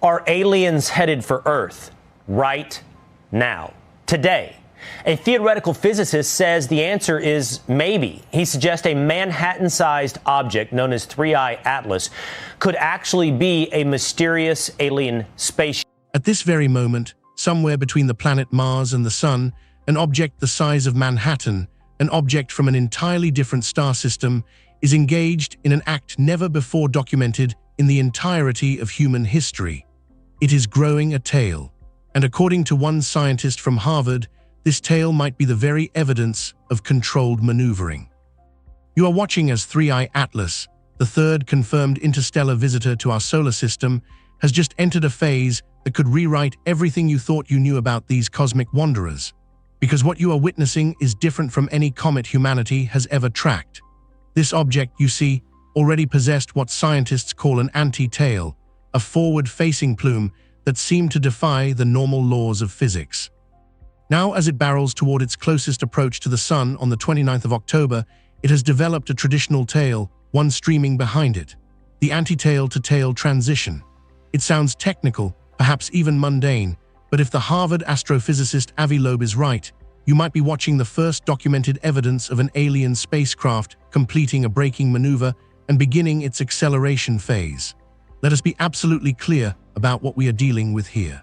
Are aliens headed for Earth right now, today? A theoretical physicist says the answer is maybe. He suggests a Manhattan-sized object known as 3I Atlas could actually be a mysterious alien spaceship. At this very moment, somewhere between the planet Mars and the Sun, an object the size of Manhattan, an object from an entirely different star system, is engaged in an act never before documented in the entirety of human history. It is growing a tail, and according to one scientist from Harvard, this tail might be the very evidence of controlled maneuvering. You are watching as 3I Atlas, the third confirmed interstellar visitor to our solar system, has just entered a phase that could rewrite everything you thought you knew about these cosmic wanderers. Because what you are witnessing is different from any comet humanity has ever tracked. This object, you see, already possessed what scientists call an anti-tail, a forward-facing plume that seemed to defy the normal laws of physics. Now, as it barrels toward its closest approach to the Sun on the 29th of October, it has developed a traditional tail, one streaming behind it. The anti-tail-to-tail transition. It sounds technical, perhaps even mundane, but if the Harvard astrophysicist Avi Loeb is right, you might be watching the first documented evidence of an alien spacecraft completing a braking maneuver and beginning its acceleration phase. Let us be absolutely clear about what we are dealing with here.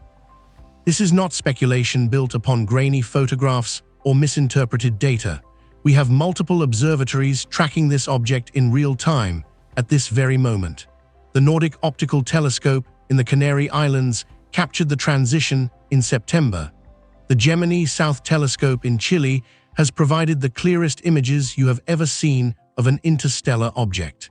This is not speculation built upon grainy photographs or misinterpreted data. We have multiple observatories tracking this object in real time at this very moment. The Nordic Optical Telescope in the Canary Islands captured the transition in September. The Gemini South Telescope in Chile has provided the clearest images you have ever seen of an interstellar object.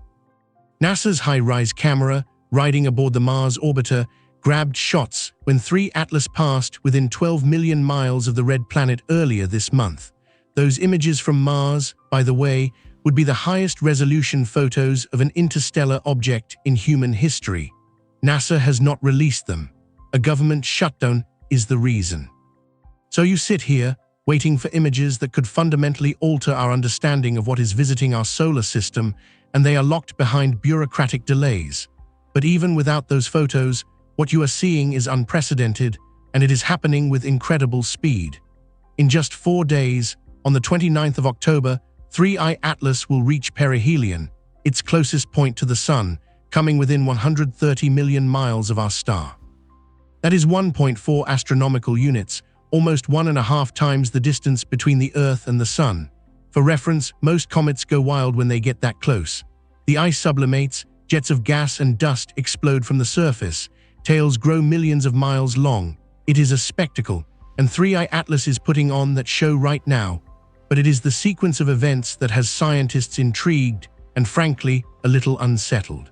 NASA's high-rise camera, riding aboard the Mars orbiter, grabbed shots when 3 Atlas passed within 12 million miles of the red planet earlier this month. Those images from Mars, by the way, would be the highest resolution photos of an interstellar object in human history. NASA has not released them. A government shutdown is the reason. So you sit here, waiting for images that could fundamentally alter our understanding of what is visiting our solar system, and they are locked behind bureaucratic delays. But even without those photos, what you are seeing is unprecedented, and it is happening with incredible speed. In just 4 days, on the 29th of October, 3I Atlas will reach perihelion, its closest point to the Sun, coming within 130 million miles of our star. That is 1.4 astronomical units, almost 1.5 times the distance between the Earth and the Sun. For reference, most comets go wild when they get that close. The ice sublimates, jets of gas and dust explode from the surface, tails grow millions of miles long. It is a spectacle, and 3I Atlas is putting on that show right now. But it is the sequence of events that has scientists intrigued and, frankly, a little unsettled.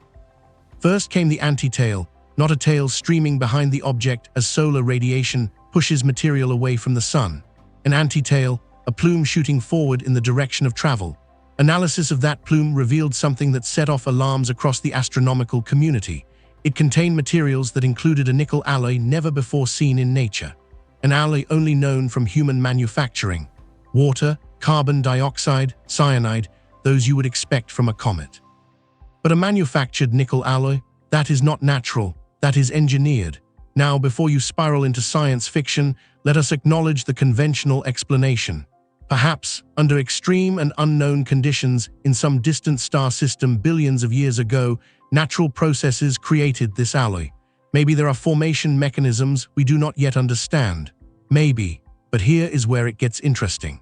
First came the anti-tail, not a tail streaming behind the object as solar radiation pushes material away from the Sun. An anti-tail, a plume shooting forward in the direction of travel. Analysis of that plume revealed something that set off alarms across the astronomical community. It contained materials that included a nickel alloy never before seen in nature. An alloy only known from human manufacturing. Water, carbon dioxide, cyanide, those you would expect from a comet. But a manufactured nickel alloy, that is not natural, that is engineered. Now, before you spiral into science fiction, let us acknowledge the conventional explanation. Perhaps, under extreme and unknown conditions in some distant star system billions of years ago, natural processes created this alloy. Maybe there are formation mechanisms we do not yet understand. Maybe, but here is where it gets interesting.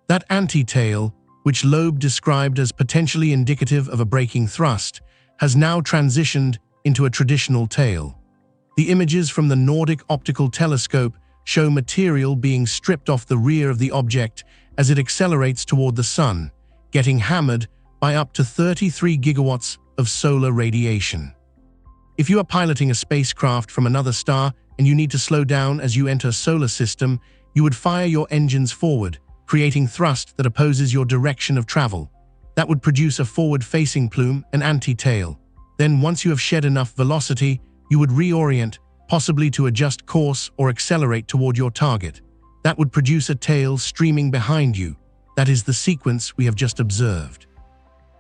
That anti-tail, which Loeb described as potentially indicative of a braking thrust, has now transitioned into a traditional tail. The images from the Nordic Optical Telescope show material being stripped off the rear of the object as it accelerates toward the Sun, getting hammered by up to 33 gigawatts of solar radiation. If you are piloting a spacecraft from another star and you need to slow down as you enter a solar system, you would fire your engines forward, creating thrust that opposes your direction of travel. That would produce a forward-facing plume, an anti-tail. Then, once you have shed enough velocity, you would reorient, possibly to adjust course or accelerate toward your target. That would produce a tail streaming behind you. That is the sequence we have just observed.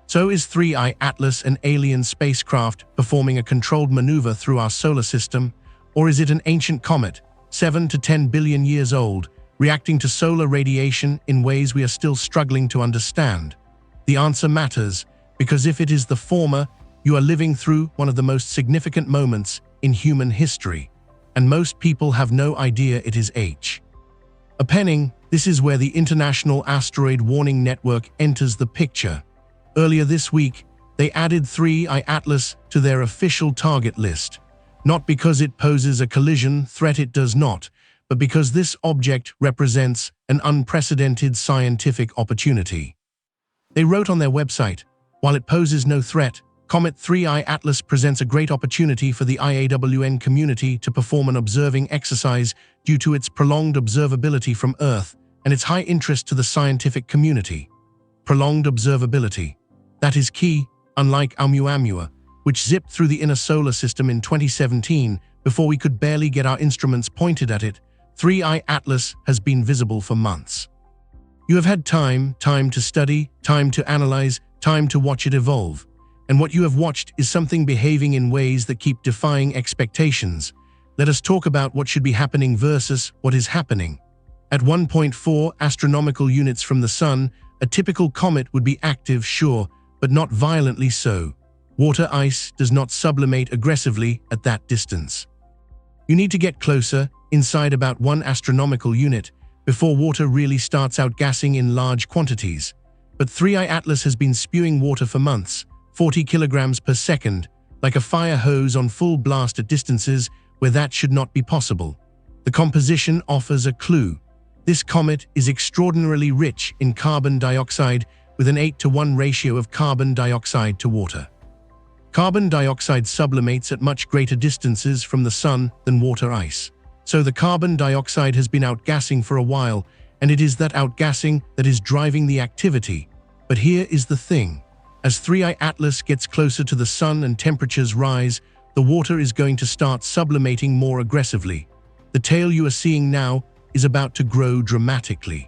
So is 3I Atlas an alien spacecraft performing a controlled maneuver through our solar system, or is it an ancient comet, 7 to 10 billion years old, reacting to solar radiation in ways we are still struggling to understand? The answer matters, because if it is the former, you are living through one of the most significant moments in human history, and most people have no idea it is H. Appending, this is where the International Asteroid Warning Network enters the picture. Earlier this week, they added 3I Atlas to their official target list, not because it poses a collision threat, it does not, but because this object represents an unprecedented scientific opportunity. They wrote on their website, while it poses no threat, Comet 3I Atlas presents a great opportunity for the IAWN community to perform an observing exercise due to its prolonged observability from Earth and its high interest to the scientific community. Prolonged observability. That is key, unlike Oumuamua, which zipped through the inner solar system in 2017 before we could barely get our instruments pointed at it. 3I Atlas has been visible for months. You have had time to study, time to analyze, time to watch it evolve. And what you have watched is something behaving in ways that keep defying expectations. Let us talk about what should be happening versus what is happening. At 1.4 astronomical units from the Sun, a typical comet would be active, sure, but not violently so. Water ice does not sublimate aggressively at that distance. You need to get closer, inside about 1 astronomical unit, before water really starts outgassing in large quantities. But 3I Atlas has been spewing water for months, 40 kilograms per second, like a fire hose on full blast at distances where that should not be possible. The composition offers a clue. This comet is extraordinarily rich in carbon dioxide with an 8-to-1 ratio of carbon dioxide to water. Carbon dioxide sublimates at much greater distances from the Sun than water ice. So the carbon dioxide has been outgassing for a while, and it is that outgassing that is driving the activity. But here is the thing. As 3I Atlas gets closer to the Sun and temperatures rise, the water is going to start sublimating more aggressively. The tail you are seeing now is about to grow dramatically.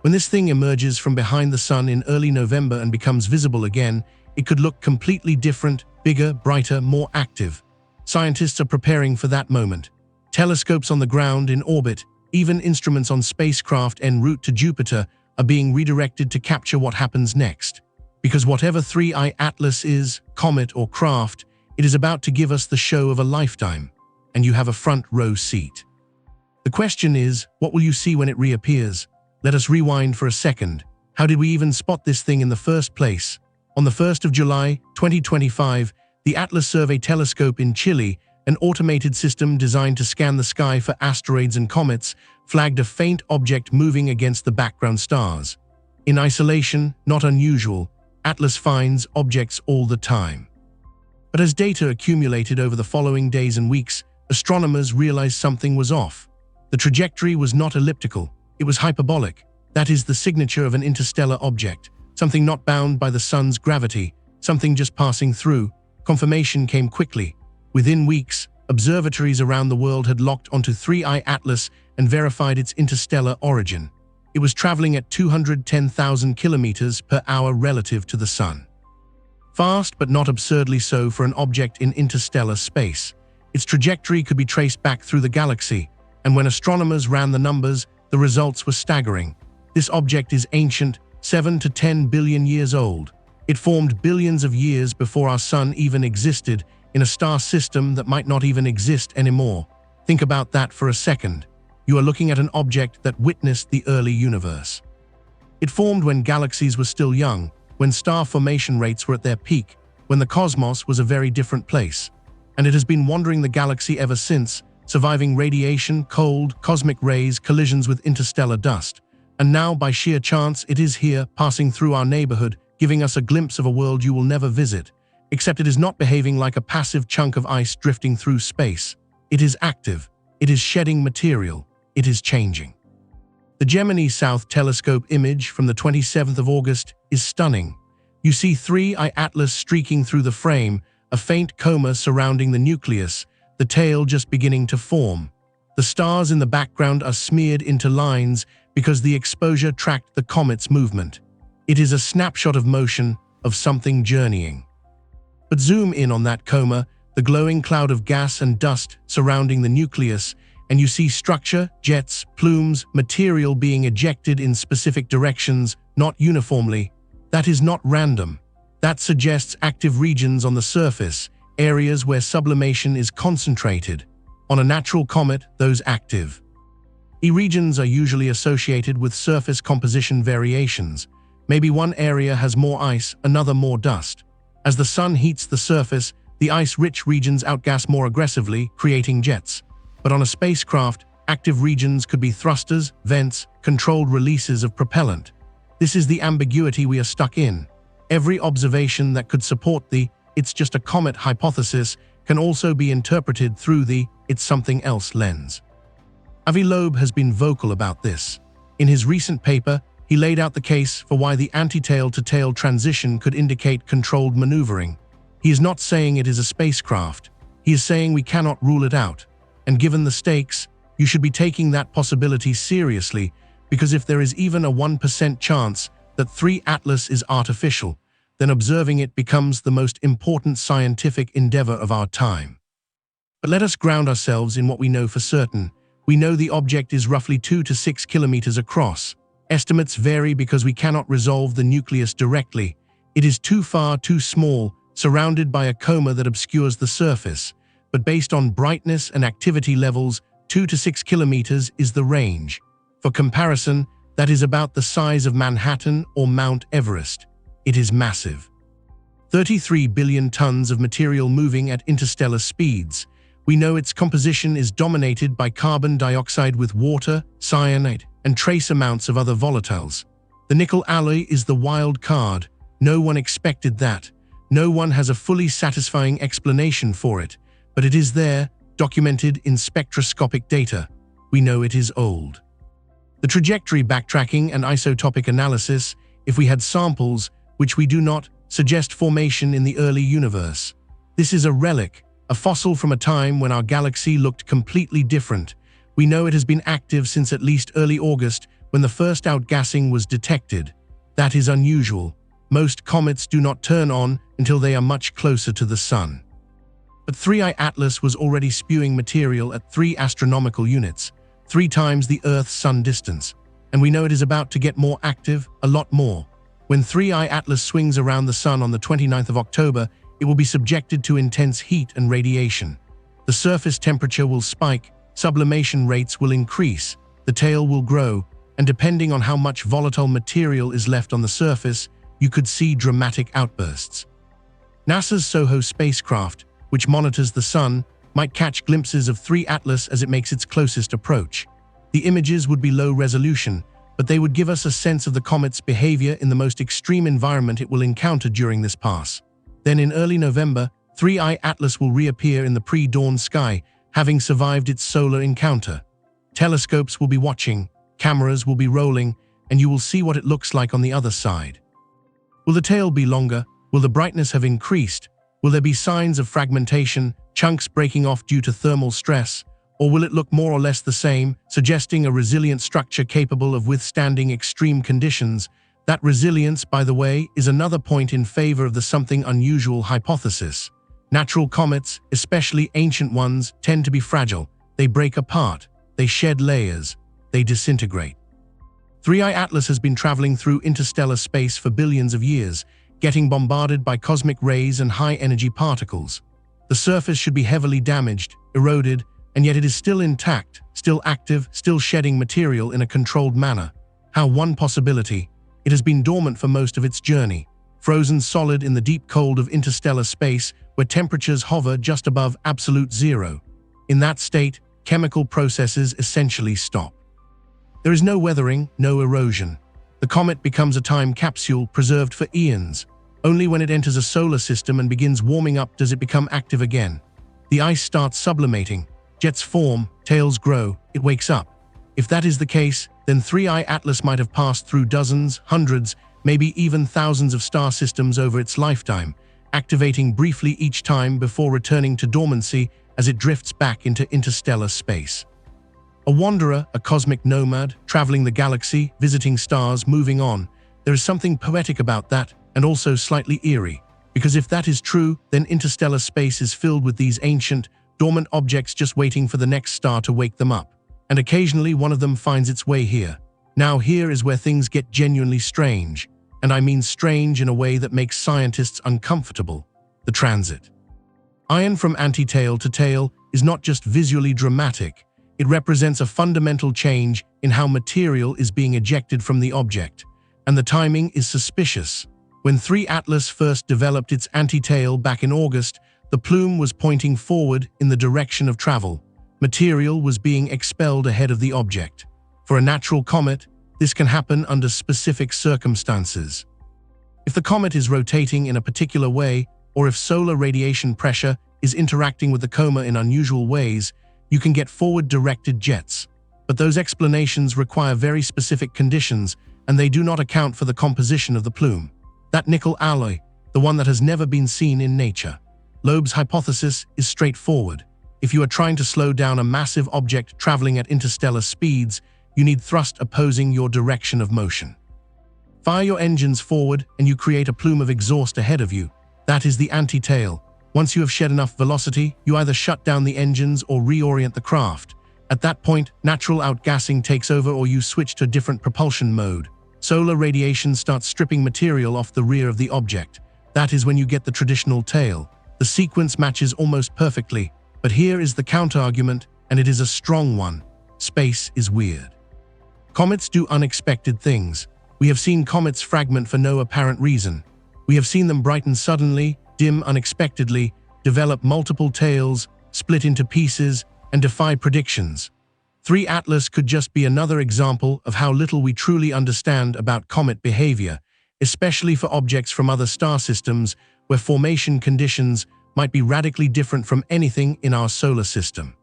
When this thing emerges from behind the Sun in early November and becomes visible again, it could look completely different, bigger, brighter, more active. Scientists are preparing for that moment. Telescopes on the ground, in orbit, even instruments on spacecraft en route to Jupiter are being redirected to capture what happens next. Because whatever 3I Atlas is, comet or craft, it is about to give us the show of a lifetime, and you have a front row seat. The question is, what will you see when it reappears? Let us rewind for a second. How did we even spot this thing in the first place? On the 1st of July, 2025, the Atlas Survey Telescope in Chile, an automated system designed to scan the sky for asteroids and comets, flagged a faint object moving against the background stars. In isolation, not unusual, Atlas finds objects all the time. But as data accumulated over the following days and weeks, astronomers realized something was off. The trajectory was not elliptical, it was hyperbolic. That is the signature of an interstellar object, something not bound by the Sun's gravity, something just passing through. Confirmation came quickly. Within weeks, observatories around the world had locked onto 3I Atlas and verified its interstellar origin. It was traveling at 210,000 kilometers per hour relative to the Sun. Fast, but not absurdly so for an object in interstellar space. Its trajectory could be traced back through the galaxy, and when astronomers ran the numbers, the results were staggering. This object is ancient, 7 to 10 billion years old. It formed billions of years before our Sun even existed, in a star system that might not even exist anymore. Think about that for a second. You are looking at an object that witnessed the early universe. It formed when galaxies were still young, when star formation rates were at their peak, when the cosmos was a very different place. And it has been wandering the galaxy ever since, surviving radiation, cold, cosmic rays, collisions with interstellar dust. And now, by sheer chance, it is here, passing through our neighborhood, giving us a glimpse of a world you will never visit. Except it is not behaving like a passive chunk of ice drifting through space. It is active. It is shedding material. It is changing. The Gemini South Telescope image from the 27th of August is stunning. You see 3I Atlas streaking through the frame, a faint coma surrounding the nucleus, the tail just beginning to form. The stars in the background are smeared into lines because the exposure tracked the comet's movement. It is a snapshot of motion, of something journeying. But zoom in on that coma, the glowing cloud of gas and dust surrounding the nucleus, and you see structure, jets, plumes, material being ejected in specific directions, not uniformly. That is not random. That suggests active regions on the surface, areas where sublimation is concentrated. On a natural comet, those active regions are usually associated with surface composition variations. Maybe one area has more ice, another more dust. As the sun heats the surface, the ice-rich regions outgas more aggressively, creating jets. But on a spacecraft, active regions could be thrusters, vents, controlled releases of propellant. This is the ambiguity we are stuck in. Every observation that could support the "it's just a comet" hypothesis can also be interpreted through the "it's something else" lens. Avi Loeb has been vocal about this. In his recent paper, he laid out the case for why the anti-tail-to-tail transition could indicate controlled maneuvering. He is not saying it is a spacecraft. He is saying we cannot rule it out. And given the stakes, you should be taking that possibility seriously, because if there is even a 1% chance that 3 Atlas is artificial, then observing it becomes the most important scientific endeavor of our time. But let us ground ourselves in what we know for certain. We know the object is roughly 2 to 6 kilometers across. Estimates vary because we cannot resolve the nucleus directly. It is too far, too small, surrounded by a coma that obscures the surface. But based on brightness and activity levels, 2 to 6 kilometers is the range. For comparison, that is about the size of Manhattan or Mount Everest. It is massive. 33 billion tons of material moving at interstellar speeds. We know its composition is dominated by carbon dioxide with water, cyanide, and trace amounts of other volatiles. The nickel alloy is the wild card. No one expected that. No one has a fully satisfying explanation for it, but it is there, documented in spectroscopic data. We know it is old. The trajectory backtracking and isotopic analysis, if we had samples, which we do not, suggest formation in the early universe. This is a relic, a fossil from a time when our galaxy looked completely different. We know it has been active since at least early August, when the first outgassing was detected. That is unusual. Most comets do not turn on until they are much closer to the sun. But 3I Atlas was already spewing material at 3 astronomical units, 3 times the Earth's sun distance. And we know it is about to get more active, a lot more. When 3I Atlas swings around the sun on the 29th of October, it will be subjected to intense heat and radiation. The surface temperature will spike, sublimation rates will increase, the tail will grow, and depending on how much volatile material is left on the surface, you could see dramatic outbursts. NASA's SOHO spacecraft, which monitors the sun, might catch glimpses of 3 Atlas as it makes its closest approach. The images would be low resolution, but they would give us a sense of the comet's behavior in the most extreme environment it will encounter during this pass. Then in early November, 3I Atlas will reappear in the pre-dawn sky, having survived its solar encounter. Telescopes will be watching, cameras will be rolling, and you will see what it looks like on the other side. Will the tail be longer? Will the brightness have increased? Will there be signs of fragmentation, chunks breaking off due to thermal stress? Or will it look more or less the same, suggesting a resilient structure capable of withstanding extreme conditions? That resilience, by the way, is another point in favor of the something unusual hypothesis. Natural comets, especially ancient ones, tend to be fragile. They break apart, they shed layers, they disintegrate. 3I Atlas has been traveling through interstellar space for billions of years, getting bombarded by cosmic rays and high-energy particles. The surface should be heavily damaged, eroded, and yet it is still intact, still active, still shedding material in a controlled manner. How one possibility. It has been dormant for most of its journey, frozen solid in the deep cold of interstellar space where temperatures hover just above absolute zero. In that state, chemical processes essentially stop. There is no weathering, no erosion. The comet becomes a time capsule preserved for eons. Only when it enters a solar system and begins warming up does it become active again. The ice starts sublimating, jets form, tails grow, it wakes up. If that is the case, then 3I Atlas might have passed through dozens, hundreds, maybe even thousands of star systems over its lifetime, activating briefly each time before returning to dormancy as it drifts back into interstellar space. A wanderer, a cosmic nomad, traveling the galaxy, visiting stars, moving on. There is something poetic about that, and also slightly eerie, because if that is true, then interstellar space is filled with these ancient, dormant objects just waiting for the next star to wake them up. And occasionally one of them finds its way here. Now here is where things get genuinely strange, and I mean strange in a way that makes scientists uncomfortable. The transit. Iron from antitail to tail is not just visually dramatic, it represents a fundamental change in how material is being ejected from the object, and the timing is suspicious. When 3 Atlas first developed its antitail back in August, the plume was pointing forward in the direction of travel. Material was being expelled ahead of the object. For a natural comet, this can happen under specific circumstances. If the comet is rotating in a particular way, or if solar radiation pressure is interacting with the coma in unusual ways, you can get forward-directed jets. But those explanations require very specific conditions, and they do not account for the composition of the plume. That nickel alloy, the one that has never been seen in nature. Loeb's hypothesis is straightforward. If you are trying to slow down a massive object traveling at interstellar speeds, you need thrust opposing your direction of motion. Fire your engines forward and you create a plume of exhaust ahead of you. That is the antitail. Once you have shed enough velocity, you either shut down the engines or reorient the craft. At that point, natural outgassing takes over or you switch to a different propulsion mode. Solar radiation starts stripping material off the rear of the object. That is when you get the traditional tail. The sequence matches almost perfectly, but here is the counter-argument, and it is a strong one. Space is weird. Comets do unexpected things. We have seen comets fragment for no apparent reason. We have seen them brighten suddenly, dim unexpectedly, develop multiple tails, split into pieces, and defy predictions. 3 Atlas could just be another example of how little we truly understand about comet behavior, especially for objects from other star systems where formation conditions might be radically different from anything in our solar system.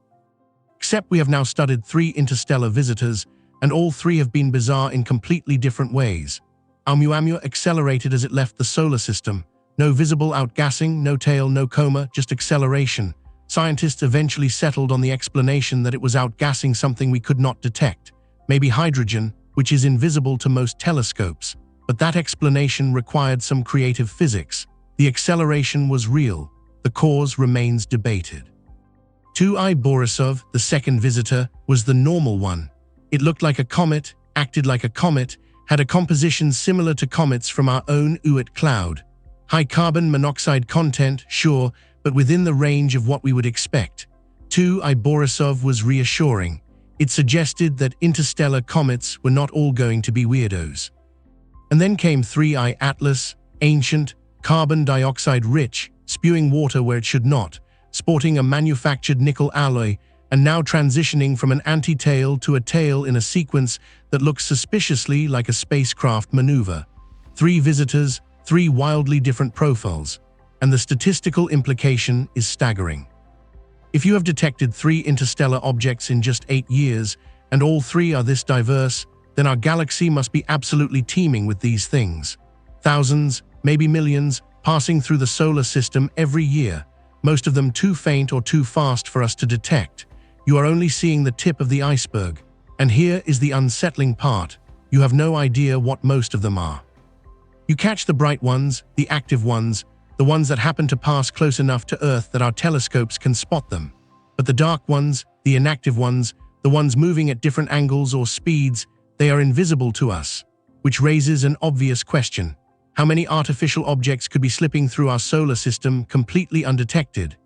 Except we have now studied 3 interstellar visitors, and all 3 have been bizarre in completely different ways. Oumuamua accelerated as it left the solar system. No visible outgassing, no tail, no coma, just acceleration. Scientists eventually settled on the explanation that it was outgassing something we could not detect, maybe hydrogen, which is invisible to most telescopes. But that explanation required some creative physics. The acceleration was real. The cause remains debated. 2I Borisov, the second visitor, was the normal one. It looked like a comet, acted like a comet, had a composition similar to comets from our own Oort cloud. High carbon monoxide content, sure, but within the range of what we would expect. 2I Borisov was reassuring. It suggested that interstellar comets were not all going to be weirdos. And then came 3I Atlas, ancient, carbon dioxide rich, spewing water where it should not, sporting a manufactured nickel alloy, and now transitioning from an anti-tail to a tail in a sequence that looks suspiciously like a spacecraft maneuver. 3 visitors, 3 wildly different profiles, and the statistical implication is staggering. If you have detected 3 interstellar objects in just 8 years, and all 3 are this diverse, then our galaxy must be absolutely teeming with these things. Thousands, maybe millions, passing through the solar system every year, most of them too faint or too fast for us to detect. You are only seeing the tip of the iceberg, and here is the unsettling part. You have no idea what most of them are. You catch the bright ones, the active ones, the ones that happen to pass close enough to Earth that our telescopes can spot them. But the dark ones, the inactive ones, the ones moving at different angles or speeds, they are invisible to us, which raises an obvious question. How many artificial objects could be slipping through our solar system completely undetected?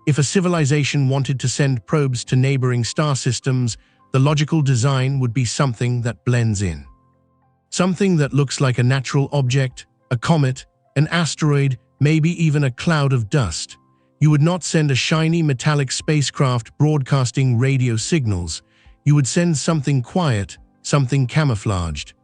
If a civilization wanted to send probes to neighboring star systems, the logical design would be something that blends in. Something that looks like a natural object, a comet, an asteroid, maybe even a cloud of dust. You would not send a shiny metallic spacecraft broadcasting radio signals. You would send something quiet, something camouflaged.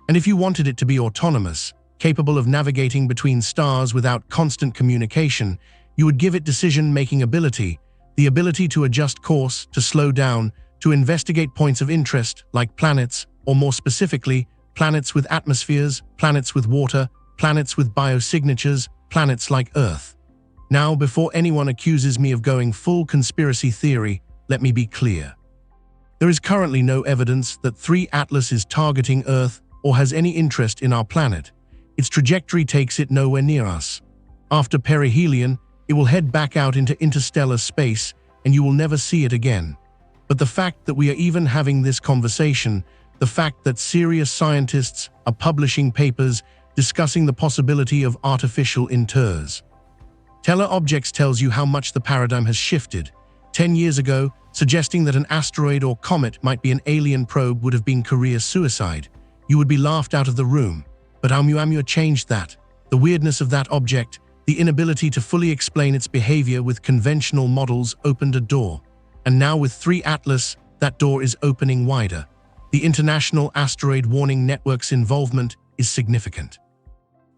And if you wanted it to be autonomous, capable of navigating between stars without constant communication, you would give it decision-making ability, the ability to adjust course, to slow down, to investigate points of interest like planets, or more specifically, planets with atmospheres, planets with water, planets with biosignatures, planets like Earth. Now, before anyone accuses me of going full conspiracy theory, let me be clear. There is currently no evidence that 3 Atlas is targeting Earth or has any interest in our planet. its trajectory takes it nowhere near us. After perihelion, it will head back out into interstellar space, and you will never see it again. But the fact that we are even having this conversation, the fact that serious scientists are publishing papers discussing the possibility of artificial interstellar objects tells you how much the paradigm has shifted. 10 years ago, suggesting that an asteroid or comet might be an alien probe would have been career suicide. You would be laughed out of the room. But Oumuamua changed that. The weirdness of that object, the inability to fully explain its behavior with conventional models opened a door. And now with 3 Atlas, that door is opening wider. The International Asteroid Warning Network's involvement is significant.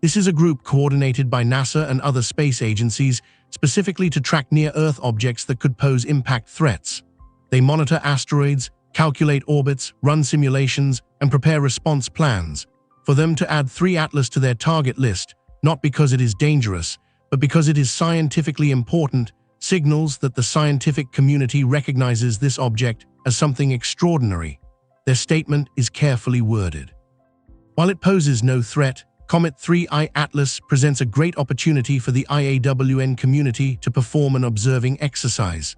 This is a group coordinated by NASA and other space agencies specifically to track near-Earth objects that could pose impact threats. They monitor asteroids, calculate orbits, run simulations, and prepare response plans. For them to add 3 Atlas to their target list, not because it is dangerous, but because it is scientifically important, signals that the scientific community recognizes this object as something extraordinary. Their statement is carefully worded. While it poses no threat, Comet 3I Atlas presents a great opportunity for the IAWN community to perform an observing exercise.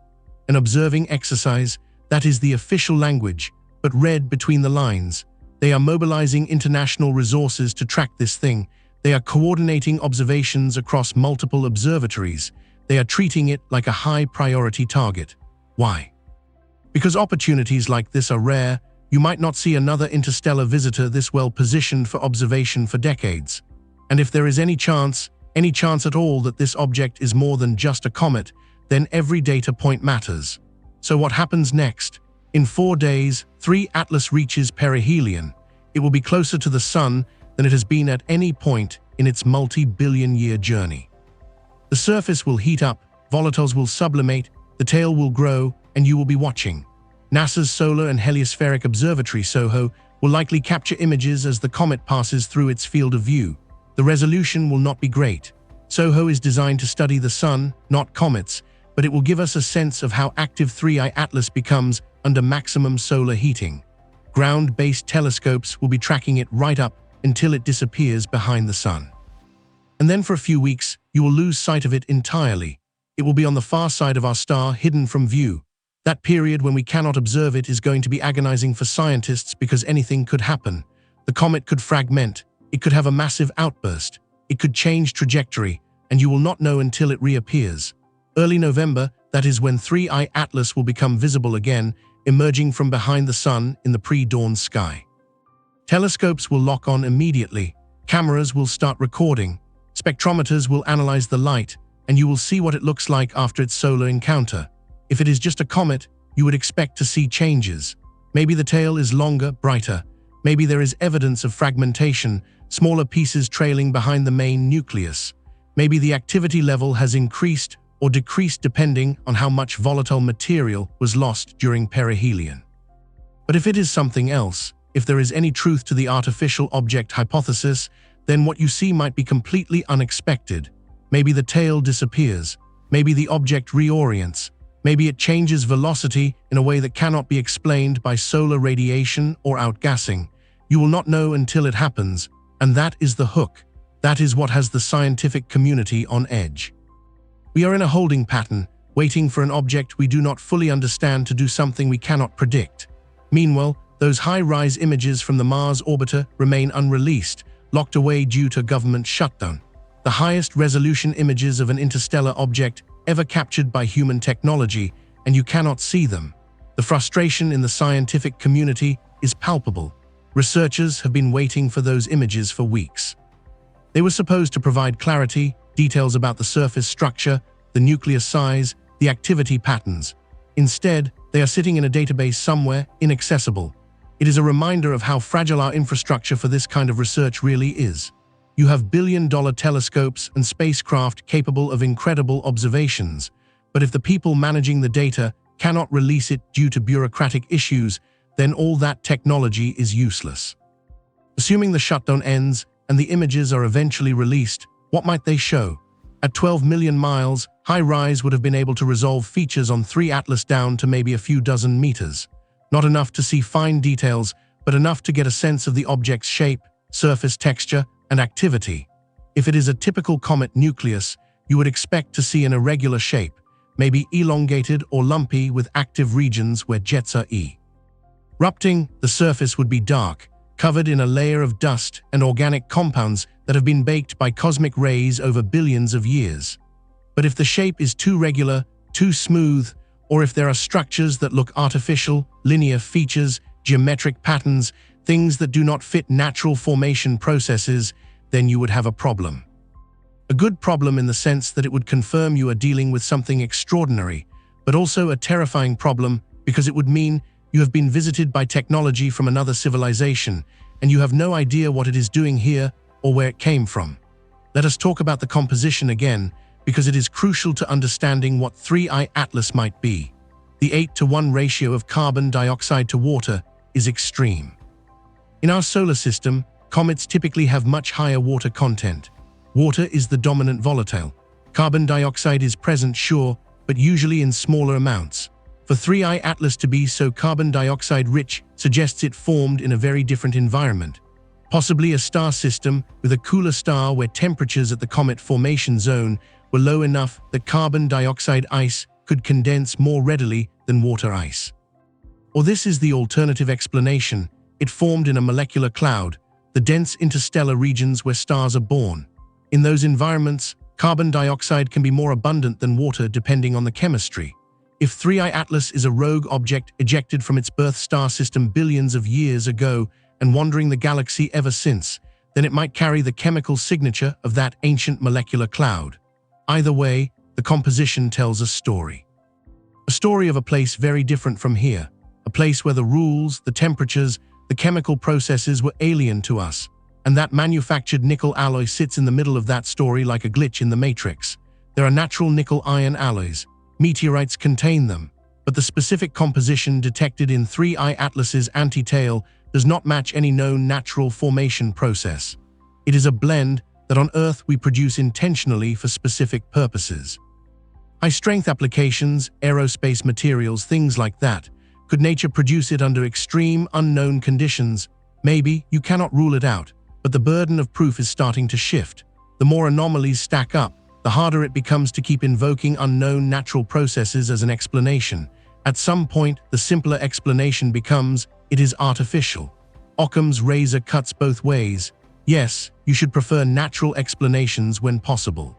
An observing exercise, that is the official language, but read between the lines. They are mobilizing international resources to track this thing. They are coordinating observations across multiple observatories. They are treating it like a high-priority target. Why? Because opportunities like this are rare. You might not see another interstellar visitor this well positioned for observation for decades. And if there is any chance at all that this object is more than just a comet, then every data point matters. So what happens next? In 4 days, 3 Atlas reaches perihelion. It will be closer to the Sun than it has been at any point in its multi-billion-year journey. The surface will heat up, volatiles will sublimate, the tail will grow, and you will be watching. NASA's Solar and Heliospheric Observatory SOHO will likely capture images as the comet passes through its field of view. The resolution will not be great. SOHO is designed to study the Sun, not comets, but it will give us a sense of how active 3I Atlas becomes under maximum solar heating. Ground-based telescopes will be tracking it right up until it disappears behind the Sun. And then for a few weeks, you will lose sight of it entirely. It will be on the far side of our star, hidden from view. That period when we cannot observe it is going to be agonizing for scientists because anything could happen. The comet could fragment, it could have a massive outburst, it could change trajectory, and you will not know until it reappears. Early November, that is when 3I Atlas will become visible again, emerging from behind the Sun in the pre-dawn sky. Telescopes will lock on immediately, cameras will start recording, spectrometers will analyze the light, and you will see what it looks like after its solar encounter. If it is just a comet, you would expect to see changes. Maybe the tail is longer, brighter. Maybe there is evidence of fragmentation, smaller pieces trailing behind the main nucleus. Maybe the activity level has increased or decreased depending on how much volatile material was lost during perihelion. But if it is something else, if there is any truth to the artificial object hypothesis, then what you see might be completely unexpected. Maybe the tail disappears. Maybe the object reorients. Maybe it changes velocity in a way that cannot be explained by solar radiation or outgassing. You will not know until it happens, and that is the hook. That is what has the scientific community on edge. We are in a holding pattern, waiting for an object we do not fully understand to do something we cannot predict. Meanwhile, those high-rise images from the Mars orbiter remain unreleased, locked away due to government shutdown. The highest resolution images of an interstellar object ever captured by human technology, and you cannot see them. The frustration in the scientific community is palpable. Researchers have been waiting for those images for weeks. They were supposed to provide clarity, details about the surface structure, the nucleus size, the activity patterns. Instead, they are sitting in a database somewhere, inaccessible. It is a reminder of how fragile our infrastructure for this kind of research really is. You have billion-dollar telescopes and spacecraft capable of incredible observations, but if the people managing the data cannot release it due to bureaucratic issues, then all that technology is useless. Assuming the shutdown ends and the images are eventually released, what might they show? At 12 million miles, HiRISE would have been able to resolve features on 3 Atlas down to maybe a few dozen meters. Not enough to see fine details, but enough to get a sense of the object's shape, surface texture, and activity. If it is a typical comet nucleus, you would expect to see an irregular shape, maybe elongated or lumpy with active regions where jets are erupting. The surface would be dark, covered in a layer of dust and organic compounds that have been baked by cosmic rays over billions of years. But if the shape is too regular, too smooth, or if there are structures that look artificial, linear features, geometric patterns, things that do not fit natural formation processes, then you would have a problem. A good problem in the sense that it would confirm you are dealing with something extraordinary, but also a terrifying problem because it would mean you have been visited by technology from another civilization and you have no idea what it is doing here or where it came from. Let us talk about the composition again, because it is crucial to understanding what 3I Atlas might be. The 8:1 ratio of carbon dioxide to water is extreme. In our solar system, comets typically have much higher water content. Water is the dominant volatile. Carbon dioxide is present, sure, but usually in smaller amounts. For 3I Atlas to be so carbon dioxide rich suggests it formed in a very different environment. Possibly a star system with a cooler star where temperatures at the comet formation zone were low enough that carbon dioxide ice could condense more readily than water ice. Or this is the alternative explanation: it formed in a molecular cloud, the dense interstellar regions where stars are born. In those environments, carbon dioxide can be more abundant than water depending on the chemistry. If 3I Atlas is a rogue object ejected from its birth star system billions of years ago and wandering the galaxy ever since, then it might carry the chemical signature of that ancient molecular cloud. Either way, the composition tells a story. A story of a place very different from here, a place where the rules, the temperatures, the chemical processes were alien to us, and that manufactured nickel alloy sits in the middle of that story like a glitch in the matrix. There are natural nickel-iron alloys. Meteorites contain them, but the specific composition detected in 3I Atlas's anti-tail does not match any known natural formation process. It is a blend that on Earth we produce intentionally for specific purposes. High-strength applications, aerospace materials, things like that. Could nature produce it under extreme, unknown conditions? Maybe, you cannot rule it out, but the burden of proof is starting to shift. The more anomalies stack up, the harder it becomes to keep invoking unknown natural processes as an explanation. At some point, the simpler explanation becomes, it is artificial. Occam's razor cuts both ways. Yes, you should prefer natural explanations when possible.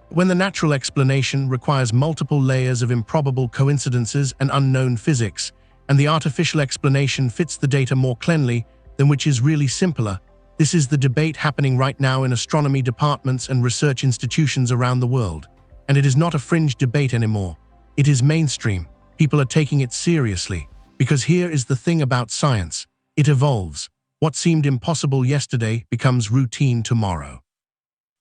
When the natural explanation requires multiple layers of improbable coincidences and unknown physics, and the artificial explanation fits the data more cleanly, then which is really simpler? This is the debate happening right now in astronomy departments and research institutions around the world. And it is not a fringe debate anymore. It is mainstream. People are taking it seriously. Because here is the thing about science. It evolves. What seemed impossible yesterday becomes routine tomorrow.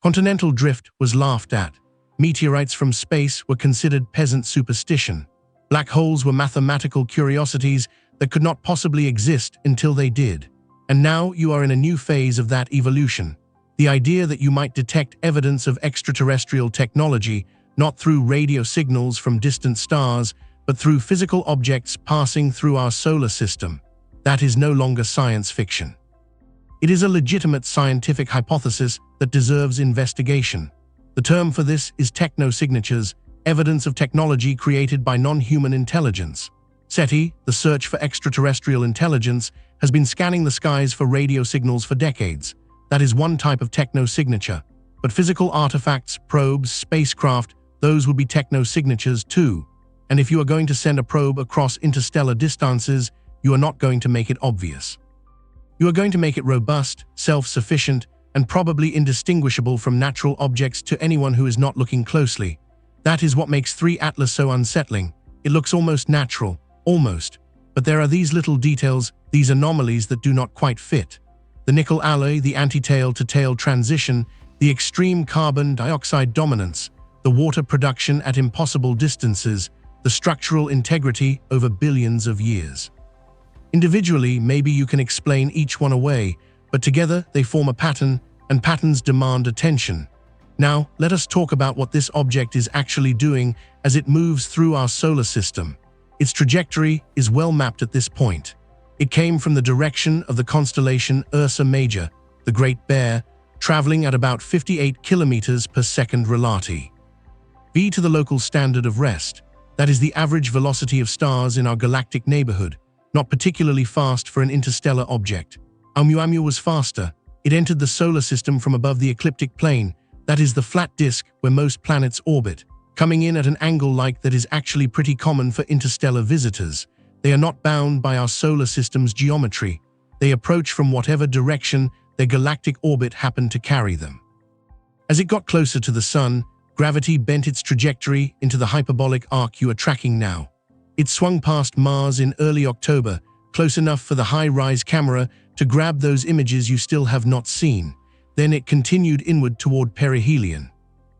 Continental drift was laughed at. Meteorites from space were considered peasant superstition. Black holes were mathematical curiosities that could not possibly exist until they did. And now you are in a new phase of that evolution. The idea that you might detect evidence of extraterrestrial technology, not through radio signals from distant stars, but through physical objects passing through our solar system. That is no longer science fiction. It is a legitimate scientific hypothesis that deserves investigation. The term for this is technosignatures, evidence of technology created by non-human intelligence. SETI, the search for extraterrestrial intelligence, has been scanning the skies for radio signals for decades. That is one type of technosignature. But physical artifacts, probes, spacecraft, those would be technosignatures too. And if you are going to send a probe across interstellar distances, you are not going to make it obvious. You are going to make it robust, self-sufficient, and probably indistinguishable from natural objects to anyone who is not looking closely. That is what makes 3 Atlas so unsettling. It looks almost natural, almost. But there are these little details, these anomalies that do not quite fit. The nickel alloy, the anti-tail-to-tail transition, the extreme carbon dioxide dominance, the water production at impossible distances, the structural integrity over billions of years. Individually, maybe you can explain each one away, but together they form a pattern, and patterns demand attention. Now, let us talk about what this object is actually doing as it moves through our solar system. Its trajectory is well mapped at this point. It came from the direction of the constellation Ursa Major, the Great Bear, traveling at about 58 kilometers per second relati. V to the local standard of rest. That is the average velocity of stars in our galactic neighborhood, not particularly fast for an interstellar object. Oumuamua was faster. It entered the solar system from above the ecliptic plane, that is the flat disk where most planets orbit, coming in at an angle like that is actually pretty common for interstellar visitors. They are not bound by our solar system's geometry. They approach from whatever direction their galactic orbit happened to carry them. As it got closer to the Sun, gravity bent its trajectory into the hyperbolic arc you are tracking now. It swung past Mars in early October, close enough for the high-rise camera to grab those images you still have not seen. Then it continued inward toward perihelion.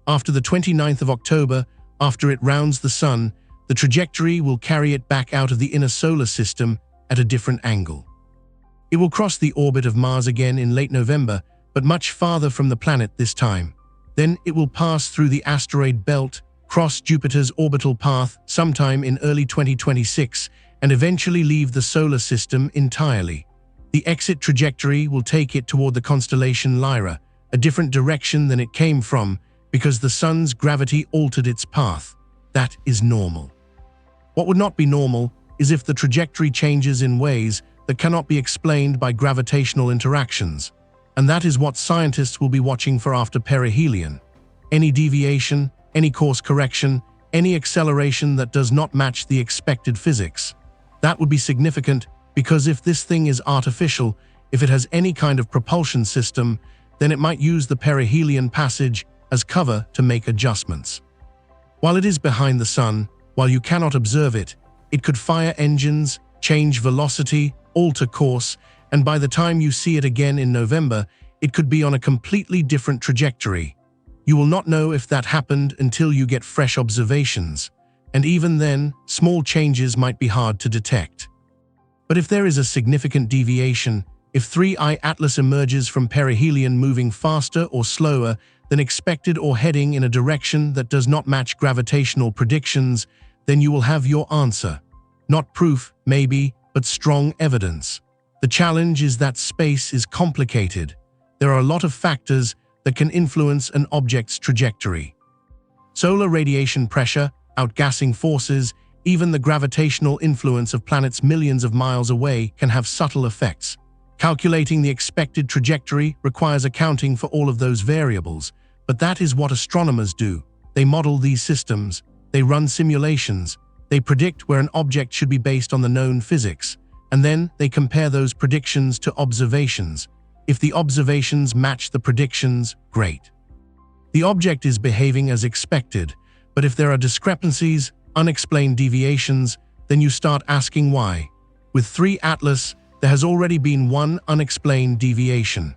After the 29th of October, after it rounds the Sun, the trajectory will carry it back out of the inner solar system at a different angle. It will cross the orbit of Mars again in late November, but much farther from the planet this time. Then it will pass through the asteroid belt, cross Jupiter's orbital path sometime in early 2026, and eventually leave the solar system entirely. The exit trajectory will take it toward the constellation Lyra, a different direction than it came from, because the Sun's gravity altered its path. That is normal. What would not be normal is if the trajectory changes in ways that cannot be explained by gravitational interactions. And that is what scientists will be watching for after perihelion. Any deviation, any course correction, any acceleration that does not match the expected physics. That would be significant because if this thing is artificial, if it has any kind of propulsion system, then it might use the perihelion passage as cover to make adjustments. While it is behind the Sun, while you cannot observe it, it could fire engines, change velocity, alter course, and by the time you see it again in November, it could be on a completely different trajectory. You will not know if that happened until you get fresh observations, and even then, small changes might be hard to detect. But if there is a significant deviation, if 3I Atlas emerges from perihelion moving faster or slower than expected or heading in a direction that does not match gravitational predictions, then you will have your answer. Not proof, maybe, but strong evidence. The challenge is that space is complicated. There are a lot of factors that can influence an object's trajectory. Solar radiation pressure, outgassing forces, even the gravitational influence of planets millions of miles away can have subtle effects. Calculating the expected trajectory requires accounting for all of those variables, but that is what astronomers do. They model these systems, they run simulations, they predict where an object should be based on the known physics, and then they compare those predictions to observations. If the observations match the predictions, great. The object is behaving as expected, but if there are discrepancies, unexplained deviations, then you start asking why. With 3 Atlas, there has already been one unexplained deviation.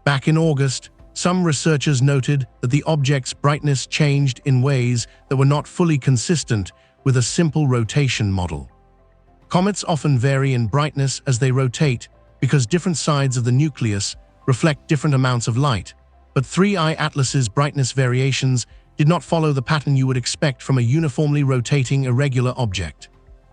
Back in August, some researchers noted that the object's brightness changed in ways that were not fully consistent with a simple rotation model. Comets often vary in brightness as they rotate because different sides of the nucleus reflect different amounts of light, but 3I Atlas's brightness variations did not follow the pattern you would expect from a uniformly rotating irregular object.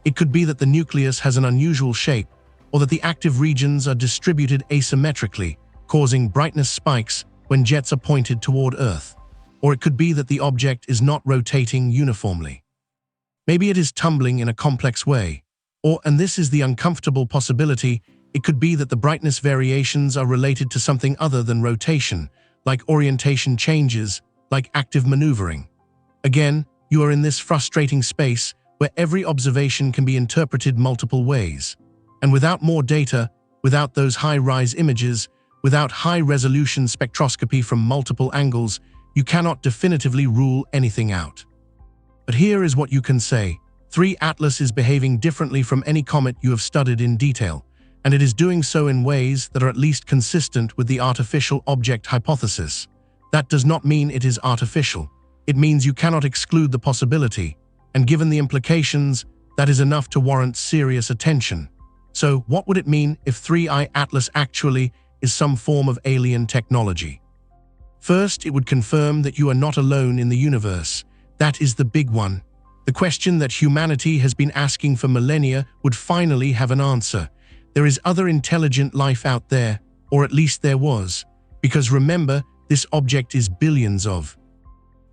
It could be that the nucleus has an unusual shape, or that the active regions are distributed asymmetrically, causing brightness spikes when jets are pointed toward Earth. Or it could be that the object is not rotating uniformly. Maybe it is tumbling in a complex way. Or, and this is the uncomfortable possibility, it could be that the brightness variations are related to something other than rotation, like orientation changes, like active maneuvering. Again, you are in this frustrating space where every observation can be interpreted multiple ways. And without more data, without those high-rise images, without high-resolution spectroscopy from multiple angles, you cannot definitively rule anything out. But here is what you can say. 3 Atlas is behaving differently from any comet you have studied in detail, and it is doing so in ways that are at least consistent with the artificial object hypothesis. That does not mean it is artificial. It means you cannot exclude the possibility, and given the implications, that is enough to warrant serious attention. So, what would it mean if 3I Atlas actually is some form of alien technology? First, it would confirm that you are not alone in the universe. That is the big one. The question that humanity has been asking for millennia would finally have an answer. There is other intelligent life out there, or at least there was. Because remember, This object is billions of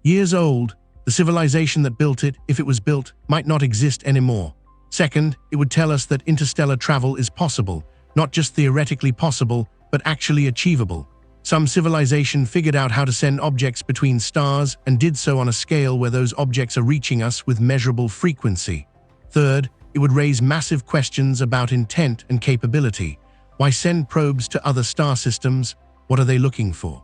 years old. The civilization that built it, if it was built, might not exist anymore. Second, it would tell us that interstellar travel is possible, not just theoretically possible, but actually achievable. Some civilization figured out how to send objects between stars and did so on a scale where those objects are reaching us with measurable frequency. Third, it would raise massive questions about intent and capability. Why send probes to other star systems? What are they looking for?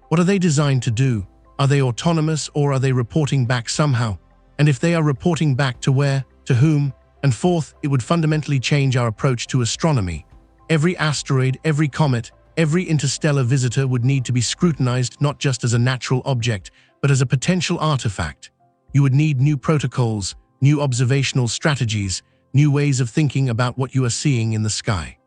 What are they designed to do? Are they autonomous or are they reporting back somehow? And if they are reporting back, to where, to whom? And fourth, it would fundamentally change our approach to astronomy. Every asteroid, every comet, every interstellar visitor would need to be scrutinized not just as a natural object, but as a potential artifact. You would need new protocols, new observational strategies, new ways of thinking about what you are seeing in the sky.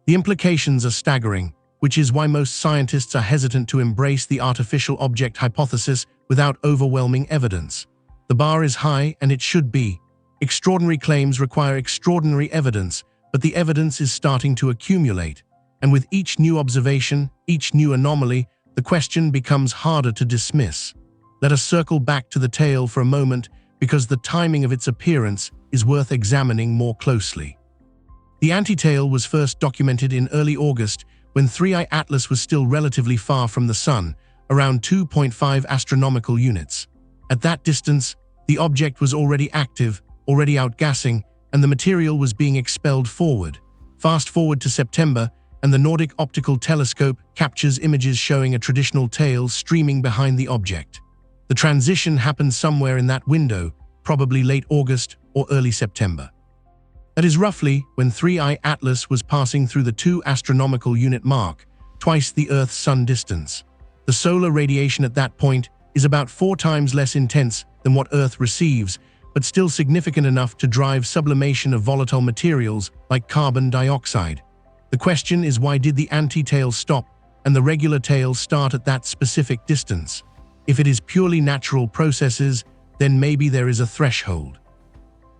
The implications are staggering, which is why most scientists are hesitant to embrace the artificial object hypothesis without overwhelming evidence. The bar is high, and it should be. Extraordinary claims require extraordinary evidence, but the evidence is starting to accumulate. And with each new observation, each new anomaly, the question becomes harder to dismiss. Let us circle back to the tail for a moment, because the timing of its appearance is worth examining more closely. The antitail was first documented in early August, when 3I Atlas was still relatively far from the Sun, around 2.5 astronomical units. At that distance, the object was already active, already outgassing, and the material was being expelled forward. Fast forward to September, and the Nordic Optical Telescope captures images showing a traditional tail streaming behind the object. The transition happened somewhere in that window, probably late August or early September. That is roughly when 3I Atlas was passing through the 2 astronomical unit mark, twice the Earth-Sun distance. The solar radiation at that point is about 4 times less intense than what Earth receives, but still significant enough to drive sublimation of volatile materials like carbon dioxide. The question is, why did the anti-tail stop and the regular tail start at that specific distance? If it is purely natural processes, then maybe there is a threshold.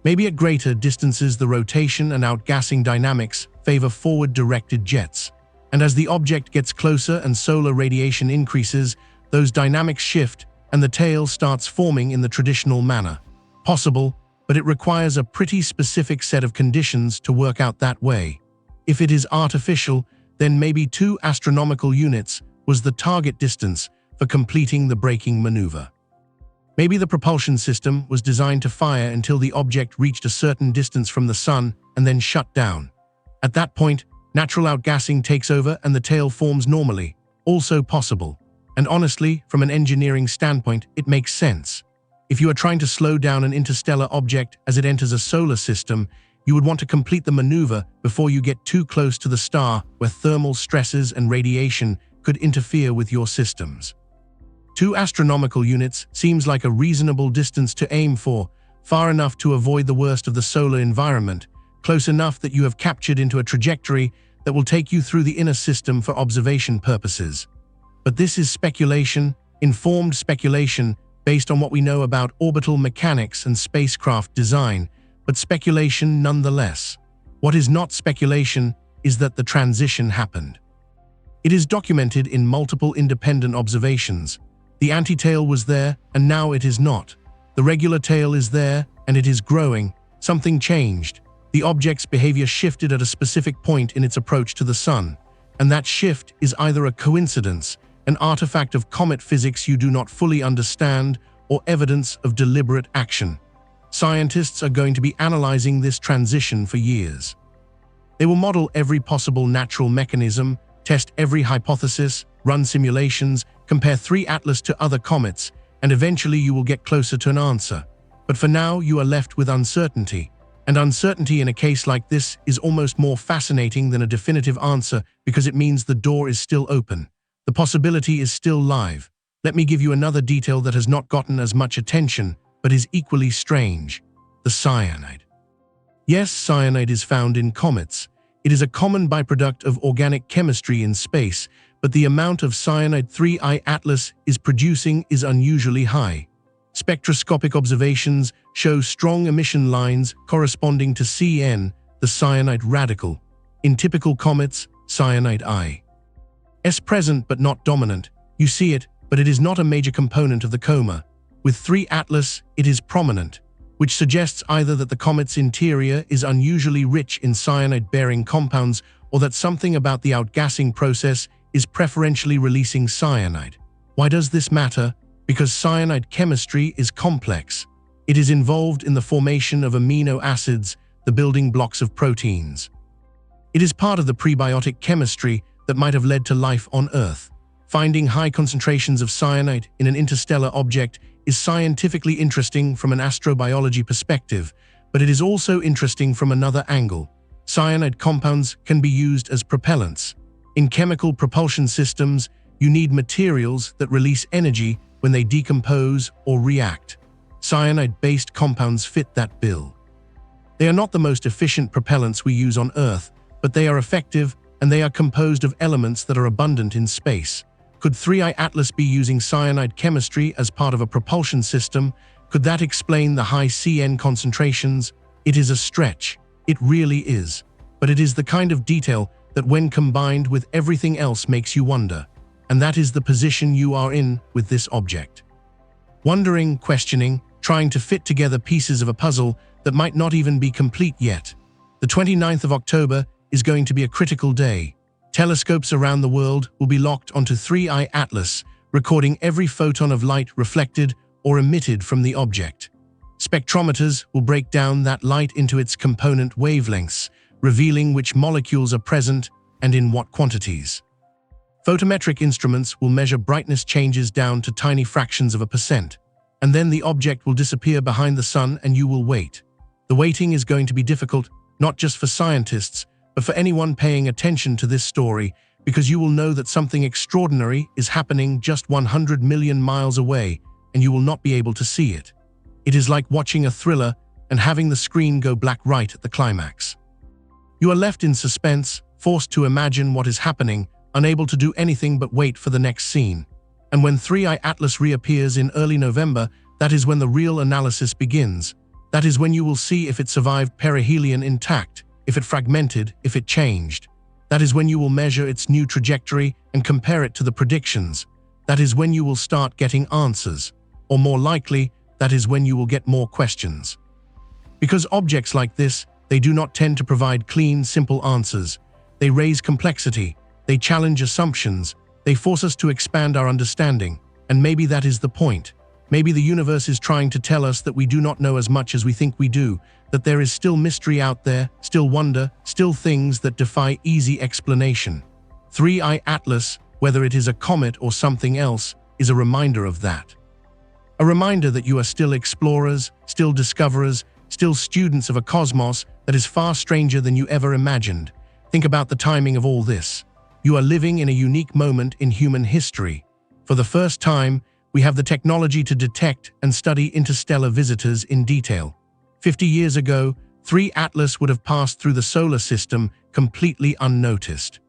Maybe at greater distances the rotation and outgassing dynamics favor forward-directed jets. And as the object gets closer and solar radiation increases, those dynamics shift and the tail starts forming in the traditional manner. Possible, but it requires a pretty specific set of conditions to work out that way. If it is artificial, then maybe 2 astronomical units was the target distance for completing the braking maneuver. Maybe the propulsion system was designed to fire until the object reached a certain distance from the Sun and then shut down. At that point, natural outgassing takes over and the tail forms normally, also possible. And honestly, from an engineering standpoint, it makes sense. If you are trying to slow down an interstellar object as it enters a solar system, you would want to complete the maneuver before you get too close to the star where thermal stresses and radiation could interfere with your systems. 2 astronomical units seems like a reasonable distance to aim for, far enough to avoid the worst of the solar environment, close enough that you have captured into a trajectory that will take you through the inner system for observation purposes. But this is speculation, informed speculation, based on what we know about orbital mechanics and spacecraft design, but speculation nonetheless. What is not speculation is that the transition happened. It is documented in multiple independent observations. The anti-tail was there, and now it is not. The regular tail is there, and it is growing. Something changed. The object's behavior shifted at a specific point in its approach to the Sun, and that shift is either a coincidence, an artifact of comet physics you do not fully understand, or evidence of deliberate action. Scientists are going to be analyzing this transition for years. They will model every possible natural mechanism, test every hypothesis, run simulations, compare 3 Atlas to other comets, and eventually you will get closer to an answer. But for now, you are left with uncertainty. And uncertainty in a case like this is almost more fascinating than a definitive answer because it means the door is still open. The possibility is still live. Let me give you another detail that has not gotten as much attention, but is equally strange: the cyanide. Yes, cyanide is found in comets. It is a common byproduct of organic chemistry in space, but the amount of cyanide 3I Atlas is producing is unusually high. Spectroscopic observations show strong emission lines corresponding to Cn, the cyanide radical. In typical comets, cyanide I is present but not dominant, You see it, but it is not a major component of the coma. With 3 Atlas, it is prominent, which suggests either that the comet's interior is unusually rich in cyanide-bearing compounds or that something about the outgassing process is preferentially releasing cyanide. Why does this matter? Because cyanide chemistry is complex. It is involved in the formation of amino acids, the building blocks of proteins. It is part of the prebiotic chemistry that might have led to life on Earth. Finding high concentrations of cyanide in an interstellar object is scientifically interesting from an astrobiology perspective, but it is also interesting from another angle. Cyanide compounds can be used as propellants. In chemical propulsion systems, you need materials that release energy when they decompose or react. Cyanide-based compounds fit that bill. They are not the most efficient propellants we use on Earth, but they are effective and they are composed of elements that are abundant in space. Could 3I Atlas be using cyanide chemistry as part of a propulsion system? Could that explain the high CN concentrations? It is a stretch. It really is. But it is the kind of detail that when combined with everything else makes you wonder. And that is the position you are in with this object. Wondering, questioning, trying to fit together pieces of a puzzle that might not even be complete yet. The 29th of October is going to be a critical day. Telescopes around the world will be locked onto 3I Atlas, recording every photon of light reflected or emitted from the object. Spectrometers will break down that light into its component wavelengths, revealing which molecules are present and in what quantities. Photometric instruments will measure brightness changes down to tiny fractions of a percent, and then the object will disappear behind the sun and you will wait. The waiting is going to be difficult, not just for scientists, but for anyone paying attention to this story, because you will know that something extraordinary is happening just 100 million miles away, and you will not be able to see it. It is like watching a thriller and having the screen go black right at the climax. You are left in suspense, forced to imagine what is happening, unable to do anything but wait for the next scene. And when 3I Atlas reappears in early November, that is when the real analysis begins. That is when you will see if it survived perihelion intact, if it fragmented, if it changed. That is when you will measure its new trajectory and compare it to the predictions. That is when you will start getting answers. Or more likely, that is when you will get more questions. Because objects like this, they do not tend to provide clean, simple answers. They raise complexity, they challenge assumptions, they force us to expand our understanding, and maybe that is the point. Maybe the universe is trying to tell us that we do not know as much as we think we do, that there is still mystery out there, still wonder, still things that defy easy explanation. 3I Atlas, whether it is a comet or something else, is a reminder of that. A reminder that you are still explorers, still discoverers, still students of a cosmos that is far stranger than you ever imagined. Think about the timing of all this. You are living in a unique moment in human history. For the first time, we have the technology to detect and study interstellar visitors in detail. 50 years ago, 3 Atlas would have passed through the solar system completely unnoticed.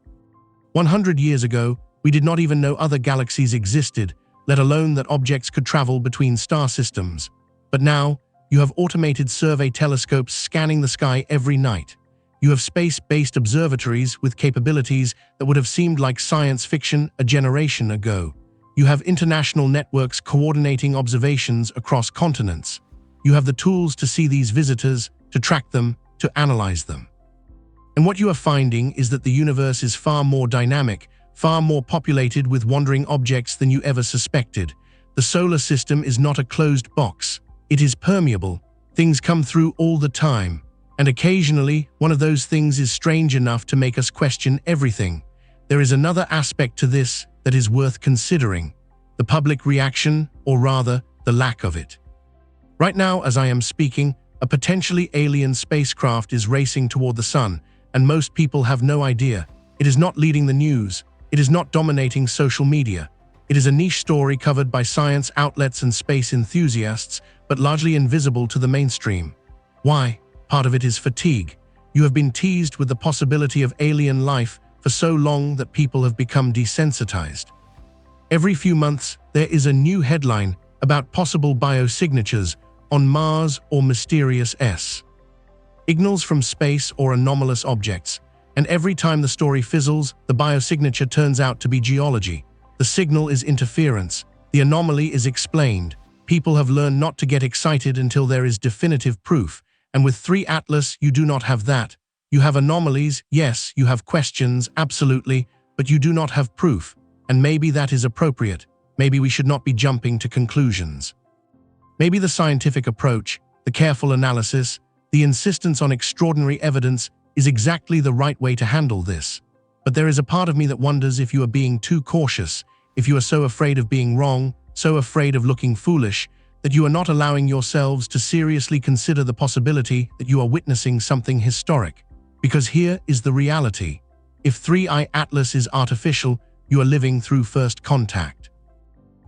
100 years ago, we did not even know other galaxies existed, let alone that objects could travel between star systems. But now, you have automated survey telescopes scanning the sky every night. You have space-based observatories with capabilities that would have seemed like science fiction a generation ago. You have international networks coordinating observations across continents. You have the tools to see these visitors, to track them, to analyze them. And what you are finding is that the universe is far more dynamic, far more populated with wandering objects than you ever suspected. The solar system is not a closed box. It is permeable. Things come through all the time. And occasionally, one of those things is strange enough to make us question everything. There is another aspect to this that is worth considering. The public reaction, or rather, the lack of it. Right now, as I am speaking, a potentially alien spacecraft is racing toward the sun, and most people have no idea. It is not leading the news. It is not dominating social media. It is a niche story covered by science outlets and space enthusiasts, but largely invisible to the mainstream. Why? Part of it is fatigue. You have been teased with the possibility of alien life for so long that people have become desensitized. Every few months, there is a new headline about possible biosignatures on Mars or mysterious signals from space or anomalous objects, and every time the story fizzles, the biosignature turns out to be geology. The signal is interference. The anomaly is explained. People have learned not to get excited until there is definitive proof. And with 3 Atlas, you do not have that. You have anomalies, yes, you have questions, absolutely, but you do not have proof. And maybe that is appropriate. Maybe we should not be jumping to conclusions. Maybe the scientific approach, the careful analysis, the insistence on extraordinary evidence is exactly the right way to handle this. But there is a part of me that wonders if you are being too cautious, if you are so afraid of being wrong, so afraid of looking foolish, that you are not allowing yourselves to seriously consider the possibility that you are witnessing something historic. Because here is the reality. If 3I Atlas is artificial, you are living through first contact.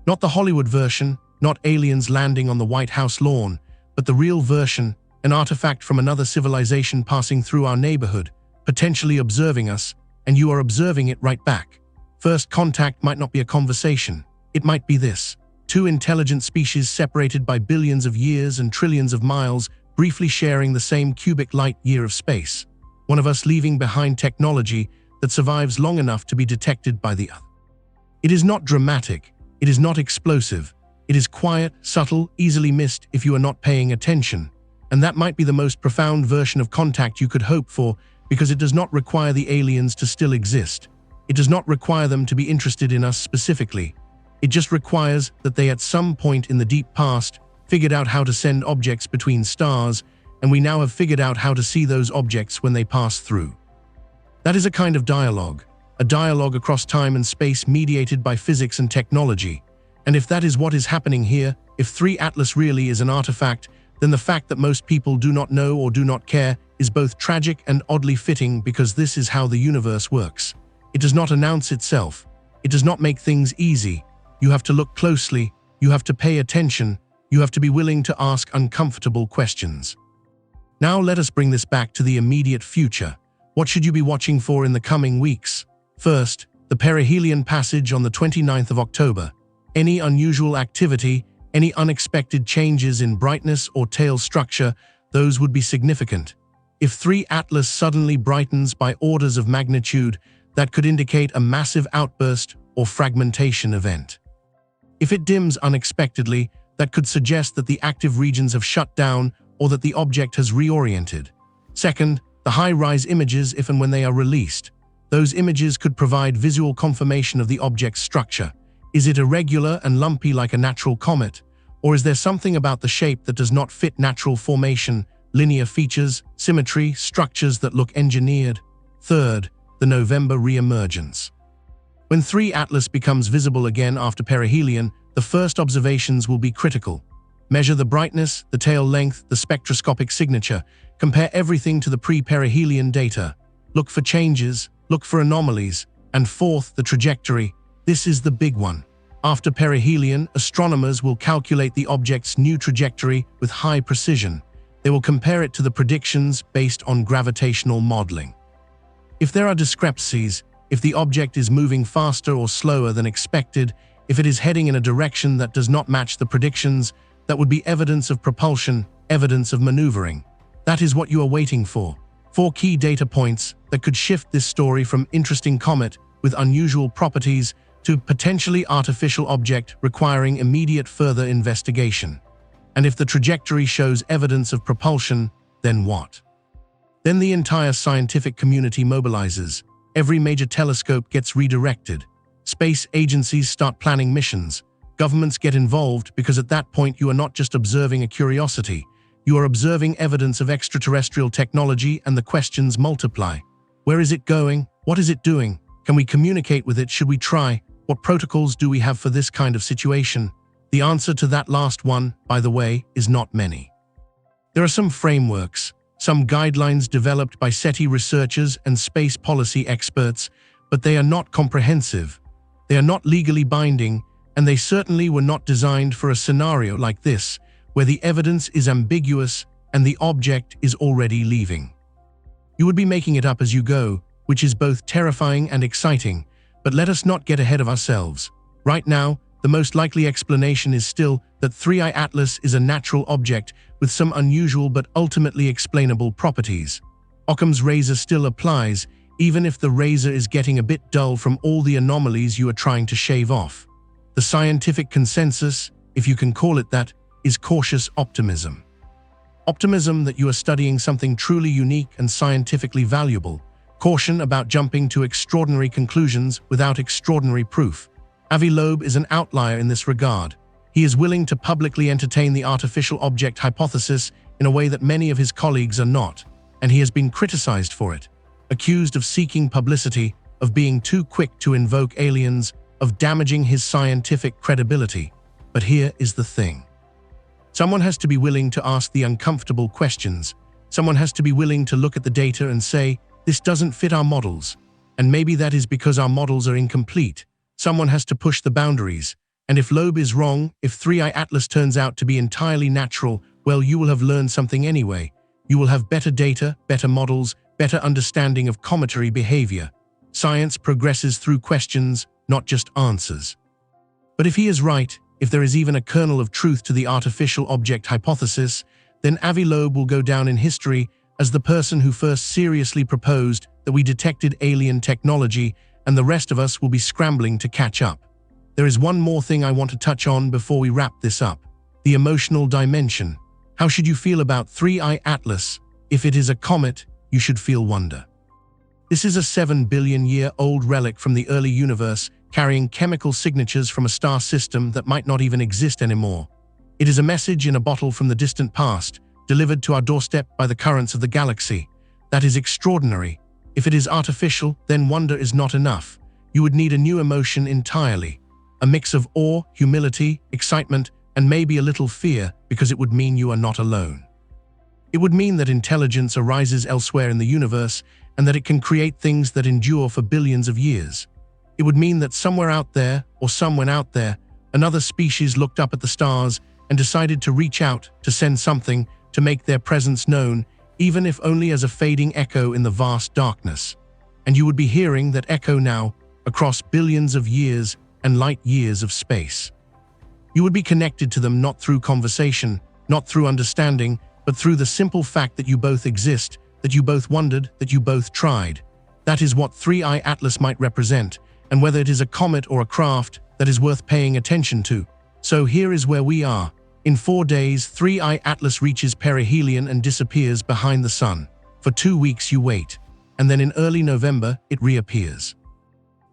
Not the Hollywood version, not aliens landing on the White House lawn, but the real version, an artifact from another civilization passing through our neighborhood, potentially observing us, and you are observing it right back. First contact might not be a conversation. It might be this. 2 intelligent species separated by billions of years and trillions of miles, briefly sharing the same cubic light year of space. One of us leaving behind technology that survives long enough to be detected by the other. It is not dramatic. It is not explosive. It is quiet, subtle, easily missed if you are not paying attention. And that might be the most profound version of contact you could hope for, because it does not require the aliens to still exist. It does not require them to be interested in us specifically. It just requires that they at some point in the deep past figured out how to send objects between stars, and we now have figured out how to see those objects when they pass through. That is a kind of dialogue, a dialogue across time and space mediated by physics and technology. And if that is what is happening here, if 3 Atlas really is an artifact, then the fact that most people do not know or do not care is both tragic and oddly fitting, because this is how the universe works. It does not announce itself. It does not make things easy. You have to look closely. You have to pay attention. You have to be willing to ask uncomfortable questions. Now let us bring this back to the immediate future. What should you be watching for in the coming weeks? First, the perihelion passage on the 29th of October. Any unusual activity, any unexpected changes in brightness or tail structure, those would be significant. If 3 Atlas suddenly brightens by orders of magnitude, that could indicate a massive outburst or fragmentation event. If it dims unexpectedly, that could suggest that the active regions have shut down or that the object has reoriented. Second, the high-rise images, if and when they are released. Those images could provide visual confirmation of the object's structure. Is it irregular and lumpy like a natural comet? Or is there something about the shape that does not fit natural formation, linear features, symmetry, structures that look engineered? Third, the November re-emergence. When 3 Atlas becomes visible again after perihelion, the first observations will be critical. Measure the brightness, the tail length, the spectroscopic signature. Compare everything to the pre-perihelion data. Look for changes, look for anomalies. And fourth, the trajectory. This is the big one. After perihelion, astronomers will calculate the object's new trajectory with high precision. They will compare it to the predictions based on gravitational modeling. If there are discrepancies, if the object is moving faster or slower than expected, if it is heading in a direction that does not match the predictions, that would be evidence of propulsion, evidence of maneuvering. That is what you are waiting for. 4 key data points that could shift this story from interesting comet with unusual properties to potentially artificial object requiring immediate further investigation. And if the trajectory shows evidence of propulsion, then what? Then the entire scientific community mobilizes. Every major telescope gets redirected. Space agencies start planning missions. Governments get involved, because at that point you are not just observing a curiosity. You are observing evidence of extraterrestrial technology, and the questions multiply. Where is it going? What is it doing? Can we communicate with it? Should we try? What protocols do we have for this kind of situation? The answer to that last one, by the way, is not many. There are some frameworks, some guidelines developed by SETI researchers and space policy experts, but they are not comprehensive. They are not legally binding, and they certainly were not designed for a scenario like this, where the evidence is ambiguous and the object is already leaving. You would be making it up as you go, which is both terrifying and exciting, but let us not get ahead of ourselves. Right now, the most likely explanation is still that 3I Atlas is a natural object with some unusual but ultimately explainable properties. Occam's razor still applies. even if the razor is getting a bit dull from all the anomalies you are trying to shave off. The scientific consensus, if you can call it that, is cautious optimism. Optimism that you are studying something truly unique and scientifically valuable. Caution about jumping to extraordinary conclusions without extraordinary proof. Avi Loeb is an outlier in this regard. He is willing to publicly entertain the artificial object hypothesis in a way that many of his colleagues are not, and he has been criticized for it, accused of seeking publicity, of being too quick to invoke aliens, of damaging his scientific credibility. But here is the thing. Someone has to be willing to ask the uncomfortable questions. Someone has to be willing to look at the data and say, this doesn't fit our models. And maybe that is because our models are incomplete. Someone has to push the boundaries. And if Loeb is wrong, if 3I Atlas turns out to be entirely natural, well, you will have learned something anyway. You will have better data, better models, better understanding of cometary behavior. Science progresses through questions, not just answers. But if he is right, if there is even a kernel of truth to the artificial object hypothesis, then Avi Loeb will go down in history as the person who first seriously proposed that we detected alien technology, and the rest of us will be scrambling to catch up. There is one more thing I want to touch on before we wrap this up. The emotional dimension. How should you feel about 3I Atlas? If it is a comet, you should feel wonder. This is a 7 billion-year-old relic from the early universe, carrying chemical signatures from a star system that might not even exist anymore. It is a message in a bottle from the distant past, delivered to our doorstep by the currents of the galaxy. That is extraordinary. If it is artificial, then wonder is not enough. You would need a new emotion entirely. A mix of awe, humility, excitement, and maybe a little fear, because it would mean you are not alone. It would mean that intelligence arises elsewhere in the universe, and that it can create things that endure for billions of years. It would mean that somewhere out there, or someone out there, another species looked up at the stars and decided to reach out, to send something, to make their presence known, even if only as a fading echo in the vast darkness. And you would be hearing that echo now, across billions of years and light years of space. You would be connected to them not through conversation, not through understanding, but through the simple fact that you both exist, that you both wondered, that you both tried. That is what 3I Atlas might represent, and whether it is a comet or a craft, that is worth paying attention to. So here is where we are. In 4 days, 3I Atlas reaches perihelion and disappears behind the sun. For 2 weeks you wait, and then in early November it reappears.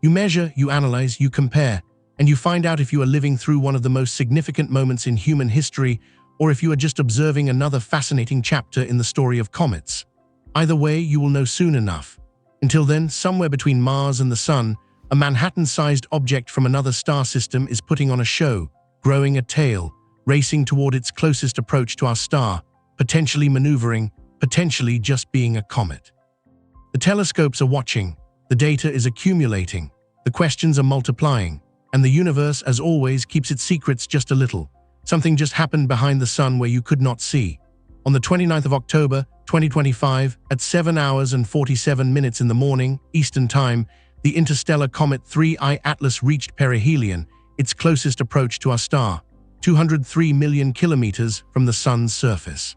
You measure, you analyze, you compare, and you find out if you are living through one of the most significant moments in human history, or if you are just observing another fascinating chapter in the story of comets. Either way, you will know soon enough. Until then, somewhere between Mars and the Sun, a Manhattan-sized object from another star system is putting on a show, growing a tail, racing toward its closest approach to our star, potentially maneuvering, potentially just being a comet. The telescopes are watching, the data is accumulating, the questions are multiplying, and the universe, as always, keeps its secrets just a little. Something just happened behind the sun where you could not see. On the 29th of October, 2025, at 7 hours and 47 minutes in the morning, Eastern Time, the interstellar comet 3I Atlas reached perihelion, its closest approach to our star, 203 million kilometers from the sun's surface.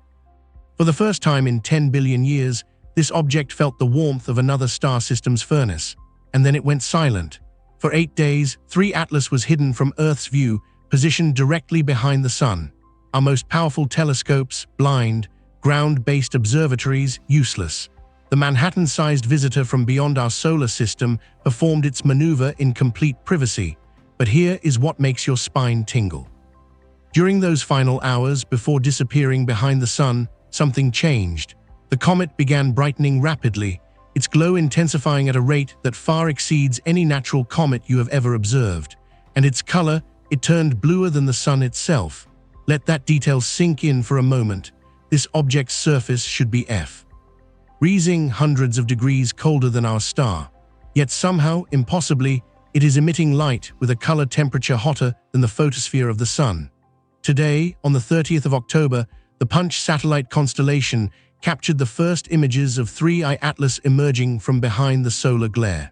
For the first time in 10 billion years, this object felt the warmth of another star system's furnace, and then it went silent. For 8 days, 3 Atlas was hidden from Earth's view, positioned directly behind the sun. Our most powerful telescopes, blind, ground-based observatories, useless. The Manhattan-sized visitor from beyond our solar system performed its maneuver in complete privacy. But here is what makes your spine tingle. During those final hours before disappearing behind the sun, something changed. The comet began brightening rapidly, its glow intensifying at a rate that far exceeds any natural comet you have ever observed. And its color, it turned bluer than the sun itself. Let that detail sink in for a moment. This object's surface should be freezing hundreds of degrees colder than our star. Yet somehow, impossibly, it is emitting light with a color temperature hotter than the photosphere of the sun. Today, on the 30th of October, the Punch satellite constellation captured the first images of 3I Atlas emerging from behind the solar glare.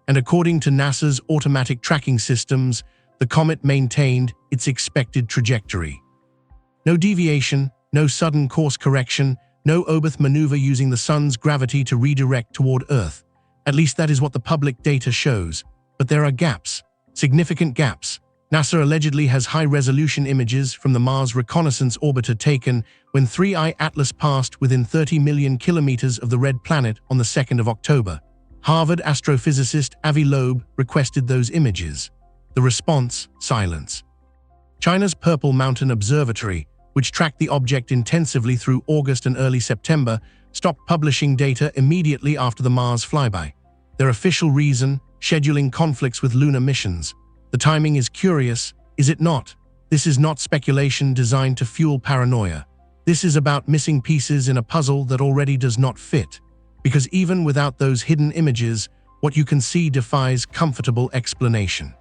And according to NASA's automatic tracking systems, the comet maintained its expected trajectory. No deviation, no sudden course correction, no Oberth maneuver using the sun's gravity to redirect toward Earth. At least that is what the public data shows. But there are gaps, significant gaps. NASA allegedly has high-resolution images from the Mars Reconnaissance Orbiter taken when 3I Atlas passed within 30 million kilometers of the red planet on the 2nd of October. Harvard astrophysicist Avi Loeb requested those images. The response: silence. China's Purple Mountain Observatory, which tracked the object intensively through August and early September, stopped publishing data immediately after the Mars flyby. Their official reason: scheduling conflicts with lunar missions. The timing is curious, is it not? This is not speculation designed to fuel paranoia. This is about missing pieces in a puzzle that already does not fit. Because even without those hidden images, what you can see defies comfortable explanation.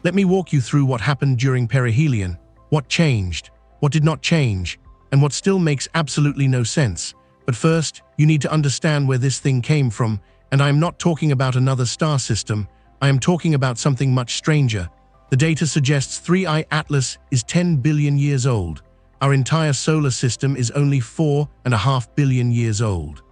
Let me walk you through what happened during perihelion, what changed, what did not change, and what still makes absolutely no sense. But first, you need to understand where this thing came from, and I am not talking about another star system. I am talking about something much stranger. The data suggests 3I Atlas is 10 billion years old. Our entire solar system is only 4.5 billion years old.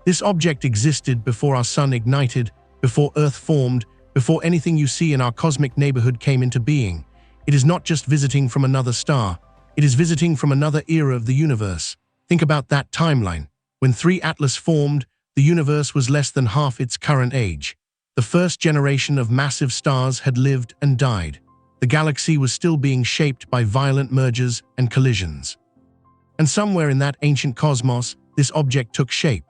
This object existed before our sun ignited, before Earth formed, before anything you see in our cosmic neighborhood came into being. It is not just visiting from another star. It is visiting from another era of the universe. Think about that timeline. When 3 Atlas formed, the universe was less than half its current age. The first generation of massive stars had lived and died. The galaxy was still being shaped by violent mergers and collisions. And somewhere in that ancient cosmos, this object took shape.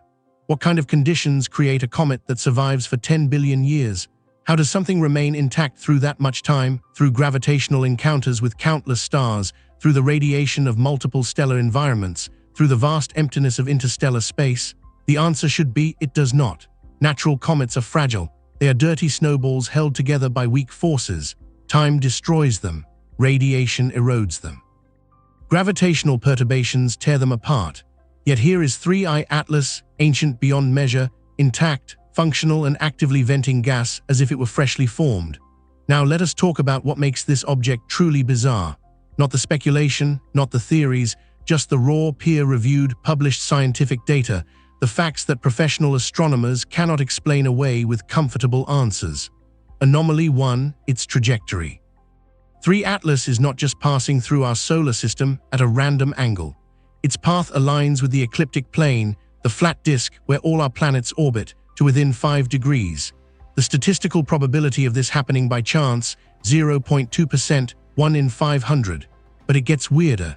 What kind of conditions create a comet that survives for 10 billion years? How does something remain intact through that much time, through gravitational encounters with countless stars, through the radiation of multiple stellar environments, through the vast emptiness of interstellar space? The answer should be, it does not. Natural comets are fragile. They are dirty snowballs held together by weak forces. Time destroys them. Radiation erodes them. Gravitational perturbations tear them apart. Yet here is 3I Atlas, ancient beyond measure, intact, functional and actively venting gas as if it were freshly formed. Now let us talk about what makes this object truly bizarre. Not the speculation, not the theories, just the raw, peer-reviewed, published scientific data, the facts that professional astronomers cannot explain away with comfortable answers. Anomaly 1, its trajectory. 3 Atlas is not just passing through our solar system at a random angle. Its path aligns with the ecliptic plane, the flat disk where all our planets orbit, to within 5 degrees. The statistical probability of this happening by chance, 0.2%, 1 in 500. But it gets weirder.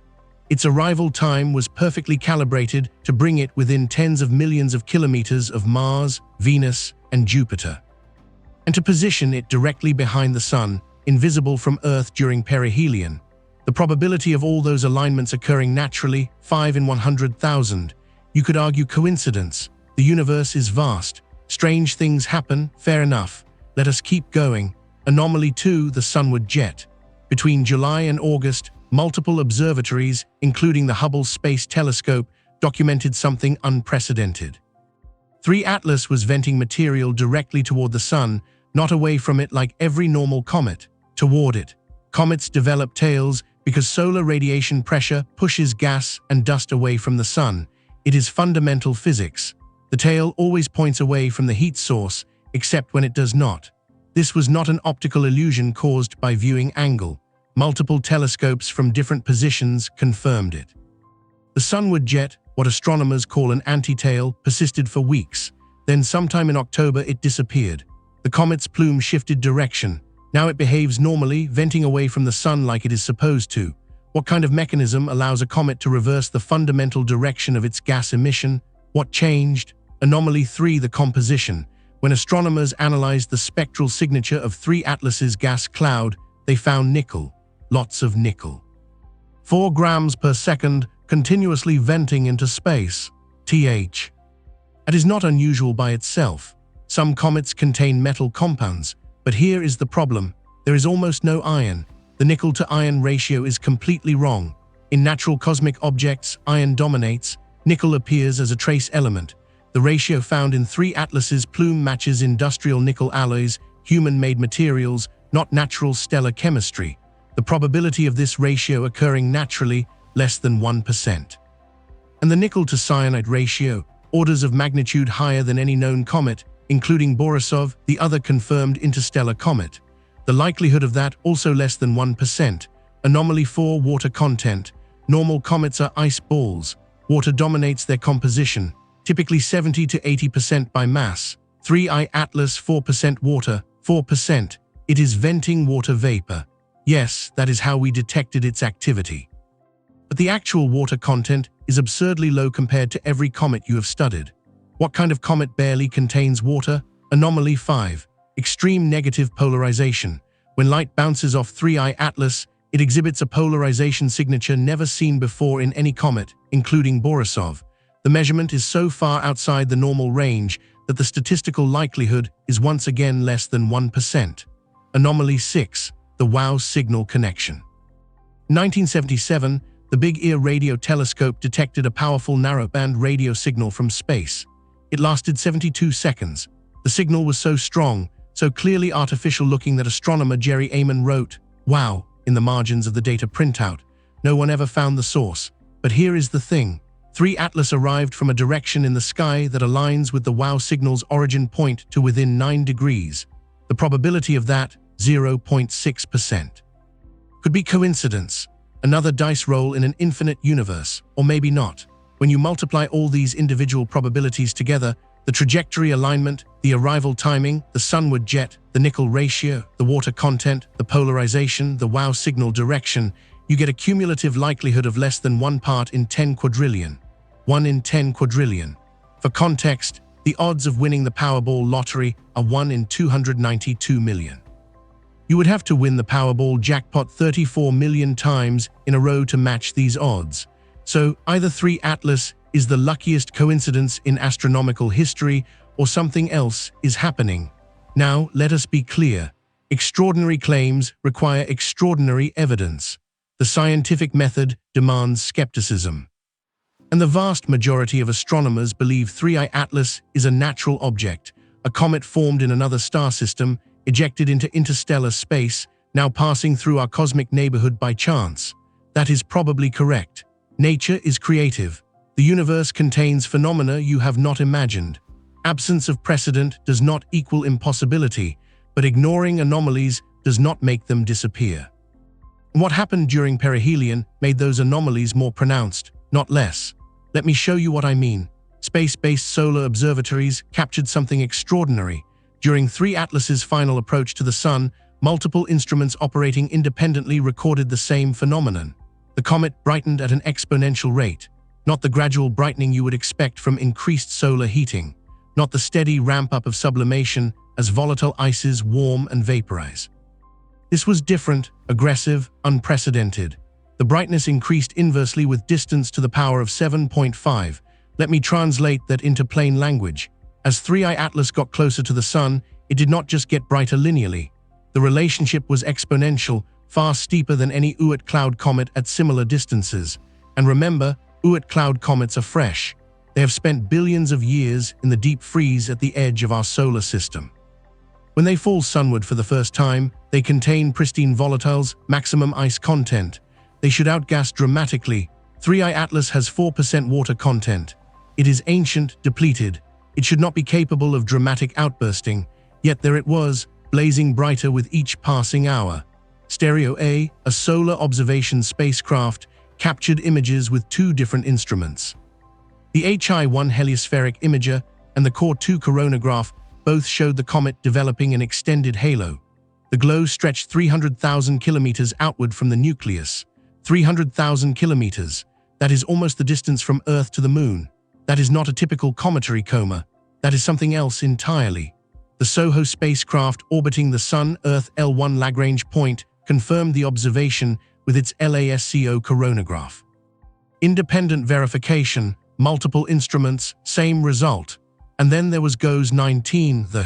Its arrival time was perfectly calibrated to bring it within tens of millions of kilometers of Mars, Venus, and Jupiter, and to position it directly behind the Sun, invisible from Earth during perihelion. The probability of all those alignments occurring naturally, 5 in 100,000. You could argue coincidence. The universe is vast. Strange things happen, fair enough. Let us keep going. Anomaly 2, the sunward jet. Between July and August, multiple observatories, including the Hubble Space Telescope, documented something unprecedented. 3 Atlas was venting material directly toward the Sun, not away from it like every normal comet, toward it. Comets develop tails because solar radiation pressure pushes gas and dust away from the Sun. It is fundamental physics. The tail always points away from the heat source, except when it does not. This was not an optical illusion caused by viewing angle. Multiple telescopes from different positions confirmed it. The sunward jet, what astronomers call an anti-tail, persisted for weeks. Then sometime in October it disappeared. The comet's plume shifted direction. Now it behaves normally, venting away from the Sun like it is supposed to. What kind of mechanism allows a comet to reverse the fundamental direction of its gas emission? What changed? Anomaly 3, the composition. When astronomers analyzed the spectral signature of 3 Atlas's gas cloud, they found nickel. Lots of nickel. 4 grams per second, continuously venting into space. TH. That is not unusual by itself. Some comets contain metal compounds, but here is the problem. There is almost no iron. The nickel-to-iron ratio is completely wrong. In natural cosmic objects, iron dominates. Nickel appears as a trace element. The ratio found in 3 Atlas's plume matches industrial nickel alloys, human-made materials, not natural stellar chemistry. The probability of this ratio occurring naturally, less than 1%. And the nickel-to-cyanide ratio, orders of magnitude higher than any known comet, including Borisov, the other confirmed interstellar comet. The likelihood of that also less than 1%. Anomaly 4, water content. Normal comets are ice balls. Water dominates their composition, typically 70 to 80% by mass. 3I Atlas 4% water, 4%. It is venting water vapor. Yes, that is how we detected its activity. But the actual water content is absurdly low compared to every comet you have studied. What kind of comet barely contains water? Anomaly 5. Extreme negative polarization. When light bounces off 3I Atlas, it exhibits a polarization signature never seen before in any comet, including Borisov. The measurement is so far outside the normal range that the statistical likelihood is once again less than 1%. Anomaly 6. The WOW signal connection. In 1977, the Big Ear radio telescope detected a powerful narrowband radio signal from space. It lasted 72 seconds. The signal was so strong, so clearly artificial-looking that astronomer Jerry Amon wrote, "Wow," in the margins of the data printout. No one ever found the source. But here is the thing. 3 Atlas arrived from a direction in the sky that aligns with the WOW signal's origin point to within 9 degrees. The probability of that, 0.6%. Could be coincidence, another dice roll in an infinite universe, or maybe not. When you multiply all these individual probabilities together, the trajectory alignment, the arrival timing, the sunward jet, the nickel ratio, the water content, the polarization, the WOW signal direction, you get a cumulative likelihood of less than 1 part in 10 quadrillion. 1 in 10 quadrillion. For context, the odds of winning the Powerball lottery are 1 in 292 million. You would have to win the Powerball jackpot 34 million times in a row to match these odds. So either 3 Atlas is the luckiest coincidence in astronomical history, or something else is happening. Now, let us be clear. Extraordinary claims require extraordinary evidence. The scientific method demands skepticism. And the vast majority of astronomers believe 3I Atlas is a natural object, a comet formed in another star system, ejected into interstellar space, now passing through our cosmic neighborhood by chance. That is probably correct. Nature is creative. The universe contains phenomena you have not imagined. Absence of precedent does not equal impossibility, but ignoring anomalies does not make them disappear. What happened during perihelion made those anomalies more pronounced, not less. Let me show you what I mean. Space-based solar observatories captured something extraordinary. During 3 Atlas's final approach to the Sun, multiple instruments operating independently recorded the same phenomenon. The comet brightened at an exponential rate, not the gradual brightening you would expect from increased solar heating, not the steady ramp-up of sublimation as volatile ices warm and vaporize. This was different, aggressive, unprecedented. The brightness increased inversely with distance to the power of 7.5. Let me translate that into plain language. As 3I Atlas got closer to the Sun, it did not just get brighter linearly. The relationship was exponential, far steeper than any Oort cloud comet at similar distances. And remember, Oort cloud comets are fresh. They have spent billions of years in the deep freeze at the edge of our solar system. When they fall sunward for the first time, they contain pristine volatiles, maximum ice content. They should outgas dramatically. 3I Atlas has 4% water content. It is ancient, depleted. It should not be capable of dramatic outbursting, yet there it was, blazing brighter with each passing hour. Stereo A, a solar observation spacecraft, captured images with 2 different instruments. The HI-1 heliospheric imager and the Core 2 coronagraph both showed the comet developing an extended halo. The glow stretched 300,000 kilometers outward from the nucleus. 300,000 kilometers. That is almost the distance from Earth to the Moon. That is not a typical cometary coma. That is something else entirely. The SOHO spacecraft orbiting the Sun-Earth L1 Lagrange point confirmed the observation with its LASCO coronagraph. Independent verification, multiple instruments, same result. And then there was GOES-19, the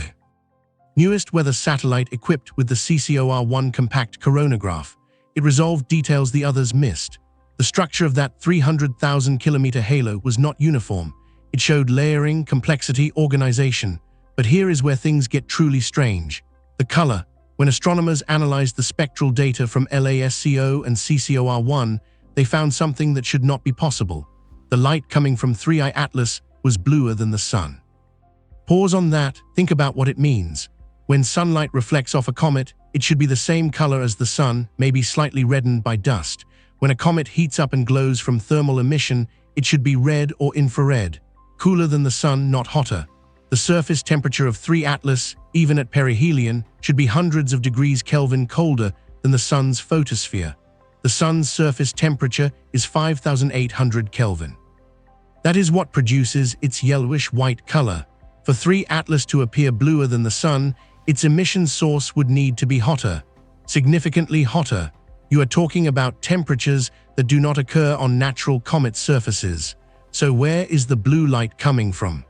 newest weather satellite equipped with the CCOR-1 compact coronagraph. It resolved details the others missed. The structure of that 300,000 kilometer halo was not uniform. It showed layering, complexity, organization. But here is where things get truly strange. The color. When astronomers analyzed the spectral data from LASCO and CCOR-1, they found something that should not be possible. The light coming from 3I Atlas was bluer than the Sun. Pause on that, think about what it means. When sunlight reflects off a comet, it should be the same color as the sun, maybe slightly reddened by dust. When a comet heats up and glows from thermal emission, it should be red or infrared, cooler than the sun, not hotter. The surface temperature of 3 Atlas, even at perihelion, should be hundreds of degrees Kelvin colder than the sun's photosphere. The sun's surface temperature is 5,800 Kelvin. That is what produces its yellowish-white color. For 3 Atlas to appear bluer than the sun, its emission source would need to be hotter, significantly hotter. You are talking about temperatures that do not occur on natural comet surfaces. So where is the blue light coming from?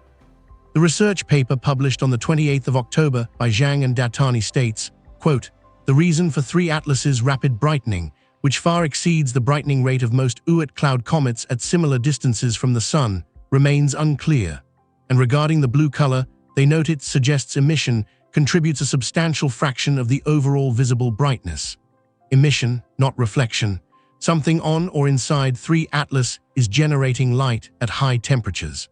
The research paper published on the 28th of October by Zhang and Datani states, quote, "The reason for 3 Atlas's rapid brightening, which far exceeds the brightening rate of most Oort cloud comets at similar distances from the sun, remains unclear." And regarding the blue color, they note it suggests emission contributes a substantial fraction of the overall visible brightness. Emission, not reflection. Something on or inside 3 Atlas is generating light at high temperatures.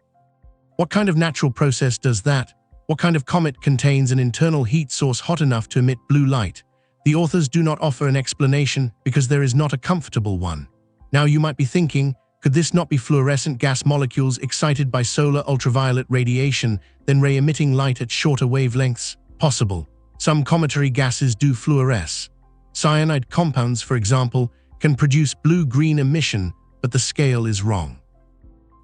What kind of natural process does that? What kind of comet contains an internal heat source hot enough to emit blue light? The authors do not offer an explanation because there is not a comfortable one. Now you might be thinking, could this not be fluorescent gas molecules excited by solar ultraviolet radiation, then ray-emitting light at shorter wavelengths? Possible. Some cometary gases do fluoresce. Cyanide compounds, for example, can produce blue-green emission, but the scale is wrong.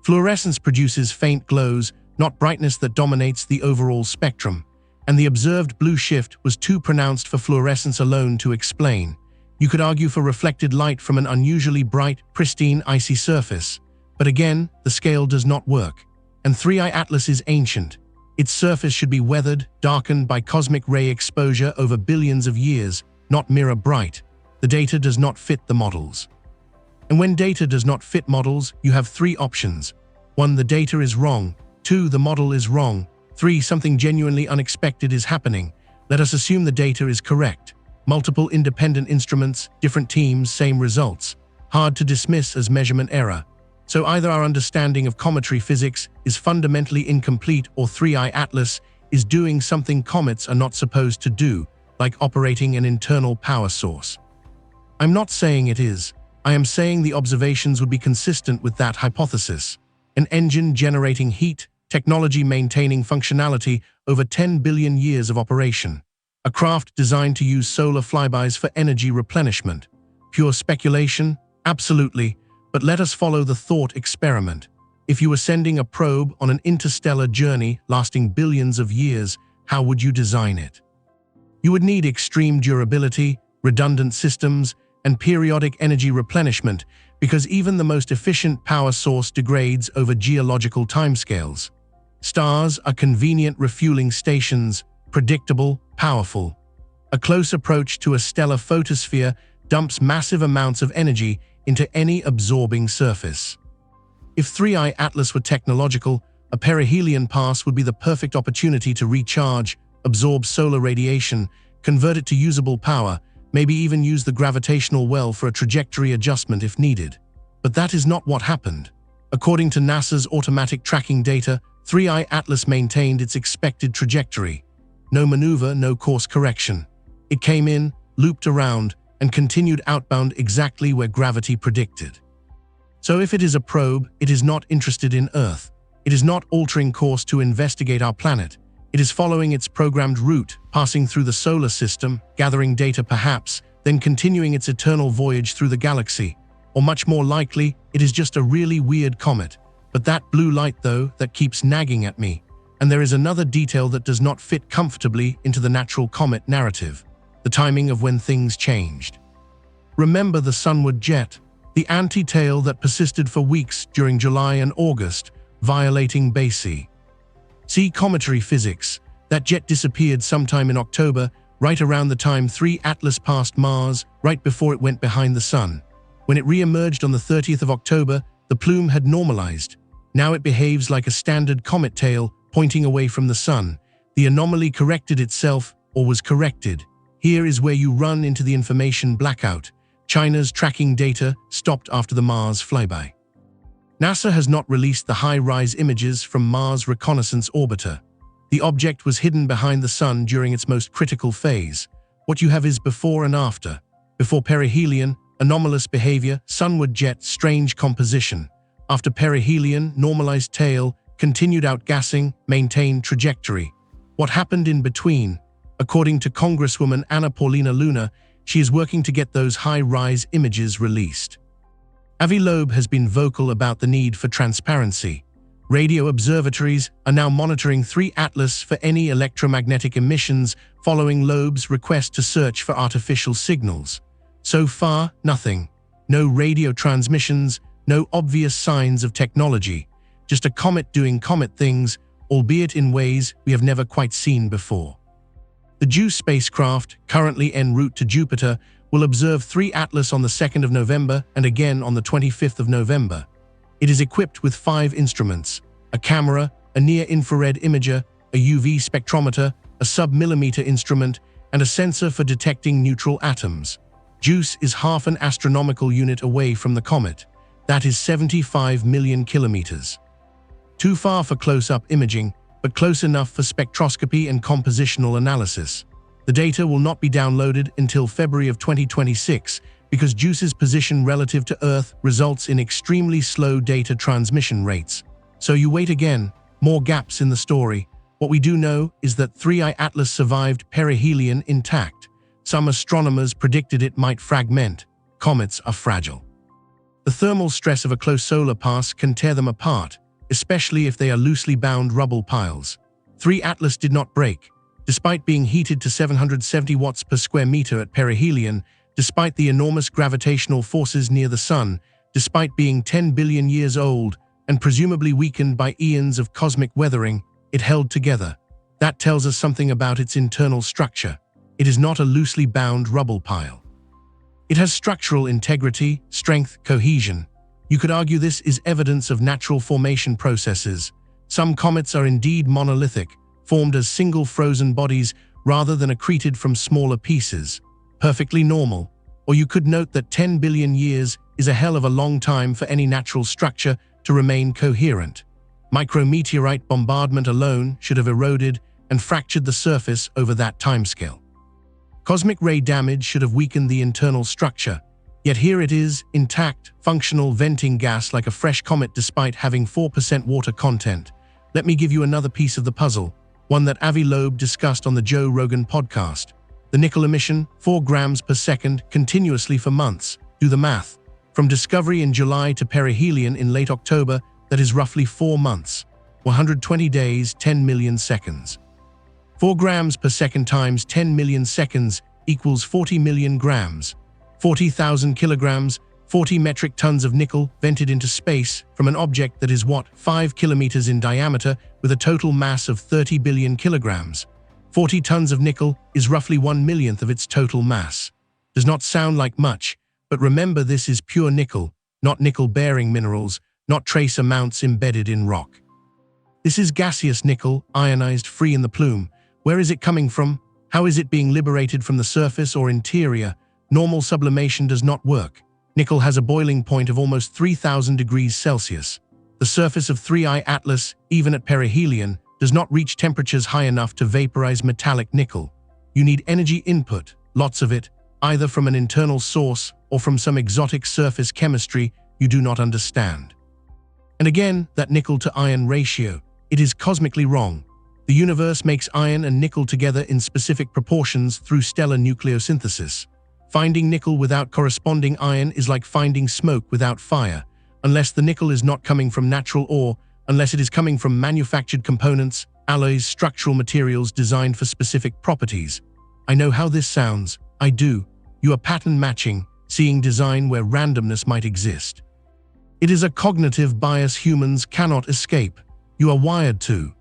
Fluorescence produces faint glows, not brightness that dominates the overall spectrum, and the observed blue shift was too pronounced for fluorescence alone to explain. You could argue for reflected light from an unusually bright, pristine, icy surface, but again, the scale does not work. And 3I Atlas is ancient. Its surface should be weathered, darkened by cosmic ray exposure over billions of years, not mirror bright. The data does not fit the models. And when data does not fit models, you have 3 options. 1. The data is wrong. 2. The model is wrong. 3. Something genuinely unexpected is happening. Let us assume the data is correct. Multiple independent instruments, different teams, same results. Hard to dismiss as measurement error. So either our understanding of cometary physics is fundamentally incomplete, or 3I Atlas is doing something comets are not supposed to do, like operating an internal power source. I'm not saying it is. I am saying the observations would be consistent with that hypothesis. An engine generating heat, technology maintaining functionality over 10 billion years of operation. A craft designed to use solar flybys for energy replenishment. Pure speculation? Absolutely. But let us follow the thought experiment. If you were sending a probe on an interstellar journey lasting billions of years, how would you design it? You would need extreme durability, redundant systems, and periodic energy replenishment, because even the most efficient power source degrades over geological timescales. Stars are convenient refueling stations, predictable, powerful. A close approach to a stellar photosphere dumps massive amounts of energy into any absorbing surface. If 3I Atlas were technological, a perihelion pass would be the perfect opportunity to recharge, absorb solar radiation, convert it to usable power, maybe even use the gravitational well for a trajectory adjustment if needed. But that is not what happened. According to NASA's automatic tracking data, 3I Atlas maintained its expected trajectory. No maneuver, no course correction. It came in, looped around, and continued outbound exactly where gravity predicted. So if it is a probe, it is not interested in Earth. It is not altering course to investigate our planet. It is following its programmed route, passing through the solar system, gathering data perhaps, then continuing its eternal voyage through the galaxy. Or much more likely, it is just a really weird comet. But that blue light though, that keeps nagging at me. And there is another detail that does not fit comfortably into the natural comet narrative. The timing of when things changed. Remember the sunward jet, the anti-tail that persisted for weeks during July and August, violating Basie. See cometary physics. That jet disappeared sometime in October, right around the time 3 Atlas passed Mars, right before it went behind the sun. When it re-emerged on the 30th of October, the plume had normalized. Now it behaves like a standard comet tail, pointing away from the sun. The anomaly corrected itself, or was corrected. Here is where you run into the information blackout. China's tracking data stopped after the Mars flyby. NASA has not released the high-rise images from Mars Reconnaissance Orbiter. The object was hidden behind the sun during its most critical phase. What you have is before and after. Before perihelion, anomalous behavior, sunward jet, strange composition. After perihelion, normalized tail, continued outgassing, maintained trajectory. What happened in between? According to Congresswoman Anna Paulina Luna, she is working to get those high-rise images released. Avi Loeb has been vocal about the need for transparency. Radio observatories are now monitoring 3 Atlas for any electromagnetic emissions following Loeb's request to search for artificial signals. So far, nothing. No radio transmissions, no obvious signs of technology. Just a comet doing comet things, albeit in ways we have never quite seen before. The JUICE spacecraft, currently en route to Jupiter, will observe 3 Atlas on the 2nd of November and again on the 25th of November. It is equipped with 5 instruments: a camera, a near-infrared imager, a UV spectrometer, a sub-millimeter instrument, and a sensor for detecting neutral atoms. JUICE is half an astronomical unit away from the comet. That is 75 million kilometers. Too far for close-up imaging, but close enough for spectroscopy and compositional analysis. The data will not be downloaded until February of 2026 because JUICE's position relative to Earth results in extremely slow data transmission rates. So you wait again, more gaps in the story. What we do know is that 3I Atlas survived perihelion intact. Some astronomers predicted it might fragment. Comets are fragile. The thermal stress of a close solar pass can tear them apart, especially if they are loosely bound rubble piles. 3 Atlas did not break. Despite being heated to 770 watts per square meter at perihelion, despite the enormous gravitational forces near the Sun, despite being 10 billion years old and presumably weakened by eons of cosmic weathering, it held together. That tells us something about its internal structure. It is not a loosely bound rubble pile. It has structural integrity, strength, cohesion. You could argue this is evidence of natural formation processes. Some comets are indeed monolithic, formed as single frozen bodies rather than accreted from smaller pieces. Perfectly normal. Or you could note that 10 billion years is a hell of a long time for any natural structure to remain coherent. Micrometeorite bombardment alone should have eroded and fractured the surface over that timescale. Cosmic ray damage should have weakened the internal structure. Yet here it is, intact, functional, venting gas like a fresh comet despite having 4% water content. Let me give you another piece of the puzzle, one that Avi Loeb discussed on the Joe Rogan podcast. The nickel emission, 4 grams per second, continuously for months. Do the math. From discovery in July to perihelion in late October, that is roughly 4 months. 120 days, 10 million seconds. 4 grams per second times 10 million seconds equals 40 million grams. 40,000 kilograms, 40 metric tons of nickel vented into space from an object that is 5 kilometers in diameter with a total mass of 30 billion kilograms. 40 tons of nickel is roughly 1/millionth of its total mass. Does not sound like much, but remember this is pure nickel, not nickel-bearing minerals, not trace amounts embedded in rock. This is gaseous nickel, ionized, free in the plume. Where is it coming from? How is it being liberated from the surface or interior? Normal sublimation does not work. Nickel has a boiling point of almost 3,000 degrees Celsius. The surface of 3I Atlas, even at perihelion, does not reach temperatures high enough to vaporize metallic nickel. You need energy input, lots of it, either from an internal source or from some exotic surface chemistry you do not understand. And again, that nickel to iron ratio, it is cosmically wrong. The universe makes iron and nickel together in specific proportions through stellar nucleosynthesis. Finding nickel without corresponding iron is like finding smoke without fire, unless the nickel is not coming from natural ore, unless it is coming from manufactured components, alloys, structural materials designed for specific properties. I know how this sounds. I do. You are pattern matching, seeing design where randomness might exist. It is a cognitive bias humans cannot escape. You are wired to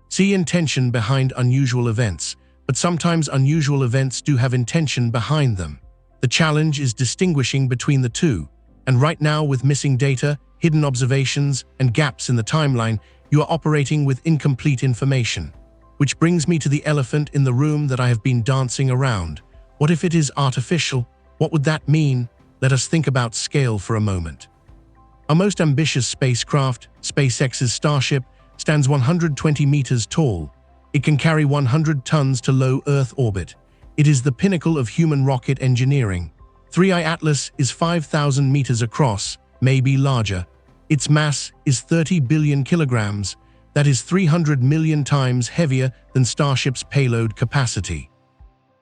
see intention behind unusual events, but sometimes unusual events do have intention behind them. The challenge is distinguishing between the two, and right now with missing data, hidden observations, and gaps in the timeline, you are operating with incomplete information. Which brings me to the elephant in the room that I have been dancing around. What if it is artificial? What would that mean? Let us think about scale for a moment. Our most ambitious spacecraft, SpaceX's Starship, stands 120 meters tall. It can carry 100 tons to low Earth orbit. It is the pinnacle of human rocket engineering. 3I Atlas is 5,000 meters across, maybe larger. Its mass is 30 billion kilograms. That is 300 million times heavier than Starship's payload capacity.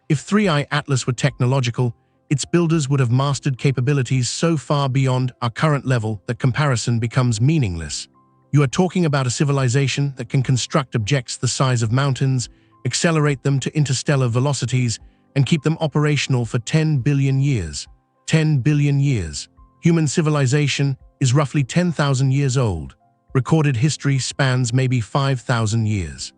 If 3I Atlas were technological, its builders would have mastered capabilities so far beyond our current level that comparison becomes meaningless. You are talking about a civilization that can construct objects the size of mountains, accelerate them to interstellar velocities, and keep them operational for 10 billion years. 10 billion years. Human civilization is roughly 10,000 years old. Recorded history spans maybe 5,000 years.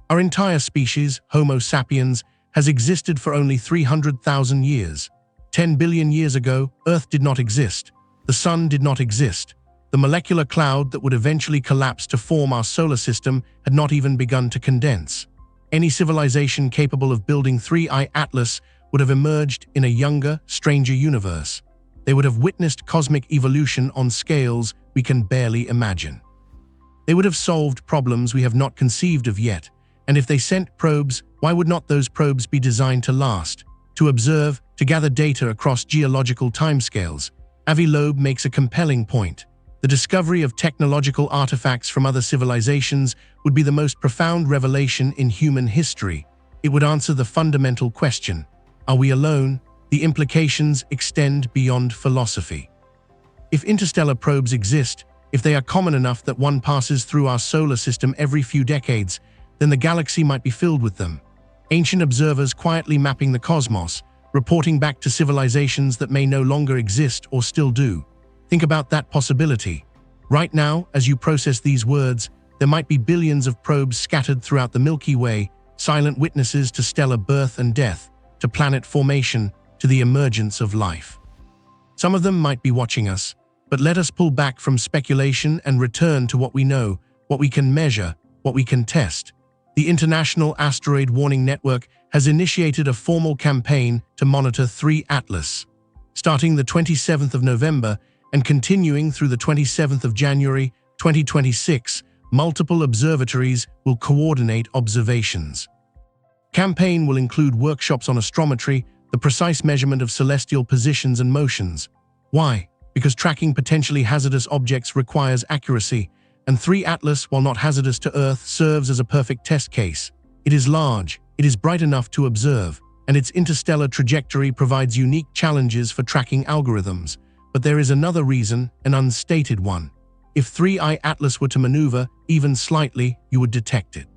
Our entire species, Homo sapiens, has existed for only 300,000 years. 10 billion years ago, Earth did not exist. The Sun did not exist. The molecular cloud that would eventually collapse to form our solar system had not even begun to condense. Any civilization capable of building 3I Atlas would have emerged in a younger, stranger universe. They would have witnessed cosmic evolution on scales we can barely imagine. They would have solved problems we have not conceived of yet, and if they sent probes, why would not those probes be designed to last, to observe, to gather data across geological timescales? Avi Loeb makes a compelling point. The discovery of technological artifacts from other civilizations would be the most profound revelation in human history. It would answer the fundamental question, are we alone? The implications extend beyond philosophy. If interstellar probes exist, if they are common enough that one passes through our solar system every few decades, then the galaxy might be filled with them. Ancient observers quietly mapping the cosmos, reporting back to civilizations that may no longer exist or still do. Think about that possibility. Right now, as you process these words, there might be billions of probes scattered throughout the Milky Way, silent witnesses to stellar birth and death, to planet formation, to the emergence of life. Some of them might be watching us, but let us pull back from speculation and return to what we know, what we can measure, what we can test. The International Asteroid Warning Network has initiated a formal campaign to monitor 3 Atlas. Starting the 27th of November and continuing through the 27th of January 2026, multiple observatories will coordinate observations. Campaign will include workshops on astrometry, the precise measurement of celestial positions and motions. Why? Because tracking potentially hazardous objects requires accuracy, and 3 Atlas, while not hazardous to Earth, serves as a perfect test case. It is large, it is bright enough to observe, and its interstellar trajectory provides unique challenges for tracking algorithms. But there is another reason, an unstated one. If 3I Atlas were to maneuver, even slightly, you would detect it.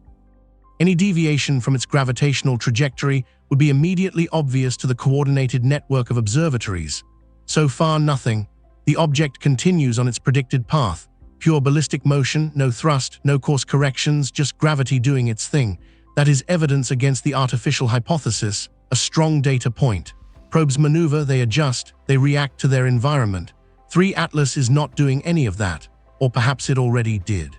Any deviation from its gravitational trajectory would be immediately obvious to the coordinated network of observatories. So far, nothing. The object continues on its predicted path. Pure ballistic motion, no thrust, no course corrections, just gravity doing its thing. That is evidence against the artificial hypothesis, a strong data point. Probes maneuver, they adjust, they react to their environment. 3 Atlas is not doing any of that, or perhaps it already did.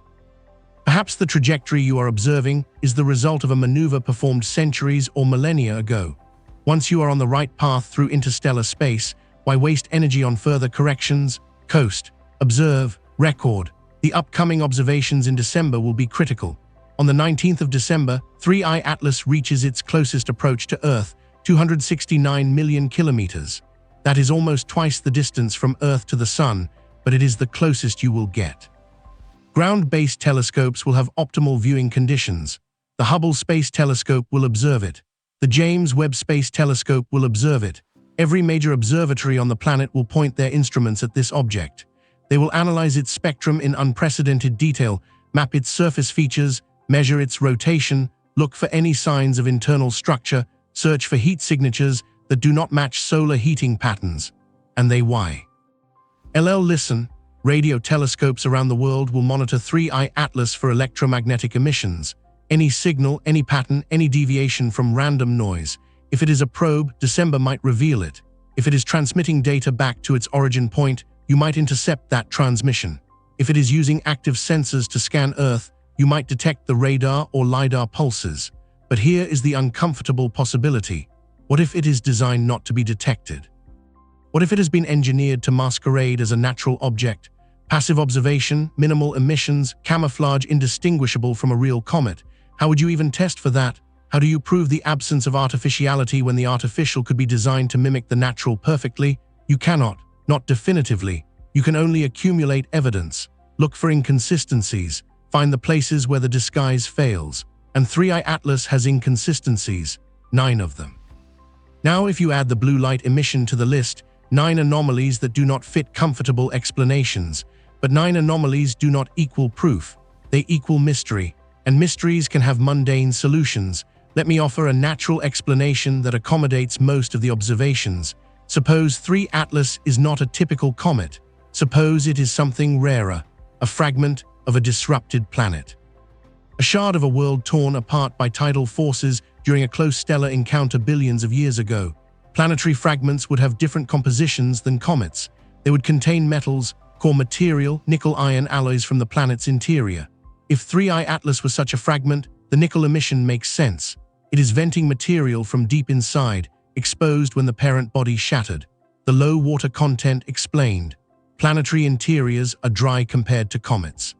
Perhaps the trajectory you are observing is the result of a maneuver performed centuries or millennia ago. Once you are on the right path through interstellar space, why waste energy on further corrections? Coast, observe, record. The upcoming observations in December will be critical. On the 19th of December, 3I Atlas reaches its closest approach to Earth, 269 million kilometers. That is almost twice the distance from Earth to the Sun, but it is the closest you will get. Ground-based telescopes will have optimal viewing conditions. The Hubble Space Telescope will observe it. The James Webb Space Telescope will observe it. Every major observatory on the planet will point their instruments at this object. They will analyze its spectrum in unprecedented detail, map its surface features, measure its rotation, look for any signs of internal structure, search for heat signatures that do not match solar heating patterns. And they why? Listen, radio telescopes around the world will monitor 3I Atlas for electromagnetic emissions. Any signal, any pattern, any deviation from random noise. If it is a probe, December might reveal it. If it is transmitting data back to its origin point, you might intercept that transmission. If it is using active sensors to scan Earth, you might detect the radar or LiDAR pulses. But here is the uncomfortable possibility. What if it is designed not to be detected? What if it has been engineered to masquerade as a natural object? Passive observation, minimal emissions, camouflage indistinguishable from a real comet. How would you even test for that? How do you prove the absence of artificiality when the artificial could be designed to mimic the natural perfectly? You cannot, not definitively. You can only accumulate evidence, look for inconsistencies, find the places where the disguise fails. And 3i Atlas has inconsistencies, 9 of them. Now if you add the blue light emission to the list, 9 anomalies that do not fit comfortable explanations. But 9 anomalies do not equal proof, they equal mystery, and mysteries can have mundane solutions. Let me offer a natural explanation that accommodates most of the observations. Suppose 3 Atlas is not a typical comet. Suppose it is something rarer, a fragment of a disrupted planet. A shard of a world torn apart by tidal forces during a close stellar encounter billions of years ago. Planetary fragments would have different compositions than comets. They would contain metals, core material, nickel-iron alloys from the planet's interior. If 3i Atlas was such a fragment, the nickel emission makes sense. It is venting material from deep inside, exposed when the parent body shattered. The low water content explained. Planetary interiors are dry compared to comets.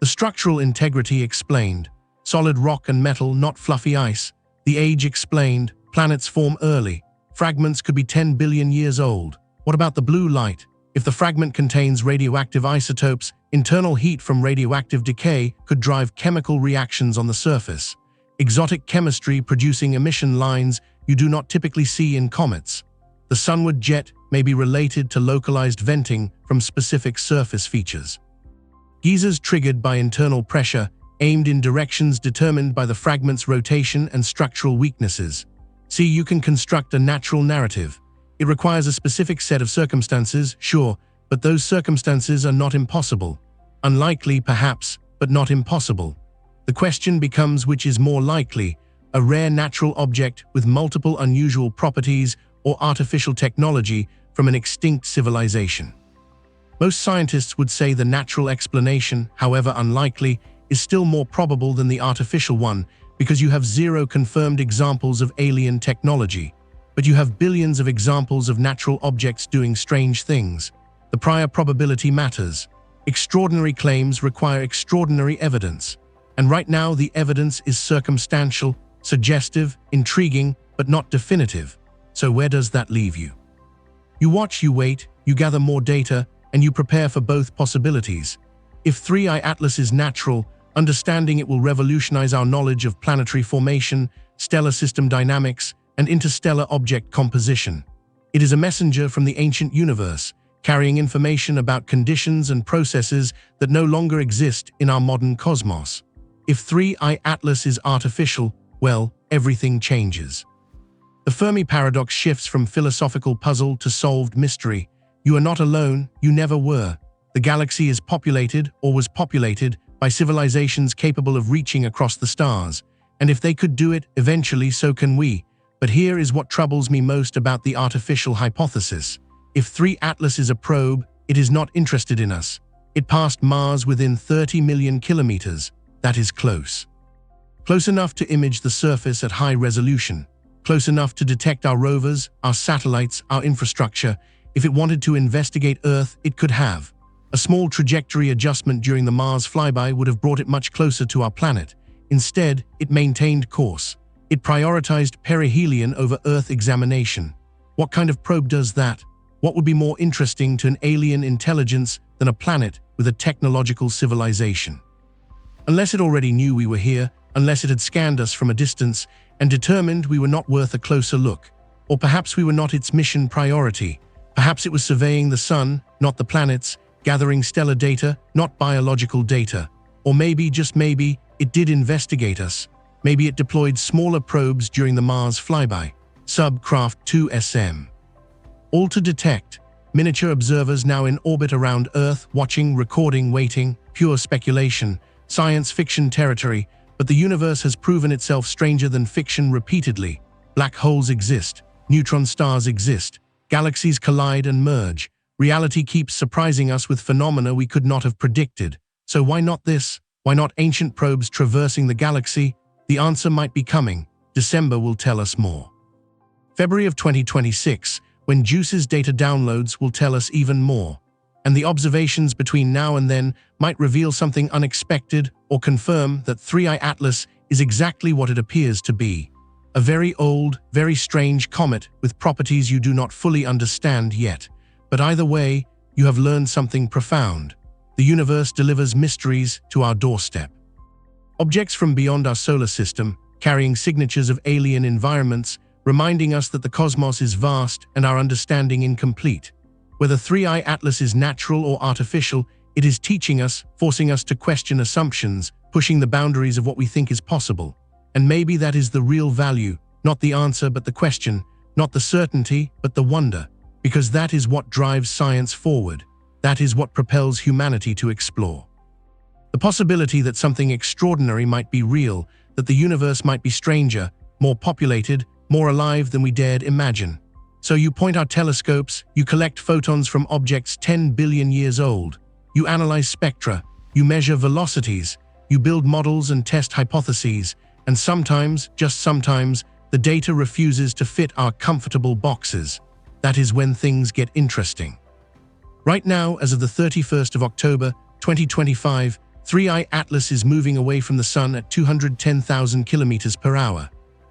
The structural integrity explained. Solid rock and metal, not fluffy ice. The age explained. Planets form early. Fragments could be 10 billion years old. What about the blue light? If the fragment contains radioactive isotopes, internal heat from radioactive decay could drive chemical reactions on the surface. Exotic chemistry producing emission lines you do not typically see in comets. The sunward jet may be related to localized venting from specific surface features. Geysers triggered by internal pressure, aimed in directions determined by the fragment's rotation and structural weaknesses. See, you can construct a natural narrative. It requires a specific set of circumstances, sure, but those circumstances are not impossible. Unlikely, perhaps, but not impossible. The question becomes which is more likely, a rare natural object with multiple unusual properties or artificial technology from an extinct civilization. Most scientists would say the natural explanation, however unlikely, is still more probable than the artificial one because you have 0 confirmed examples of alien technology. But you have billions of examples of natural objects doing strange things. The prior probability matters. Extraordinary claims require extraordinary evidence. And right now the evidence is circumstantial, suggestive, intriguing, but not definitive. So where does that leave you? You watch, you wait, you gather more data, and you prepare for both possibilities. If 3i Atlas is natural, understanding it will revolutionize our knowledge of planetary formation, stellar system dynamics, and interstellar object composition. It is a messenger from the ancient universe, carrying information about conditions and processes that no longer exist in our modern cosmos. If 3i Atlas is artificial, well, everything changes. The Fermi paradox shifts from philosophical puzzle to solved mystery. You are not alone, you never were. The galaxy is populated, or was populated, by civilizations capable of reaching across the stars. And if they could do it, eventually so can we. But here is what troubles me most about the artificial hypothesis. If 3 Atlas is a probe, it is not interested in us. It passed Mars within 30 million kilometers. That is close. Close enough to image the surface at high resolution. Close enough to detect our rovers, our satellites, our infrastructure. If it wanted to investigate Earth, it could have. A small trajectory adjustment during the Mars flyby would have brought it much closer to our planet. Instead, it maintained course. It prioritized perihelion over Earth examination. What kind of probe does that? What would be more interesting to an alien intelligence than a planet with a technological civilization? Unless it already knew we were here, unless it had scanned us from a distance and determined we were not worth a closer look. Or perhaps we were not its mission priority. Perhaps it was surveying the sun, not the planets, gathering stellar data, not biological data. Or maybe, just maybe, it did investigate us. Maybe it deployed smaller probes during the Mars flyby, Subcraft 2SM. All to detect. Miniature observers now in orbit around Earth, watching, recording, waiting. Pure speculation, science fiction territory, but the universe has proven itself stranger than fiction repeatedly. Black holes exist. Neutron stars exist. Galaxies collide and merge. Reality keeps surprising us with phenomena we could not have predicted. So why not this? Why not ancient probes traversing the galaxy? The answer might be coming. December will tell us more. February of 2026, when JUICE's data downloads will tell us even more. And the observations between now and then might reveal something unexpected or confirm that 3i Atlas is exactly what it appears to be. A very old, very strange comet with properties you do not fully understand yet. But either way, you have learned something profound. The universe delivers mysteries to our doorstep. Objects from beyond our solar system, carrying signatures of alien environments, reminding us that the cosmos is vast and our understanding incomplete. Whether 3I Atlas is natural or artificial, it is teaching us, forcing us to question assumptions, pushing the boundaries of what we think is possible. And maybe that is the real value, not the answer but the question, not the certainty but the wonder, because that is what drives science forward. That is what propels humanity to explore. The possibility that something extraordinary might be real, that the universe might be stranger, more populated, more alive than we dared imagine. So you point our telescopes, you collect photons from objects 10 billion years old, you analyze spectra, you measure velocities, you build models and test hypotheses, and sometimes, just sometimes, the data refuses to fit our comfortable boxes. That is when things get interesting. Right now, as of the 31st of October, 2025, 3I Atlas is moving away from the Sun at 210,000 kilometers per hour.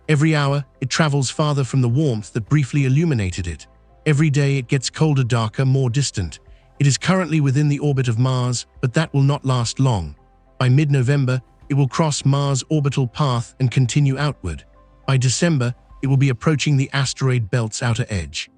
Every hour, it travels farther from the warmth that briefly illuminated it. Every day, it gets colder, darker, more distant. It is currently within the orbit of Mars, but that will not last long. By mid-November, it will cross Mars' orbital path and continue outward. By December, it will be approaching the asteroid belt's outer edge.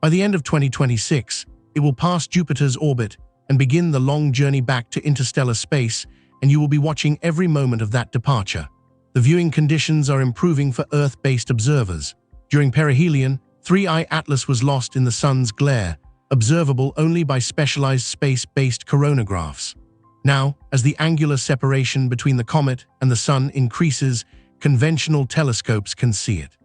By the end of 2026, it will pass Jupiter's orbit and begin the long journey back to interstellar space, and you will be watching every moment of that departure. The viewing conditions are improving for Earth-based observers. During perihelion, 3I Atlas was lost in the Sun's glare, observable only by specialized space-based coronagraphs. Now, as the angular separation between the comet and the Sun increases, conventional telescopes can see it.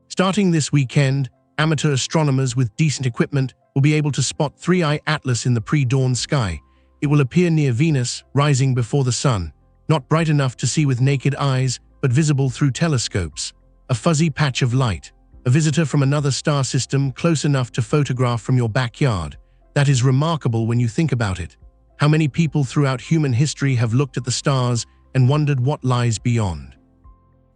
Starting this weekend, amateur astronomers with decent equipment will be able to spot 3I Atlas in the pre-dawn sky. It will appear near Venus, rising before the Sun, not bright enough to see with naked eyes, but visible through telescopes. A fuzzy patch of light, a visitor from another star system close enough to photograph from your backyard. That is remarkable when you think about it. How many people throughout human history have looked at the stars and wondered what lies beyond?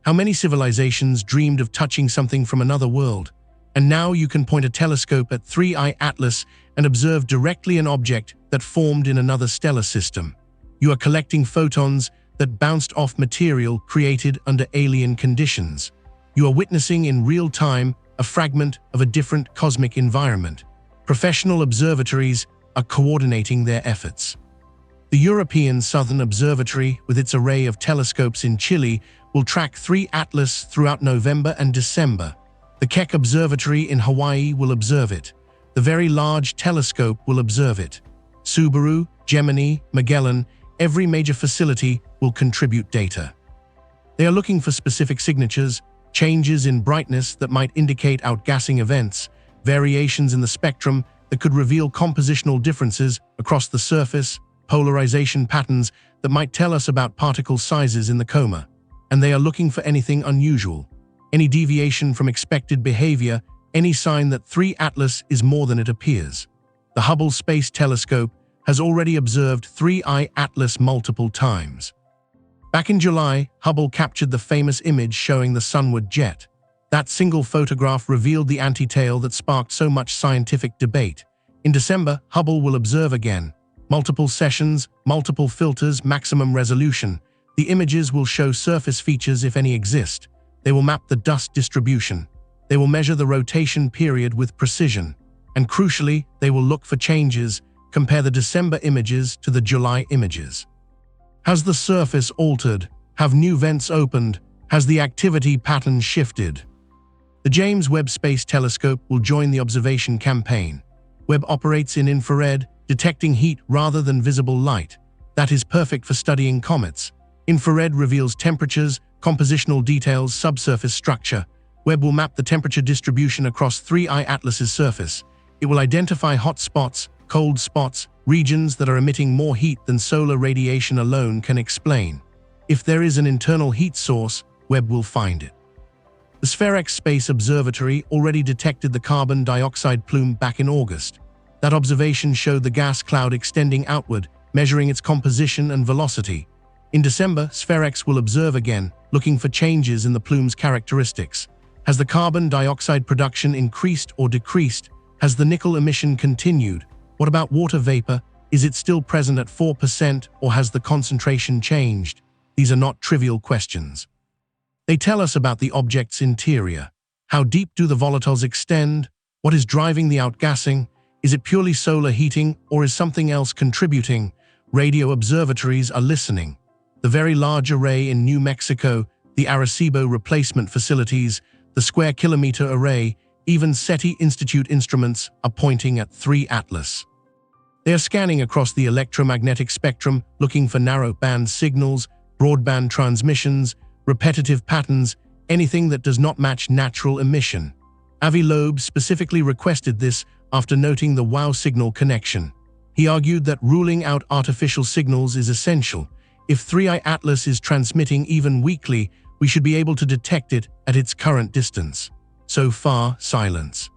How many civilizations dreamed of touching something from another world? And now you can point a telescope at 3I Atlas and observe directly an object that formed in another stellar system. You are collecting photons that bounced off material created under alien conditions. You are witnessing in real time a fragment of a different cosmic environment. Professional observatories are coordinating their efforts. The European Southern Observatory, with its array of telescopes in Chile, will track 3 Atlas throughout November and December. The Keck Observatory in Hawaii will observe it. The Very Large Telescope will observe it. Subaru, Gemini, Magellan, every major facility will contribute data. They are looking for specific signatures, changes in brightness that might indicate outgassing events, variations in the spectrum that could reveal compositional differences across the surface, polarization patterns that might tell us about particle sizes in the coma. And they are looking for anything unusual, any deviation from expected behavior, any sign that 3 Atlas is more than it appears. The Hubble Space Telescope has already observed 3I Atlas multiple times. Back in July, Hubble captured the famous image showing the sunward jet. That single photograph revealed the anti-tail that sparked so much scientific debate. In December, Hubble will observe again. Multiple sessions, multiple filters, maximum resolution. The images will show surface features if any exist. They will map the dust distribution. They will measure the rotation period with precision. And crucially, they will look for changes. Compare the December images to the July images. Has the surface altered? Have new vents opened? Has the activity pattern shifted? The James Webb Space Telescope will join the observation campaign. Webb operates in infrared, detecting heat rather than visible light. That is perfect for studying comets. Infrared reveals temperatures, compositional details, subsurface structure. Webb will map the temperature distribution across 3I Atlas's surface. It will identify hot spots, cold spots, regions that are emitting more heat than solar radiation alone can explain. If there is an internal heat source, Webb will find it. The Spherex Space Observatory already detected the carbon dioxide plume back in August. That observation showed the gas cloud extending outward, measuring its composition and velocity. In December, Spherex will observe again, looking for changes in the plume's characteristics. Has the carbon dioxide production increased or decreased? Has the nickel emission continued? What about water vapor? Is it still present at 4% or has the concentration changed? These are not trivial questions. They tell us about the object's interior. How deep do the volatiles extend? What is driving the outgassing? Is it purely solar heating or is something else contributing? Radio observatories are listening. The Very Large Array in New Mexico, the Arecibo replacement facilities, the Square Kilometer Array, even SETI Institute instruments are pointing at 3 Atlas. They are scanning across the electromagnetic spectrum, looking for narrow-band signals, broadband transmissions, repetitive patterns, anything that does not match natural emission. Avi Loeb specifically requested this after noting the WOW signal connection. He argued that ruling out artificial signals is essential. If 3I Atlas is transmitting even weakly, we should be able to detect it at its current distance. So far, silence.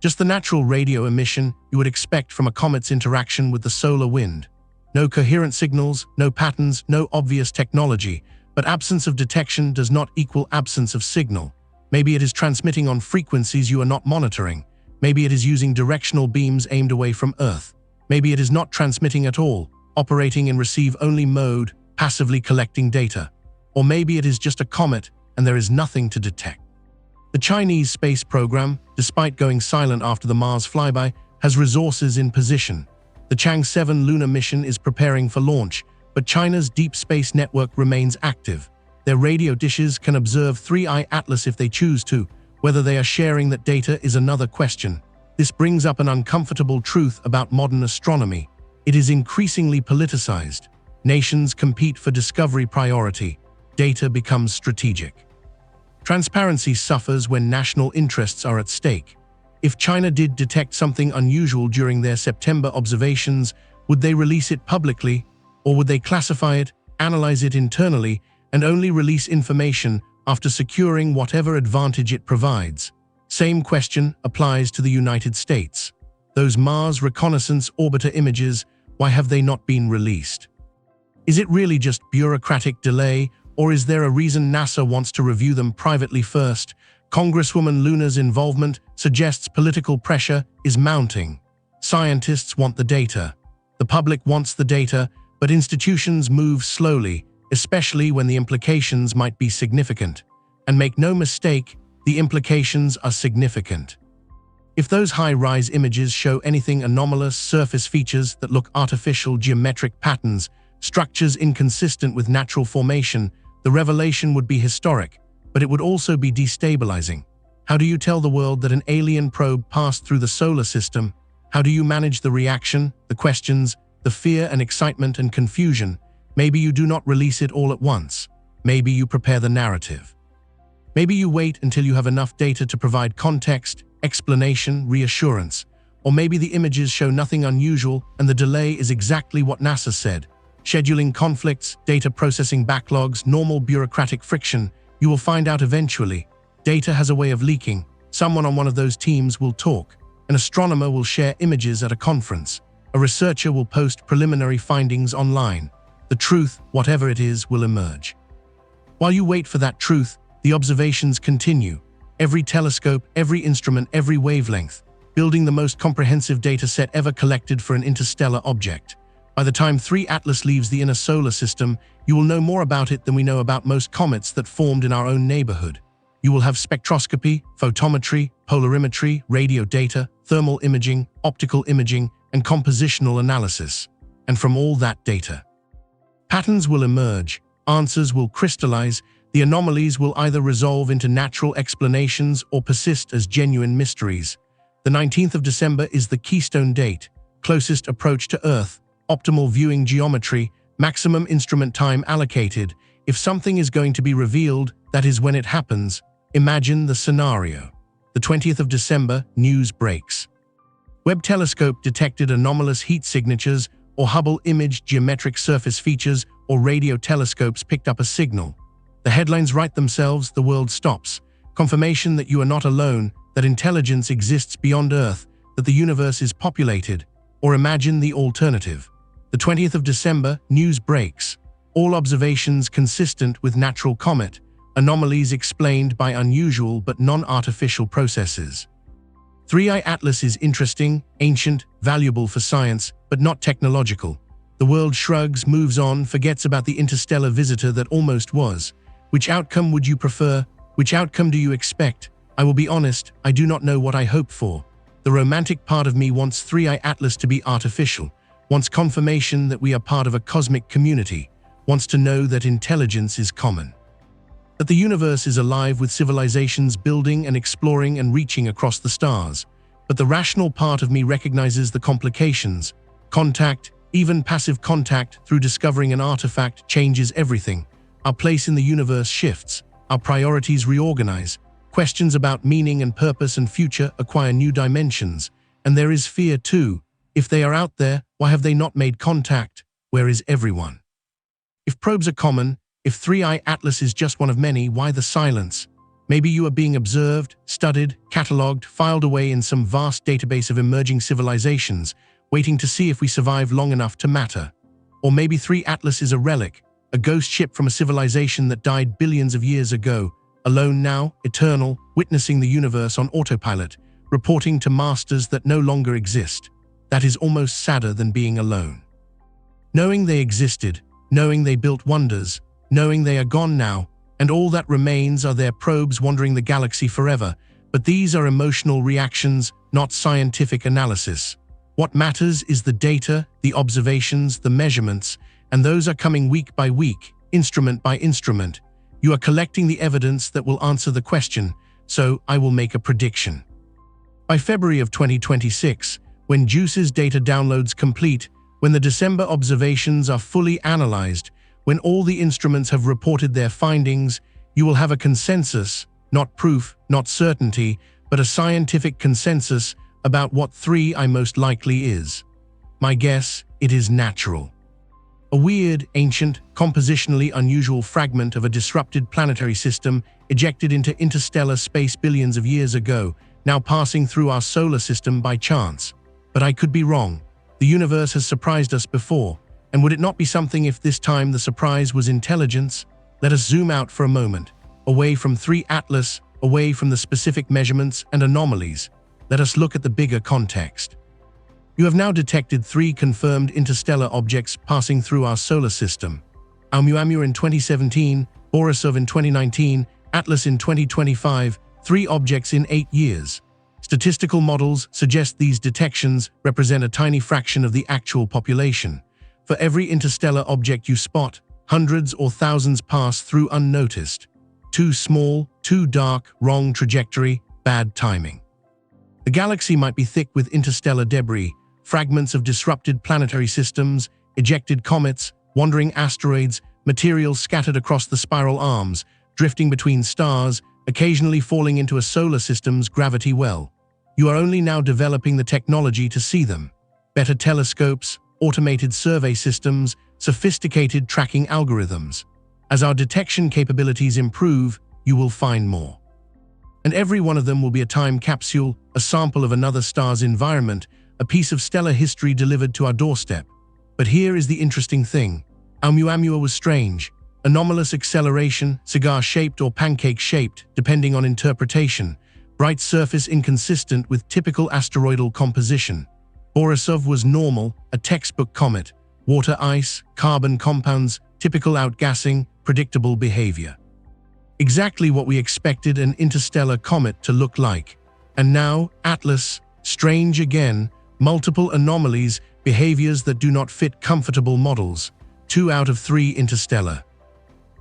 Just the natural radio emission you would expect from a comet's interaction with the solar wind. No coherent signals, no patterns, no obvious technology, but absence of detection does not equal absence of signal. Maybe it is transmitting on frequencies you are not monitoring. Maybe it is using directional beams aimed away from Earth. Maybe it is not transmitting at all, operating in receive-only mode, passively collecting data. Or maybe it is just a comet and there is nothing to detect. The Chinese space program, despite going silent after the Mars flyby, has resources in position. The Chang'e 7 lunar mission is preparing for launch, but China's deep space network remains active. Their radio dishes can observe 3I Atlas if they choose to. Whether they are sharing that data is another question. This brings up an uncomfortable truth about modern astronomy. It is increasingly politicized. Nations compete for discovery priority. Data becomes strategic. Transparency suffers when national interests are at stake. If China did detect something unusual during their September observations, would they release it publicly, or would they classify it, analyze it internally, and only release information after securing whatever advantage it provides? Same question applies to the United States. Those Mars Reconnaissance Orbiter images, why have they not been released? Is it really just bureaucratic delay, or is there a reason NASA wants to review them privately first? Congresswoman Luna's involvement suggests political pressure is mounting. Scientists want the data. The public wants the data, but institutions move slowly, especially when the implications might be significant. And make no mistake, the implications are significant. If those high-rise images show anything anomalous, surface features that look artificial, geometric patterns, structures inconsistent with natural formation, the revelation would be historic, but it would also be destabilizing. How do you tell the world that an alien probe passed through the solar system? How do you manage the reaction, the questions, the fear and excitement and confusion? Maybe you do not release it all at once. Maybe you prepare the narrative. Maybe you wait until you have enough data to provide context, explanation, reassurance. Or maybe the images show nothing unusual and the delay is exactly what NASA said. Scheduling conflicts, data processing backlogs, normal bureaucratic friction. You will find out eventually. Data has a way of leaking. Someone on one of those teams will talk. An astronomer will share images at a conference. A researcher will post preliminary findings online. The truth, whatever it is, will emerge. While you wait for that truth, the observations continue. Every telescope, every instrument, every wavelength, building the most comprehensive data set ever collected for an interstellar object. By the time 3 Atlas leaves the inner solar system, you will know more about it than we know about most comets that formed in our own neighborhood. You will have spectroscopy, photometry, polarimetry, radio data, thermal imaging, optical imaging, and compositional analysis. And from all that data, patterns will emerge, answers will crystallize, the anomalies will either resolve into natural explanations or persist as genuine mysteries. The 19th of December is the keystone date, closest approach to Earth, optimal viewing geometry, maximum instrument time allocated. If something is going to be revealed, that is when it happens. Imagine the scenario. The 20th of December, news breaks. Webb telescope detected anomalous heat signatures, or Hubble imaged geometric surface features, or radio telescopes picked up a signal. The headlines write themselves, the world stops. Confirmation that you are not alone, that intelligence exists beyond Earth, that the universe is populated. Or imagine the alternative. The 20th of December, news breaks. all observations consistent with natural comet, anomalies explained by unusual but non-artificial processes. 3I Atlas is interesting, ancient, valuable for science, but not technological. The world shrugs, moves on, forgets about the interstellar visitor that almost was. Which outcome would you prefer? Which outcome do you expect? I will be honest, I do not know what I hope for. The romantic part of me wants 3I Atlas to be artificial, wants confirmation that we are part of a cosmic community, wants to know that intelligence is common, that the universe is alive with civilizations building and exploring and reaching across the stars. But the rational part of me recognizes the complications. Contact, even passive contact through discovering an artifact, changes everything. Our place in the universe shifts, our priorities reorganize, questions about meaning and purpose and future acquire new dimensions. And there is fear too. If they are out there, why have they not made contact? Where is everyone? If probes are common, if 3I Atlas is just one of many, why the silence? Maybe you are being observed, studied, catalogued, filed away in some vast database of emerging civilizations, waiting to see if we survive long enough to matter. Or maybe 3 Atlas is a relic, a ghost ship from a civilization that died billions of years ago, alone now, eternal, witnessing the universe on autopilot, reporting to masters that no longer exist. That is almost sadder than being alone. Knowing they existed, knowing they built wonders, knowing they are gone now, and all that remains are their probes wandering the galaxy forever. But these are emotional reactions, not scientific analysis. What matters is the data, the observations, the measurements, and those are coming week by week, instrument by instrument. You are collecting the evidence that will answer the question, so I will make a prediction. By February of 2026, when JUICE's data downloads complete, when the December observations are fully analyzed, when all the instruments have reported their findings, you will have a consensus, not proof, not certainty, but a scientific consensus about what 3I most likely is. My guess, it is natural. A weird, ancient, compositionally unusual fragment of a disrupted planetary system ejected into interstellar space billions of years ago, now passing through our solar system by chance. But I could be wrong. The universe has surprised us before. And would it not be something if this time the surprise was intelligence? Let us zoom out for a moment, away from 3 Atlas, away from the specific measurements and anomalies. Let us look at the bigger context. You have now detected 3 confirmed interstellar objects passing through our solar system. Oumuamua in 2017, Borisov in 2019, Atlas in 2025, 3 objects in 8 years. Statistical models suggest these detections represent a tiny fraction of the actual population. For every interstellar object you spot, hundreds or thousands pass through unnoticed. Too small, too dark, wrong trajectory, bad timing. The galaxy might be thick with interstellar debris, fragments of disrupted planetary systems, ejected comets, wandering asteroids, materials scattered across the spiral arms, drifting between stars, occasionally falling into a solar system's gravity well. You are only now developing the technology to see them. Better telescopes, automated survey systems, sophisticated tracking algorithms. As our detection capabilities improve, you will find more. And every one of them will be a time capsule, a sample of another star's environment, a piece of stellar history delivered to our doorstep. But here is the interesting thing. Oumuamua was strange. Anomalous acceleration, cigar-shaped or pancake-shaped, depending on interpretation. Bright surface inconsistent with typical asteroidal composition. Borisov was normal, a textbook comet. Water ice, carbon compounds, typical outgassing, predictable behavior. Exactly what we expected an interstellar comet to look like. And now, Atlas, strange again, multiple anomalies, behaviors that do not fit comfortable models. 2 out of 3 interstellar.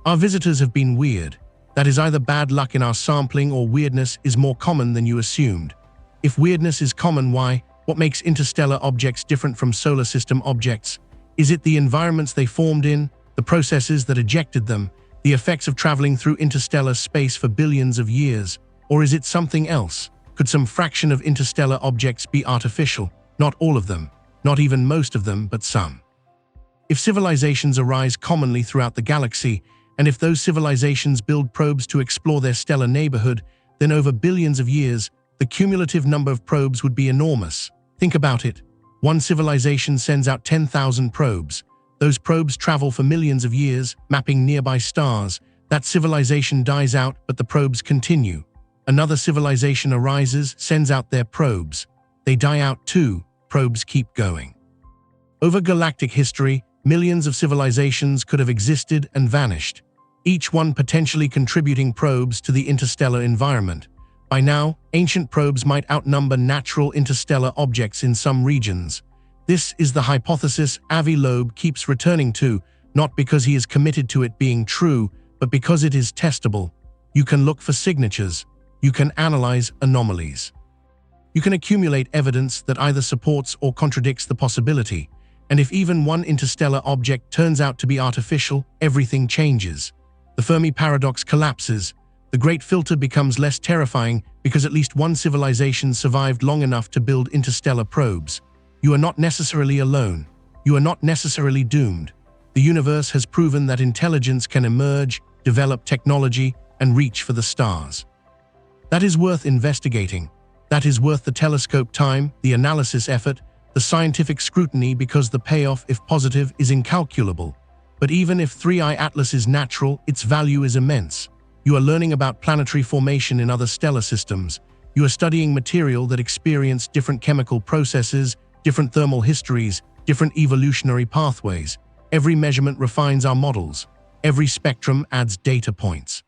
Our visitors have been weird. That is either bad luck in our sampling or weirdness is more common than you assumed. If weirdness is common, why? What makes interstellar objects different from solar system objects? Is it the environments they formed in, the processes that ejected them, the effects of traveling through interstellar space for billions of years? Or is it something else? Could some fraction of interstellar objects be artificial? Not all of them, not even most of them, but some. If civilizations arise commonly throughout the galaxy, and if those civilizations build probes to explore their stellar neighborhood, then over billions of years, the cumulative number of probes would be enormous. Think about it. One civilization sends out 10,000 probes. Those probes travel for millions of years, mapping nearby stars. That civilization dies out, but the probes continue. Another civilization arises, sends out their probes. They die out too, probes keep going. Over galactic history, millions of civilizations could have existed and vanished, each one potentially contributing probes to the interstellar environment. By now, ancient probes might outnumber natural interstellar objects in some regions. This is the hypothesis Avi Loeb keeps returning to, not because he is committed to it being true, but because it is testable. You can look for signatures. You can analyze anomalies. You can accumulate evidence that either supports or contradicts the possibility. And if even one interstellar object turns out to be artificial, everything changes. The Fermi paradox collapses. The Great Filter becomes less terrifying because at least one civilization survived long enough to build interstellar probes. You are not necessarily alone. You are not necessarily doomed. The universe has proven that intelligence can emerge, develop technology, and reach for the stars. That is worth investigating. That is worth the telescope time, the analysis effort, the scientific scrutiny, because the payoff, if positive, is incalculable. But even if 3I Atlas is natural, its value is immense. You are learning about planetary formation in other stellar systems. You are studying material that experienced different chemical processes, different thermal histories, different evolutionary pathways. Every measurement refines our models. Every spectrum adds data points.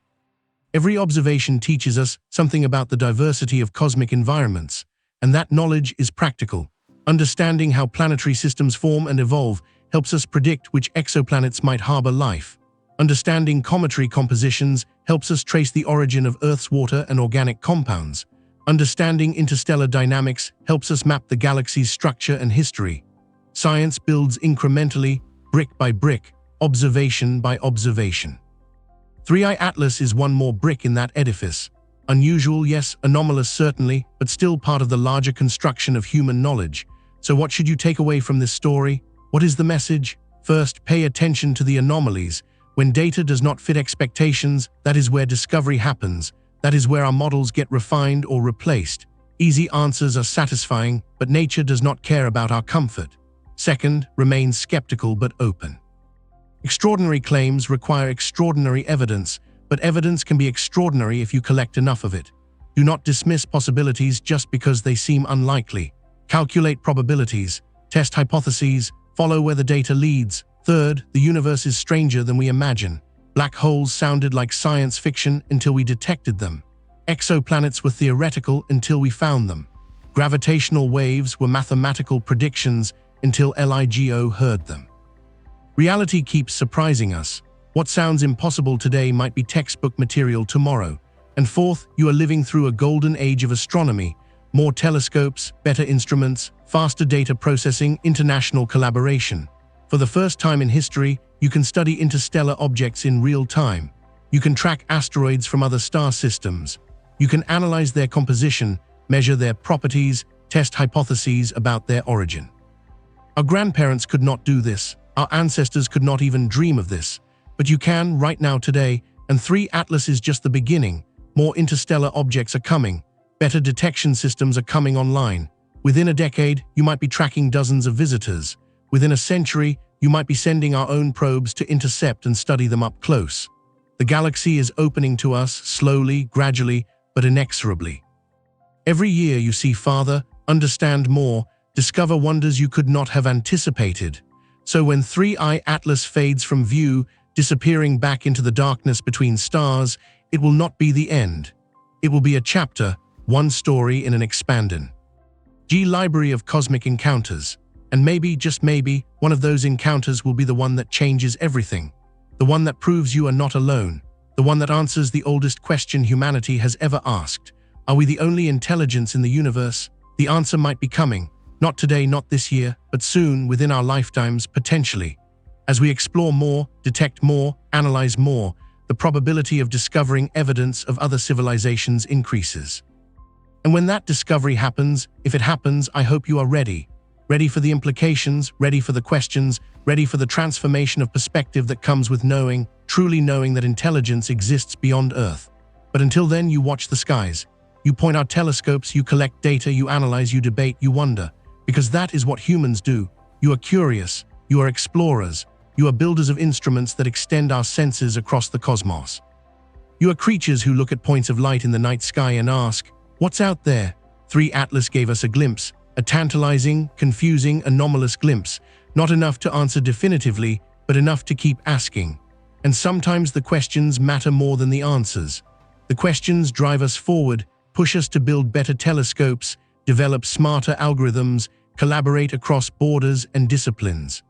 Every observation teaches us something about the diversity of cosmic environments, and that knowledge is practical. Understanding how planetary systems form and evolve helps us predict which exoplanets might harbor life. Understanding cometary compositions helps us trace the origin of Earth's water and organic compounds. Understanding interstellar dynamics helps us map the galaxy's structure and history. Science builds incrementally, brick by brick, observation by observation. 3I Atlas is one more brick in that edifice. Unusual, yes, anomalous certainly, but still part of the larger construction of human knowledge. So what should you take away from this story? What is the message? First, pay attention to the anomalies. When data does not fit expectations, that is where discovery happens. That is where our models get refined or replaced. Easy answers are satisfying, but nature does not care about our comfort. Second, remain skeptical but open. Extraordinary claims require extraordinary evidence, but evidence can be extraordinary if you collect enough of it. Do not dismiss possibilities just because they seem unlikely. Calculate probabilities, test hypotheses, follow where the data leads. Third, the universe is stranger than we imagine. Black holes sounded like science fiction until we detected them. Exoplanets were theoretical until we found them. Gravitational waves were mathematical predictions until LIGO heard them. Reality keeps surprising us. What sounds impossible today might be textbook material tomorrow. And fourth, you are living through a golden age of astronomy. More telescopes, better instruments, faster data processing, international collaboration. For the first time in history, you can study interstellar objects in real time. You can track asteroids from other star systems. You can analyze their composition, measure their properties, test hypotheses about their origin. Our grandparents could not do this. Our ancestors could not even dream of this. But you can right now today, and 3 Atlas is just the beginning. More interstellar objects are coming. Better detection systems are coming online. Within a decade, you might be tracking dozens of visitors. Within a century, you might be sending our own probes to intercept and study them up close. The galaxy is opening to us slowly, gradually, but inexorably. Every year you see farther, understand more, discover wonders you could not have anticipated. So when 3I Atlas fades from view, disappearing back into the darkness between stars, it will not be the end. It will be a chapter, one story in an expanded library of cosmic encounters. And maybe, just maybe, one of those encounters will be the one that changes everything. The one that proves you are not alone. The one that answers the oldest question humanity has ever asked. Are we the only intelligence in the universe? The answer might be coming. Not today, not this year, but soon, within our lifetimes, potentially. As we explore more, detect more, analyze more, the probability of discovering evidence of other civilizations increases. And when that discovery happens, if it happens, I hope you are ready. Ready for the implications, ready for the questions, ready for the transformation of perspective that comes with knowing, truly knowing that intelligence exists beyond Earth. But until then, you watch the skies. You point out telescopes, you collect data, you analyze, you debate, you wonder. Because that is what humans do. You are curious, you are explorers, You are builders of instruments that extend our senses across the cosmos. You are creatures who look at points of light in the night sky and ask, "What's out there?" 3 Atlas gave us a glimpse, a tantalizing, confusing, anomalous glimpse, not enough to answer definitively, but enough to keep asking. And sometimes the questions matter more than the answers. The questions drive us forward, push us to build better telescopes, develop smarter algorithms, collaborate across borders and disciplines.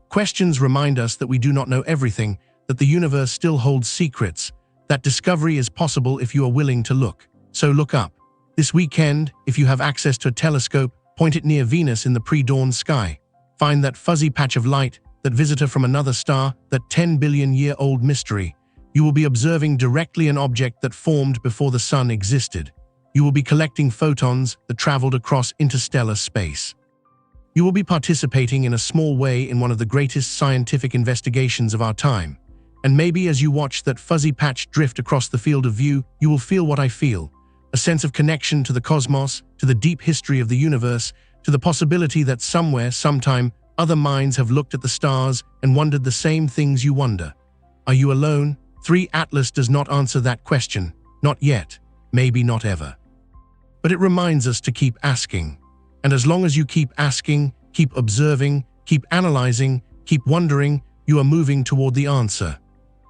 Questions remind us that we do not know everything, that the universe still holds secrets, that discovery is possible if you are willing to look. So look up. This weekend, if you have access to a telescope, point it near Venus in the pre-dawn sky. Find that fuzzy patch of light, that visitor from another star, that 10-billion-year-old mystery. You will be observing directly an object that formed before the sun existed. You will be collecting photons that traveled across interstellar space. You will be participating in a small way in one of the greatest scientific investigations of our time. And maybe as you watch that fuzzy patch drift across the field of view, you will feel what I feel. A sense of connection to the cosmos, to the deep history of the universe, to the possibility that somewhere, sometime, other minds have looked at the stars and wondered the same things you wonder. Are you alone? 3 Atlas does not answer that question. Not yet. Maybe not ever. But it reminds us to keep asking. And as long as you keep asking, keep observing, keep analyzing, keep wondering, you are moving toward the answer.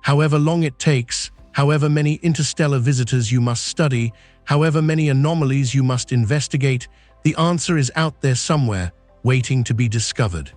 However long it takes, however many interstellar visitors you must study, however many anomalies you must investigate, the answer is out there somewhere, waiting to be discovered.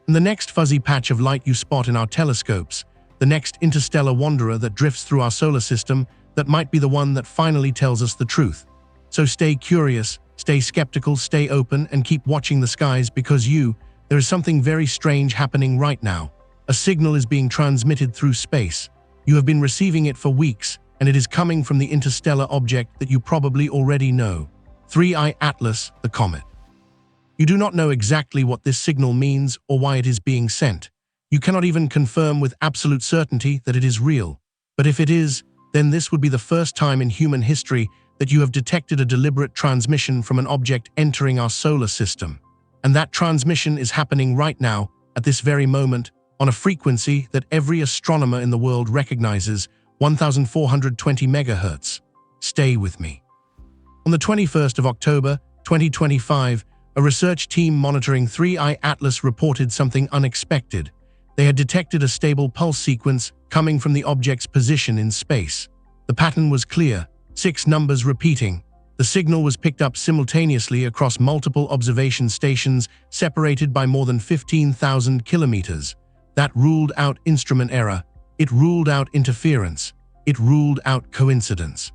And the next fuzzy patch of light you spot in our telescopes, the next interstellar wanderer that drifts through our solar system, that might be the one that finally tells us the truth. So stay curious, stay skeptical, stay open, and keep watching the skies because there is something very strange happening right now. A signal is being transmitted through space. You have been receiving it for weeks, and it is coming from the interstellar object that you probably already know. 3I Atlas, the comet. You do not know exactly what this signal means or why it is being sent. You cannot even confirm with absolute certainty that it is real. But if it is, then this would be the first time in human history that you have detected a deliberate transmission from an object entering our solar system. And that transmission is happening right now, at this very moment, on a frequency that every astronomer in the world recognizes, 1420 megahertz. Stay with me. On the 21st of October, 2025, a research team monitoring 3I Atlas reported something unexpected. They had detected a stable pulse sequence coming from the object's position in space. The pattern was clear, 6 numbers repeating. The signal was picked up simultaneously across multiple observation stations separated by more than 15,000 kilometers. That ruled out instrument error. It ruled out interference. It ruled out coincidence.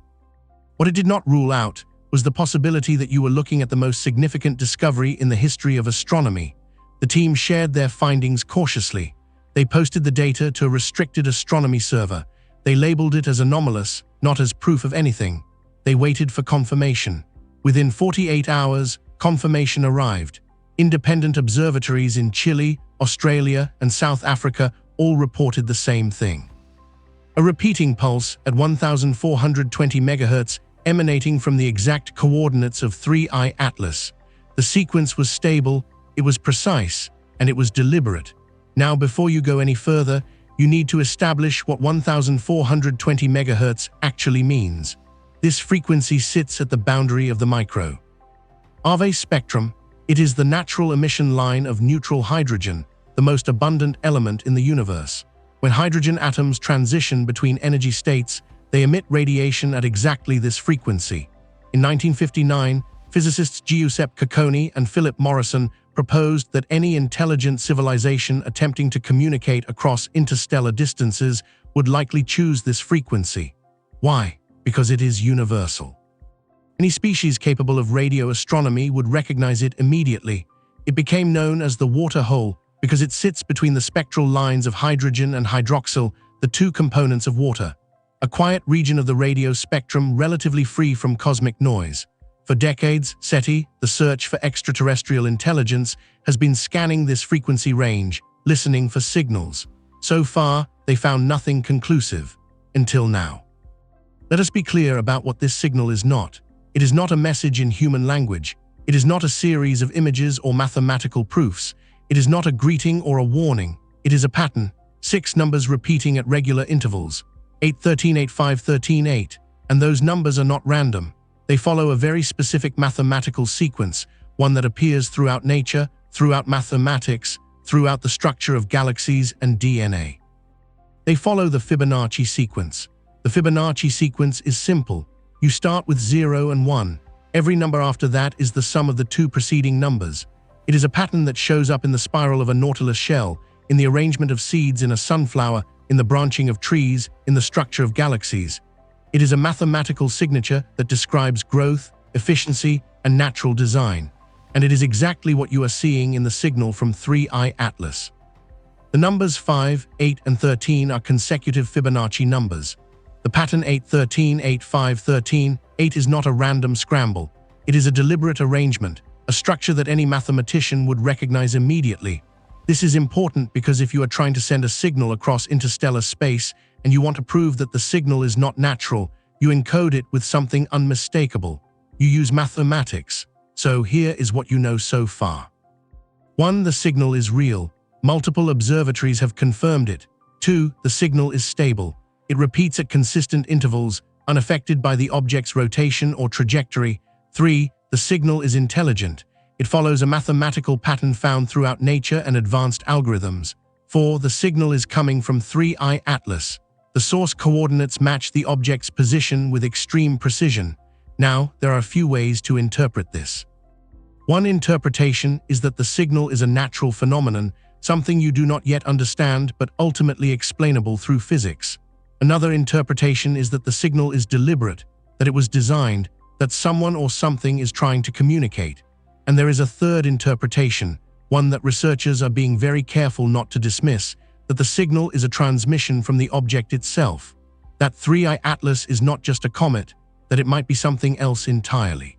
What it did not rule out was the possibility that you were looking at the most significant discovery in the history of astronomy. The team shared their findings cautiously. They posted the data to a restricted astronomy server. They labeled it as anomalous, not as proof of anything. They waited for confirmation. Within 48 hours, confirmation arrived. Independent observatories in Chile, Australia, and South Africa all reported the same thing. A repeating pulse at 1420 megahertz emanating from the exact coordinates of 3I Atlas. The sequence was stable, it was precise, and it was deliberate. Now, before you go any further, you need to establish what 1420 megahertz actually means. This frequency sits at the boundary of the micro. Ave spectrum, it is the natural emission line of neutral hydrogen, the most abundant element in the universe. When hydrogen atoms transition between energy states, they emit radiation at exactly this frequency. In 1959, physicists Giuseppe Cacconi and Philip Morrison proposed that any intelligent civilization attempting to communicate across interstellar distances would likely choose this frequency. Why? Because it is universal. Any species capable of radio astronomy would recognize it immediately. It became known as the water hole because it sits between the spectral lines of hydrogen and hydroxyl, the 2 components of water. A quiet region of the radio spectrum relatively free from cosmic noise. For decades, SETI, the search for extraterrestrial intelligence, has been scanning this frequency range, listening for signals. So far, they found nothing conclusive. Until now. Let us be clear about what this signal is not. It is not a message in human language. It is not a series of images or mathematical proofs. It is not a greeting or a warning. It is a pattern, 6 numbers repeating at regular intervals, 8, 13, 8, 5, 13, 8, and those numbers are not random. They follow a very specific mathematical sequence, one that appears throughout nature, throughout mathematics, throughout the structure of galaxies and DNA. They follow the Fibonacci sequence. The Fibonacci sequence is simple. You start with 0 and 1. Every number after that is the sum of the 2 preceding numbers. It is a pattern that shows up in the spiral of a nautilus shell, in the arrangement of seeds in a sunflower, in the branching of trees, in the structure of galaxies. It is a mathematical signature that describes growth, efficiency, and natural design. And it is exactly what you are seeing in the signal from 3I Atlas. The numbers 5, 8, and 13 are consecutive Fibonacci numbers. The pattern 8, 13, 8, 5, 13, 8 is not a random scramble. It is a deliberate arrangement, a structure that any mathematician would recognize immediately. This is important because if you are trying to send a signal across interstellar space and you want to prove that the signal is not natural, you encode it with something unmistakable. You use mathematics. So here is what you know so far. 1. The signal is real. Multiple observatories have confirmed it. 2. The signal is stable. It repeats at consistent intervals, unaffected by the object's rotation or trajectory. 3. The signal is intelligent. It follows a mathematical pattern found throughout nature and advanced algorithms. 4. The signal is coming from 3I Atlas. The source coordinates match the object's position with extreme precision. Now, there are a few ways to interpret this. One interpretation is that the signal is a natural phenomenon, something you do not yet understand but ultimately explainable through physics. Another interpretation is that the signal is deliberate, that it was designed, that someone or something is trying to communicate. And there is a third interpretation, one that researchers are being very careful not to dismiss, that the signal is a transmission from the object itself. That 3I Atlas is not just a comet, that it might be something else entirely.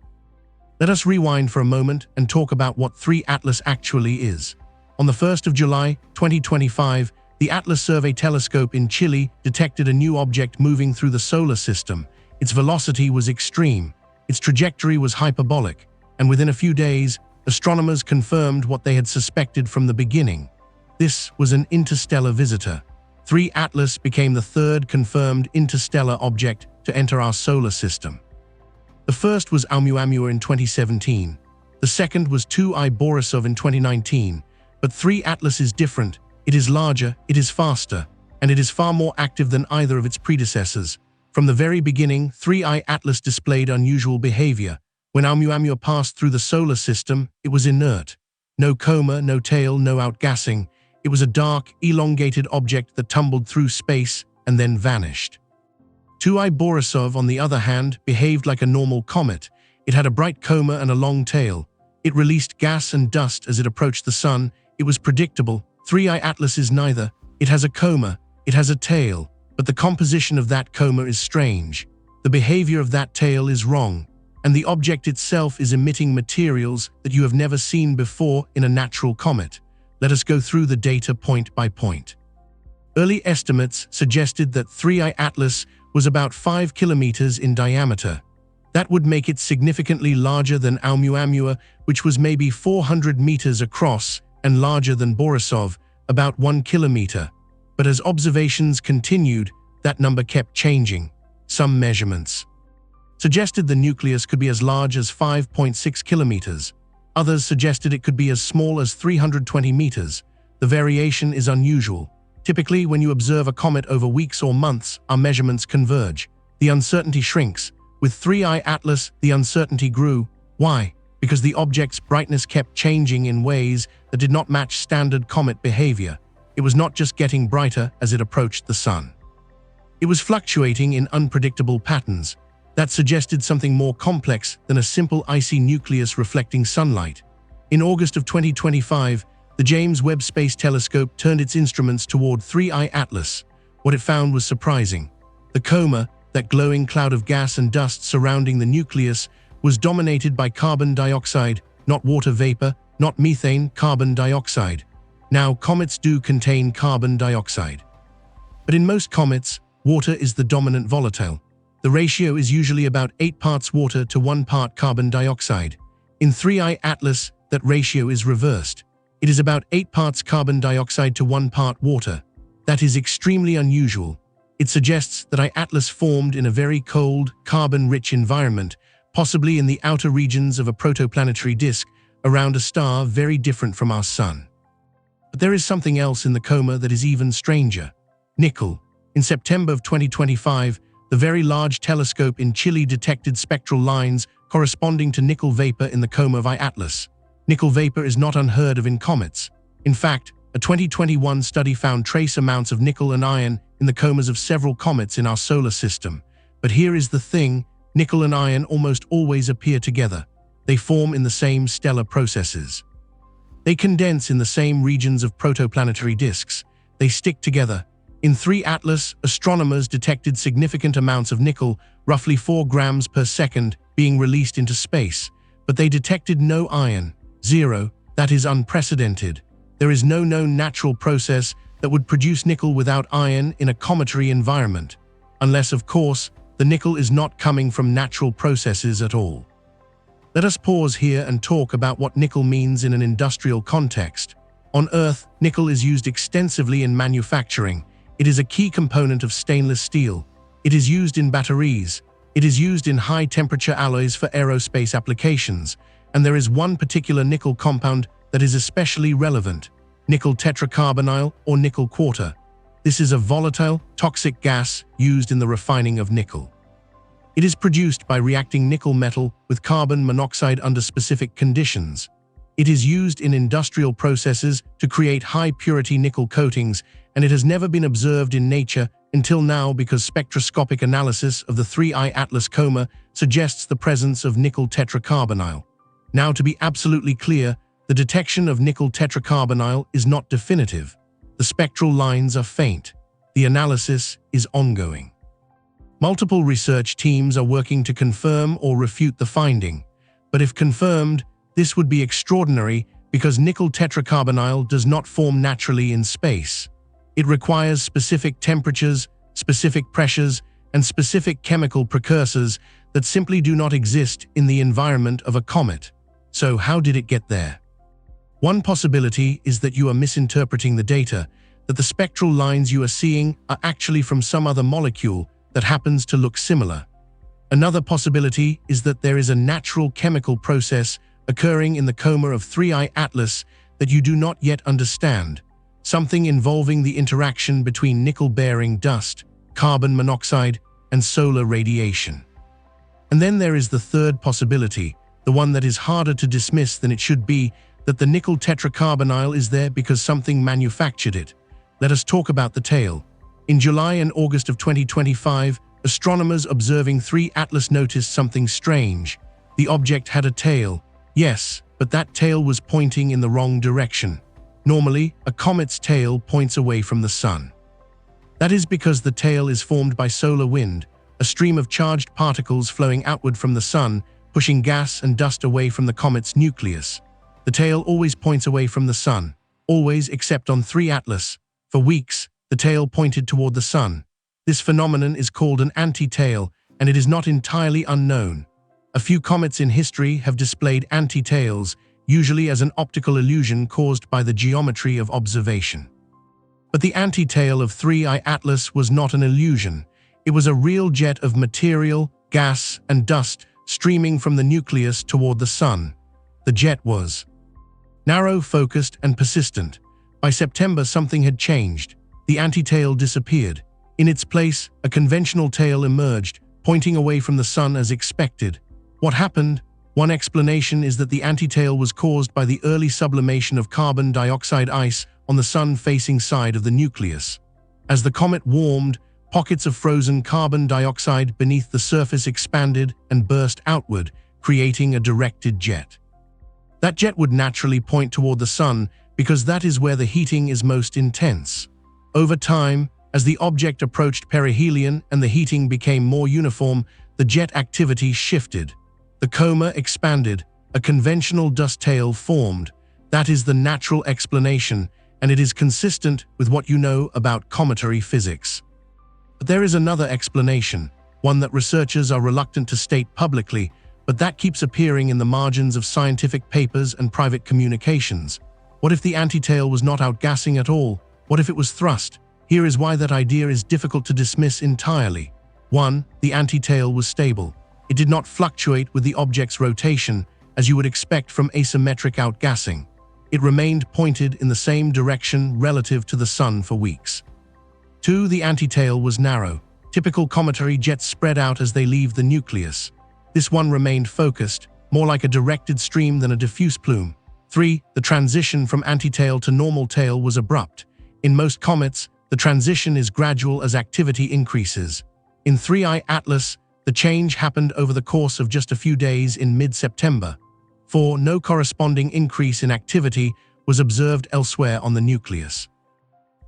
Let us rewind for a moment and talk about what 3 Atlas actually is. On the 1st of July, 2025, the Atlas Survey Telescope in Chile detected a new object moving through the solar system. Its velocity was extreme, its trajectory was hyperbolic, and within a few days, astronomers confirmed what they had suspected from the beginning. This was an interstellar visitor. 3 Atlas became the third confirmed interstellar object to enter our solar system. The first was Oumuamua in 2017. The second was 2I Borisov in 2019. But 3 Atlas is different. It is larger, it is faster, and it is far more active than either of its predecessors. From the very beginning, 3I Atlas displayed unusual behavior. When Oumuamua passed through the solar system, it was inert. No coma, no tail, no outgassing. It was a dark, elongated object that tumbled through space and then vanished. 2I Borisov, on the other hand, behaved like a normal comet. It had a bright coma and a long tail. It released gas and dust as it approached the sun. It was predictable. 3I Atlas is neither. It has a coma, it has a tail, but the composition of that coma is strange. The behavior of that tail is wrong, and the object itself is emitting materials that you have never seen before in a natural comet. Let us go through the data point by point. Early estimates suggested that 3I Atlas was about 5 kilometers in diameter. That would make it significantly larger than Oumuamua, which was maybe 400 meters across, and larger than Borisov, about 1 kilometer. But as observations continued, that number kept changing. Some measurements suggested the nucleus could be as large as 5.6 kilometers. Others suggested it could be as small as 320 meters. The variation is unusual. Typically, when you observe a comet over weeks or months, our measurements converge. The uncertainty shrinks. With 3I Atlas, the uncertainty grew. Why? Because the object's brightness kept changing in ways that did not match standard comet behavior. It was not just getting brighter as it approached the sun. It was fluctuating in unpredictable patterns. That suggested something more complex than a simple icy nucleus reflecting sunlight. In August of 2025, the James Webb Space Telescope turned its instruments toward 3I Atlas. What it found was surprising. The coma, that glowing cloud of gas and dust surrounding the nucleus, was dominated by carbon dioxide, not water vapor, not methane, carbon dioxide. Now, comets do contain carbon dioxide. But in most comets, water is the dominant volatile. The ratio is usually about 8 parts water to 1 part carbon dioxide. In 3I Atlas, that ratio is reversed. It is about 8 parts carbon dioxide to 1 part water. That is extremely unusual. It suggests that I-Atlas formed in a very cold, carbon-rich environment, possibly in the outer regions of a protoplanetary disk around a star very different from our Sun. But there is something else in the coma that is even stranger. Nickel. In September of 2025, the Very Large Telescope in Chile detected spectral lines corresponding to nickel vapor in the coma of I-Atlas. Nickel vapor is not unheard of in comets. In fact, a 2021 study found trace amounts of nickel and iron in the comas of several comets in our solar system. But here is the thing, nickel and iron almost always appear together. They form in the same stellar processes. They condense in the same regions of protoplanetary disks. They stick together. In 3 Atlas, astronomers detected significant amounts of nickel, roughly 4 grams per second, being released into space. But they detected no iron. 0. That is unprecedented. There is no known natural process that would produce nickel without iron in a cometary environment. Unless, of course, the nickel is not coming from natural processes at all. Let us pause here and talk about what nickel means in an industrial context. On Earth, nickel is used extensively in manufacturing. It is a key component of stainless steel. It is used in batteries. It is used in high-temperature alloys for aerospace applications. And there is one particular nickel compound that is especially relevant: nickel tetracarbonyl or nickel quarter. This is a volatile, toxic gas used in the refining of nickel. It is produced by reacting nickel metal with carbon monoxide under specific conditions. It is used in industrial processes to create high-purity nickel coatings, and it has never been observed in nature until now because spectroscopic analysis of the 3I Atlas coma suggests the presence of nickel tetracarbonyl. Now, to be absolutely clear, the detection of nickel tetracarbonyl is not definitive. The spectral lines are faint. The analysis is ongoing. Multiple research teams are working to confirm or refute the finding. But if confirmed, this would be extraordinary because nickel tetracarbonyl does not form naturally in space. It requires specific temperatures, specific pressures, and specific chemical precursors that simply do not exist in the environment of a comet. So how did it get there? One possibility is that you are misinterpreting the data, that the spectral lines you are seeing are actually from some other molecule that happens to look similar. Another possibility is that there is a natural chemical process occurring in the coma of 3I Atlas that you do not yet understand, something involving the interaction between nickel-bearing dust, carbon monoxide, and solar radiation. And then there is the third possibility, the one that is harder to dismiss than it should be, that the nickel tetracarbonyl is there because something manufactured it. Let us talk about the tail. In July and August of 2025, astronomers observing 3 Atlas noticed something strange. The object had a tail. Yes, but that tail was pointing in the wrong direction. Normally, a comet's tail points away from the sun. That is because the tail is formed by solar wind, a stream of charged particles flowing outward from the sun, pushing gas and dust away from the comet's nucleus. The tail always points away from the sun, always except on 3 Atlas. For weeks, the tail pointed toward the sun. This phenomenon is called an anti-tail, and it is not entirely unknown. A few comets in history have displayed anti-tails, usually as an optical illusion caused by the geometry of observation. But the anti-tail of 3I Atlas was not an illusion. It was a real jet of material, gas, and dust streaming from the nucleus toward the sun. The jet was narrow, focused, and persistent. By September, something had changed. The anti-tail disappeared. In its place, a conventional tail emerged, pointing away from the sun as expected. What happened? One explanation is that the anti-tail was caused by the early sublimation of carbon dioxide ice on the sun-facing side of the nucleus. As the comet warmed, pockets of frozen carbon dioxide beneath the surface expanded and burst outward, creating a directed jet. That jet would naturally point toward the sun because that is where the heating is most intense. Over time, as the object approached perihelion and the heating became more uniform, the jet activity shifted. The coma expanded, a conventional dust tail formed. That is the natural explanation, and it is consistent with what you know about cometary physics. But there is another explanation, one that researchers are reluctant to state publicly, but that keeps appearing in the margins of scientific papers and private communications. What if the antitail was not outgassing at all? What if it was thrust? Here is why that idea is difficult to dismiss entirely. 1. The antitail was stable. It did not fluctuate with the object's rotation, as you would expect from asymmetric outgassing. It remained pointed in the same direction relative to the Sun for weeks. 2. The antitail was narrow. Typical cometary jets spread out as they leave the nucleus. This one remained focused, more like a directed stream than a diffuse plume. 3. The transition from antitail to normal tail was abrupt. In most comets, the transition is gradual as activity increases. In 3I Atlas, the change happened over the course of just a few days in mid-September. 4. No corresponding increase in activity was observed elsewhere on the nucleus.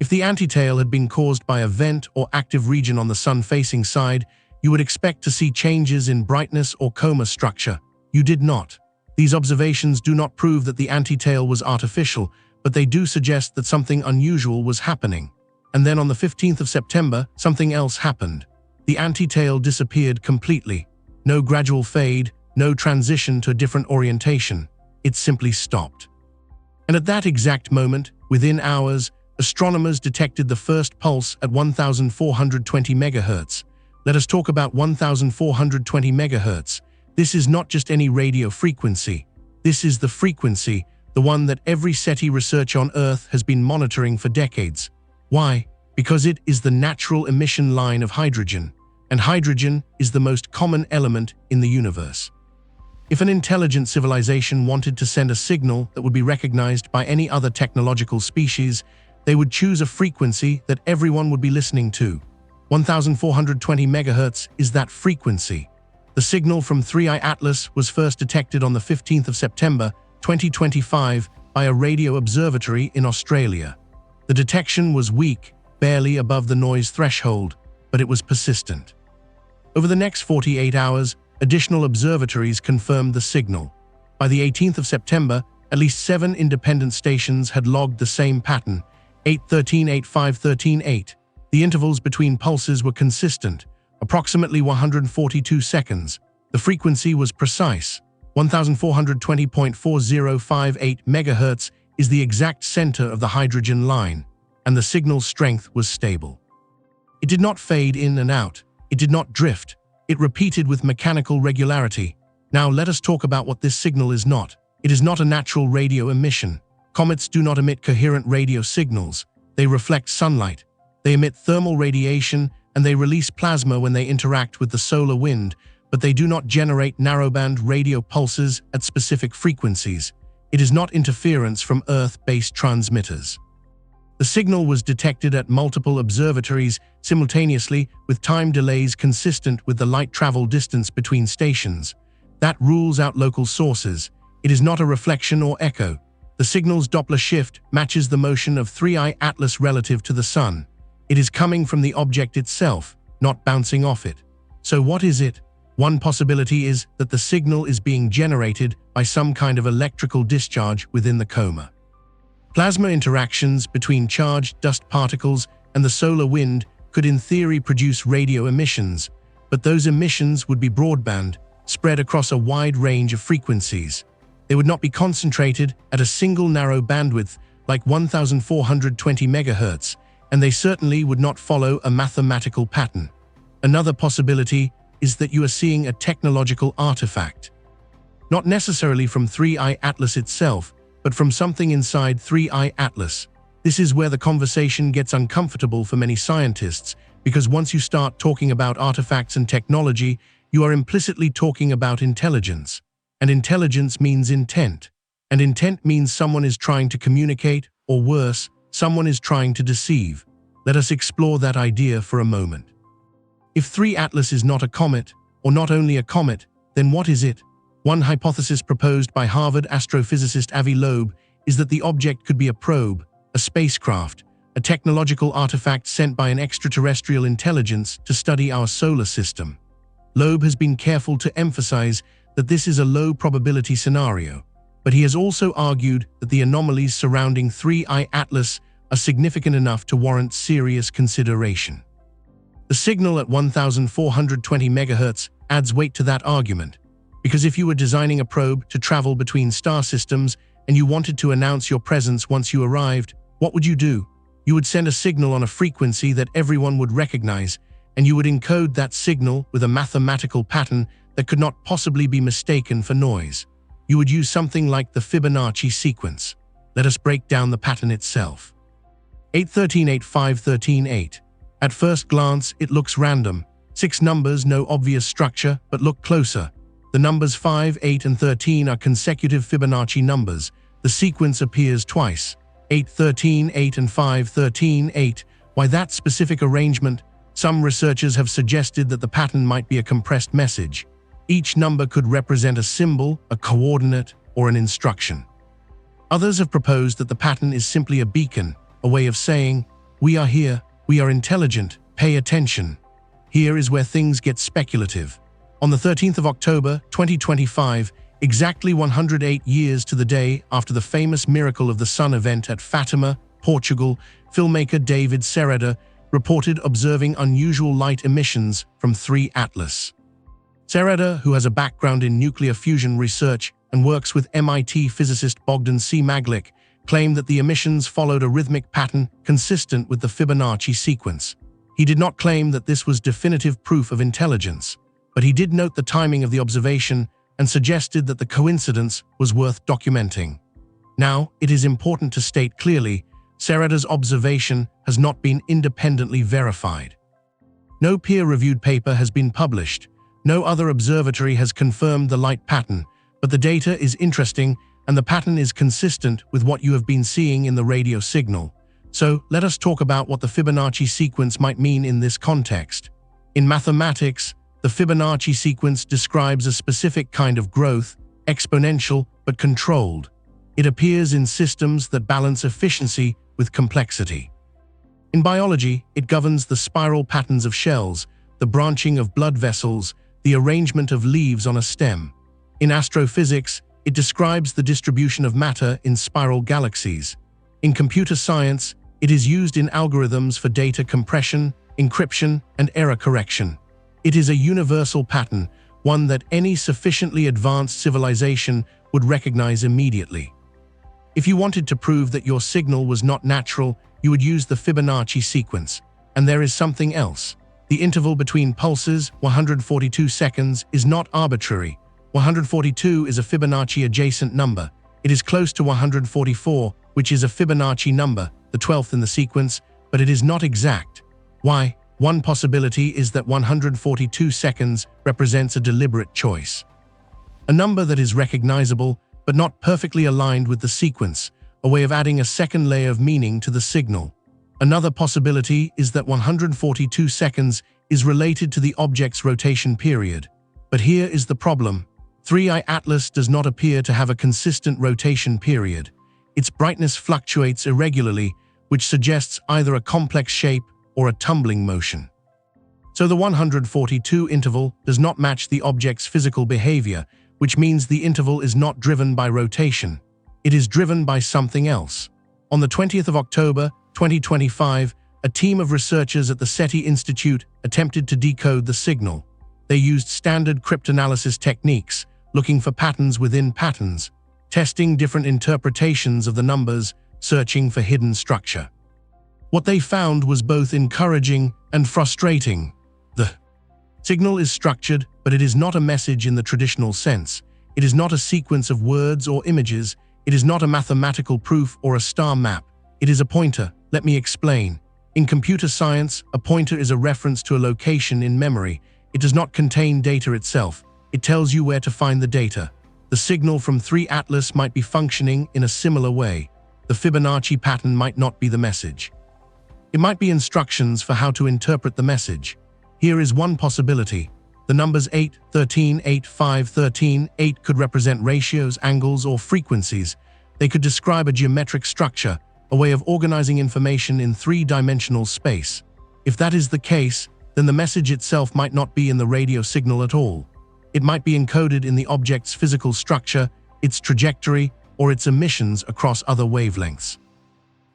If the antitail had been caused by a vent or active region on the Sun-facing side, you would expect to see changes in brightness or coma structure. You did not. These observations do not prove that the antitail was artificial, but they do suggest that something unusual was happening. And then on the 15th of September, something else happened. The antitail disappeared completely. No gradual fade, no transition to a different orientation. It simply stopped. And at that exact moment, within hours, astronomers detected the first pulse at 1,420 MHz. Let us talk about 1,420 MHz. This is not just any radio frequency. This is the frequency, the one that every SETI researcher on Earth has been monitoring for decades. Why? Because it is the natural emission line of hydrogen, and hydrogen is the most common element in the universe. If an intelligent civilization wanted to send a signal that would be recognized by any other technological species, they would choose a frequency that everyone would be listening to. 1,420 MHz is that frequency. The signal from 3I Atlas was first detected on the 15th of September, 2025 by a radio observatory in Australia. The detection was weak, barely above the noise threshold, but it was persistent. Over the next 48 hours, additional observatories confirmed the signal. By the 18th of September, at least 7 independent stations had logged the same pattern, 813, 8513, 8. The intervals between pulses were consistent, approximately 142 seconds. The frequency was precise. 1,420.4058 MHz is the exact center of the hydrogen line, and the signal's strength was stable. It did not fade in and out. It did not drift. It repeated with mechanical regularity. Now let us talk about what this signal is not. It is not a natural radio emission. Comets do not emit coherent radio signals. They reflect sunlight. They emit thermal radiation, and they release plasma when they interact with the solar wind, but they do not generate narrowband radio pulses at specific frequencies. It is not interference from Earth-based transmitters. The signal was detected at multiple observatories simultaneously with time delays consistent with the light travel distance between stations. That rules out local sources. It is not a reflection or echo. The signal's Doppler shift matches the motion of 3I Atlas relative to the Sun. It is coming from the object itself, not bouncing off it. So what is it? One possibility is that the signal is being generated by some kind of electrical discharge within the coma. Plasma interactions between charged dust particles and the solar wind could in theory produce radio emissions, but those emissions would be broadband, spread across a wide range of frequencies. They would not be concentrated at a single narrow bandwidth like 1,420 MHz, and they certainly would not follow a mathematical pattern. Another possibility is that you are seeing a technological artifact. Not necessarily from 3I Atlas itself, but from something inside 3I Atlas. This is where the conversation gets uncomfortable for many scientists, because once you start talking about artifacts and technology, you are implicitly talking about intelligence. And intelligence means intent. And intent means someone is trying to communicate, or worse, someone is trying to deceive. Let us explore that idea for a moment. If 3 Atlas is not a comet, or not only a comet, then what is it? One hypothesis proposed by Harvard astrophysicist Avi Loeb is that the object could be a probe, a spacecraft, a technological artifact sent by an extraterrestrial intelligence to study our solar system. Loeb has been careful to emphasize that this is a low-probability scenario, but he has also argued that the anomalies surrounding 3I Atlas are significant enough to warrant serious consideration. The signal at 1,420 MHz adds weight to that argument, because if you were designing a probe to travel between star systems and you wanted to announce your presence once you arrived, what would you do? You would send a signal on a frequency that everyone would recognize, and you would encode that signal with a mathematical pattern that could not possibly be mistaken for noise. You would use something like the Fibonacci sequence. Let us break down the pattern itself. 8 13 8 5 13 8. At first glance, it looks random. 6 numbers, no obvious structure, but look closer. The numbers 5, 8, and 13 are consecutive Fibonacci numbers. The sequence appears twice. 8 13 8 and 5 13 8. Why that specific arrangement? Some researchers have suggested that the pattern might be a compressed message. Each number could represent a symbol, a coordinate, or an instruction. Others have proposed that the pattern is simply a beacon, a way of saying, "We are here, we are intelligent, pay attention." Here is where things get speculative. On the 13th of October, 2025, exactly 108 years to the day after the famous Miracle of the Sun event at Fatima, Portugal, filmmaker David Sereda reported observing unusual light emissions from 3 Atlas. Sereda, who has a background in nuclear fusion research and works with MIT physicist Bogdan C. Maglik, claimed that the emissions followed a rhythmic pattern consistent with the Fibonacci sequence. He did not claim that this was definitive proof of intelligence, but he did note the timing of the observation and suggested that the coincidence was worth documenting. Now, it is important to state clearly, Sereda's observation has not been independently verified. No peer-reviewed paper has been published. No other observatory has confirmed the light pattern, but the data is interesting and the pattern is consistent with what you have been seeing in the radio signal. So, let us talk about what the Fibonacci sequence might mean in this context. In mathematics, the Fibonacci sequence describes a specific kind of growth, exponential but controlled. It appears in systems that balance efficiency with complexity. In biology, it governs the spiral patterns of shells, the branching of blood vessels, the arrangement of leaves on a stem. In astrophysics, it describes the distribution of matter in spiral galaxies. In computer science, it is used in algorithms for data compression, encryption, and error correction. It is a universal pattern, one that any sufficiently advanced civilization would recognize immediately. If you wanted to prove that your signal was not natural, you would use the Fibonacci sequence. And there is something else. The interval between pulses, 142 seconds, is not arbitrary. 142 is a Fibonacci adjacent number. It is close to 144, which is a Fibonacci number, the 12th in the sequence, but it is not exact. Why? One possibility is that 142 seconds represents a deliberate choice. A number that is recognizable, but not perfectly aligned with the sequence, a way of adding a second layer of meaning to the signal. Another possibility is that 142 seconds is related to the object's rotation period. But here is the problem. 3I Atlas does not appear to have a consistent rotation period. Its brightness fluctuates irregularly, which suggests either a complex shape or a tumbling motion. So the 142 interval does not match the object's physical behavior, which means the interval is not driven by rotation. It is driven by something else. On the 20th of October, 2025, a team of researchers at the SETI Institute attempted to decode the signal. They used standard cryptanalysis techniques, looking for patterns within patterns, testing different interpretations of the numbers, searching for hidden structure. What they found was both encouraging and frustrating. The signal is structured, but it is not a message in the traditional sense. It is not a sequence of words or images. It is not a mathematical proof or a star map. It is a pointer. Let me explain. In computer science, a pointer is a reference to a location in memory. It does not contain data itself. It tells you where to find the data. The signal from 3 Atlas might be functioning in a similar way. The Fibonacci pattern might not be the message. It might be instructions for how to interpret the message. Here is one possibility. The numbers 8, 13, 8, 5, 13, 8 could represent ratios, angles, or frequencies. They could describe a geometric structure, a way of organizing information in 3-dimensional space. If that is the case, then the message itself might not be in the radio signal at all. It might be encoded in the object's physical structure, its trajectory, or its emissions across other wavelengths.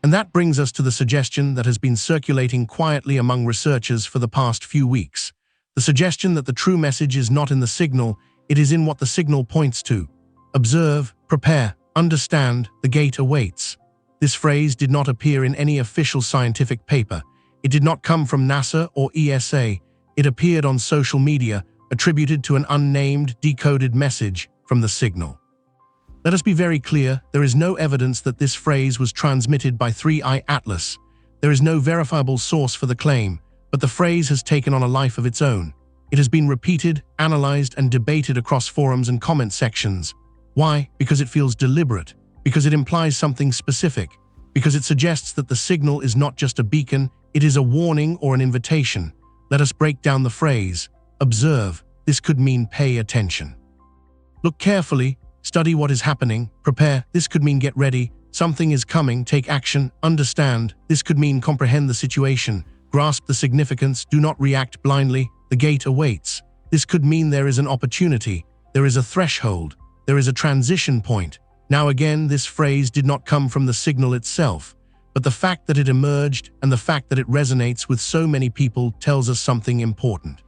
And that brings us to the suggestion that has been circulating quietly among researchers for the past few weeks. The suggestion that the true message is not in the signal, it is in what the signal points to. Observe, prepare, Understand, the gate awaits. This phrase did not appear in any official scientific paper. It did not come from NASA or ESA. It appeared on social media, attributed to an unnamed, decoded message from the signal. Let us be very clear, there is no evidence that this phrase was transmitted by 3I Atlas. There is no verifiable source for the claim, but the phrase has taken on a life of its own. It has been repeated, analyzed, and debated across forums and comment sections. Why? Because it feels deliberate, because it implies something specific, because it suggests that the signal is not just a beacon, it is a warning or an invitation. Let us break down the phrase. Observe. This could mean pay attention. Look carefully, study what is happening, prepare. This could mean get ready. Something is coming, take action, understand. This could mean comprehend the situation, grasp the significance, do not react blindly. The gate awaits. This could mean there is an opportunity, there is a threshold, there is a transition point. Now again, this phrase did not come from the signal itself, but the fact that it emerged and the fact that it resonates with so many people tells us something important.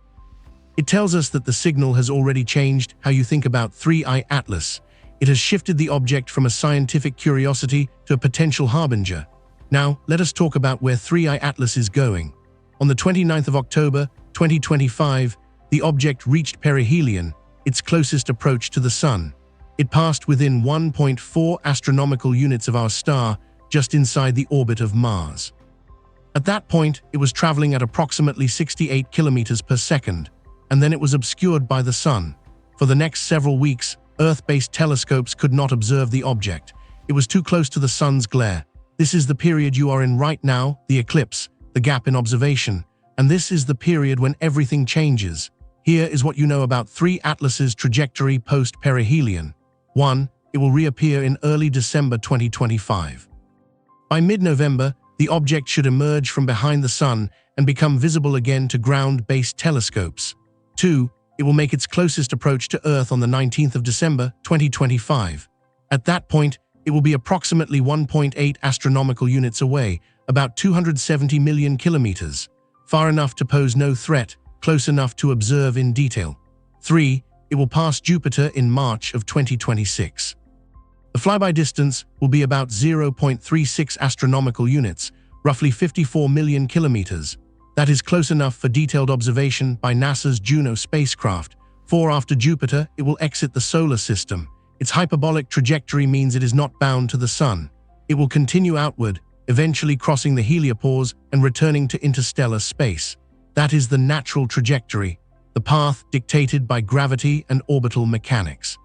It tells us that the signal has already changed how you think about 3I Atlas. It has shifted the object from a scientific curiosity to a potential harbinger. Now, let us talk about where 3I Atlas is going. On the 29th of October, 2025, the object reached perihelion, its closest approach to the Sun. It passed within 1.4 astronomical units of our star, just inside the orbit of Mars. At that point, it was traveling at approximately 68 kilometers per second, and then it was obscured by the Sun. For the next several weeks, Earth-based telescopes could not observe the object. It was too close to the Sun's glare. This is the period you are in right now, the eclipse, the gap in observation, and this is the period when everything changes. Here is what you know about 3 Atlas's trajectory post-perihelion. 1. It will reappear in early December 2025. By mid-November, the object should emerge from behind the Sun and become visible again to ground-based telescopes. 2. It will make its closest approach to Earth on the 19th of December 2025. At that point, it will be approximately 1.8 astronomical units away, about 270 million kilometers. Far enough to pose no threat, close enough to observe in detail. 3. It will pass Jupiter in March of 2026. The flyby distance will be about 0.36 astronomical units, roughly 54 million kilometers. That is close enough for detailed observation by NASA's Juno spacecraft. 4. After Jupiter, it will exit the solar system. Its hyperbolic trajectory means it is not bound to the Sun. It will continue outward, eventually crossing the heliopause and returning to interstellar space. That is the natural trajectory, the path dictated by gravity and orbital mechanics.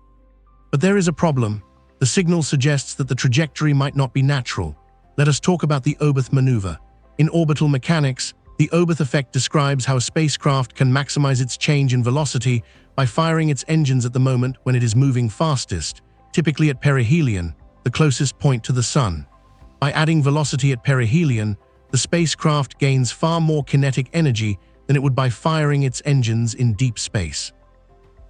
But there is a problem. The signal suggests that the trajectory might not be natural. Let us talk about the Oberth maneuver. In orbital mechanics, the Oberth effect describes how a spacecraft can maximize its change in velocity by firing its engines at the moment when it is moving fastest, typically at perihelion, the closest point to the Sun. By adding velocity at perihelion, the spacecraft gains far more kinetic energy than it would by firing its engines in deep space.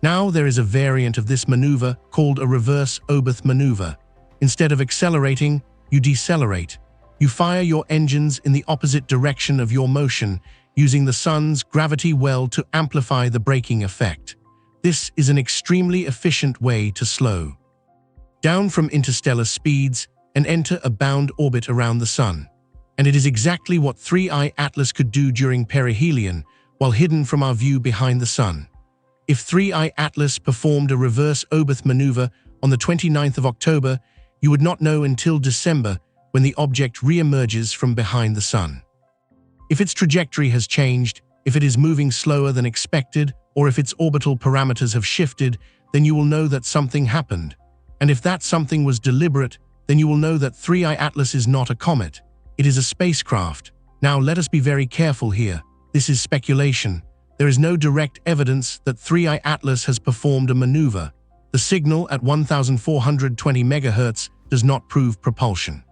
Now there is a variant of this maneuver called a reverse Oberth maneuver. Instead of accelerating, you decelerate. You fire your engines in the opposite direction of your motion, using the Sun's gravity well to amplify the braking effect. This is an extremely efficient way to slow down from interstellar speeds and enter a bound orbit around the Sun. And it is exactly what 3I Atlas could do during perihelion, while hidden from our view behind the Sun. If 3I Atlas performed a reverse Oberth maneuver on the 29th of October, you would not know until December when the object re-emerges from behind the Sun. If its trajectory has changed, if it is moving slower than expected, or if its orbital parameters have shifted, then you will know that something happened. And if that something was deliberate, then you will know that 3I Atlas is not a comet. It is a spacecraft. Now let us be very careful here. This is speculation. There is no direct evidence that 3I Atlas has performed a maneuver. The signal at 1420 MHz does not prove propulsion.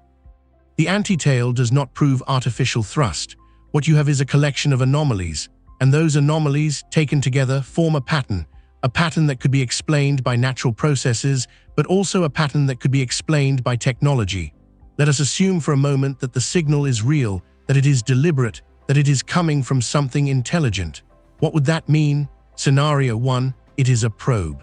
The antitail does not prove artificial thrust. What you have is a collection of anomalies, and those anomalies, taken together, form a pattern that could be explained by natural processes, but also a pattern that could be explained by technology. Let us assume for a moment that the signal is real, that it is deliberate, that it is coming from something intelligent. What would that mean? Scenario 1, it is a probe.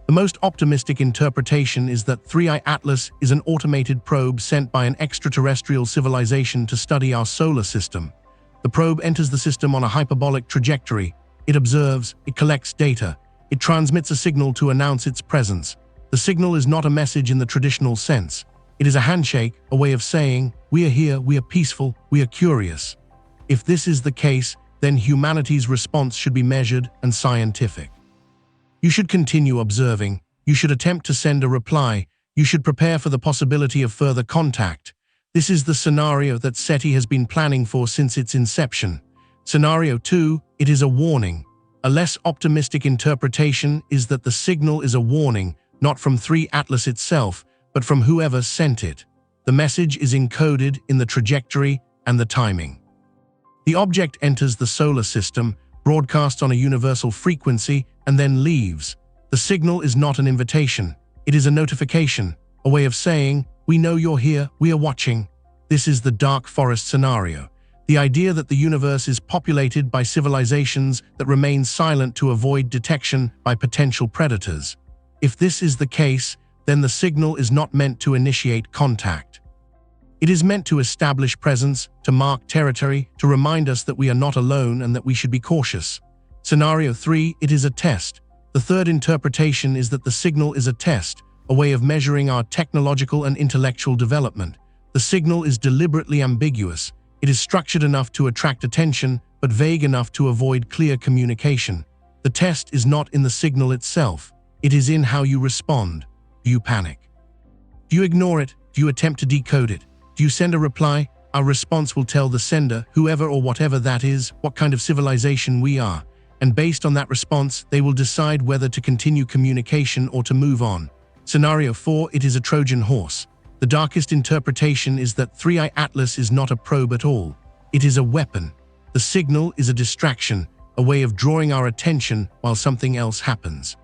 The most optimistic interpretation is that 3I Atlas is an automated probe sent by an extraterrestrial civilization to study our solar system. The probe enters the system on a hyperbolic trajectory. It observes, it collects data, it transmits a signal to announce its presence. The signal is not a message in the traditional sense. It is a handshake, a way of saying, we are here, we are peaceful, we are curious. If this is the case, then humanity's response should be measured and scientific. You should continue observing. You should attempt to send a reply. You should prepare for the possibility of further contact. This is the scenario that SETI has been planning for since its inception. Scenario 2, it is a warning. A less optimistic interpretation is that the signal is a warning, not from 3 Atlas itself, but from whoever sent it. The message is encoded in the trajectory and the timing. The object enters the solar system, broadcasts on a universal frequency, and then leaves. The signal is not an invitation. It is a notification, a way of saying, we know you're here, we are watching. This is the dark forest scenario. The idea that the universe is populated by civilizations that remain silent to avoid detection by potential predators. If this is the case, then the signal is not meant to initiate contact. It is meant to establish presence, to mark territory, to remind us that we are not alone and that we should be cautious. Scenario 3, it is a test. The third interpretation is that the signal is a test, a way of measuring our technological and intellectual development. The signal is deliberately ambiguous. It is structured enough to attract attention, but vague enough to avoid clear communication. The test is not in the signal itself. It is in how you respond. Do you panic? Do you ignore it? Do you attempt to decode it? Do you send a reply? Our response will tell the sender, whoever or whatever that is, what kind of civilization we are. And based on that response, they will decide whether to continue communication or to move on. Scenario 4, it is a Trojan horse. The darkest interpretation is that 3I Atlas is not a probe at all. It is a weapon. The signal is a distraction, a way of drawing our attention while something else happens.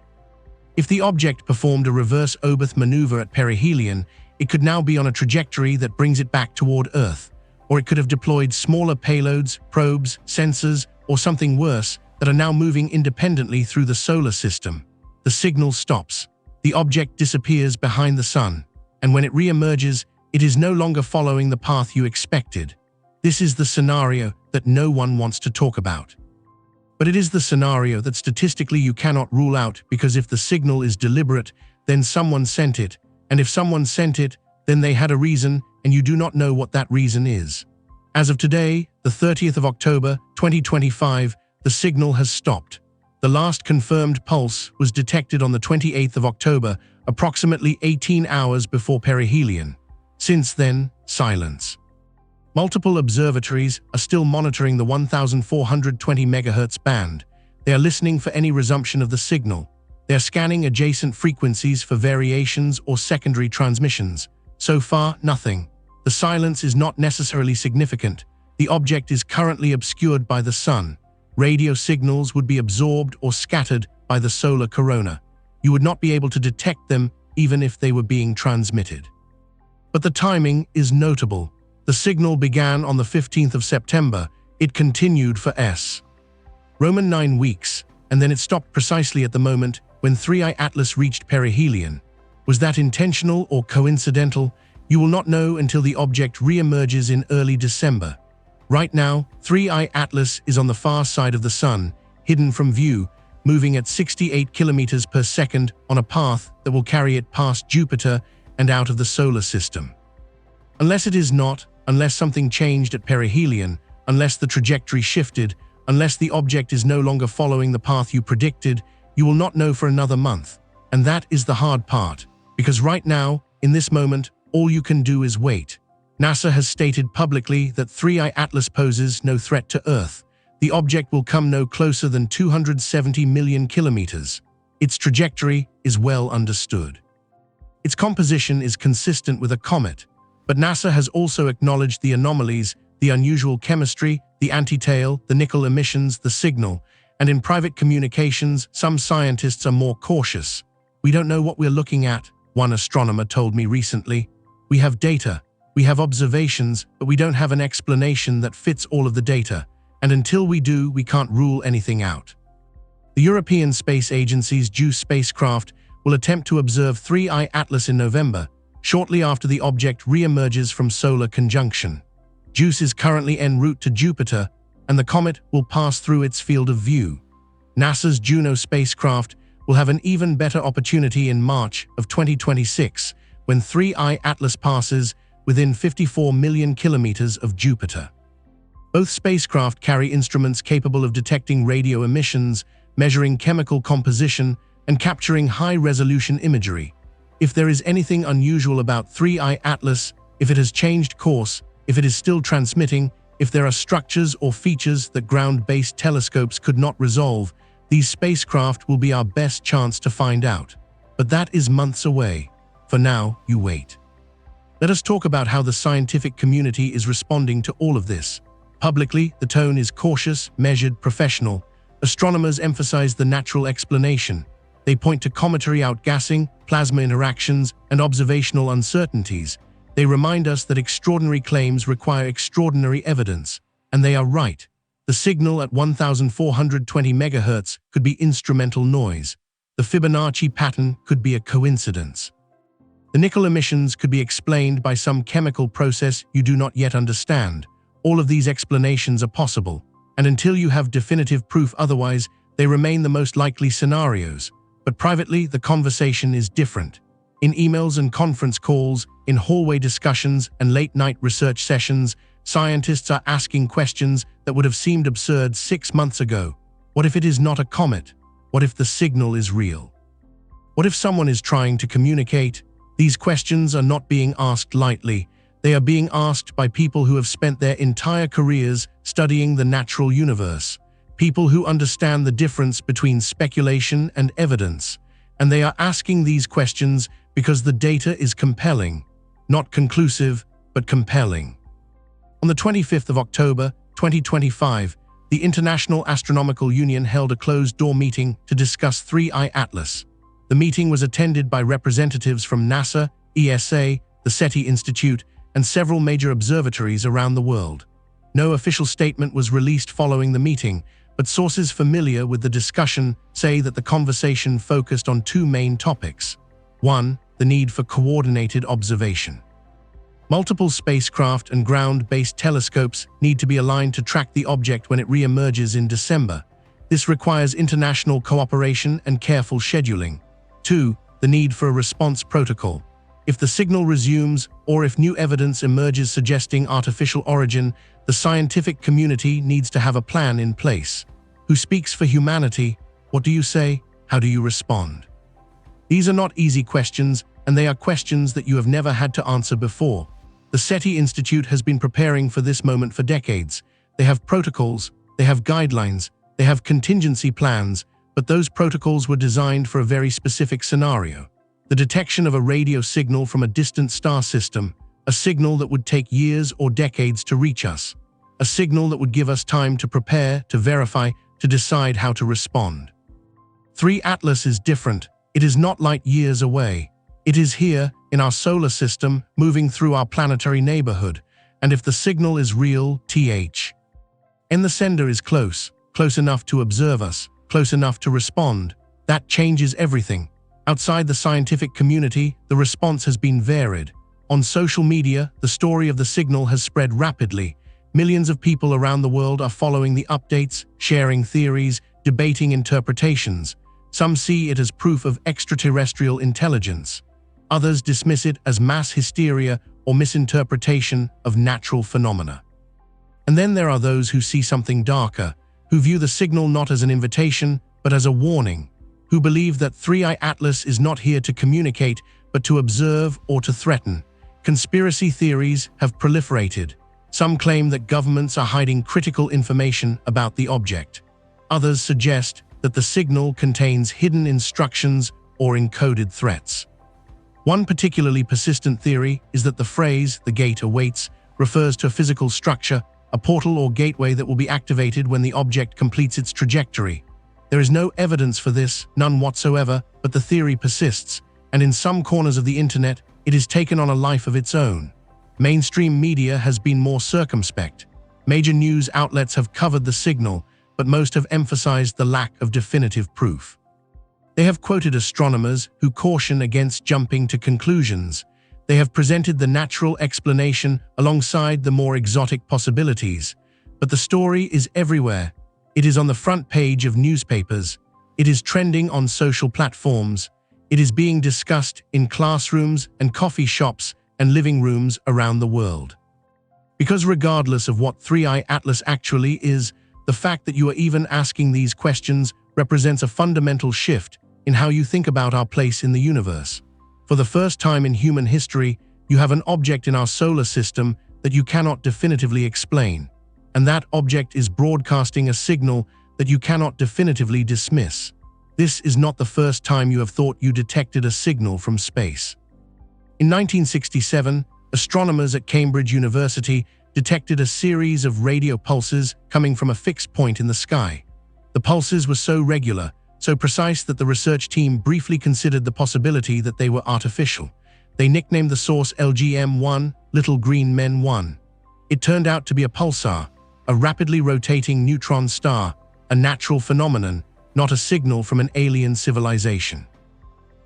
If the object performed a reverse Oberth maneuver at perihelion, it could now be on a trajectory that brings it back toward Earth. Or it could have deployed smaller payloads, probes, sensors, or something worse, that are now moving independently through the solar system. The signal stops. The object disappears behind the sun, and when it re-emerges, it is no longer following the path you expected. This is the scenario that no one wants to talk about. But it is the scenario that statistically you cannot rule out, because if the signal is deliberate, then someone sent it, and if someone sent it, then they had a reason, and you do not know what that reason is. As of today, the 30th of October, 2025, the signal has stopped. The last confirmed pulse was detected on the 28th of October, approximately 18 hours before perihelion. Since then, silence. Multiple observatories are still monitoring the 1420 MHz band. They are listening for any resumption of the signal. They are scanning adjacent frequencies for variations or secondary transmissions. So far, nothing. The silence is not necessarily significant. The object is currently obscured by the sun. Radio signals would be absorbed or scattered by the solar corona. You would not be able to detect them even if they were being transmitted. But the timing is notable. The signal began on the 15th of September. It continued for Roman 9 weeks, and then it stopped precisely at the moment when 3I Atlas reached perihelion. Was that intentional or coincidental? You will not know until the object re-emerges in early December. Right now, 3I Atlas is on the far side of the sun, hidden from view, moving at 68 kilometers per second on a path that will carry it past Jupiter and out of the solar system. Unless it is not, unless something changed at perihelion, unless the trajectory shifted, unless the object is no longer following the path you predicted, you will not know for another month. And that is the hard part, because right now, in this moment, all you can do is wait. NASA has stated publicly that 3I Atlas poses no threat to Earth. The object will come no closer than 270 million kilometers. Its trajectory is well understood. Its composition is consistent with a comet, but NASA has also acknowledged the anomalies, the unusual chemistry, the anti-tail, the nickel emissions, the signal, and in private communications, some scientists are more cautious. We don't know what we're looking at, one astronomer told me recently. We have data. We have observations, but we don't have an explanation that fits all of the data, and until we do, we can't rule anything out. The European Space Agency's JUICE spacecraft will attempt to observe 3I Atlas in November, shortly after the object re-emerges from solar conjunction. JUICE is currently en route to Jupiter, and the comet will pass through its field of view. NASA's Juno spacecraft will have an even better opportunity in March of 2026, when 3I Atlas passes within 54 million kilometers of Jupiter. Both spacecraft carry instruments capable of detecting radio emissions, measuring chemical composition, and capturing high-resolution imagery. If there is anything unusual about 3I Atlas, if it has changed course, if it is still transmitting, if there are structures or features that ground-based telescopes could not resolve, these spacecraft will be our best chance to find out. But that is months away. For now, you wait. Let us talk about how the scientific community is responding to all of this. Publicly, the tone is cautious, measured, professional. Astronomers emphasize the natural explanation. They point to cometary outgassing, plasma interactions, and observational uncertainties. They remind us that extraordinary claims require extraordinary evidence. And they are right. The signal at 1420 MHz could be instrumental noise. The Fibonacci pattern could be a coincidence. The nickel emissions could be explained by some chemical process you do not yet understand. All of these explanations are possible, and until you have definitive proof otherwise, they remain the most likely scenarios. But privately, the conversation is different. In emails and conference calls, in hallway discussions and late-night research sessions, scientists are asking questions that would have seemed absurd 6 months ago. What if it is not a comet? What if the signal is real? What if someone is trying to communicate? These questions are not being asked lightly. They are being asked by people who have spent their entire careers studying the natural universe, people who understand the difference between speculation and evidence, and they are asking these questions because the data is compelling, not conclusive, but compelling. On the 25th of October, 2025, the International Astronomical Union held a closed-door meeting to discuss 3I Atlas. The meeting was attended by representatives from NASA, ESA, the SETI Institute, and several major observatories around the world. No official statement was released following the meeting, but sources familiar with the discussion say that the conversation focused on two main topics. 1. The need for coordinated observation. Multiple spacecraft and ground-based telescopes need to be aligned to track the object when it re-emerges in December. This requires international cooperation and careful scheduling. 2. The need for a response protocol. If the signal resumes, or if new evidence emerges suggesting artificial origin, the scientific community needs to have a plan in place. Who speaks for humanity? What do you say? How do you respond? These are not easy questions, and they are questions that you have never had to answer before. The SETI Institute has been preparing for this moment for decades. They have protocols, they have guidelines, they have contingency plans, but those protocols were designed for a very specific scenario. The detection of a radio signal from a distant star system, a signal that would take years or decades to reach us, a signal that would give us time to prepare, to verify, to decide how to respond. 3 Atlas is different. It is not light years away. It is here, in our solar system, moving through our planetary neighborhood, and if the signal is real, and the sender is close enough to observe us, close enough to respond, that changes everything. Outside the scientific community, the response has been varied. On social media, the story of the signal has spread rapidly. Millions of people around the world are following the updates, sharing theories, debating interpretations. Some see it as proof of extraterrestrial intelligence. Others dismiss it as mass hysteria or misinterpretation of natural phenomena. And then there are those who see something darker, who view the signal not as an invitation, but as a warning, who believe that 3I Atlas is not here to communicate, but to observe or to threaten. Conspiracy theories have proliferated. Some claim that governments are hiding critical information about the object. Others suggest that the signal contains hidden instructions or encoded threats. One particularly persistent theory is that the phrase, "the gate awaits," refers to a physical structure, a portal or gateway that will be activated when the object completes its trajectory. There is no evidence for this, none whatsoever, but the theory persists, and in some corners of the internet, it has taken on a life of its own. Mainstream media has been more circumspect. Major news outlets have covered the signal, but most have emphasized the lack of definitive proof. They have quoted astronomers who caution against jumping to conclusions. They have presented the natural explanation alongside the more exotic possibilities. But the story is everywhere. It is on the front page of newspapers. It is trending on social platforms. It is being discussed in classrooms and coffee shops and living rooms around the world. Because regardless of what 3i Atlas actually is, the fact that you are even asking these questions represents a fundamental shift in how you think about our place in the universe. For the first time in human history, you have an object in our solar system that you cannot definitively explain, and that object is broadcasting a signal that you cannot definitively dismiss. This is not the first time you have thought you detected a signal from space. In 1967, astronomers at Cambridge University detected a series of radio pulses coming from a fixed point in the sky. The pulses were so regular, so precise that the research team briefly considered the possibility that they were artificial. They nicknamed the source LGM-1, Little Green Men 1. It turned out to be a pulsar, a rapidly rotating neutron star, a natural phenomenon, not a signal from an alien civilization.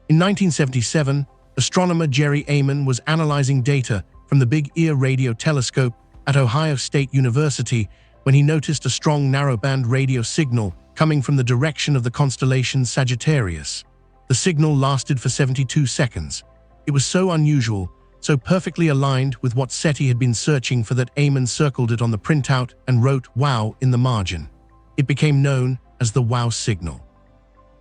In 1977, astronomer Jerry Amon was analyzing data from the Big Ear radio telescope at Ohio State University when he noticed a strong narrowband radio signal coming from the direction of the constellation Sagittarius. The signal lasted for 72 seconds. It was so unusual, so perfectly aligned with what SETI had been searching for that Amon circled it on the printout and wrote "WOW" in the margin. It became known as the WOW signal.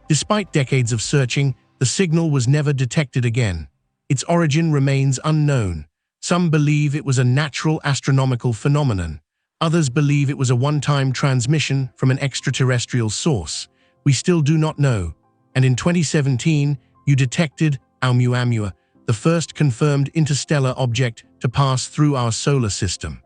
Despite decades of searching, the signal was never detected again. Its origin remains unknown. Some believe it was a natural astronomical phenomenon. Others believe it was a one-time transmission from an extraterrestrial source. We still do not know. And in 2017, you detected Oumuamua, the first confirmed interstellar object to pass through our solar system.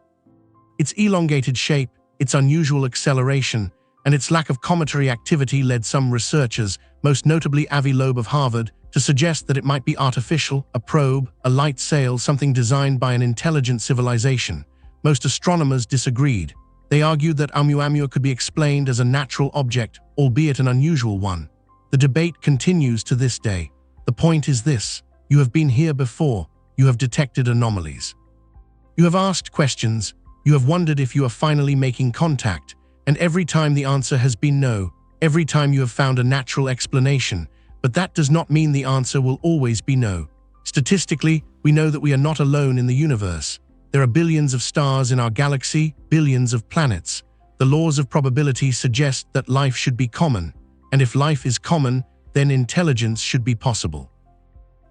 Its elongated shape, its unusual acceleration, and its lack of cometary activity led some researchers, most notably Avi Loeb of Harvard, to suggest that it might be artificial, a probe, a light sail, something designed by an intelligent civilization. Most astronomers disagreed. They argued that Oumuamua could be explained as a natural object, albeit an unusual one. The debate continues to this day. The point is this: you have been here before. You have detected anomalies. You have asked questions. You have wondered if you are finally making contact. And every time the answer has been no. Every time you have found a natural explanation. But that does not mean the answer will always be no. Statistically, we know that we are not alone in the universe. There are billions of stars in our galaxy, billions of planets. The laws of probability suggest that life should be common. And if life is common, then intelligence should be possible.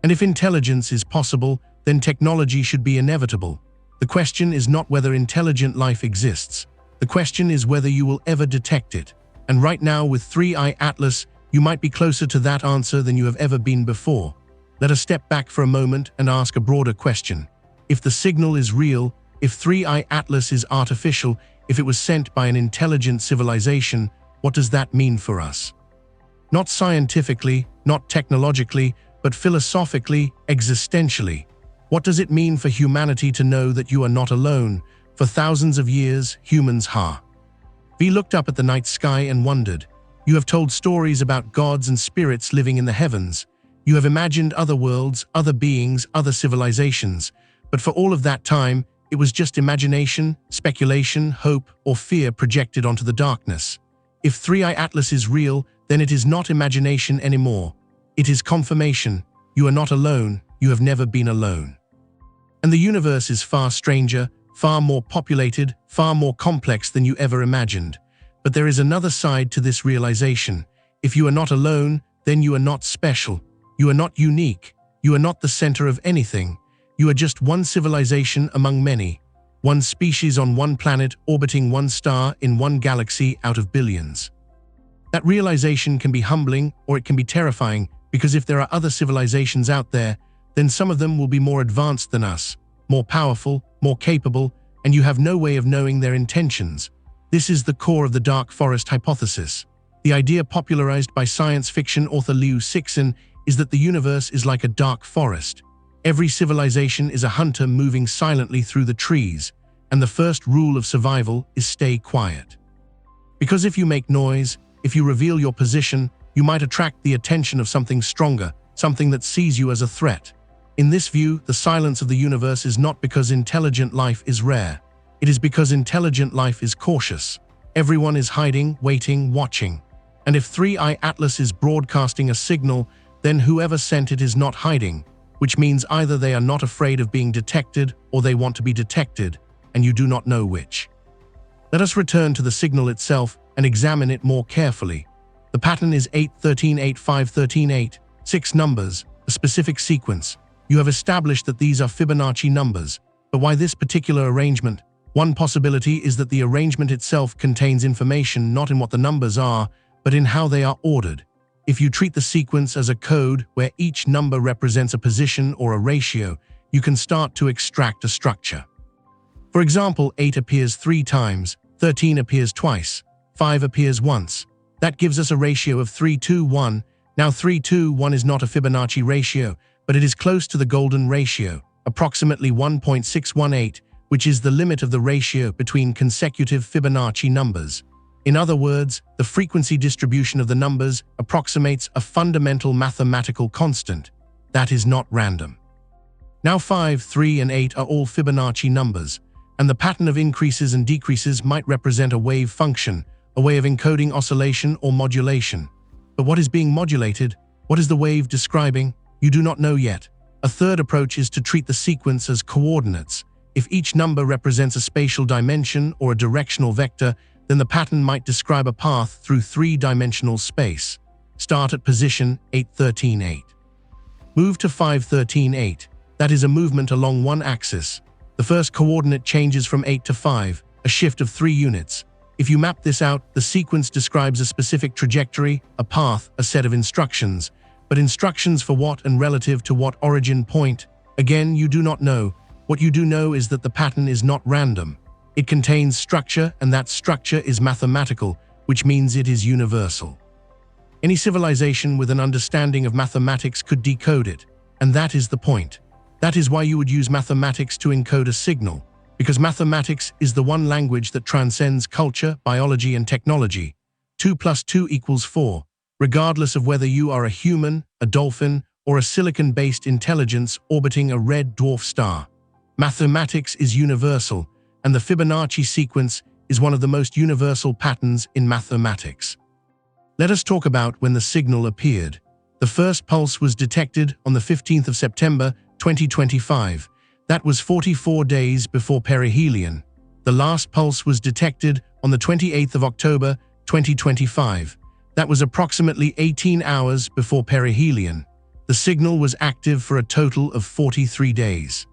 And if intelligence is possible, then technology should be inevitable. The question is not whether intelligent life exists. The question is whether you will ever detect it. And right now with 3i Atlas, you might be closer to that answer than you have ever been before. Let us step back for a moment and ask a broader question. If the signal is real, if 3i Atlas is artificial, if it was sent by an intelligent civilization, what does that mean for us? Not scientifically, not technologically, but philosophically, existentially. What does it mean for humanity to know that you are not alone? For thousands of years, humans We looked up at the night sky and wondered. You have told stories about gods and spirits living in the heavens. You have imagined other worlds, other beings, other civilizations. But for all of that time, it was just imagination, speculation, hope, or fear projected onto the darkness. If 3i Atlas is real, then it is not imagination anymore. It is confirmation. You are not alone. You have never been alone. And the universe is far stranger, far more populated, far more complex than you ever imagined. But there is another side to this realization. If you are not alone, then you are not special. You are not unique. You are not the center of anything. You are just one civilization among many. One species on one planet orbiting one star in one galaxy out of billions. That realization can be humbling or it can be terrifying, because if there are other civilizations out there, then some of them will be more advanced than us, more powerful, more capable, and you have no way of knowing their intentions. This is the core of the dark forest hypothesis. The idea popularized by science fiction author Liu Cixin is that the universe is like a dark forest. Every civilization is a hunter moving silently through the trees, and the first rule of survival is stay quiet. Because if you make noise, if you reveal your position, you might attract the attention of something stronger, something that sees you as a threat. In this view, the silence of the universe is not because intelligent life is rare. It is because intelligent life is cautious. Everyone is hiding, waiting, watching. And if 3i Atlas is broadcasting a signal, then whoever sent it is not hiding, which means either they are not afraid of being detected or they want to be detected, and you do not know which. Let us return to the signal itself and examine it more carefully. The pattern is 8, 13, 8, 5, 13, 8, 6 numbers, a specific sequence. You have established that these are Fibonacci numbers, but why this particular arrangement? One possibility is that the arrangement itself contains information not in what the numbers are, but in how they are ordered. If you treat the sequence as a code where each number represents a position or a ratio, you can start to extract a structure. For example, 8 appears 3 times, 13 appears twice, 5 appears once. That gives us a ratio of 3:1. Now 3:1 is not a Fibonacci ratio, but it is close to the golden ratio, approximately 1.618, which is the limit of the ratio between consecutive Fibonacci numbers. In other words, the frequency distribution of the numbers approximates a fundamental mathematical constant. That is not random. Now 5, 3, and 8 are all Fibonacci numbers, and the pattern of increases and decreases might represent a wave function, a way of encoding oscillation or modulation. But what is being modulated? What is the wave describing? You do not know yet. A third approach is to treat the sequence as coordinates. If each number represents a spatial dimension or a directional vector, then the pattern might describe a path through 3-dimensional space. Start at position 8, 13, 8. Move to 5, 13, 8. That is a movement along one axis. The first coordinate changes from 8 to 5, a shift of 3 units. If you map this out, the sequence describes a specific trajectory, a path, a set of instructions. But instructions for what and relative to what origin point? Again, you do not know. What you do know is that the pattern is not random. It contains structure, and that structure is mathematical, which means it is universal. Any civilization with an understanding of mathematics could decode it, and that is the point. That is why you would use mathematics to encode a signal, because mathematics is the one language that transcends culture, biology, and technology. 2 + 2 = 4, regardless of whether you are a human, a dolphin, or a silicon-based intelligence orbiting a red dwarf star. Mathematics is universal, and the Fibonacci sequence is one of the most universal patterns in mathematics. Let us talk about when the signal appeared. The first pulse was detected on the 15th of September, 2025. That was 44 days before perihelion. The last pulse was detected on the 28th of October, 2025. That was approximately 18 hours before perihelion. The signal was active for a total of 43 days.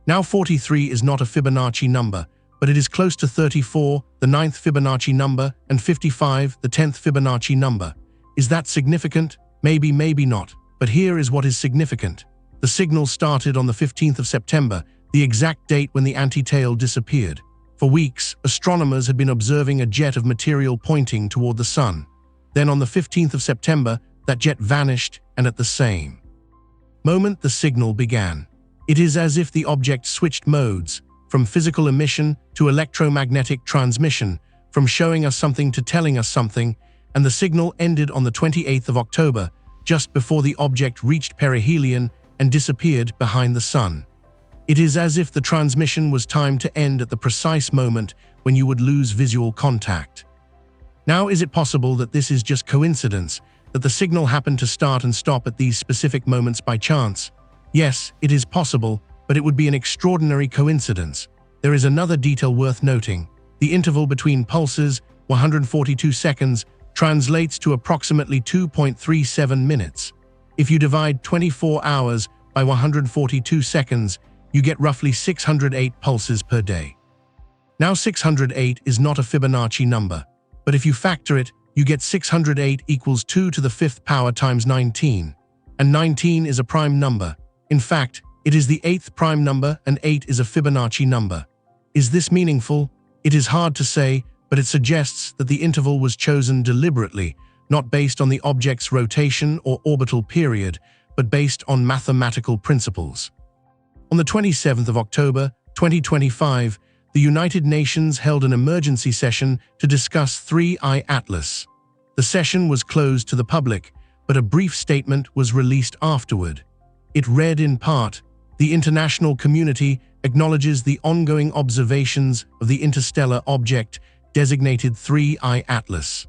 Now 43 is not a Fibonacci number, but it is close to 34, the 9th Fibonacci number, and 55, the 10th Fibonacci number. Is that significant? Maybe, maybe not. But here is what is significant. The signal started on the 15th of September, the exact date when the anti-tail disappeared. For weeks, astronomers had been observing a jet of material pointing toward the sun. Then on the 15th of September, that jet vanished, and at the same moment the signal began. It is as if the object switched modes, from physical emission to electromagnetic transmission, from showing us something to telling us something, and the signal ended on the 28th of October, just before the object reached perihelion and disappeared behind the sun. It is as if the transmission was timed to end at the precise moment when you would lose visual contact. Now, is it possible that this is just coincidence, that the signal happened to start and stop at these specific moments by chance? Yes, it is possible, but it would be an extraordinary coincidence. There is another detail worth noting. The interval between pulses, 142 seconds, translates to approximately 2.37 minutes. If you divide 24 hours by 142 seconds, you get roughly 608 pulses per day. Now 608 is not a Fibonacci number, but if you factor it, you get 608 equals 2 to the 5th power times 19. And 19 is a prime number. In fact, it is the 8th prime number, and 8 is a Fibonacci number. Is this meaningful? It is hard to say, but it suggests that the interval was chosen deliberately, not based on the object's rotation or orbital period, but based on mathematical principles. On the 27th of October, 2025, the United Nations held an emergency session to discuss 3i Atlas. The session was closed to the public, but a brief statement was released afterward. It read in part, "The international community acknowledges the ongoing observations of the interstellar object designated 3I Atlas.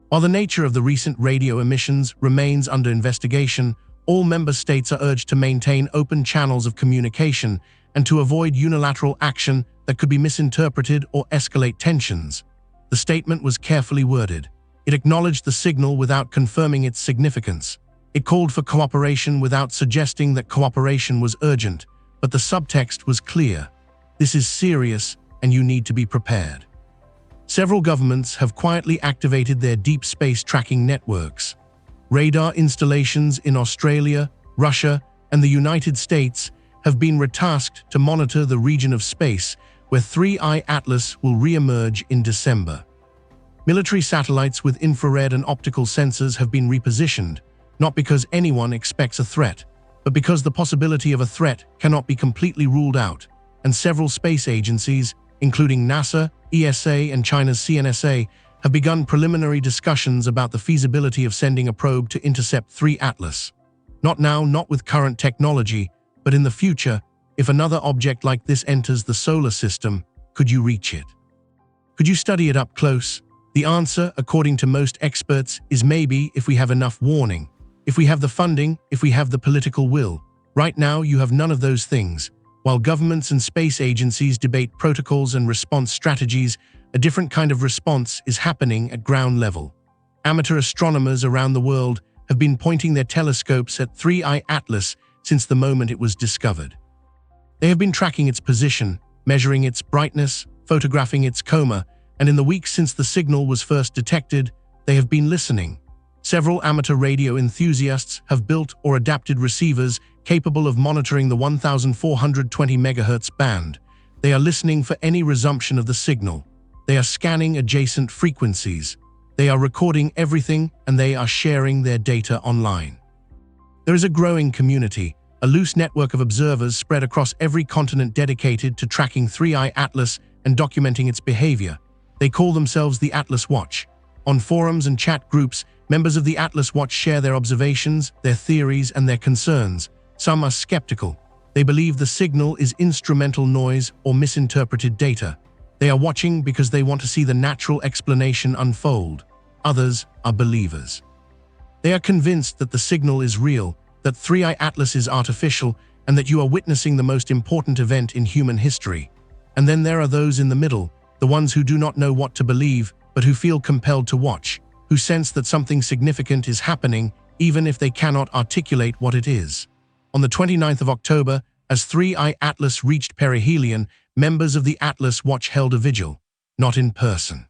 While the nature of the recent radio emissions remains under investigation, all member states are urged to maintain open channels of communication and to avoid unilateral action that could be misinterpreted or escalate tensions." The statement was carefully worded. It acknowledged the signal without confirming its significance. It called for cooperation without suggesting that cooperation was urgent, but the subtext was clear. This is serious, and you need to be prepared. Several governments have quietly activated their deep space tracking networks. Radar installations in Australia, Russia, and the United States have been retasked to monitor the region of space where 3I Atlas will re-emerge in December. Military satellites with infrared and optical sensors have been repositioned, not because anyone expects a threat, but because the possibility of a threat cannot be completely ruled out, and several space agencies, including NASA, ESA, and China's CNSA, have begun preliminary discussions about the feasibility of sending a probe to intercept 3 Atlas. Not now, not with current technology, but in the future, if another object like this enters the solar system, could you reach it? Could you study it up close? The answer, according to most experts, is maybe if we have enough warning. If we have the funding, if we have the political will. Right now, you have none of those things. While governments and space agencies debate protocols and response strategies, a different kind of response is happening at ground level. Amateur astronomers around the world have been pointing their telescopes at 3I Atlas since the moment it was discovered. They have been tracking its position, measuring its brightness, photographing its coma, and in the weeks since the signal was first detected, they have been listening. Several amateur radio enthusiasts have built or adapted receivers capable of monitoring the 1420 MHz band. They are listening for any resumption of the signal. They are scanning adjacent frequencies. They are recording everything, and they are sharing their data online. There is a growing community, a loose network of observers spread across every continent dedicated to tracking 3I Atlas and documenting its behavior. They call themselves the Atlas Watch. On forums and chat groups, members of the Atlas Watch share their observations, their theories, and their concerns. Some are skeptical. They believe the signal is instrumental noise or misinterpreted data. They are watching because they want to see the natural explanation unfold. Others are believers. They are convinced that the signal is real, that 3I Atlas is artificial, and that you are witnessing the most important event in human history. And then there are those in the middle, the ones who do not know what to believe, but who feel compelled to watch, who sense that something significant is happening, even if they cannot articulate what it is. On the 29th of October, as 3I Atlas reached perihelion, members of the Atlas Watch held a vigil, not in person.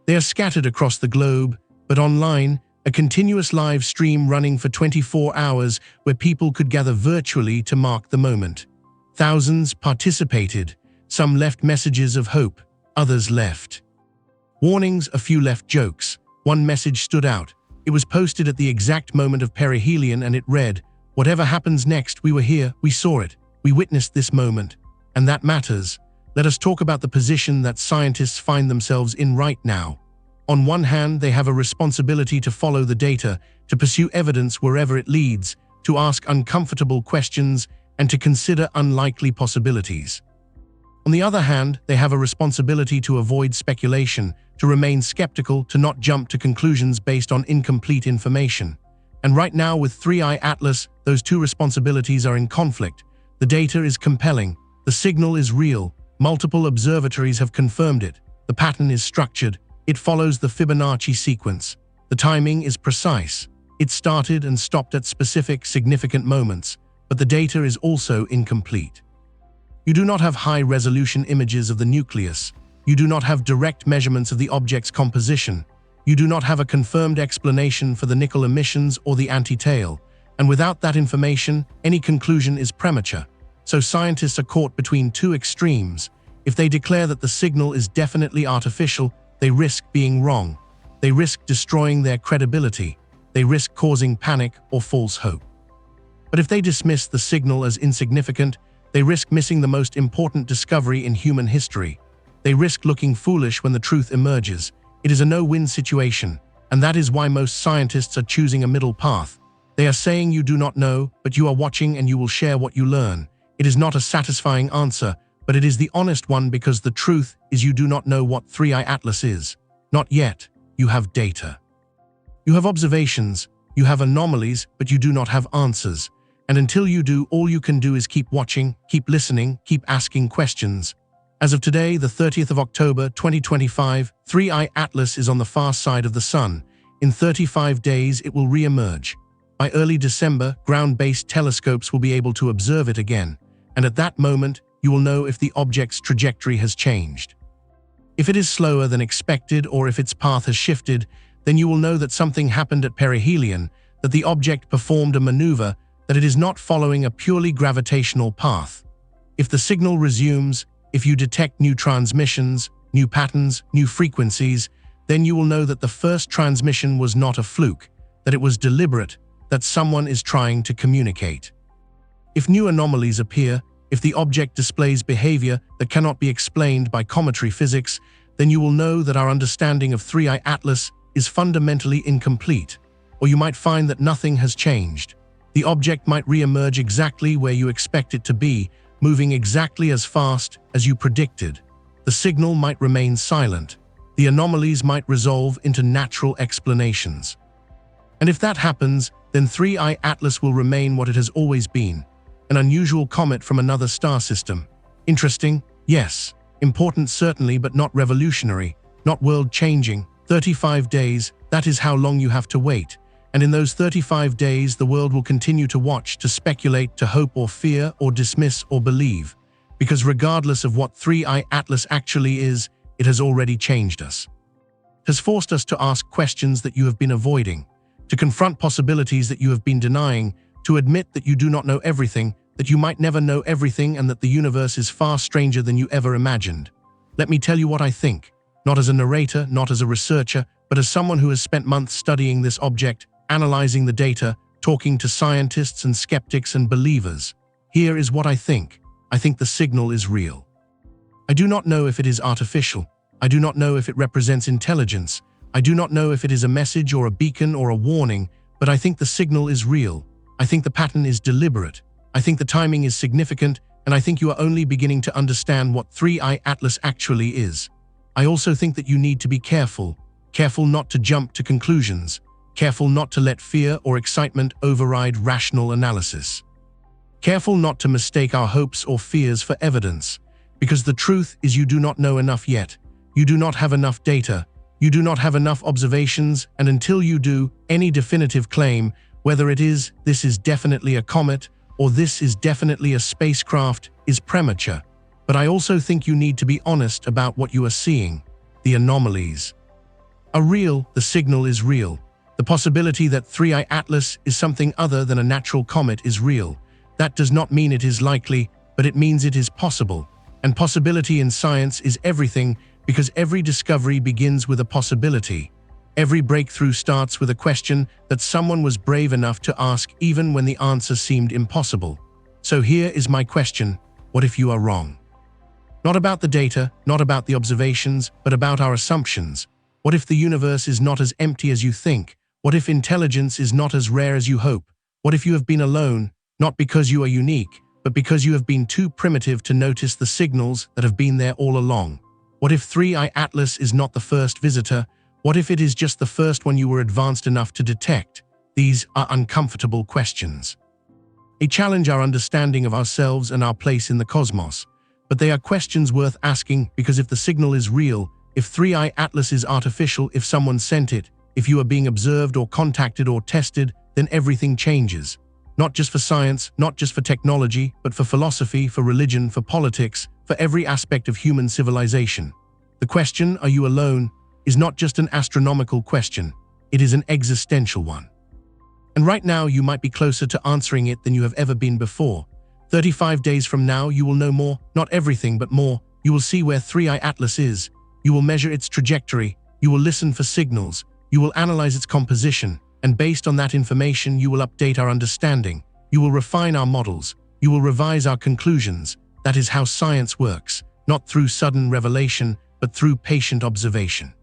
They are scattered across the globe, but online, a continuous live stream running for 24 hours where people could gather virtually to mark the moment. Thousands participated. Some left messages of hope, others left warnings, a few left jokes. One message stood out. It was posted at the exact moment of perihelion, and it read, "Whatever happens next, we were here, we saw it, we witnessed this moment. And that matters. Let us talk about the position that scientists find themselves in right now. On one hand, they have a responsibility to follow the data, to pursue evidence wherever it leads, to ask uncomfortable questions, and to consider unlikely possibilities. On the other hand, they have a responsibility to avoid speculation, to remain skeptical, to not jump to conclusions based on incomplete information. And right now with 3I Atlas, those two responsibilities are in conflict. The data is compelling. The signal is real. Multiple observatories have confirmed it. The pattern is structured. It follows the Fibonacci sequence. The timing is precise. It started and stopped at specific, significant moments, but the data is also incomplete. You do not have high-resolution images of the nucleus. You do not have direct measurements of the object's composition. You do not have a confirmed explanation for the nickel emissions or the anti-tail. And without that information, any conclusion is premature. So scientists are caught between two extremes. If they declare that the signal is definitely artificial, they risk being wrong. They risk destroying their credibility. They risk causing panic or false hope. But if they dismiss the signal as insignificant, they risk missing the most important discovery in human history. They risk looking foolish when the truth emerges. It is a no-win situation. And that is why most scientists are choosing a middle path. They are saying you do not know, but you are watching and you will share what you learn. It is not a satisfying answer, but it is the honest one, because the truth is you do not know what 3i Atlas is. Not yet. You have data. You have observations, you have anomalies, but you do not have answers. And until you do, all you can do is keep watching, keep listening, keep asking questions. As of today, the 30th of October, 2025, 3i Atlas is on the far side of the Sun. In 35 days, it will re-emerge. By early December, ground-based telescopes will be able to observe it again. And at that moment, you will know if the object's trajectory has changed. If it is slower than expected, or if its path has shifted, then you will know that something happened at perihelion, that the object performed a maneuver, that it is not following a purely gravitational path. If the signal resumes, if you detect new transmissions, new patterns, new frequencies, then you will know that the first transmission was not a fluke, that it was deliberate, that someone is trying to communicate. If new anomalies appear, if the object displays behavior that cannot be explained by cometary physics, then you will know that our understanding of 3i Atlas is fundamentally incomplete, or you might find that nothing has changed. The object might re-emerge exactly where you expect it to be, moving exactly as fast as you predicted. The signal might remain silent. The anomalies might resolve into natural explanations. And if that happens, then 3i Atlas will remain what it has always been, an unusual comet from another star system. Interesting? Yes. Important certainly, but not revolutionary, not world-changing. 35 days, that is how long you have to wait. And in those 35 days, the world will continue to watch, to speculate, to hope or fear or dismiss or believe. Because regardless of what 3i Atlas actually is, it has already changed us. It has forced us to ask questions that you have been avoiding, to confront possibilities that you have been denying, to admit that you do not know everything, that you might never know everything, and that the universe is far stranger than you ever imagined. Let me tell you what I think, not as a narrator, not as a researcher, but as someone who has spent months studying this object, analyzing the data, talking to scientists and skeptics and believers. Here is what I think. I think the signal is real. I do not know if it is artificial. I do not know if it represents intelligence. I do not know if it is a message or a beacon or a warning, but I think the signal is real. I think the pattern is deliberate. I think the timing is significant, and I think you are only beginning to understand what 3i Atlas actually is. I also think that you need to be careful not to jump to conclusions, careful not to let fear or excitement override rational analysis. Careful not to mistake our hopes or fears for evidence, because the truth is you do not know enough yet. You do not have enough data. You do not have enough observations, and until you do, any definitive claim, whether it is, this is definitely a comet, or this is definitely a spacecraft, is premature. But I also think you need to be honest about what you are seeing. The anomalies are real, the signal is real. The possibility that 3i Atlas is something other than a natural comet is real. That does not mean it is likely, but it means it is possible. And possibility in science is everything, because every discovery begins with a possibility. Every breakthrough starts with a question that someone was brave enough to ask even when the answer seemed impossible. So here is my question: what if you are wrong? Not about the data, not about the observations, but about our assumptions. What if the universe is not as empty as you think? What if intelligence is not as rare as you hope? What if you have been alone, not because you are unique, but because you have been too primitive to notice the signals that have been there all along? What if 3i Atlas is not the first visitor? What if it is just the first one you were advanced enough to detect? These are uncomfortable questions. They challenge our understanding of ourselves and our place in the cosmos. But they are questions worth asking, because if the signal is real, if 3i Atlas is artificial, if someone sent it, if you are being observed or contacted or tested, then everything changes. Not just for science, not just for technology, but for philosophy, for religion, for politics, for every aspect of human civilization. The question, are you alone, is not just an astronomical question, it is an existential one. And right now you might be closer to answering it than you have ever been before. 35 days from now you will know more, not everything but more. You will see where 3i Atlas is. You will measure its trajectory. You will listen for signals. You will analyze its composition. And based on that information you will update our understanding. You will refine our models. You will revise our conclusions. That is how science works, not through sudden revelation, but through patient observation.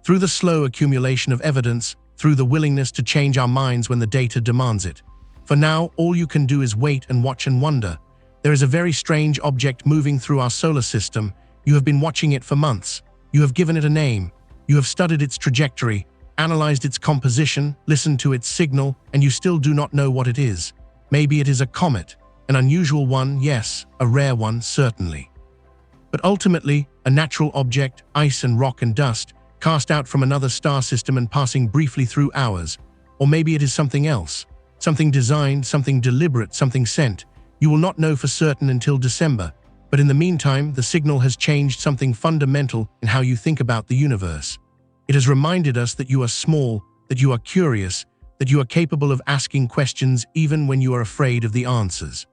through the slow accumulation of evidence, through the willingness to change our minds when the data demands it. For now, all you can do is wait and watch and wonder. There is a very strange object moving through our solar system. You have been watching it for months. You have given it a name. You have studied its trajectory, analyzed its composition, listened to its signal, and you still do not know what it is. Maybe it is a comet, an unusual one, yes, a rare one, certainly. But ultimately, a natural object, ice and rock and dust, cast out from another star system and passing briefly through ours. Or maybe it is something else, something designed, something deliberate, something sent. You will not know for certain until December, but in the meantime, the signal has changed something fundamental in how you think about the universe. It has reminded us that you are small, that you are curious, that you are capable of asking questions even when you are afraid of the answers.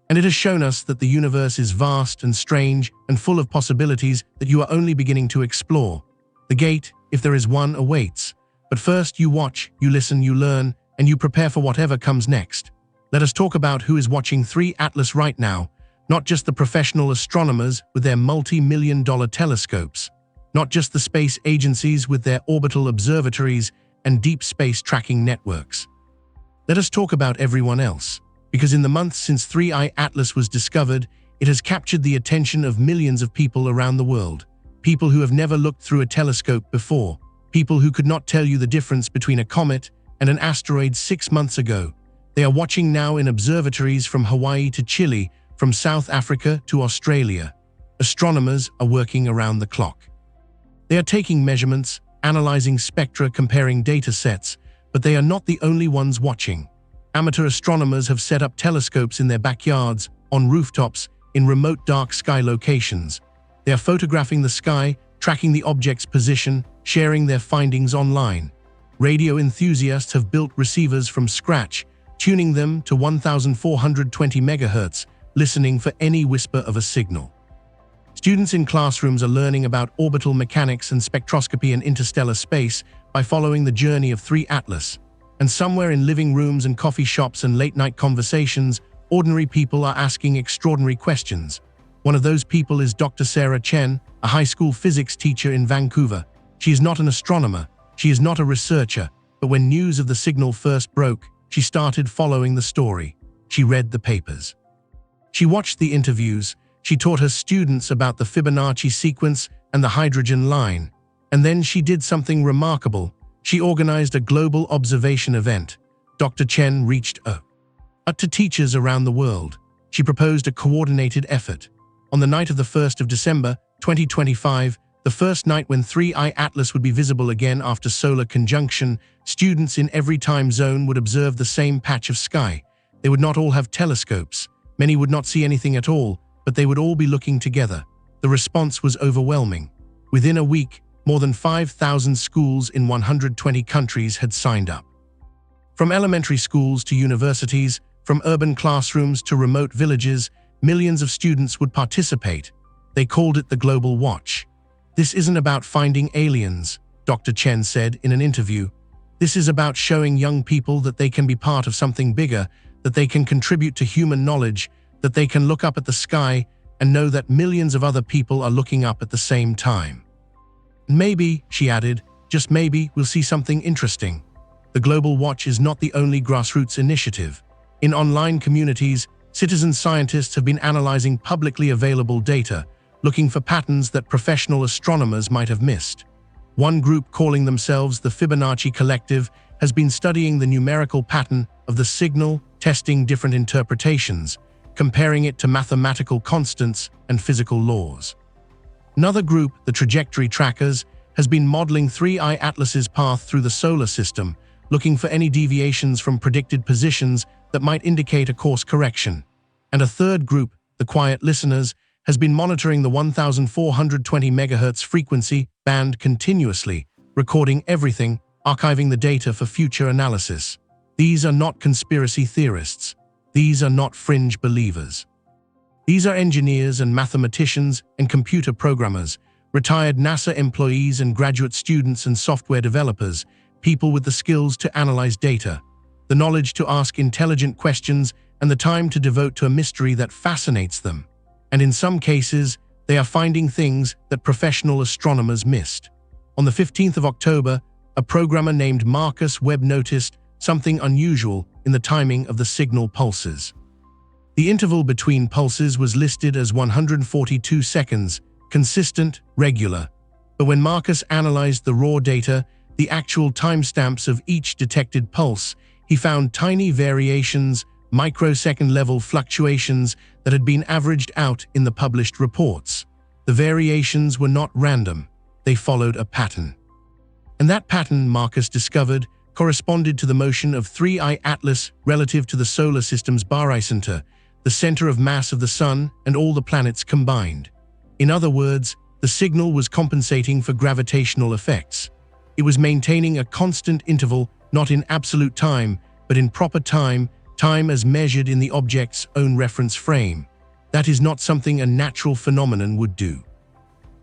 And it has shown us that the universe is vast and strange and full of possibilities that you are only beginning to explore. The gate, if there is one, awaits. But first you watch, you listen, you learn, and you prepare for whatever comes next. Let us talk about who is watching 3 Atlas right now, not just the professional astronomers with their multi-million-dollar telescopes, not just the space agencies with their orbital observatories and deep space tracking networks. Let us talk about everyone else, because in the months since 3I Atlas was discovered, it has captured the attention of millions of people around the world. People who have never looked through a telescope before, people who could not tell you the difference between a comet and an asteroid 6 months ago. They are watching now in observatories from Hawaii to Chile, from South Africa to Australia. Astronomers are working around the clock. They are taking measurements, analyzing spectra, comparing data sets, but they are not the only ones watching. Amateur astronomers have set up telescopes in their backyards, on rooftops, in remote dark sky locations. They are photographing the sky, tracking the object's position, sharing their findings online. Radio enthusiasts have built receivers from scratch, tuning them to 1420 MHz, listening for any whisper of a signal. Students in classrooms are learning about orbital mechanics and spectroscopy and interstellar space by following the journey of 3 Atlas. And somewhere in living rooms and coffee shops and late-night conversations, ordinary people are asking extraordinary questions. One of those people is Dr. Sarah Chen, a high school physics teacher in Vancouver. She is not an astronomer, she is not a researcher, but when news of the signal first broke, she started following the story. She read the papers. She watched the interviews. She taught her students about the Fibonacci sequence and the hydrogen line. And then she did something remarkable. She organized a global observation event. Dr. Chen reached out to teachers around the world. She proposed a coordinated effort. On the night of the 1st of December, 2025, the first night when 3I Atlas would be visible again after solar conjunction, students in every time zone would observe the same patch of sky. They would not all have telescopes. Many would not see anything at all, but they would all be looking together. The response was overwhelming. Within a week, more than 5,000 schools in 120 countries had signed up. From elementary schools to universities, from urban classrooms to remote villages, millions of students would participate. They called it the Global Watch. This isn't about finding aliens, Dr. Chen said in an interview. This is about showing young people that they can be part of something bigger, that they can contribute to human knowledge, that they can look up at the sky and know that millions of other people are looking up at the same time. Maybe, she added, just maybe we'll see something interesting. The Global Watch is not the only grassroots initiative. In online communities, citizen scientists have been analyzing publicly available data, looking for patterns that professional astronomers might have missed. One group, calling themselves the Fibonacci Collective, has been studying the numerical pattern of the signal, testing different interpretations, comparing it to mathematical constants and physical laws. Another group, the Trajectory Trackers, has been modeling 3I Atlas's path through the solar system, looking for any deviations from predicted positions that might indicate a course correction. And a third group, the Quiet Listeners, has been monitoring the 1420 MHz frequency band continuously, recording everything, archiving the data for future analysis. These are not conspiracy theorists. These are not fringe believers. These are engineers and mathematicians and computer programmers, retired NASA employees and graduate students and software developers, people with the skills to analyze data, the knowledge to ask intelligent questions, and the time to devote to a mystery that fascinates them. And in some cases, they are finding things that professional astronomers missed. On the 15th of October, a programmer named Marcus Webb noticed something unusual in the timing of the signal pulses. The interval between pulses was listed as 142 seconds, consistent, regular. But when Marcus analyzed the raw data, the actual timestamps of each detected pulse, he found tiny variations, microsecond-level fluctuations that had been averaged out in the published reports. The variations were not random. They followed a pattern. And that pattern, Marcus discovered, corresponded to the motion of 3I Atlas relative to the solar system's barycenter, the center of mass of the Sun and all the planets combined. In other words, the signal was compensating for gravitational effects. It was maintaining a constant interval, not in absolute time, but in proper time, time as measured in the object's own reference frame. That is not something a natural phenomenon would do.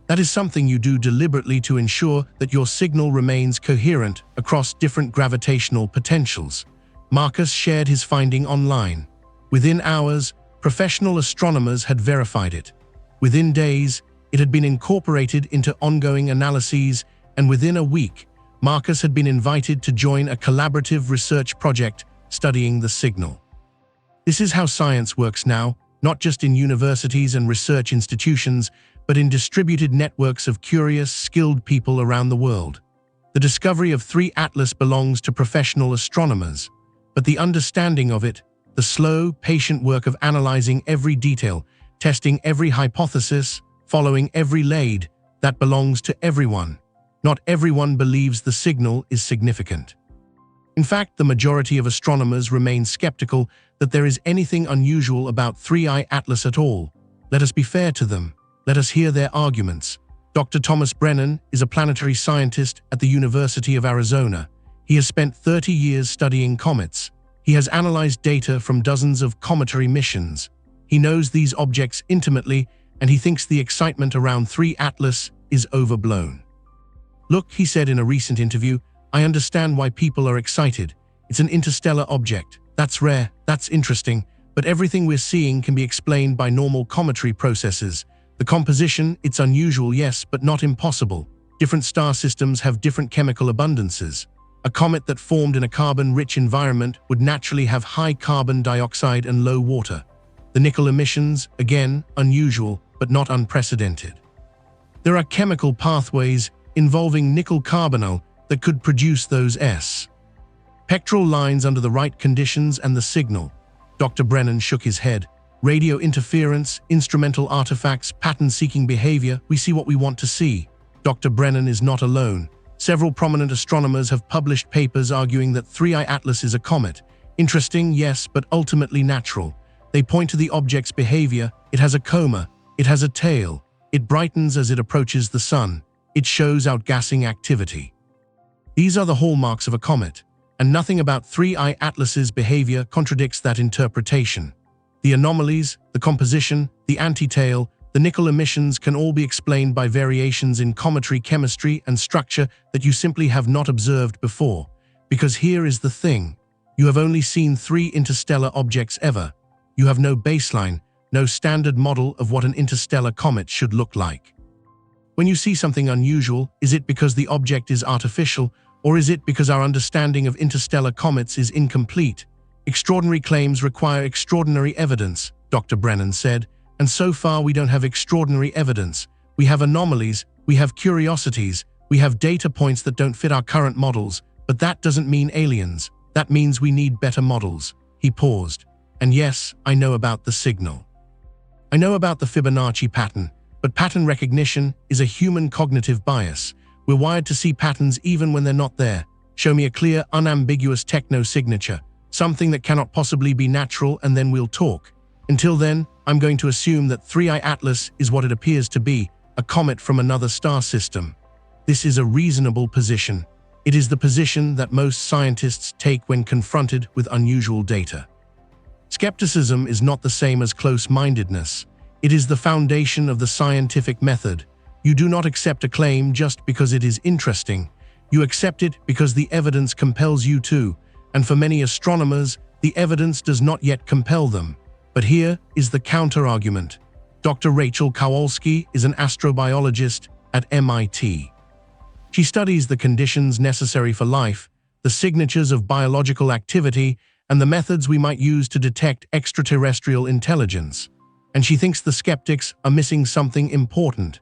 That is something you do deliberately to ensure that your signal remains coherent across different gravitational potentials. Marcus shared his finding online. Within hours, professional astronomers had verified it. Within days, it had been incorporated into ongoing analyses, and within a week, Marcus had been invited to join a collaborative research project studying the signal. This is how science works now, not just in universities and research institutions, but in distributed networks of curious, skilled people around the world. The discovery of 3 Atlas belongs to professional astronomers, but the understanding of it, the slow, patient work of analyzing every detail, testing every hypothesis, following every lead, that belongs to everyone. Not everyone believes the signal is significant. In fact, the majority of astronomers remain skeptical that there is anything unusual about 3I Atlas at all. Let us be fair to them. Let us hear their arguments. Dr. Thomas Brennan is a planetary scientist at the University of Arizona. He has spent 30 years studying comets. He has analyzed data from dozens of cometary missions. He knows these objects intimately, and he thinks the excitement around 3 Atlas is overblown. Look, he said in a recent interview, I understand why people are excited. It's an interstellar object. That's rare, that's interesting, but everything we're seeing can be explained by normal cometary processes. The composition, it's unusual, yes, but not impossible. Different star systems have different chemical abundances. A comet that formed in a carbon-rich environment would naturally have high carbon dioxide and low water. The nickel emissions, again, unusual, but not unprecedented. There are chemical pathways involving nickel carbonyl that could produce those spectral lines under the right conditions and the signal. Dr. Brennan shook his head. Radio interference, instrumental artifacts, pattern-seeking behavior, we see what we want to see. Dr. Brennan is not alone. Several prominent astronomers have published papers arguing that 3I Atlas is a comet. Interesting, yes, but ultimately natural. They point to the object's behavior. It has a coma. It has a tail. It brightens as it approaches the sun. It shows outgassing activity. These are the hallmarks of a comet, and nothing about 3I Atlas's behavior contradicts that interpretation. The anomalies, the composition, the anti-tail, the nickel emissions can all be explained by variations in cometary chemistry and structure that you simply have not observed before. Because here is the thing. You have only seen 3 interstellar objects ever. You have no baseline, no standard model of what an interstellar comet should look like. When you see something unusual, is it because the object is artificial, or is it because our understanding of interstellar comets is incomplete? Extraordinary claims require extraordinary evidence, Dr. Brennan said, and so far we don't have extraordinary evidence. We have anomalies, we have curiosities, we have data points that don't fit our current models, but that doesn't mean aliens. That means we need better models. He paused. And yes, I know about the signal. I know about the Fibonacci pattern, but pattern recognition is a human cognitive bias. We're wired to see patterns even when they're not there. Show me a clear, unambiguous techno-signature, something that cannot possibly be natural, and then we'll talk. Until then, I'm going to assume that 3I Atlas is what it appears to be, a comet from another star system. This is a reasonable position. It is the position that most scientists take when confronted with unusual data. Skepticism is not the same as close-mindedness. It is the foundation of the scientific method. You do not accept a claim just because it is interesting. You accept it because the evidence compels you to, and for many astronomers, the evidence does not yet compel them. But here is the counter-argument. Dr. Rachel Kowalski is an astrobiologist at MIT. She studies the conditions necessary for life, the signatures of biological activity, and the methods we might use to detect extraterrestrial intelligence. And she thinks the skeptics are missing something important.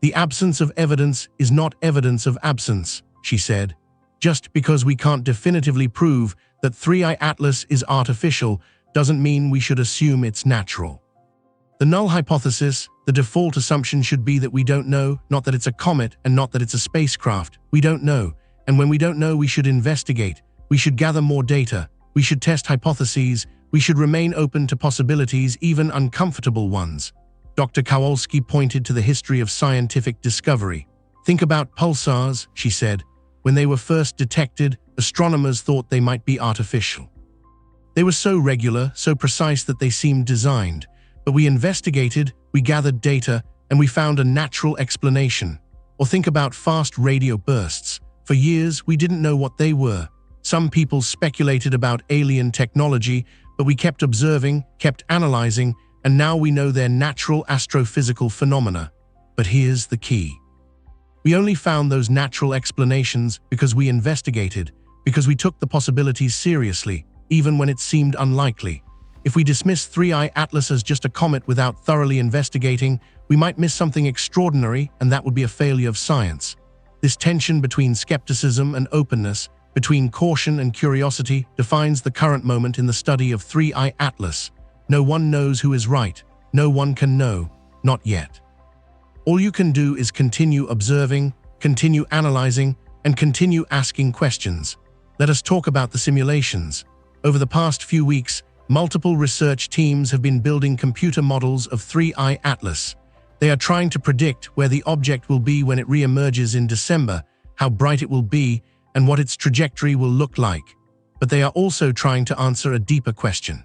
The absence of evidence is not evidence of absence, she said. Just because we can't definitively prove that 3I Atlas is artificial doesn't mean we should assume it's natural. The null hypothesis, the default assumption should be that we don't know, not that it's a comet and not that it's a spacecraft. We don't know, and when we don't know, we should investigate. We should gather more data. We should test hypotheses. We should remain open to possibilities, even uncomfortable ones. Dr. Kowalski pointed to the history of scientific discovery. Think about pulsars, she said. When they were first detected, astronomers thought they might be artificial. They were so regular, so precise that they seemed designed. But we investigated, we gathered data, and we found a natural explanation. Or think about fast radio bursts. For years, we didn't know what they were. Some people speculated about alien technology, but we kept observing, kept analyzing, and now we know they're natural astrophysical phenomena. But here's the key. We only found those natural explanations because we investigated, because we took the possibilities seriously, even when it seemed unlikely. If we dismiss 3I Atlas as just a comet without thoroughly investigating, we might miss something extraordinary, and that would be a failure of science. This tension between skepticism and openness, between caution and curiosity, defines the current moment in the study of 3I Atlas. No one knows who is right. No one can know. Not yet. All you can do is continue observing, continue analyzing, and continue asking questions. Let us talk about the simulations. Over the past few weeks, multiple research teams have been building computer models of 3I Atlas. They are trying to predict where the object will be when it re-emerges in December, how bright it will be, and what its trajectory will look like. But they are also trying to answer a deeper question.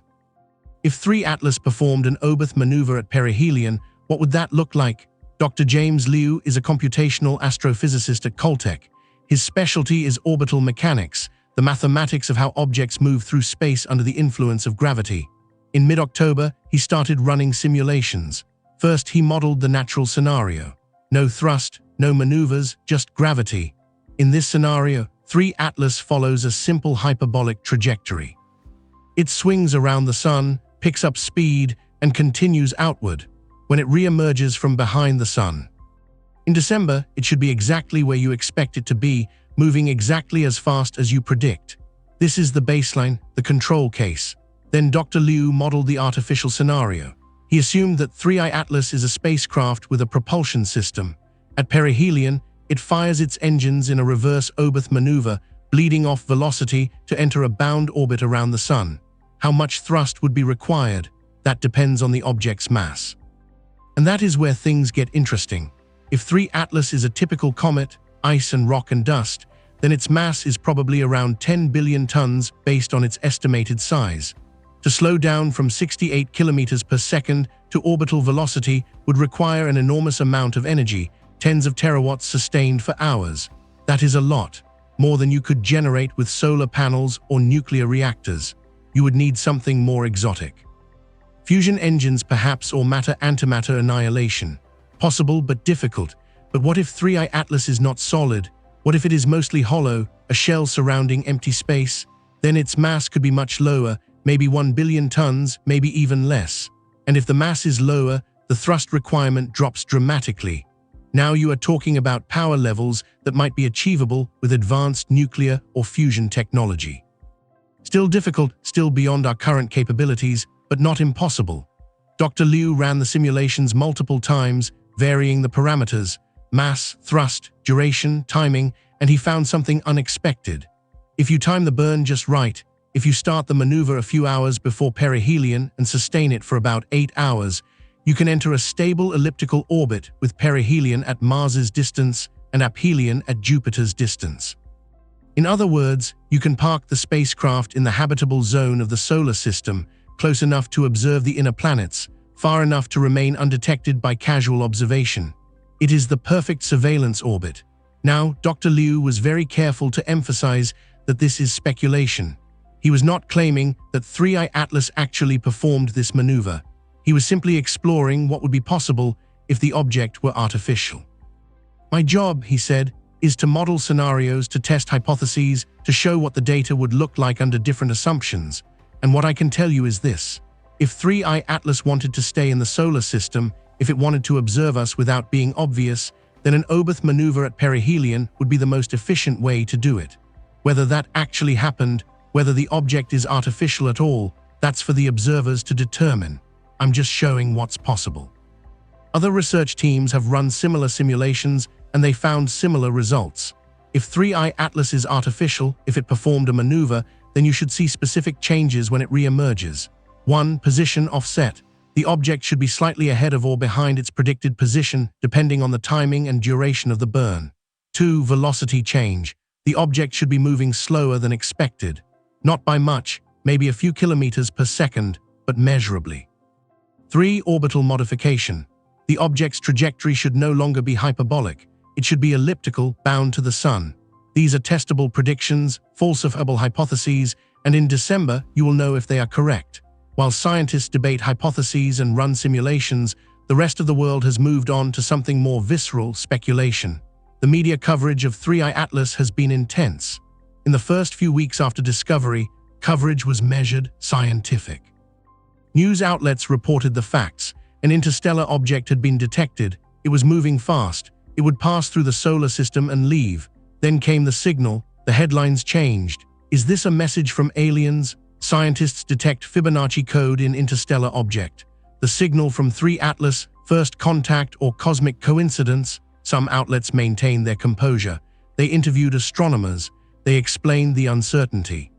If 3 Atlas performed an Obert maneuver at perihelion, what would that look like? Dr. James Liu is a computational astrophysicist at Caltech. His specialty is orbital mechanics, the mathematics of how objects move through space under the influence of gravity. In mid-October, he started running simulations. First, he modeled the natural scenario. No thrust, no maneuvers, just gravity. In this scenario, 3 Atlas follows a simple hyperbolic trajectory. It swings around the sun, picks up speed, and continues outward when it re-emerges from behind the sun. In December, it should be exactly where you expect it to be, moving exactly as fast as you predict. This is the baseline, the control case. Then Dr. Liu modeled the artificial scenario. He assumed that 3I Atlas is a spacecraft with a propulsion system. At perihelion, it fires its engines in a reverse Obert maneuver, bleeding off velocity to enter a bound orbit around the sun. How much thrust would be required? That depends on the object's mass. And that is where things get interesting. If 3 Atlas is a typical comet, ice and rock and dust, then its mass is probably around 10 billion tons based on its estimated size. To slow down from 68 kilometers per second to orbital velocity would require an enormous amount of energy, tens of terawatts sustained for hours. That is a lot, more than you could generate with solar panels or nuclear reactors. You would need something more exotic. Fusion engines perhaps, or matter-antimatter annihilation. Possible but difficult. But what if 3I Atlas is not solid? What if it is mostly hollow, a shell surrounding empty space? Then its mass could be much lower, maybe 1 billion tons, maybe even less. And if the mass is lower, the thrust requirement drops dramatically. Now you are talking about power levels that might be achievable with advanced nuclear or fusion technology. Still difficult, still beyond our current capabilities, but not impossible. Dr. Liu ran the simulations multiple times, varying the parameters, mass, thrust, duration, timing, and he found something unexpected. If you time the burn just right, if you start the maneuver a few hours before perihelion and sustain it for about 8 hours, you can enter a stable elliptical orbit with perihelion at Mars's distance and aphelion at Jupiter's distance. In other words, you can park the spacecraft in the habitable zone of the solar system, close enough to observe the inner planets, far enough to remain undetected by casual observation. It is the perfect surveillance orbit. Now, Dr. Liu was very careful to emphasize that this is speculation. He was not claiming that 3I Atlas actually performed this maneuver. He was simply exploring what would be possible if the object were artificial. My job, he said, is to model scenarios, to test hypotheses, to show what the data would look like under different assumptions. And what I can tell you is this. If 3I Atlas wanted to stay in the solar system, if it wanted to observe us without being obvious, then an Obeth maneuver at perihelion would be the most efficient way to do it. Whether that actually happened, whether the object is artificial at all, that's for the observers to determine. I'm just showing what's possible. Other research teams have run similar simulations and they found similar results. If 3I Atlas is artificial, if it performed a maneuver, then you should see specific changes when it re-emerges. 1. Position offset. The object should be slightly ahead of or behind its predicted position, depending on the timing and duration of the burn. 2. Velocity change. The object should be moving slower than expected. Not by much, maybe a few kilometers per second, but measurably. 3. Orbital modification. The object's trajectory should no longer be hyperbolic. It should be elliptical, bound to the sun. These are testable predictions, falsifiable hypotheses, and in December, you will know if they are correct. While scientists debate hypotheses and run simulations, the rest of the world has moved on to something more visceral: speculation. The media coverage of 3I Atlas has been intense. In the first few weeks after discovery, coverage was measured, scientific. News outlets reported the facts. An interstellar object had been detected. It was moving fast. It would pass through the solar system and leave. Then came the signal. The headlines changed. Is this a message from aliens? Scientists detect Fibonacci code in interstellar object. The signal from 3 Atlas, first contact or cosmic coincidence? Some outlets maintained their composure. They interviewed astronomers. They explained the uncertainty.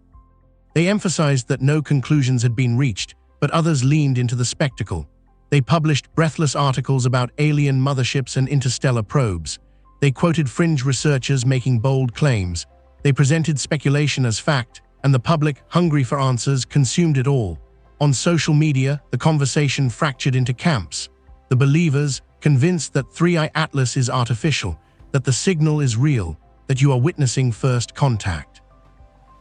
They emphasized that no conclusions had been reached, but others leaned into the spectacle. They published breathless articles about alien motherships and interstellar probes. They quoted fringe researchers making bold claims. They presented speculation as fact, and the public, hungry for answers, consumed it all. On social media, the conversation fractured into camps. The believers, convinced that 3I Atlas is artificial, that the signal is real, that you are witnessing first contact.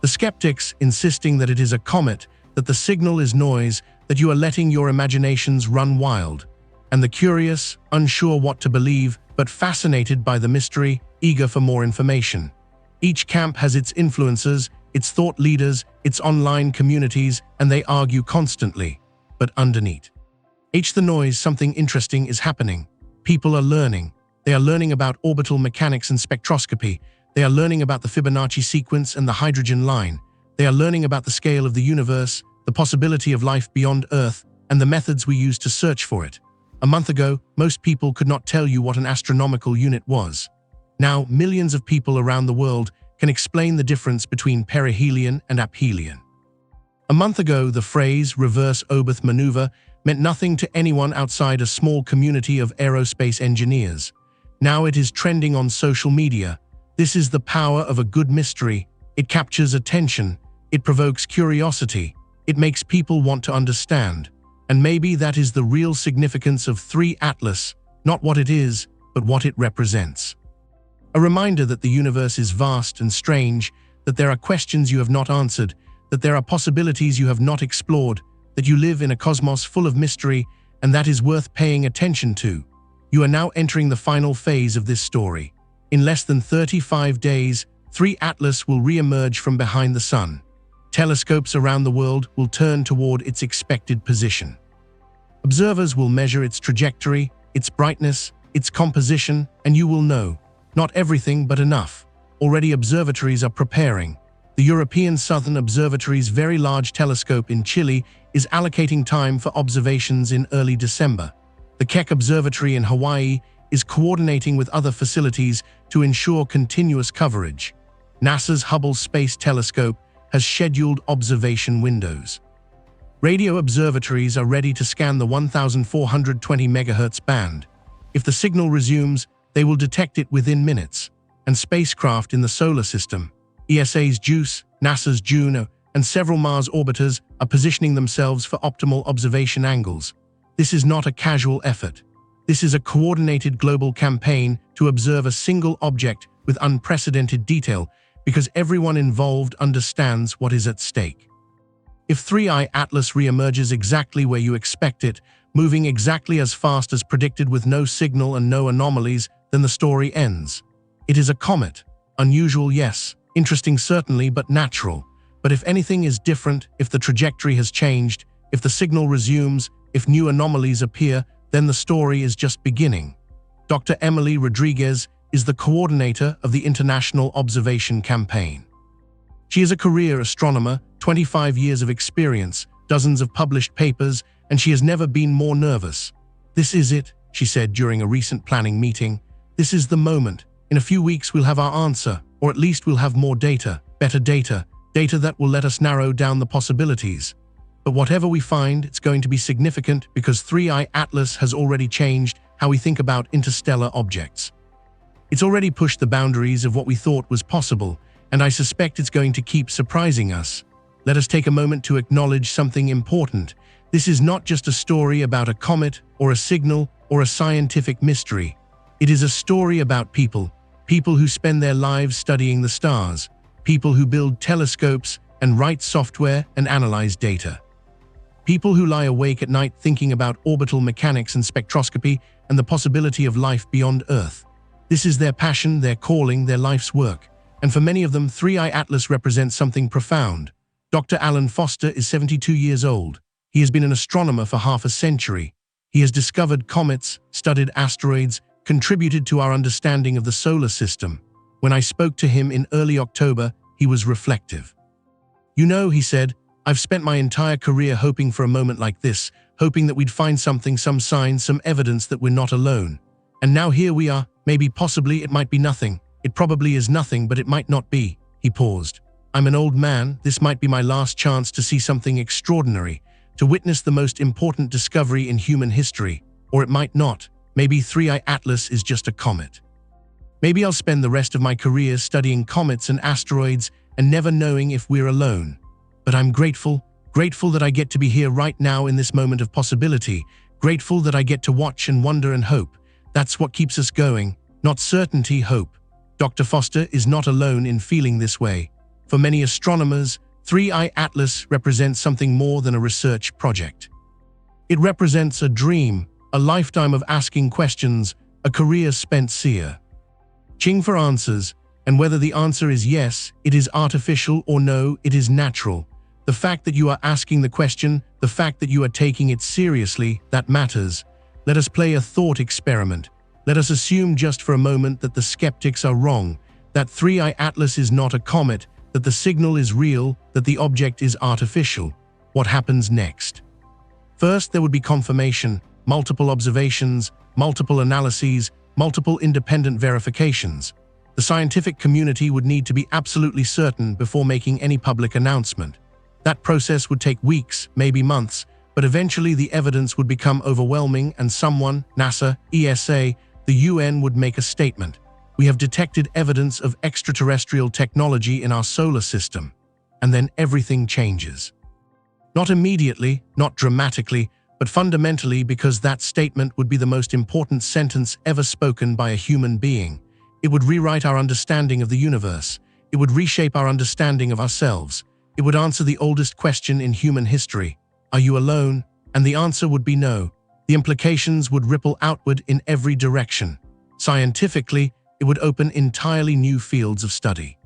The skeptics, insisting that it is a comet, that the signal is noise, that you are letting your imaginations run wild. And the curious, unsure what to believe, but fascinated by the mystery, eager for more information. Each camp has its influencers, its thought leaders, its online communities, and they argue constantly. But underneath the noise, something interesting is happening. People are learning. They are learning about orbital mechanics and spectroscopy. They are learning about the Fibonacci sequence and the hydrogen line. They are learning about the scale of the universe, the possibility of life beyond Earth, and the methods we use to search for it. A month ago, most people could not tell you what an astronomical unit was. Now, millions of people around the world can explain the difference between perihelion and aphelion. A month ago, the phrase reverse Obeth maneuver meant nothing to anyone outside a small community of aerospace engineers. Now it is trending on social media. This is the power of a good mystery. It captures attention. It provokes curiosity. It makes people want to understand. And maybe that is the real significance of 3 Atlas, not what it is, but what it represents. A reminder that the universe is vast and strange, that there are questions you have not answered, that there are possibilities you have not explored, that you live in a cosmos full of mystery, and that is worth paying attention to. You are now entering the final phase of this story. In less than 35 days, 3 Atlas will re-emerge from behind the sun. Telescopes around the world will turn toward its expected position. Observers will measure its trajectory, its brightness, its composition, and you will know. Not everything, but enough. Already observatories are preparing. The European Southern Observatory's Very Large Telescope in Chile is allocating time for observations in early December. The Keck Observatory in Hawaii is coordinating with other facilities to ensure continuous coverage. NASA's Hubble Space Telescope has scheduled observation windows. Radio observatories are ready to scan the 1,420 MHz band. If the signal resumes, they will detect it within minutes. And spacecraft in the solar system, ESA's JUICE, NASA's Juno, and several Mars orbiters are positioning themselves for optimal observation angles. This is not a casual effort. This is a coordinated global campaign to observe a single object with unprecedented detail, because everyone involved understands what is at stake. If 3I Atlas re-emerges exactly where you expect it, moving exactly as fast as predicted with no signal and no anomalies, then the story ends. It is a comet. Unusual, yes. Interesting, certainly, but natural. But if anything is different, if the trajectory has changed, if the signal resumes, if new anomalies appear, then the story is just beginning. Dr. Emily Rodriguez is the coordinator of the International Observation Campaign. She is a career astronomer, 25 years of experience, dozens of published papers, and she has never been more nervous. "This is it," she said during a recent planning meeting. "This is the moment. In a few weeks we'll have our answer, or at least we'll have more data, better data, data that will let us narrow down the possibilities. But whatever we find, it's going to be significant because 3I Atlas has already changed how we think about interstellar objects. It's already pushed the boundaries of what we thought was possible, and I suspect it's going to keep surprising us. Let us take a moment to acknowledge something important. This is not just a story about a comet or a signal or a scientific mystery. It is a story about people, people who spend their lives studying the stars, people who build telescopes and write software and analyze data. People who lie awake at night thinking about orbital mechanics and spectroscopy and the possibility of life beyond Earth. This is their passion, their calling, their life's work. And for many of them, 3I Atlas represents something profound. Dr. Alan Foster is 72 years old. He has been an astronomer for half a century. He has discovered comets, studied asteroids, contributed to our understanding of the solar system. When I spoke to him in early October, he was reflective. "You know," he said, "I've spent my entire career hoping for a moment like this, hoping that we'd find something, some sign, some evidence that we're not alone. And now here we are. Maybe, possibly, it might be nothing. It probably is nothing, but it might not be." He paused. "I'm an old man. This might be my last chance to see something extraordinary, to witness the most important discovery in human history. Or it might not. Maybe 3I Atlas is just a comet. Maybe I'll spend the rest of my career studying comets and asteroids and never knowing if we're alone. But I'm grateful that I get to be here right now in this moment of possibility, grateful that I get to watch and wonder and hope. That's what keeps us going, not certainty, hope." Dr. Foster is not alone in feeling this way. For many astronomers, 3I Atlas represents something more than a research project. It represents a dream, a lifetime of asking questions, a career spent searching for answers, and whether the answer is yes, it is artificial, or no, it is natural. The fact that you are asking the question, the fact that you are taking it seriously, that matters. Let us play a thought experiment. Let us assume just for a moment that the skeptics are wrong, that 3I Atlas is not a comet, that the signal is real, that the object is artificial. What happens next? First, there would be confirmation, multiple observations, multiple analyses, multiple independent verifications. The scientific community would need to be absolutely certain before making any public announcement. That process would take weeks, maybe months, but eventually the evidence would become overwhelming and someone, NASA, ESA, the UN would make a statement. "We have detected evidence of extraterrestrial technology in our solar system." And then everything changes. Not immediately, not dramatically, but fundamentally, because that statement would be the most important sentence ever spoken by a human being. It would rewrite our understanding of the universe. It would reshape our understanding of ourselves. It would answer the oldest question in human history. Are you alone? And the answer would be no. The implications would ripple outward in every direction. Scientifically, it would open entirely new fields of study.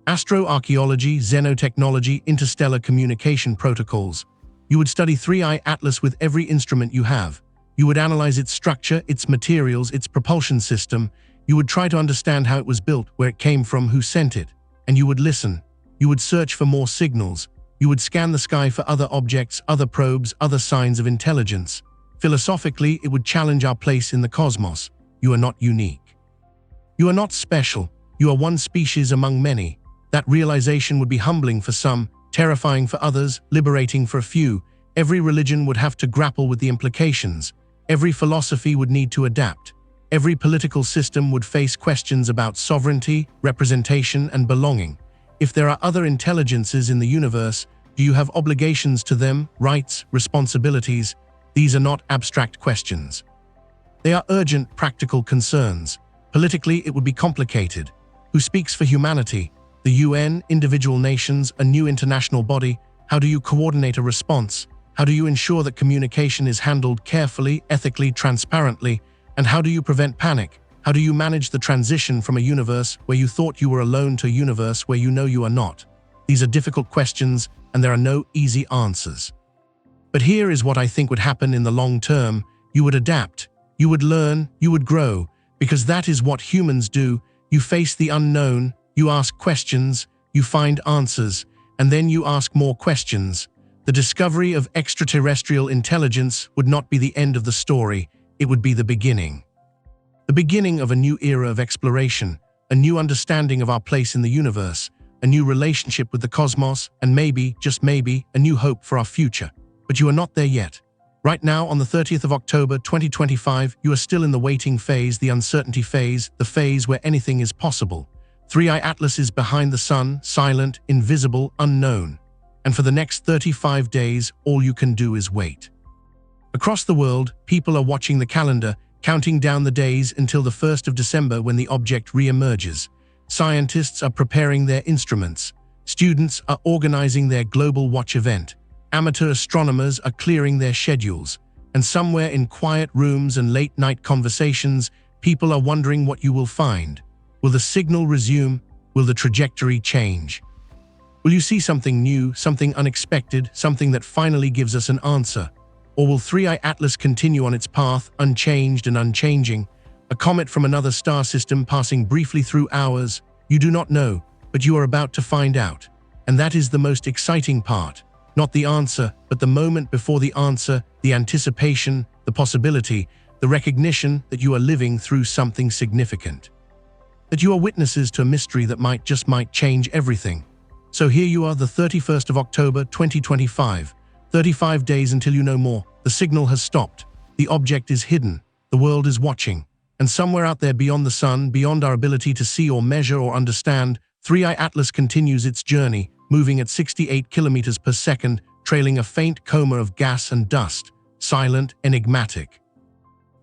Astroarchaeology, xenotechnology, interstellar communication protocols. You would study 3I Atlas with every instrument you have. You would analyze its structure, its materials, its propulsion system. You would try to understand how it was built, where it came from, who sent it. And you would listen. You would search for more signals. You would scan the sky for other objects, other probes, other signs of intelligence. Philosophically, it would challenge our place in the cosmos. You are not unique. You are not special. You are one species among many. That realization would be humbling for some, terrifying for others, liberating for a few. Every religion would have to grapple with the implications. Every philosophy would need to adapt. Every political system would face questions about sovereignty, representation, and belonging. If there are other intelligences in the universe, do you have obligations to them, rights, responsibilities? These are not abstract questions. They are urgent, practical concerns. Politically, it would be complicated. Who speaks for humanity? The UN, individual nations, a new international body? How do you coordinate a response? How do you ensure that communication is handled carefully, ethically, transparently? And how do you prevent panic? How do you manage the transition from a universe where you thought you were alone to a universe where you know you are not? These are difficult questions, and there are no easy answers. But here is what I think would happen in the long term. You would adapt, you would learn, you would grow, because that is what humans do. You face the unknown, you ask questions, you find answers, and then you ask more questions. The discovery of extraterrestrial intelligence would not be the end of the story, it would be the beginning. The beginning of a new era of exploration, a new understanding of our place in the universe, a new relationship with the cosmos, and maybe, just maybe, a new hope for our future. But you are not there yet. Right now, on the 30th of October 2025, you are still in the waiting phase, the uncertainty phase, the phase where anything is possible. 3i Atlas is behind the sun, silent, invisible, unknown. And for the next 35 days, all you can do is wait. Across the world, people are watching the calendar, counting down the days until the 1st of December when the object re-emerges. Scientists are preparing their instruments. Students are organizing their global watch event. Amateur astronomers are clearing their schedules. And somewhere in quiet rooms and late-night conversations, people are wondering what you will find. Will the signal resume? Will the trajectory change? Will you see something new, something unexpected, something that finally gives us an answer? Or will 3i Atlas continue on its path, unchanged and unchanging? A comet from another star system passing briefly through ours? You do not know, but you are about to find out. And that is the most exciting part. Not the answer, but the moment before the answer, the anticipation, the possibility, the recognition that you are living through something significant. That you are witnesses to a mystery that might change everything. So here you are, the 31st of October 2025. 35 days until you know more. The signal has stopped. The object is hidden. The world is watching. And somewhere out there beyond the sun, beyond our ability to see or measure or understand, 3i Atlas continues its journey, moving at 68 kilometers per second, trailing a faint coma of gas and dust, silent, enigmatic.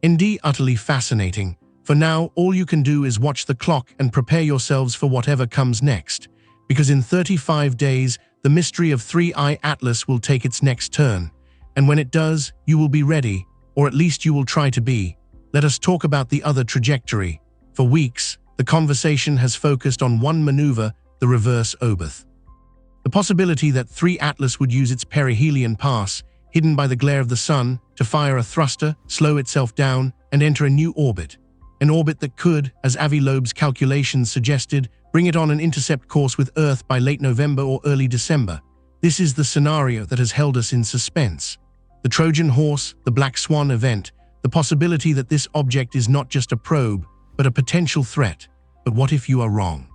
Indeed, utterly fascinating. For now, all you can do is watch the clock and prepare yourselves for whatever comes next. Because in 35 days, the mystery of 3i Atlas will take its next turn. And when it does, you will be ready, or at least you will try to be. Let us talk about the other trajectory. For weeks, the conversation has focused on one maneuver, the reverse orbit. The possibility that 3 Atlas would use its perihelion pass, hidden by the glare of the sun, to fire a thruster, slow itself down, and enter a new orbit. An orbit that could, as Avi Loeb's calculations suggested, bring it on an intercept course with Earth by late November or early December. This is the scenario that has held us in suspense. The Trojan horse, the Black Swan event, the possibility that this object is not just a probe, but a potential threat. But what if you are wrong?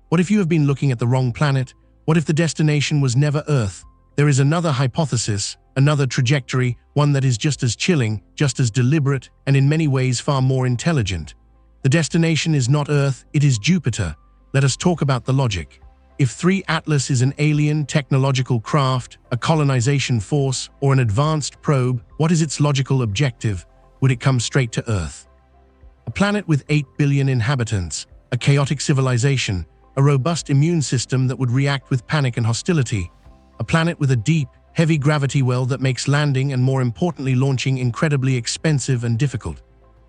What if you have been looking at the wrong planet? What if the destination was never Earth? There is another hypothesis, another trajectory, one that is just as chilling, just as deliberate, and in many ways far more intelligent. The destination is not Earth, it is Jupiter. Let us talk about the logic. If 3 Atlas is an alien technological craft, a colonization force, or an advanced probe, what is its logical objective? Would it come straight to Earth? A planet with 8 billion inhabitants, a chaotic civilization, a robust immune system that would react with panic and hostility, a planet with a deep, heavy gravity well that makes landing and, more importantly, launching incredibly expensive and difficult.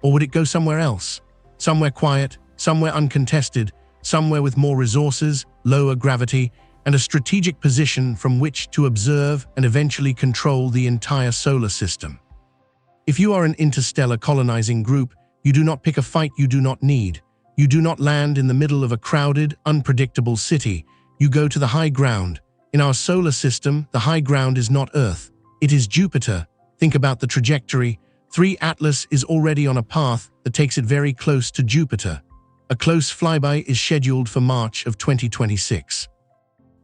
Or would it go somewhere else? Somewhere quiet, somewhere uncontested, somewhere with more resources, lower gravity, and a strategic position from which to observe and eventually control the entire solar system. If you are an interstellar colonizing group, you do not pick a fight you do not need. You do not land in the middle of a crowded, unpredictable city. You go to the high ground. In our solar system, the high ground is not Earth. It is Jupiter. Think about the trajectory. 3 Atlas is already on a path that takes it very close to Jupiter. A close flyby is scheduled for March of 2026.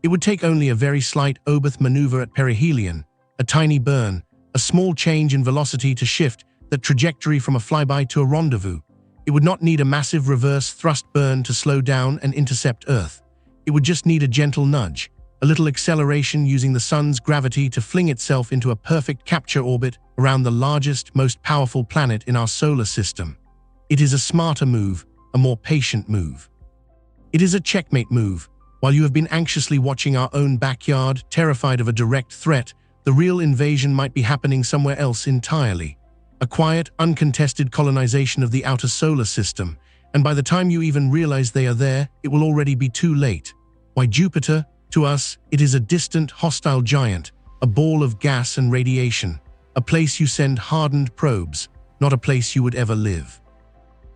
It would take only a very slight orbit maneuver at perihelion, a tiny burn, a small change in velocity to shift that trajectory from a flyby to a rendezvous. It would not need a massive reverse thrust burn to slow down and intercept Earth. It would just need a gentle nudge, a little acceleration using the sun's gravity to fling itself into a perfect capture orbit around the largest, most powerful planet in our solar system. It is a smarter move, a more patient move. It is a checkmate move. While you have been anxiously watching our own backyard, terrified of a direct threat, the real invasion might be happening somewhere else entirely. a quiet, uncontested colonization of the outer solar system, and by the time you even realize they are there, it will already be too late. Why Jupiter? To us, it is a distant, hostile giant, a ball of gas and radiation, a place you send hardened probes, not a place you would ever live.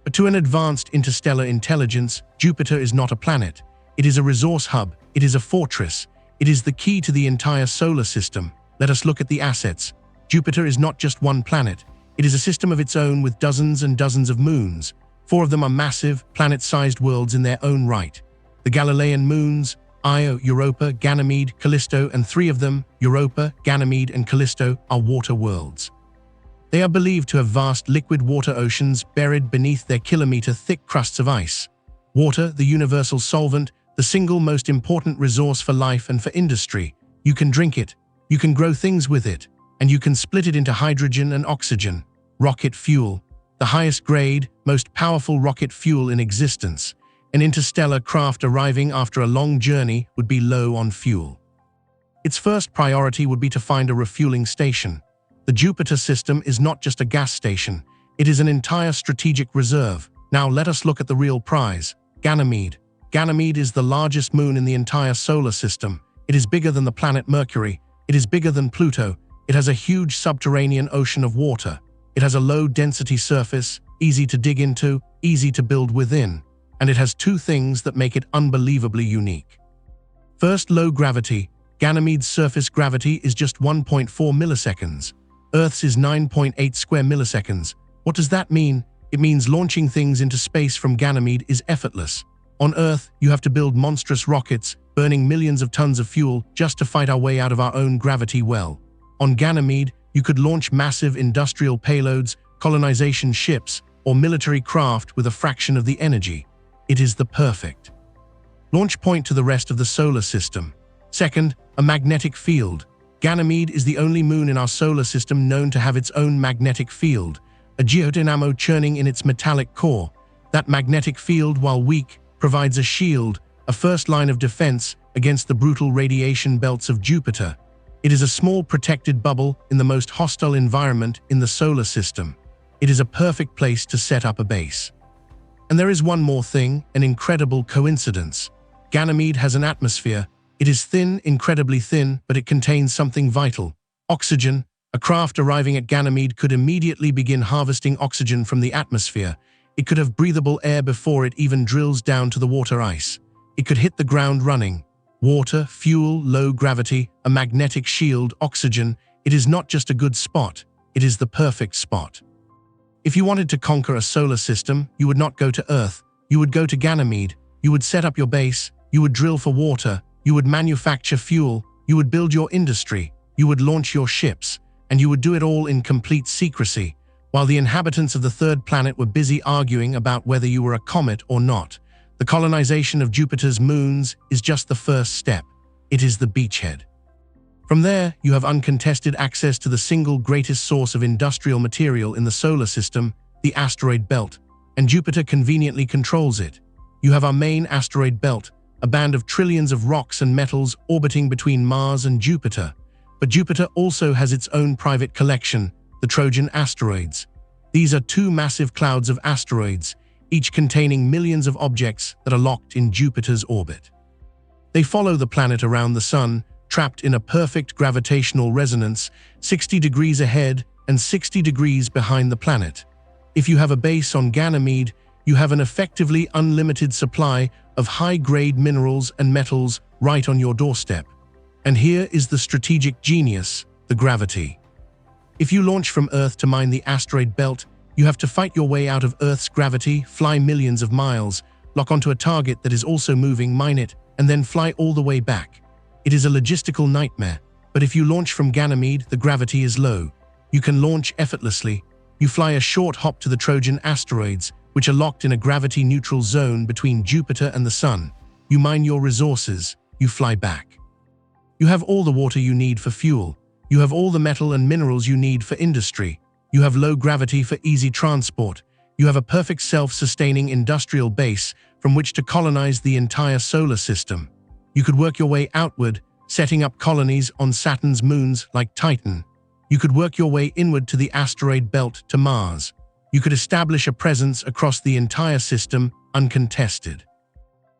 But to an advanced interstellar intelligence, Jupiter is not a planet. It is a resource hub, it is a fortress, it is the key to the entire solar system. Let us look at the assets. Jupiter is not just one planet. It is a system of its own with dozens and dozens of moons. 4 of them are massive, planet-sized worlds in their own right. The Galilean moons, Io, Europa, Ganymede, Callisto, and 3 of them, Europa, Ganymede, and Callisto, are water worlds. They are believed to have vast liquid water oceans buried beneath their kilometer-thick crusts of ice. Water, the universal solvent, the single most important resource for life and for industry. You can drink it, you can grow things with it, and you can split it into hydrogen and oxygen. Rocket fuel, the highest grade, most powerful rocket fuel in existence. An interstellar craft arriving after a long journey would be low on fuel. Its first priority would be to find a refueling station. The Jupiter system is not just a gas station, it is an entire strategic reserve. Now let us look at the real prize, Ganymede. Ganymede is the largest moon in the entire solar system. It is bigger than the planet Mercury. It is bigger than Pluto. It has a huge subterranean ocean of water. It has a low-density surface, easy to dig into, easy to build within. And it has 2 things that make it unbelievably unique. First, low gravity. Ganymede's surface gravity is just 1.4 milliseconds. Earth's is 9.8 square milliseconds. What does that mean? It means launching things into space from Ganymede is effortless. On Earth, you have to build monstrous rockets, burning millions of tons of fuel just to fight our way out of our own gravity well. On Ganymede, you could launch massive industrial payloads, colonization ships, or military craft with a fraction of the energy. It is the perfect launch point to the rest of the solar system. Second, a magnetic field. Ganymede is the only moon in our solar system known to have its own magnetic field, a geodynamo churning in its metallic core. That magnetic field, while weak, provides a shield, a first line of defense against the brutal radiation belts of Jupiter. It is a small protected bubble in the most hostile environment in the solar system. It is a perfect place to set up a base. And there is one more thing, an incredible coincidence. Ganymede has an atmosphere. It is thin, incredibly thin, but it contains something vital. Oxygen. A craft arriving at Ganymede could immediately begin harvesting oxygen from the atmosphere. It could have breathable air before it even drills down to the water ice. It could hit the ground running. Water, fuel, low gravity, a magnetic shield, oxygen. It is not just a good spot. It is the perfect spot. If you wanted to conquer a solar system, you would not go to Earth. You would go to Ganymede. You would set up your base. You would drill for water. You would manufacture fuel. You would build your industry. You would launch your ships. And you would do it all in complete secrecy, while the inhabitants of the 3rd planet were busy arguing about whether you were a comet or not. The colonization of Jupiter's moons is just the first step. It is the beachhead. From there, you have uncontested access to the single greatest source of industrial material in the solar system, the asteroid belt, and Jupiter conveniently controls it. You have our main asteroid belt, a band of trillions of rocks and metals orbiting between Mars and Jupiter. But Jupiter also has its own private collection, the Trojan asteroids. These are 2 massive clouds of asteroids, each containing millions of objects that are locked in Jupiter's orbit. They follow the planet around the Sun, trapped in a perfect gravitational resonance, 60 degrees ahead and 60 degrees behind the planet. If you have a base on Ganymede, you have an effectively unlimited supply of high-grade minerals and metals right on your doorstep. And here is the strategic genius, the gravity. If you launch from Earth to mine the asteroid belt, you have to fight your way out of Earth's gravity, fly millions of miles, lock onto a target that is also moving, mine it, and then fly all the way back. It is a logistical nightmare, but if you launch from Ganymede, the gravity is low. You can launch effortlessly. You fly a short hop to the Trojan asteroids, which are locked in a gravity-neutral zone between Jupiter and the Sun. You mine your resources. You fly back. You have all the water you need for fuel. You have all the metal and minerals you need for industry. You have low gravity for easy transport. You have a perfect self-sustaining industrial base from which to colonize the entire solar system. You could work your way outward, setting up colonies on Saturn's moons like Titan. You could work your way inward to the asteroid belt to Mars. You could establish a presence across the entire system uncontested.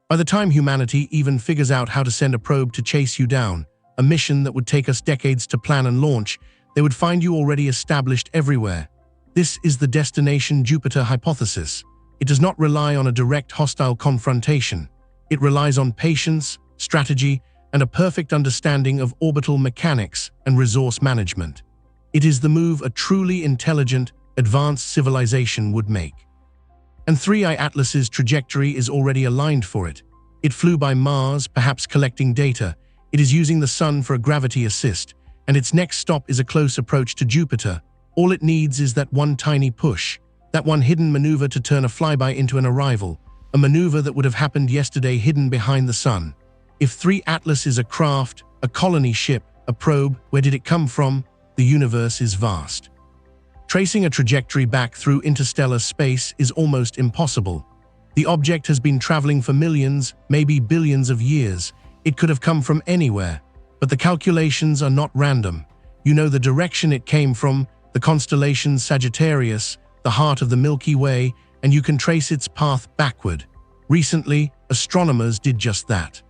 By the time humanity even figures out how to send a probe to chase you down, a mission that would take us decades to plan and launch, they would find you already established everywhere. This is the destination Jupiter hypothesis. It does not rely on a direct hostile confrontation. It relies on patience, strategy, and a perfect understanding of orbital mechanics and resource management. It is the move a truly intelligent, advanced civilization would make. And 3I Atlas's trajectory is already aligned for it. It flew by Mars, perhaps collecting data. It is using the Sun for a gravity assist, and its next stop is a close approach to Jupiter. All it needs is that one tiny push, that one hidden maneuver to turn a flyby into an arrival, a maneuver that would have happened yesterday hidden behind the Sun. If 3 Atlas is a craft, a colony ship, a probe, where did it come from? The universe is vast. Tracing a trajectory back through interstellar space is almost impossible. The object has been traveling for millions, maybe billions of years. It could have come from anywhere, but the calculations are not random. You know the direction it came from, the constellation Sagittarius, the heart of the Milky Way, and you can trace its path backward. Recently, astronomers did just that.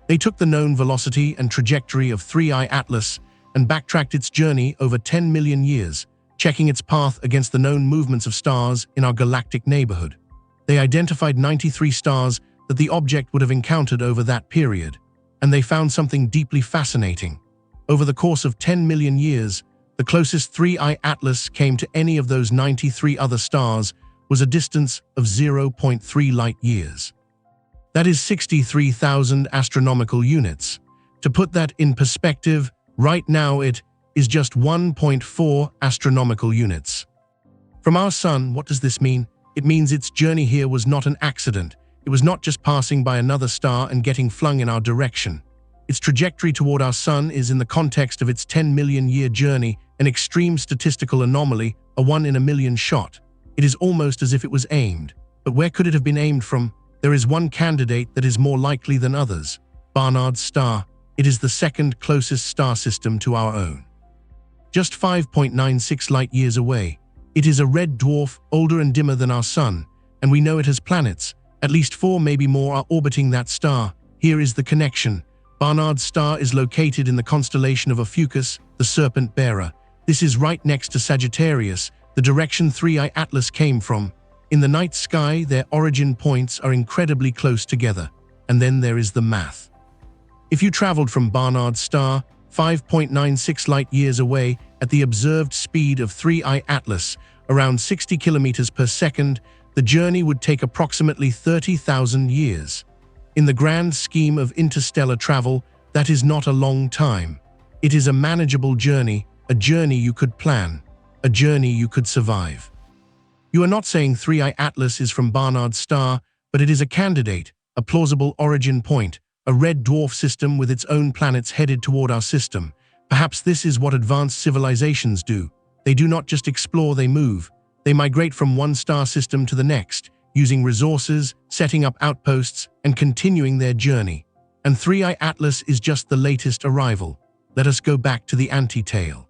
They took the known velocity and trajectory of 3I Atlas and backtracked its journey over 10 million years, checking its path against the known movements of stars in our galactic neighborhood. They identified 93 stars that the object would have encountered over that period, and they found something deeply fascinating. Over the course of 10 million years, the closest 3I Atlas came to any of those 93 other stars was a distance of 0.3 light-years. That is 63,000 astronomical units. To put that in perspective, right now it is just 1.4 astronomical units. From our Sun, what does this mean? It means its journey here was not an accident. It was not just passing by another star and getting flung in our direction. Its trajectory toward our Sun is, in the context of its 10 million-year journey, an extreme statistical anomaly, a 1 in a million shot. It is almost as if it was aimed. But where could it have been aimed from? There is one candidate that is more likely than others. Barnard's star. It is the second closest star system to our own. Just 5.96 light-years away. It is a red dwarf, older and dimmer than our Sun, and we know it has planets. At least 4, maybe more, are orbiting that star. Here is the connection. Barnard's star is located in the constellation of Ophiuchus, the Serpent Bearer. This is right next to Sagittarius, the direction 3I Atlas came from. In the night sky, their origin points are incredibly close together. And then there is the math. If you traveled from Barnard's star, 5.96 light-years away, at the observed speed of 3I Atlas, around 60 kilometers per second, the journey would take approximately 30,000 years. In the grand scheme of interstellar travel, that is not a long time. It is a manageable journey, a journey you could plan, a journey you could survive. You are not saying 3I Atlas is from Barnard's star, but it is a candidate, a plausible origin point, a red dwarf system with its own planets headed toward our system. Perhaps this is what advanced civilizations do. They do not just explore, they move. They migrate from one star system to the next, using resources, setting up outposts, and continuing their journey. And 3I Atlas is just the latest arrival. Let us go back to the ante-tale.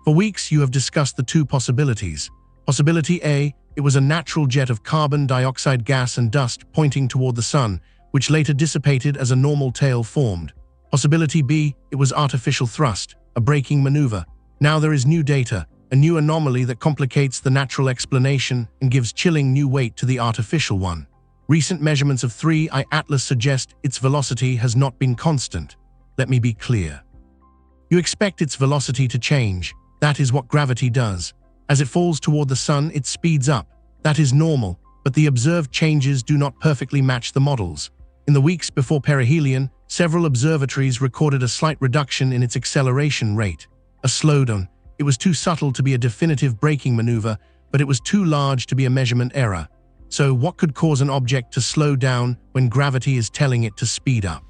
For weeks, you have discussed the two possibilities. Possibility A, it was a natural jet of carbon dioxide gas and dust pointing toward the Sun, which later dissipated as a normal tail formed. Possibility B, it was artificial thrust, a braking maneuver. Now there is new data, a new anomaly that complicates the natural explanation and gives chilling new weight to the artificial one. Recent measurements of 3I Atlas suggest its velocity has not been constant. Let me be clear. You expect its velocity to change. That is what gravity does. As it falls toward the Sun, it speeds up. That is normal, but the observed changes do not perfectly match the models. In the weeks before perihelion, several observatories recorded a slight reduction in its acceleration rate. A slowdown. It was too subtle to be a definitive braking maneuver, but it was too large to be a measurement error. So what could cause an object to slow down when gravity is telling it to speed up?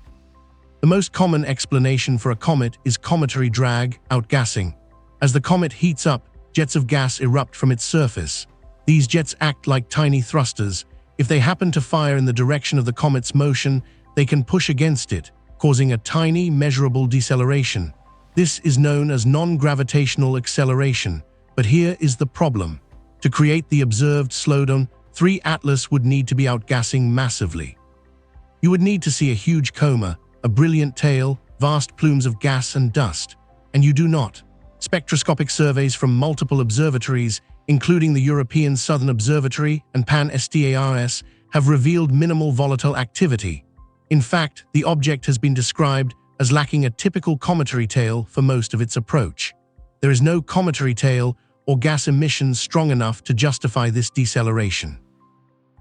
The most common explanation for a comet is cometary drag, outgassing. As the comet heats up, jets of gas erupt from its surface. These jets act like tiny thrusters. If they happen to fire in the direction of the comet's motion, they can push against it, causing a tiny, measurable deceleration. This is known as non-gravitational acceleration, but here is the problem. To create the observed slowdown, 3 Atlas would need to be outgassing massively. You would need to see a huge coma, a brilliant tail, vast plumes of gas and dust. And you do not. Spectroscopic surveys from multiple observatories, including the European Southern Observatory and Pan-STARS, have revealed minimal volatile activity. In fact, the object has been described as lacking a typical cometary tail for most of its approach. There is no cometary tail or gas emissions strong enough to justify this deceleration.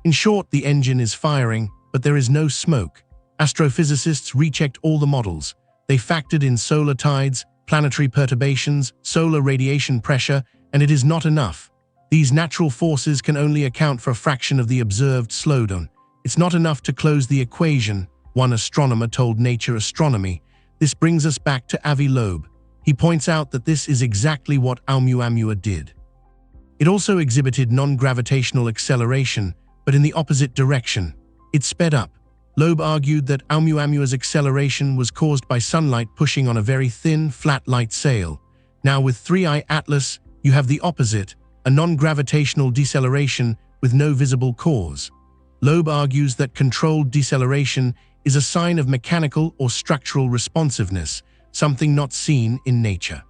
In short, the engine is firing, but there is no smoke. Astrophysicists rechecked all the models. They factored in solar tides, planetary perturbations, solar radiation pressure, and it is not enough. These natural forces can only account for a fraction of the observed slowdown. It's not enough to close the equation, one astronomer told Nature Astronomy. This brings us back to Avi Loeb. He points out that this is exactly what Oumuamua did. It also exhibited non-gravitational acceleration, but in the opposite direction. It sped up. Loeb argued that Oumuamua's acceleration was caused by sunlight pushing on a very thin, flat light sail. Now with 3I Atlas, you have the opposite, a non-gravitational deceleration with no visible cause. Loeb argues that controlled deceleration is a sign of mechanical or structural responsiveness, something not seen in nature.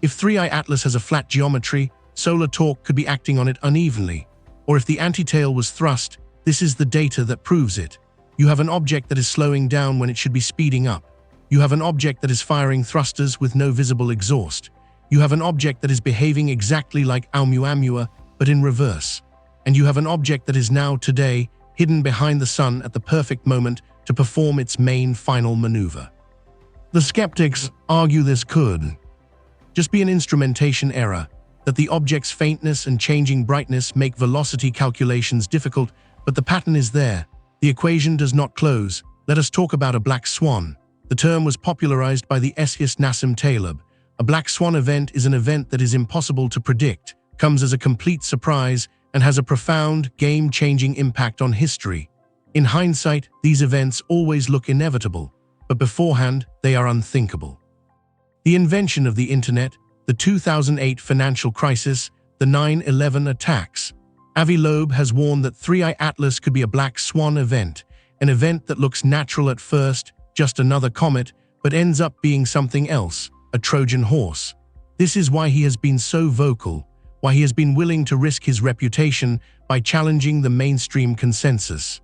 If 3I Atlas has a flat geometry, solar torque could be acting on it unevenly. Or if the antitail was thrust, this is the data that proves it. You have an object that is slowing down when it should be speeding up. You have an object that is firing thrusters with no visible exhaust. You have an object that is behaving exactly like Oumuamua, but in reverse. And you have an object that is now, today, hidden behind the sun at the perfect moment to perform its main final maneuver. The skeptics argue this could just be an instrumentation error, that the object's faintness and changing brightness make velocity calculations difficult, but the pattern is there. The equation does not close. Let us talk about a black swan. The term was popularized by the essayist Nassim Taleb. A black swan event is an event that is impossible to predict, comes as a complete surprise, and has a profound, game-changing impact on history. In hindsight, these events always look inevitable, but beforehand, they are unthinkable. The invention of the internet, the 2008 financial crisis, the 9/11 attacks. Avi Loeb has warned that 3I Atlas could be a black swan event, an event that looks natural at first, just another comet, but ends up being something else, a Trojan horse. This is why he has been so vocal, why he has been willing to risk his reputation by challenging the mainstream consensus.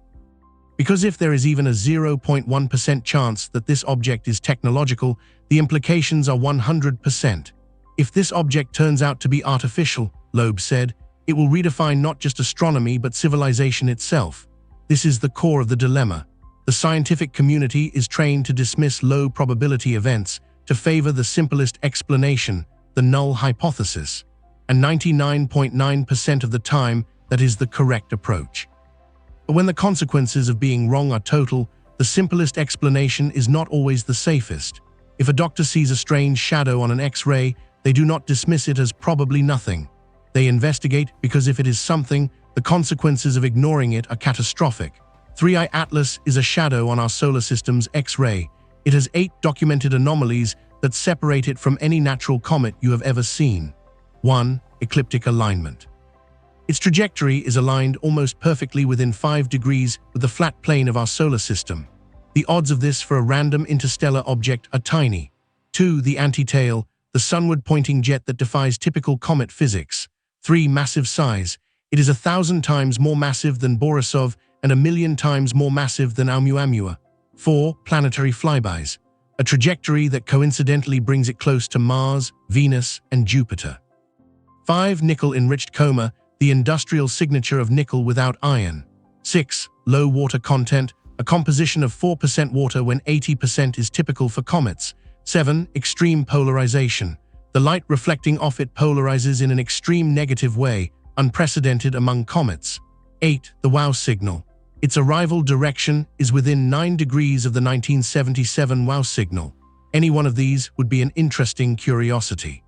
Because if there is even a 0.1% chance that this object is technological, the implications are 100%. If this object turns out to be artificial, Loeb said, it will redefine not just astronomy but civilization itself. This is the core of the dilemma. The scientific community is trained to dismiss low probability events, to favor the simplest explanation, the null hypothesis. And 99.9% of the time, that is the correct approach. But when the consequences of being wrong are total, the simplest explanation is not always the safest. If a doctor sees a strange shadow on an X-ray, they do not dismiss it as probably nothing. They investigate because if it is something, the consequences of ignoring it are catastrophic. 3I Atlas is a shadow on our solar system's X-ray. It has 8 documented anomalies that separate it from any natural comet you have ever seen. 1. Ecliptic alignment. Its trajectory is aligned almost perfectly within 5 degrees with the flat plane of our solar system. The odds of this for a random interstellar object are tiny. 2. The antitail, the sunward-pointing jet that defies typical comet physics. 3. Massive size. It is 1,000 times more massive than Borisov and 1,000,000 times more massive than Oumuamua. 4. Planetary flybys. A trajectory that coincidentally brings it close to Mars, Venus, and Jupiter. 5. Nickel-enriched coma, the industrial signature of nickel without iron. 6. Low water content, a composition of 4% water when 80% is typical for comets. 7. Extreme polarization. The light reflecting off it polarizes in an extreme negative way, unprecedented among comets. 8. The WOW signal. Its arrival direction is within 9 degrees of the 1977 WOW signal. Any one of these would be an interesting curiosity.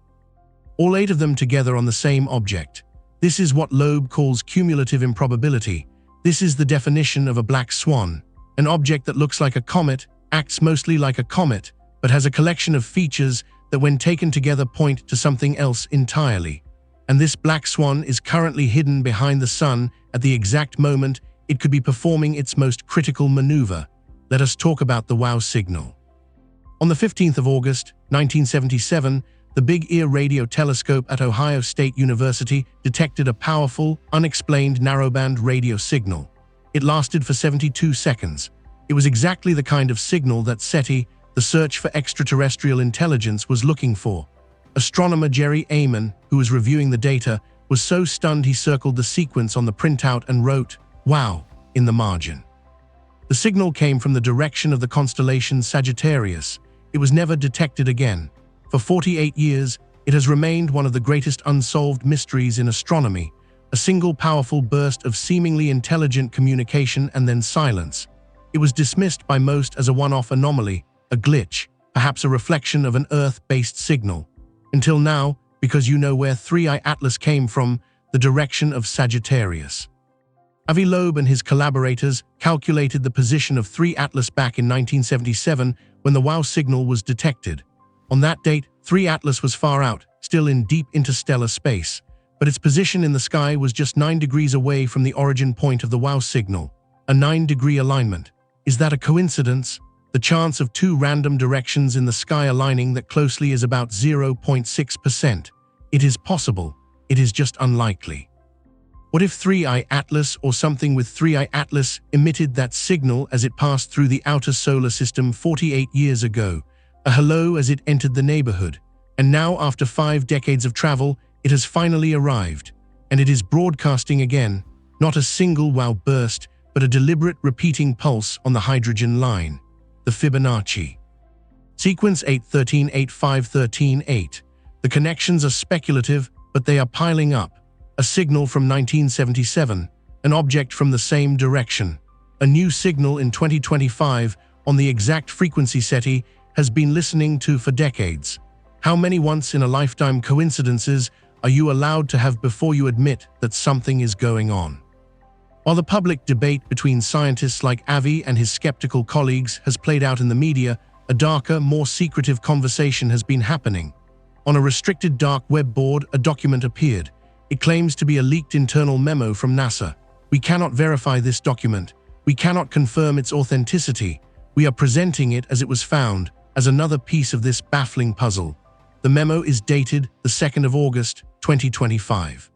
All 8 of them together on the same object. This is what Loeb calls cumulative improbability. This is the definition of a black swan. An object that looks like a comet, acts mostly like a comet, but has a collection of features that when taken together point to something else entirely. And this black swan is currently hidden behind the sun at the exact moment it could be performing its most critical maneuver. Let us talk about the WOW signal. On the 15th of August, 1977, the Big Ear radio telescope at Ohio State University detected a powerful, unexplained narrowband radio signal. It lasted for 72 seconds. It was exactly the kind of signal that SETI, the search for extraterrestrial intelligence, was looking for. Astronomer Jerry Amon, who was reviewing the data, was so stunned he circled the sequence on the printout and wrote, "Wow," in the margin. The signal came from the direction of the constellation Sagittarius. It was never detected again. For 48 years, it has remained one of the greatest unsolved mysteries in astronomy, a single powerful burst of seemingly intelligent communication and then silence. It was dismissed by most as a one-off anomaly, a glitch, perhaps a reflection of an Earth-based signal. Until now, because you know where 3I Atlas came from, the direction of Sagittarius. Avi Loeb and his collaborators calculated the position of 3 Atlas back in 1977 when the WOW signal was detected. On that date, 3 Atlas was far out, still in deep interstellar space, but its position in the sky was just 9 degrees away from the origin point of the WOW signal, a 9-degree alignment. Is that a coincidence? The chance of 2 random directions in the sky aligning that closely is about 0.6%. It is possible, it is just unlikely. What if 3I Atlas or something with 3I Atlas emitted that signal as it passed through the outer solar system 48 years ago? A hello as it entered the neighborhood. And now, after 5 decades of travel, it has finally arrived. And it is broadcasting again, not a single WOW burst, but a deliberate repeating pulse on the hydrogen line. The Fibonacci. Sequence 813-8513-8. The connections are speculative, but they are piling up. A signal from 1977, an object from the same direction. A new signal in 2025 on the exact frequency SETI has been listening to for decades. How many once-in-a-lifetime coincidences are you allowed to have before you admit that something is going on? While the public debate between scientists like Avi and his skeptical colleagues has played out in the media, a darker, more secretive conversation has been happening. On a restricted dark web board, a document appeared. It claims to be a leaked internal memo from NASA. We cannot verify this document. We cannot confirm its authenticity. We are presenting it as it was found, as another piece of this baffling puzzle. The memo is dated the 2nd of August, 2025.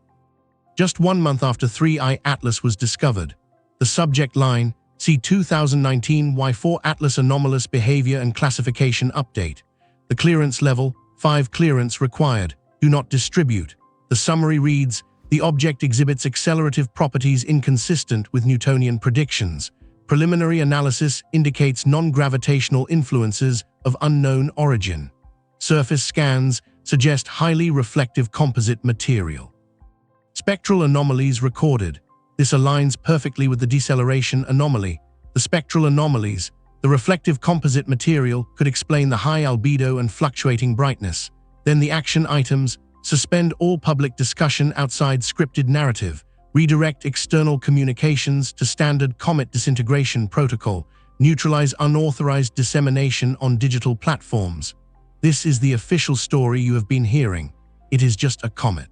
Just 1 month after 3I Atlas was discovered. The subject line, see 2019 Y4 Atlas Anomalous Behavior and Classification Update. The clearance level, 5 clearance required. Do not distribute. The summary reads, the object exhibits accelerative properties inconsistent with Newtonian predictions. Preliminary analysis indicates non-gravitational influences of unknown origin. Surface scans suggest highly reflective composite material. Spectral anomalies recorded. This aligns perfectly with the deceleration anomaly. The spectral anomalies, the reflective composite material, could explain the high albedo and fluctuating brightness. Then the action items: suspend all public discussion outside scripted narrative, redirect external communications to standard comet disintegration protocol, neutralize unauthorized dissemination on digital platforms. This is the official story you have been hearing. It is just a comet.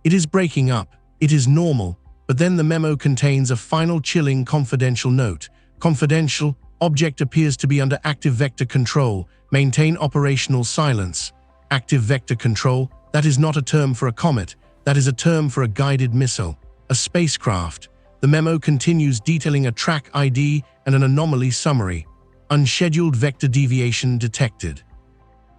It is breaking up. It is normal. But then the memo contains a final chilling confidential note. Confidential, object appears to be under active vector control. Maintain operational silence. Active vector control, that is not a term for a comet. That is a term for a guided missile, a spacecraft. The memo continues detailing a track ID and an anomaly summary. Unscheduled vector deviation detected.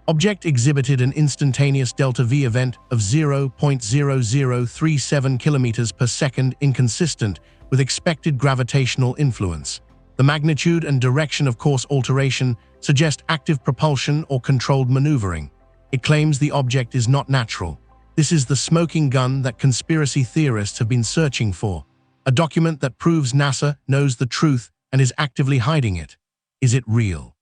Object exhibited an instantaneous delta-v event of 0.0037 kilometers per second, inconsistent with expected gravitational influence. The magnitude and direction of course alteration suggest active propulsion or controlled maneuvering. It claims the object is not natural. This is the smoking gun that conspiracy theorists have been searching for. A document that proves NASA knows the truth and is actively hiding it. Is it real?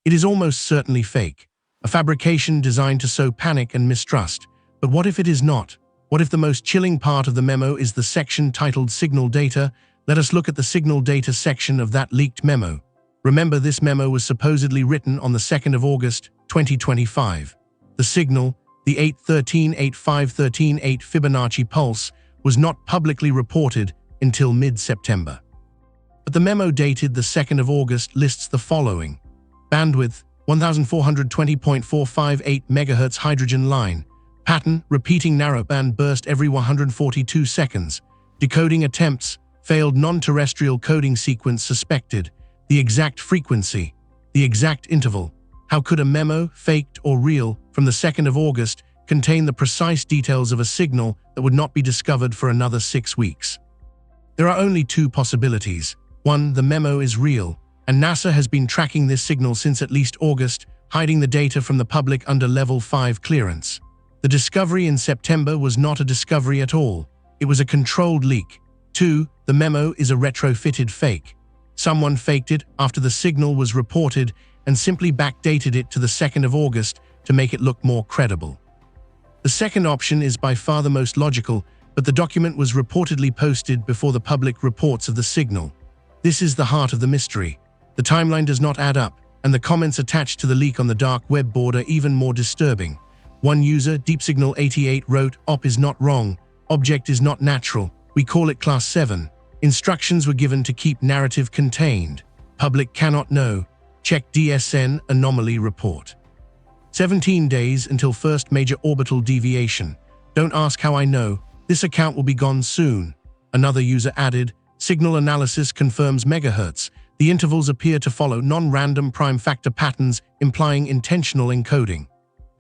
It is almost certainly fake. A fabrication designed to sow panic and mistrust. But what if it is not? What if the most chilling part of the memo is the section titled Signal Data? Let us look at the Signal Data section of that leaked memo. Remember, this memo was supposedly written on the 2nd of August, 2025. The signal, the 813-85138 Fibonacci pulse, was not publicly reported until mid-September. But the memo dated the 2nd of August lists the following: bandwidth 1420.458 MHz hydrogen line, pattern repeating narrowband burst every 142 seconds, decoding attempts, failed non-terrestrial coding sequence suspected, the exact frequency, the exact interval. How could a memo, faked or real, from the 2nd of August contain the precise details of a signal that would not be discovered for another 6 weeks? There are only two possibilities. One, the memo is real, and NASA has been tracking this signal since at least August, hiding the data from the public under Level 5 clearance. The discovery in September was not a discovery at all. It was a controlled leak. Two, the memo is a retrofitted fake. Someone faked it after the signal was reported and simply backdated it to the 2nd of August to make it look more credible. The second option is by far the most logical, but the document was reportedly posted before the public reports of the signal. This is the heart of the mystery. The timeline does not add up, and the comments attached to the leak on the dark web board are even more disturbing. One user, DeepSignal88, wrote, "Op is not wrong. Object is not natural. We call it Class 7. Instructions were given to keep narrative contained. Public cannot know. Check DSN anomaly report." 17 days until first major orbital deviation. Don't ask how I know. This account will be gone soon. Another user added, "Signal analysis confirms megahertz. The intervals appear to follow non-random prime factor patterns, implying intentional encoding."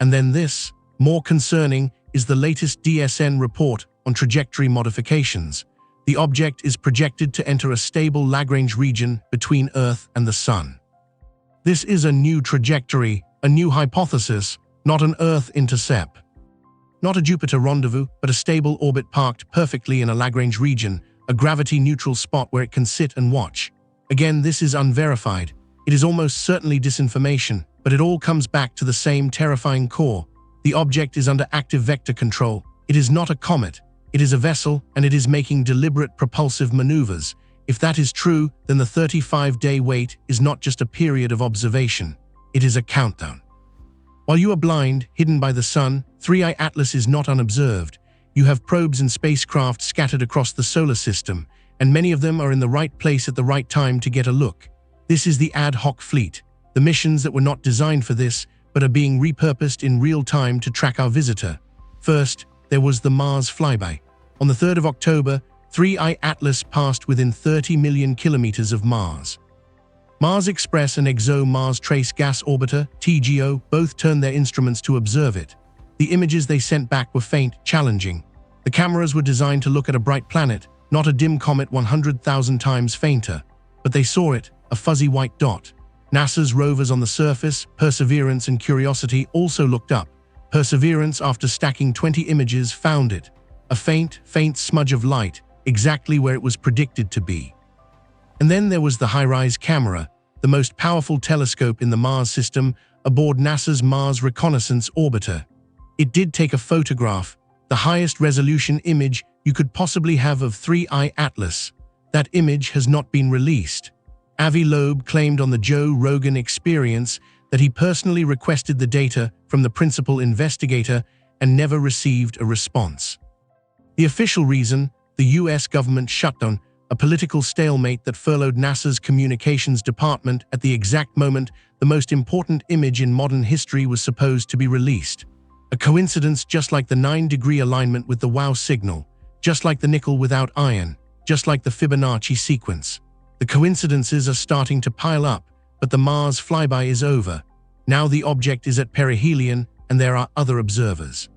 And then this, more concerning, is the latest DSN report on trajectory modifications. The object is projected to enter a stable Lagrange region between Earth and the Sun. This is a new trajectory, a new hypothesis, not an Earth intercept. Not a Jupiter rendezvous, but a stable orbit parked perfectly in a Lagrange region, a gravity-neutral spot where it can sit and watch. Again, this is unverified. It is almost certainly disinformation, but it all comes back to the same terrifying core. The object is under active vector control. It is not a comet. It is a vessel, and it is making deliberate propulsive maneuvers. If that is true, then the 35-day wait is not just a period of observation. It is a countdown. While you are blind, hidden by the sun, 3i Atlas is not unobserved. You have probes and spacecraft scattered across the solar system, and many of them are in the right place at the right time to get a look. This is the ad hoc fleet, the missions that were not designed for this, but are being repurposed in real time to track our visitor. First, there was the Mars flyby. On the 3rd of October, 3i Atlas passed within 30 million kilometers of Mars. Mars Express and EXO-Mars Trace Gas Orbiter, TGO, both turned their instruments to observe it. The images they sent back were faint, challenging. The cameras were designed to look at a bright planet, not a dim comet 100,000 times fainter. But they saw it, a fuzzy white dot. NASA's rovers on the surface, Perseverance and Curiosity, also looked up. Perseverance, after stacking 20 images, found it. A faint smudge of light, exactly where it was predicted to be. And then there was the HiRISE camera, the most powerful telescope in the Mars system, aboard NASA's Mars Reconnaissance Orbiter. It did take a photograph, the highest resolution image you could possibly have of 3i Atlas. That image has not been released. Avi Loeb claimed on the Joe Rogan Experience that he personally requested the data from the principal investigator and never received a response. The official reason, the US government shutdown, a political stalemate that furloughed NASA's communications department at the exact moment the most important image in modern history was supposed to be released. A coincidence just like the 9-degree alignment with the WOW signal, just like the nickel without iron, just like the Fibonacci sequence. The coincidences are starting to pile up, but the Mars flyby is over. Now the object is at perihelion and there are other observers.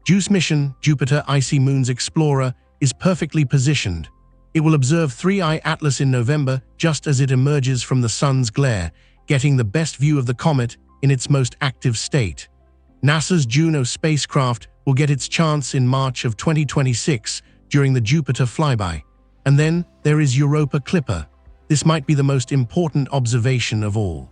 JUICE mission, Jupiter Icy Moons Explorer, is perfectly positioned. It will observe 3i Atlas in November just as it emerges from the sun's glare, getting the best view of the comet in its most active state. NASA's Juno spacecraft will get its chance in March of 2026 during the Jupiter flyby. And then there is Europa Clipper. This might be the most important observation of all.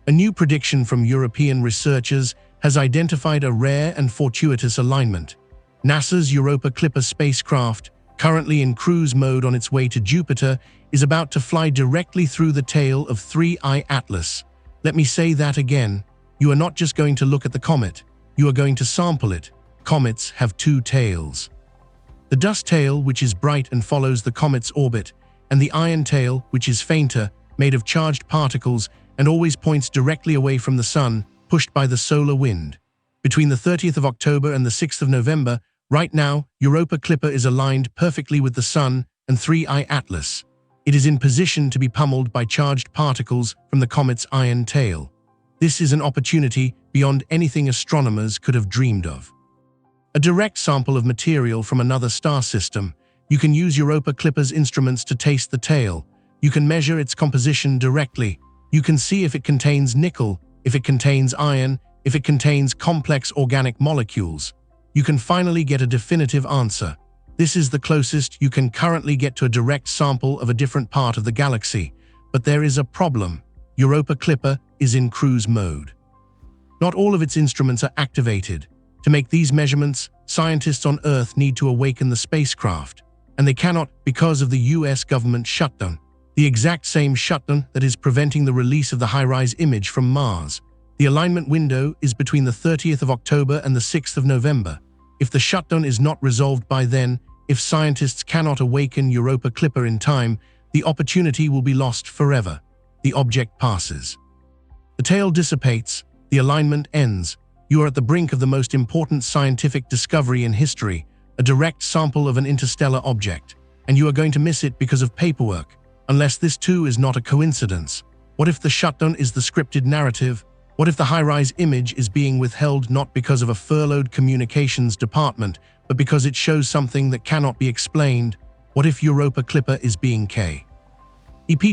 A new prediction from European researchers has identified a rare and fortuitous alignment. NASA's Europa Clipper spacecraft, currently in cruise mode on its way to Jupiter, is about to fly directly through the tail of 3i Atlas. Let me say that again. You are not just going to look at the comet. You are going to sample it. Comets have two tails. The dust tail, which is bright and follows the comet's orbit, and the iron tail, which is fainter, made of charged particles and always points directly away from the sun, pushed by the solar wind. Between the 30th of October and the 6th of November, right now, Europa Clipper is aligned perfectly with the sun and 3I Atlas. It is in position to be pummeled by charged particles from the comet's iron tail. This is an opportunity beyond anything astronomers could have dreamed of. A direct sample of material from another star system. You can use Europa Clipper's instruments to taste the tail. You can measure its composition directly. You can see if it contains nickel, if it contains iron, if it contains complex organic molecules. You can finally get a definitive answer. This is the closest you can currently get to a direct sample of a different part of the galaxy. But there is a problem. Europa Clipper is in cruise mode. Not all of its instruments are activated. To make these measurements, scientists on Earth need to awaken the spacecraft. And they cannot because of the US government shutdown. The exact same shutdown that is preventing the release of the high-rise image from Mars. The alignment window is between the 30th of October and the 6th of November. If the shutdown is not resolved by then, if scientists cannot awaken Europa Clipper in time, the opportunity will be lost forever. The object passes. The tail dissipates, the alignment ends. You are at the brink of the most important scientific discovery in history, a direct sample of an interstellar object, and you are going to miss it because of paperwork, unless this too is not a coincidence. What if the shutdown is the scripted narrative? What if the high-rise image is being withheld not because of a furloughed communications department, but because it shows something that cannot be explained? What if Europa Clipper is being kept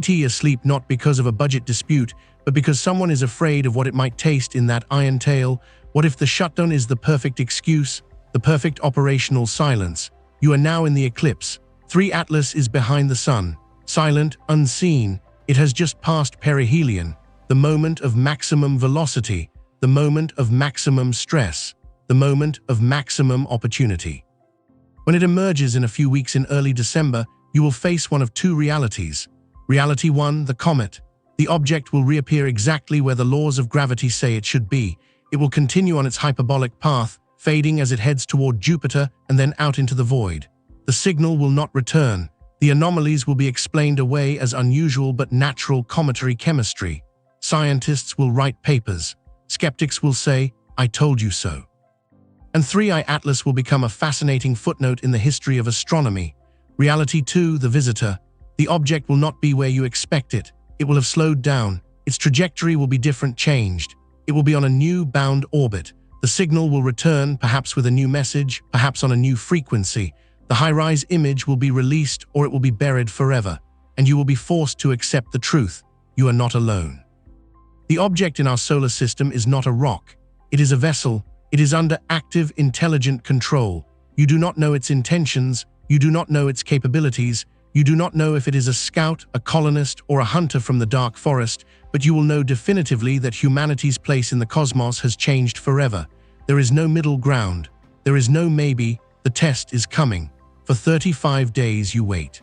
asleep not because of a budget dispute, but because someone is afraid of what it might taste in that iron tail? What if the shutdown is the perfect excuse, the perfect operational silence? You are now in the eclipse. 3 Atlas is behind the sun, silent, unseen. It has just passed perihelion, the moment of maximum velocity, the moment of maximum stress, the moment of maximum opportunity. When it emerges in a few weeks in early December, you will face one of two realities. Reality 1, the comet. The object will reappear exactly where the laws of gravity say it should be. It will continue on its hyperbolic path, fading as it heads toward Jupiter and then out into the void. The signal will not return. The anomalies will be explained away as unusual but natural cometary chemistry. Scientists will write papers. Skeptics will say, "I told you so." And 3I Atlas will become a fascinating footnote in the history of astronomy. Reality 2, the visitor. The object will not be where you expect it. It will have slowed down. Its trajectory will be different, changed. It will be on a new bound orbit. The signal will return, perhaps with a new message, perhaps on a new frequency. The high-rise image will be released or it will be buried forever, and you will be forced to accept the truth. You are not alone. The object in our solar system is not a rock. It is a vessel. It is under active, intelligent control. You do not know its intentions. You do not know its capabilities. You do not know if it is a scout, a colonist, or a hunter from the dark forest, but you will know definitively that humanity's place in the cosmos has changed forever. There is no middle ground. There is no maybe. The test is coming. For 35 days you wait.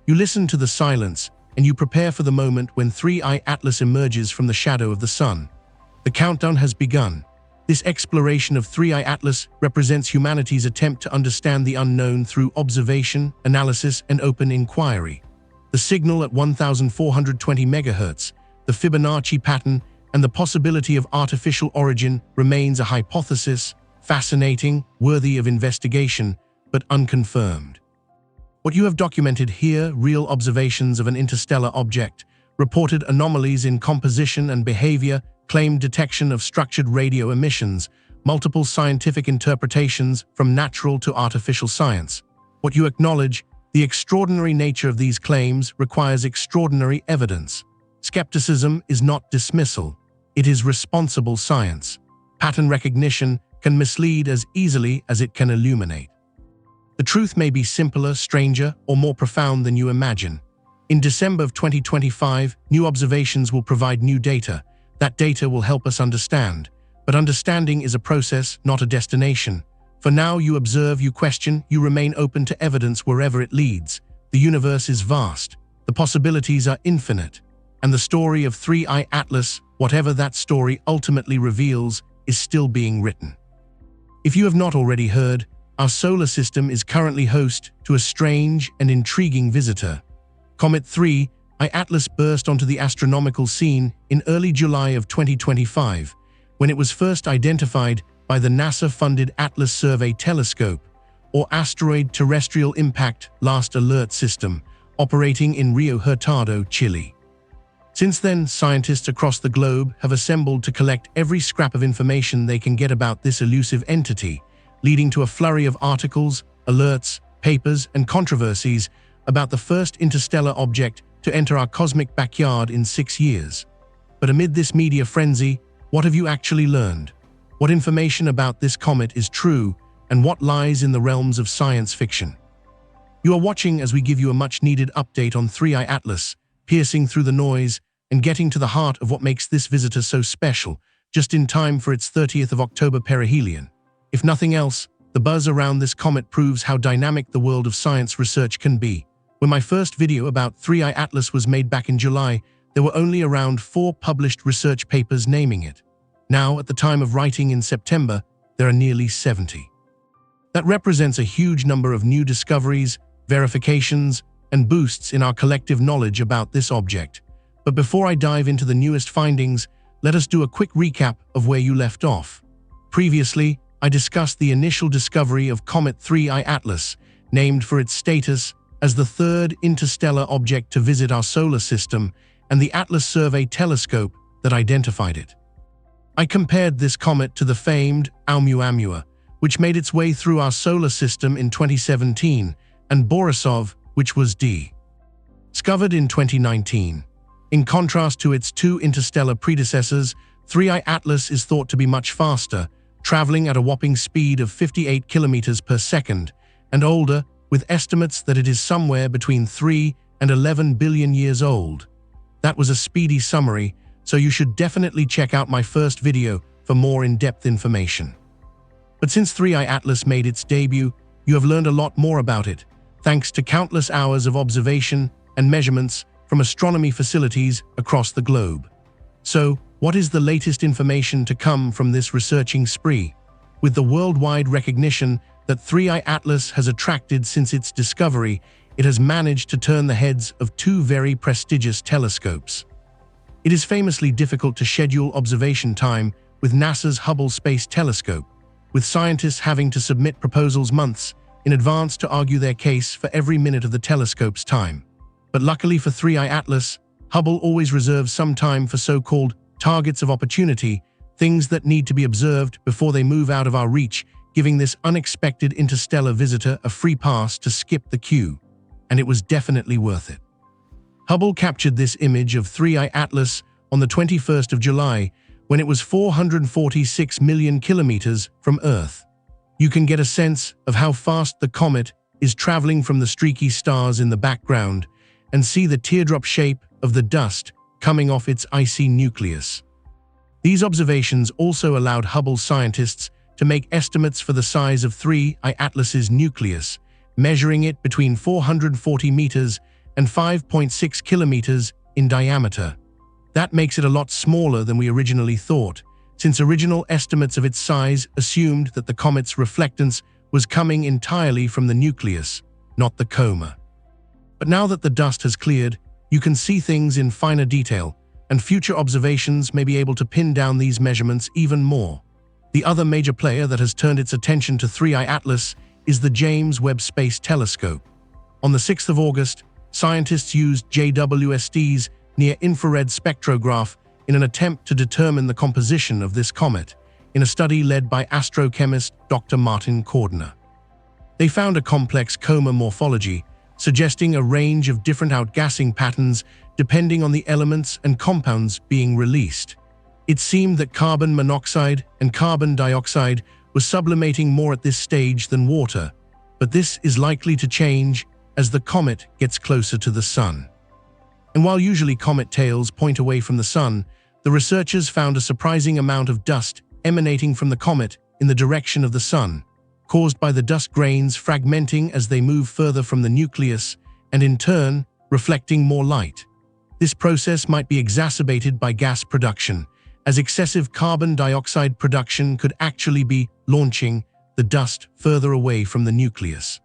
You listen to the silence, and you prepare for the moment when 3I Atlas emerges from the shadow of the sun. The countdown has begun. This exploration of 3I Atlas represents humanity's attempt to understand the unknown through observation, analysis, and open inquiry. The signal at 1420 MHz, the Fibonacci pattern, and the possibility of artificial origin remains a hypothesis, fascinating, worthy of investigation, but unconfirmed. What you have documented here, real observations of an interstellar object, reported anomalies in composition and behavior, claimed detection of structured radio emissions, multiple scientific interpretations from natural to artificial science. What you acknowledge, the extraordinary nature of these claims requires extraordinary evidence. Skepticism is not dismissal. It is responsible science. Pattern recognition can mislead as easily as it can illuminate. The truth may be simpler, stranger, or more profound than you imagine. In December of 2025, new observations will provide new data. That data will help us understand. But understanding is a process, not a destination. For now, you observe, you question, you remain open to evidence wherever it leads. The universe is vast. The possibilities are infinite. And the story of 3I Atlas, whatever that story ultimately reveals, is still being written. If you have not already heard, our solar system is currently host to a strange and intriguing visitor. Comet 3I Atlas burst onto the astronomical scene in early July of 2025, when it was first identified by the NASA-funded Atlas Survey Telescope, or Asteroid Terrestrial Impact Last Alert System, operating in Rio Hurtado, Chile. Since then, scientists across the globe have assembled to collect every scrap of information they can get about this elusive entity, leading to a flurry of articles, alerts, papers, and controversies about the first interstellar object to enter our cosmic backyard in 6 years. But amid this media frenzy, what have you actually learned? What information about this comet is true, and what lies in the realms of science fiction? You are watching as we give you a much-needed update on 3I Atlas, piercing through the noise and getting to the heart of what makes this visitor so special, just in time for its 30th of October perihelion. If nothing else, the buzz around this comet proves how dynamic the world of science research can be. When my first video about 3I Atlas was made back in July, there were only around 4 published research papers naming it. Now, at the time of writing in September, there are nearly 70. That represents a huge number of new discoveries, verifications, and boosts in our collective knowledge about this object. But before I dive into the newest findings, let us do a quick recap of where you left off. Previously, I discussed the initial discovery of Comet 3I Atlas, named for its status as the third interstellar object to visit our solar system, and the Atlas Survey Telescope that identified it. I compared this comet to the famed Oumuamua, which made its way through our solar system in 2017, and Borisov, which was discovered in 2019. In contrast to its 2 interstellar predecessors, 3I Atlas is thought to be much faster, traveling at a whopping speed of 58 kilometers per second, and older, with estimates that it is somewhere between 3 and 11 billion years old. That was a speedy summary, so you should definitely check out my first video for more in-depth information. But since 3I Atlas made its debut, you have learned a lot more about it, thanks to countless hours of observation and measurements from astronomy facilities across the globe. So, what is the latest information to come from this researching spree? With the worldwide recognition that 3I Atlas has attracted since its discovery, it has managed to turn the heads of 2 very prestigious telescopes. It is famously difficult to schedule observation time with NASA's Hubble Space Telescope, with scientists having to submit proposals months in advance to argue their case for every minute of the telescope's time. But luckily for 3I Atlas, Hubble always reserves some time for so-called targets of opportunity, things that need to be observed before they move out of our reach, giving this unexpected interstellar visitor a free pass to skip the queue. And it was definitely worth it. Hubble captured this image of 3I Atlas on the 21st of July, when it was 446 million kilometers from Earth. You can get a sense of how fast the comet is traveling from the streaky stars in the background, and see the teardrop shape of the dust coming off its icy nucleus. These observations also allowed Hubble scientists to make estimates for the size of 3I Atlas's nucleus, measuring it between 440 meters and 5.6 kilometers in diameter. That makes it a lot smaller than we originally thought, since original estimates of its size assumed that the comet's reflectance was coming entirely from the nucleus, not the coma. But now that the dust has cleared, you can see things in finer detail, and future observations may be able to pin down these measurements even more. The other major player that has turned its attention to 3I Atlas is the James Webb Space Telescope. On the 6th of August, scientists used JWST's near-infrared spectrograph in an attempt to determine the composition of this comet, in a study led by astrochemist Dr. Martin Cordner. They found a complex coma morphology, suggesting a range of different outgassing patterns depending on the elements and compounds being released. It seemed that carbon monoxide and carbon dioxide were sublimating more at this stage than water, but this is likely to change as the comet gets closer to the sun. And while usually comet tails point away from the sun, the researchers found a surprising amount of dust emanating from the comet in the direction of the sun, caused by the dust grains fragmenting as they move further from the nucleus and in turn reflecting more light. This process might be exacerbated by gas production, as excessive carbon dioxide production could actually be launching the dust further away from the nucleus.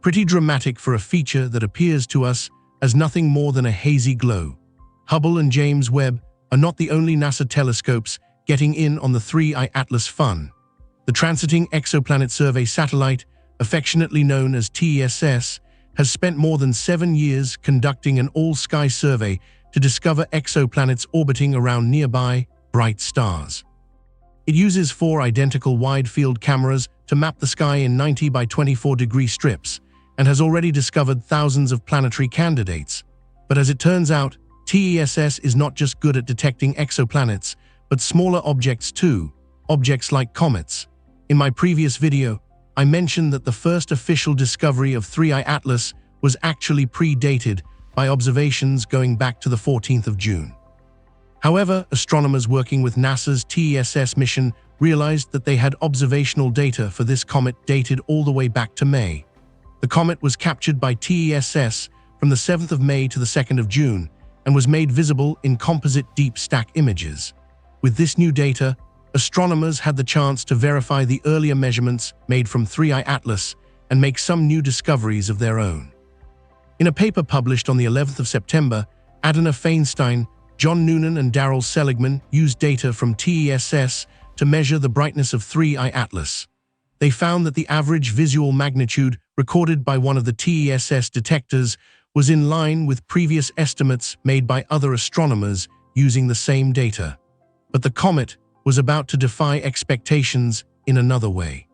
Pretty dramatic for a feature that appears to us as nothing more than a hazy glow. Hubble and James Webb are not the only NASA telescopes getting in on the 3I Atlas fun. The Transiting Exoplanet Survey satellite, affectionately known as TESS, has spent more than 7 years conducting an all-sky survey to discover exoplanets orbiting around nearby, bright stars. It uses 4 identical wide-field cameras to map the sky in 90 by 24 degree strips, and has already discovered thousands of planetary candidates. But as it turns out, TESS is not just good at detecting exoplanets, but smaller objects too, objects like comets. In my previous video, I mentioned that the first official discovery of 3I Atlas was actually predated by observations going back to the 14th of June. However, astronomers working with NASA's TESS mission realized that they had observational data for this comet dated all the way back to May. The comet was captured by TESS from the 7th of May to the 2nd of June and was made visible in composite deep stack images. With this new data, astronomers had the chance to verify the earlier measurements made from 3I Atlas and make some new discoveries of their own. In a paper published on the 11th of September, Adina Feinstein, John Noonan and Darrell Seligman used data from TESS to measure the brightness of 3I Atlas. They found that the average visual magnitude recorded by one of the TESS detectors was in line with previous estimates made by other astronomers using the same data. But the comet was about to defy expectations in another way.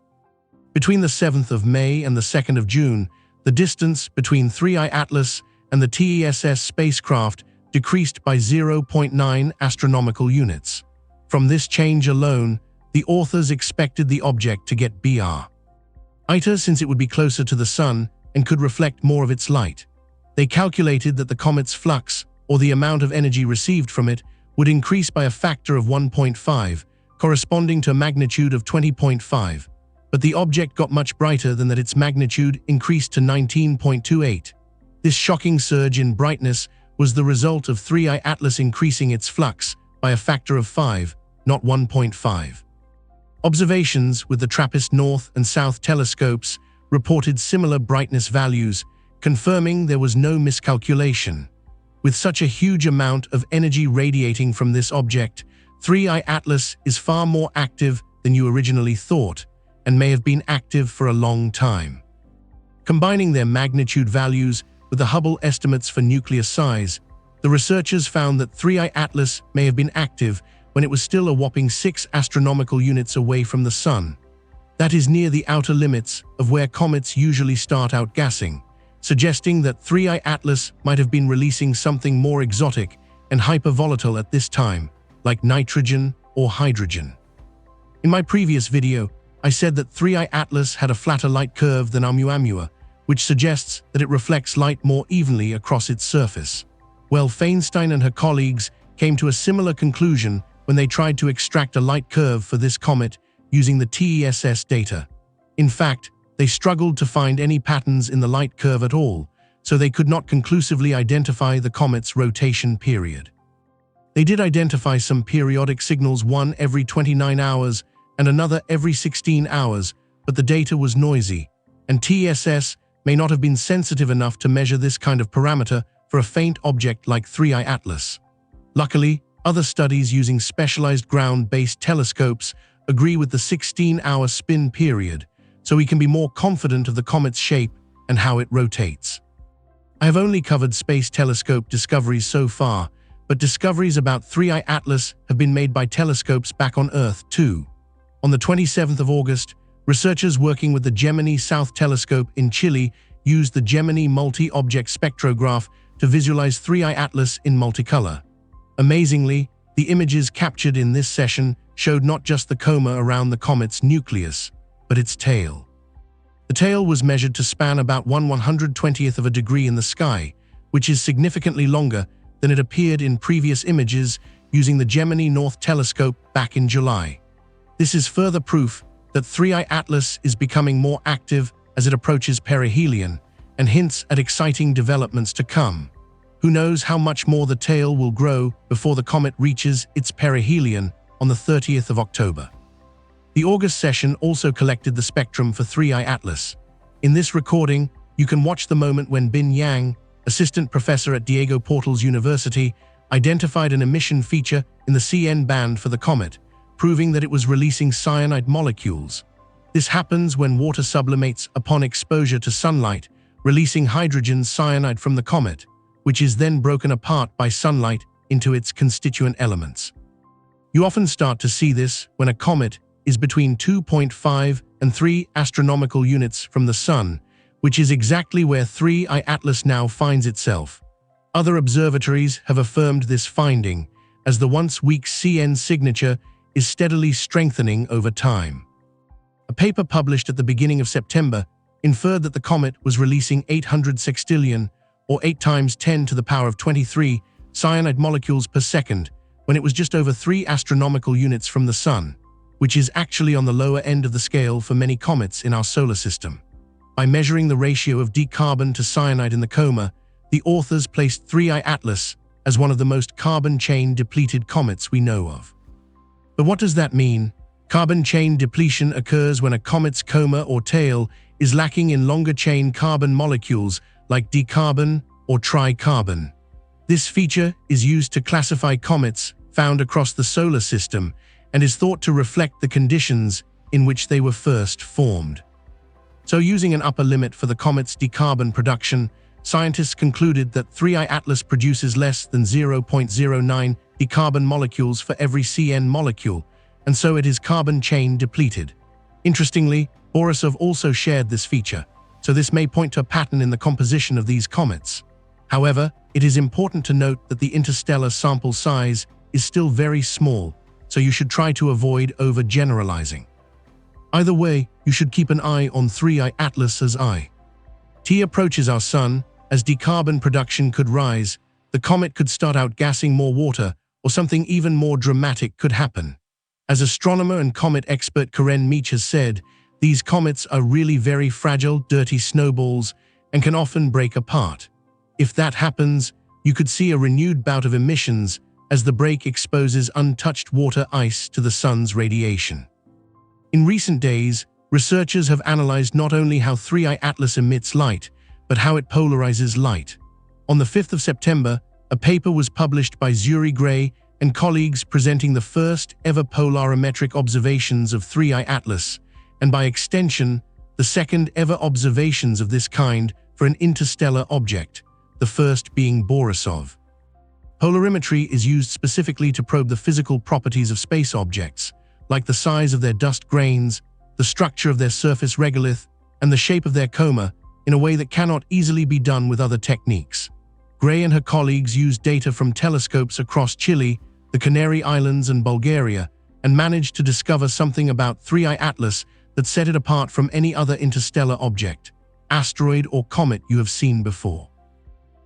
Between the 7th of May and the 2nd of June, the distance between 3I Atlas and the TESS spacecraft decreased by 0.9 astronomical units. From this change alone, the authors expected the object to get brighter since it would be closer to the Sun and could reflect more of its light. They calculated that the comet's flux, or the amount of energy received from it, would increase by a factor of 1.5, corresponding to a magnitude of 20.5. But the object got much brighter than that. Its magnitude increased to 19.28. This shocking surge in brightness was the result of 3I Atlas increasing its flux by a factor of 5, not 1.5. Observations with the TRAPPIST North and South telescopes reported similar brightness values, confirming there was no miscalculation. With such a huge amount of energy radiating from this object, 3I Atlas is far more active than you originally thought, and may have been active for a long time. Combining their magnitude values with the Hubble estimates for nuclear size, the researchers found that 3I Atlas may have been active when it was still a whopping 6 astronomical units away from the Sun. That is near the outer limits of where comets usually start outgassing, suggesting that 3I Atlas might have been releasing something more exotic and hypervolatile at this time, like nitrogen or hydrogen. In my previous video, I said that 3I Atlas had a flatter light curve than Oumuamua, which suggests that it reflects light more evenly across its surface. Well, Feinstein and her colleagues came to a similar conclusion when they tried to extract a light curve for this comet using the TESS data. In fact, they struggled to find any patterns in the light curve at all, so they could not conclusively identify the comet's rotation period. They did identify some periodic signals, one every 29 hours and another every 16 hours, but the data was noisy, and TESS may not have been sensitive enough to measure this kind of parameter for a faint object like 3I Atlas. Luckily, other studies using specialized ground-based telescopes agree with the 16-hour spin period, so we can be more confident of the comet's shape and how it rotates. I have only covered space telescope discoveries so far, but discoveries about 3I Atlas have been made by telescopes back on Earth too. On the 27th of August, researchers working with the Gemini South Telescope in Chile used the Gemini Multi-Object Spectrograph to visualize 3I Atlas in multicolor. Amazingly, the images captured in this session showed not just the coma around the comet's nucleus, but its tail. The tail was measured to span about 1/120th of a degree in the sky, which is significantly longer than it appeared in previous images using the Gemini North Telescope back in July. This is further proof that 3I Atlas is becoming more active as it approaches perihelion, and hints at exciting developments to come. Who knows how much more the tail will grow before the comet reaches its perihelion on the 30th of October. The August session also collected the spectrum for 3I Atlas. In this recording, you can watch the moment when Bin Yang, assistant professor at Diego Portals University, identified an emission feature in the CN band for the comet, proving that it was releasing cyanide molecules. This happens when water sublimates upon exposure to sunlight, releasing hydrogen cyanide from the comet, which is then broken apart by sunlight into its constituent elements. You often start to see this when a comet is between 2.5 and 3 astronomical units from the Sun, which is exactly where 3I Atlas now finds itself. Other observatories have affirmed this finding, as the once weak CN signature is steadily strengthening over time. A paper published at the beginning of September inferred that the comet was releasing 800 sextillion, or 8 times 10 to the power of 23, cyanide molecules per second, when it was just over 3 astronomical units from the Sun, which is actually on the lower end of the scale for many comets in our solar system. By measuring the ratio of decarbon to cyanide in the coma, the authors placed 3I Atlas as one of the most carbon chain depleted comets we know of. But what does that mean? Carbon chain depletion occurs when a comet's coma or tail is lacking in longer chain carbon molecules like decarbon or tricarbon. This feature is used to classify comets found across the solar system and is thought to reflect the conditions in which they were first formed. So, using an upper limit for the comet's decarbon production, scientists concluded that 3I Atlas produces less than 0.09 decarbon molecules for every CN molecule, and so it is carbon chain depleted. Interestingly, Borisov also shared this feature, so this may point to a pattern in the composition of these comets. However, it is important to note that the interstellar sample size is still very small, so you should try to avoid overgeneralizing. Either way, you should keep an eye on 3I Atlas as T approaches our Sun. As decarbon production could rise, the comet could start out gassing more water, or something even more dramatic could happen. As astronomer and comet expert Karen Meach has said, these comets are really very fragile, dirty snowballs and can often break apart. If that happens, you could see a renewed bout of emissions as the break exposes untouched water ice to the Sun's radiation. In recent days, researchers have analyzed not only how 3I Atlas emits light, but how it polarizes light. On the 5th of September, a paper was published by Zuri Gray and colleagues presenting the first ever polarimetric observations of 3I Atlas, and by extension, the second ever observations of this kind for an interstellar object, the first being Borisov. Polarimetry is used specifically to probe the physical properties of space objects, like the size of their dust grains, the structure of their surface regolith, and the shape of their coma, in a way that cannot easily be done with other techniques. Gray and her colleagues used data from telescopes across Chile, the Canary Islands, and Bulgaria, and managed to discover something about 3I Atlas that set it apart from any other interstellar object, asteroid, or comet you have seen before.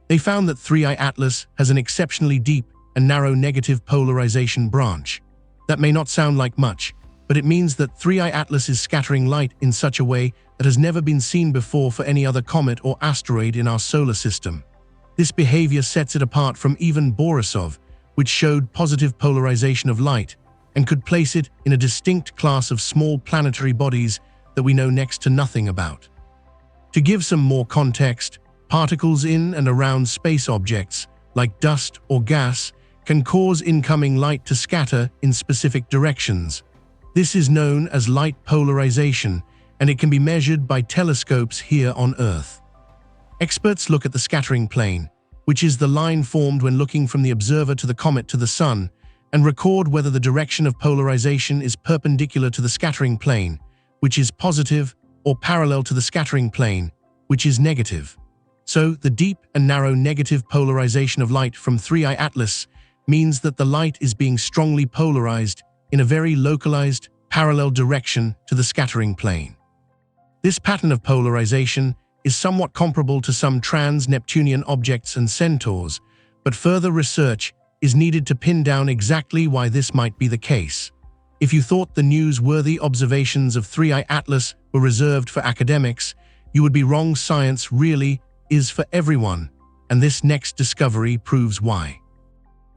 They found that 3I Atlas has an exceptionally deep and narrow negative polarization branch. That may not sound like much, but it means that 3I Atlas is scattering light in such a way that has never been seen before for any other comet or asteroid in our solar system. This behavior sets it apart from even Borisov, which showed positive polarization of light and could place it in a distinct class of small planetary bodies that we know next to nothing about. To give some more context, particles in and around space objects, like dust or gas, can cause incoming light to scatter in specific directions. This is known as light polarization, and it can be measured by telescopes here on Earth. Experts look at the scattering plane, which is the line formed when looking from the observer to the comet to the Sun, and record whether the direction of polarization is perpendicular to the scattering plane, which is positive, or parallel to the scattering plane, which is negative. So, the deep and narrow negative polarization of light from 3I Atlas means that the light is being strongly polarized in a very localized, parallel direction to the scattering plane. This pattern of polarization is somewhat comparable to some trans-Neptunian objects and centaurs, but further research is needed to pin down exactly why this might be the case. If you thought the newsworthy observations of 3I Atlas were reserved for academics, you would be wrong. Science really is for everyone, and this next discovery proves why.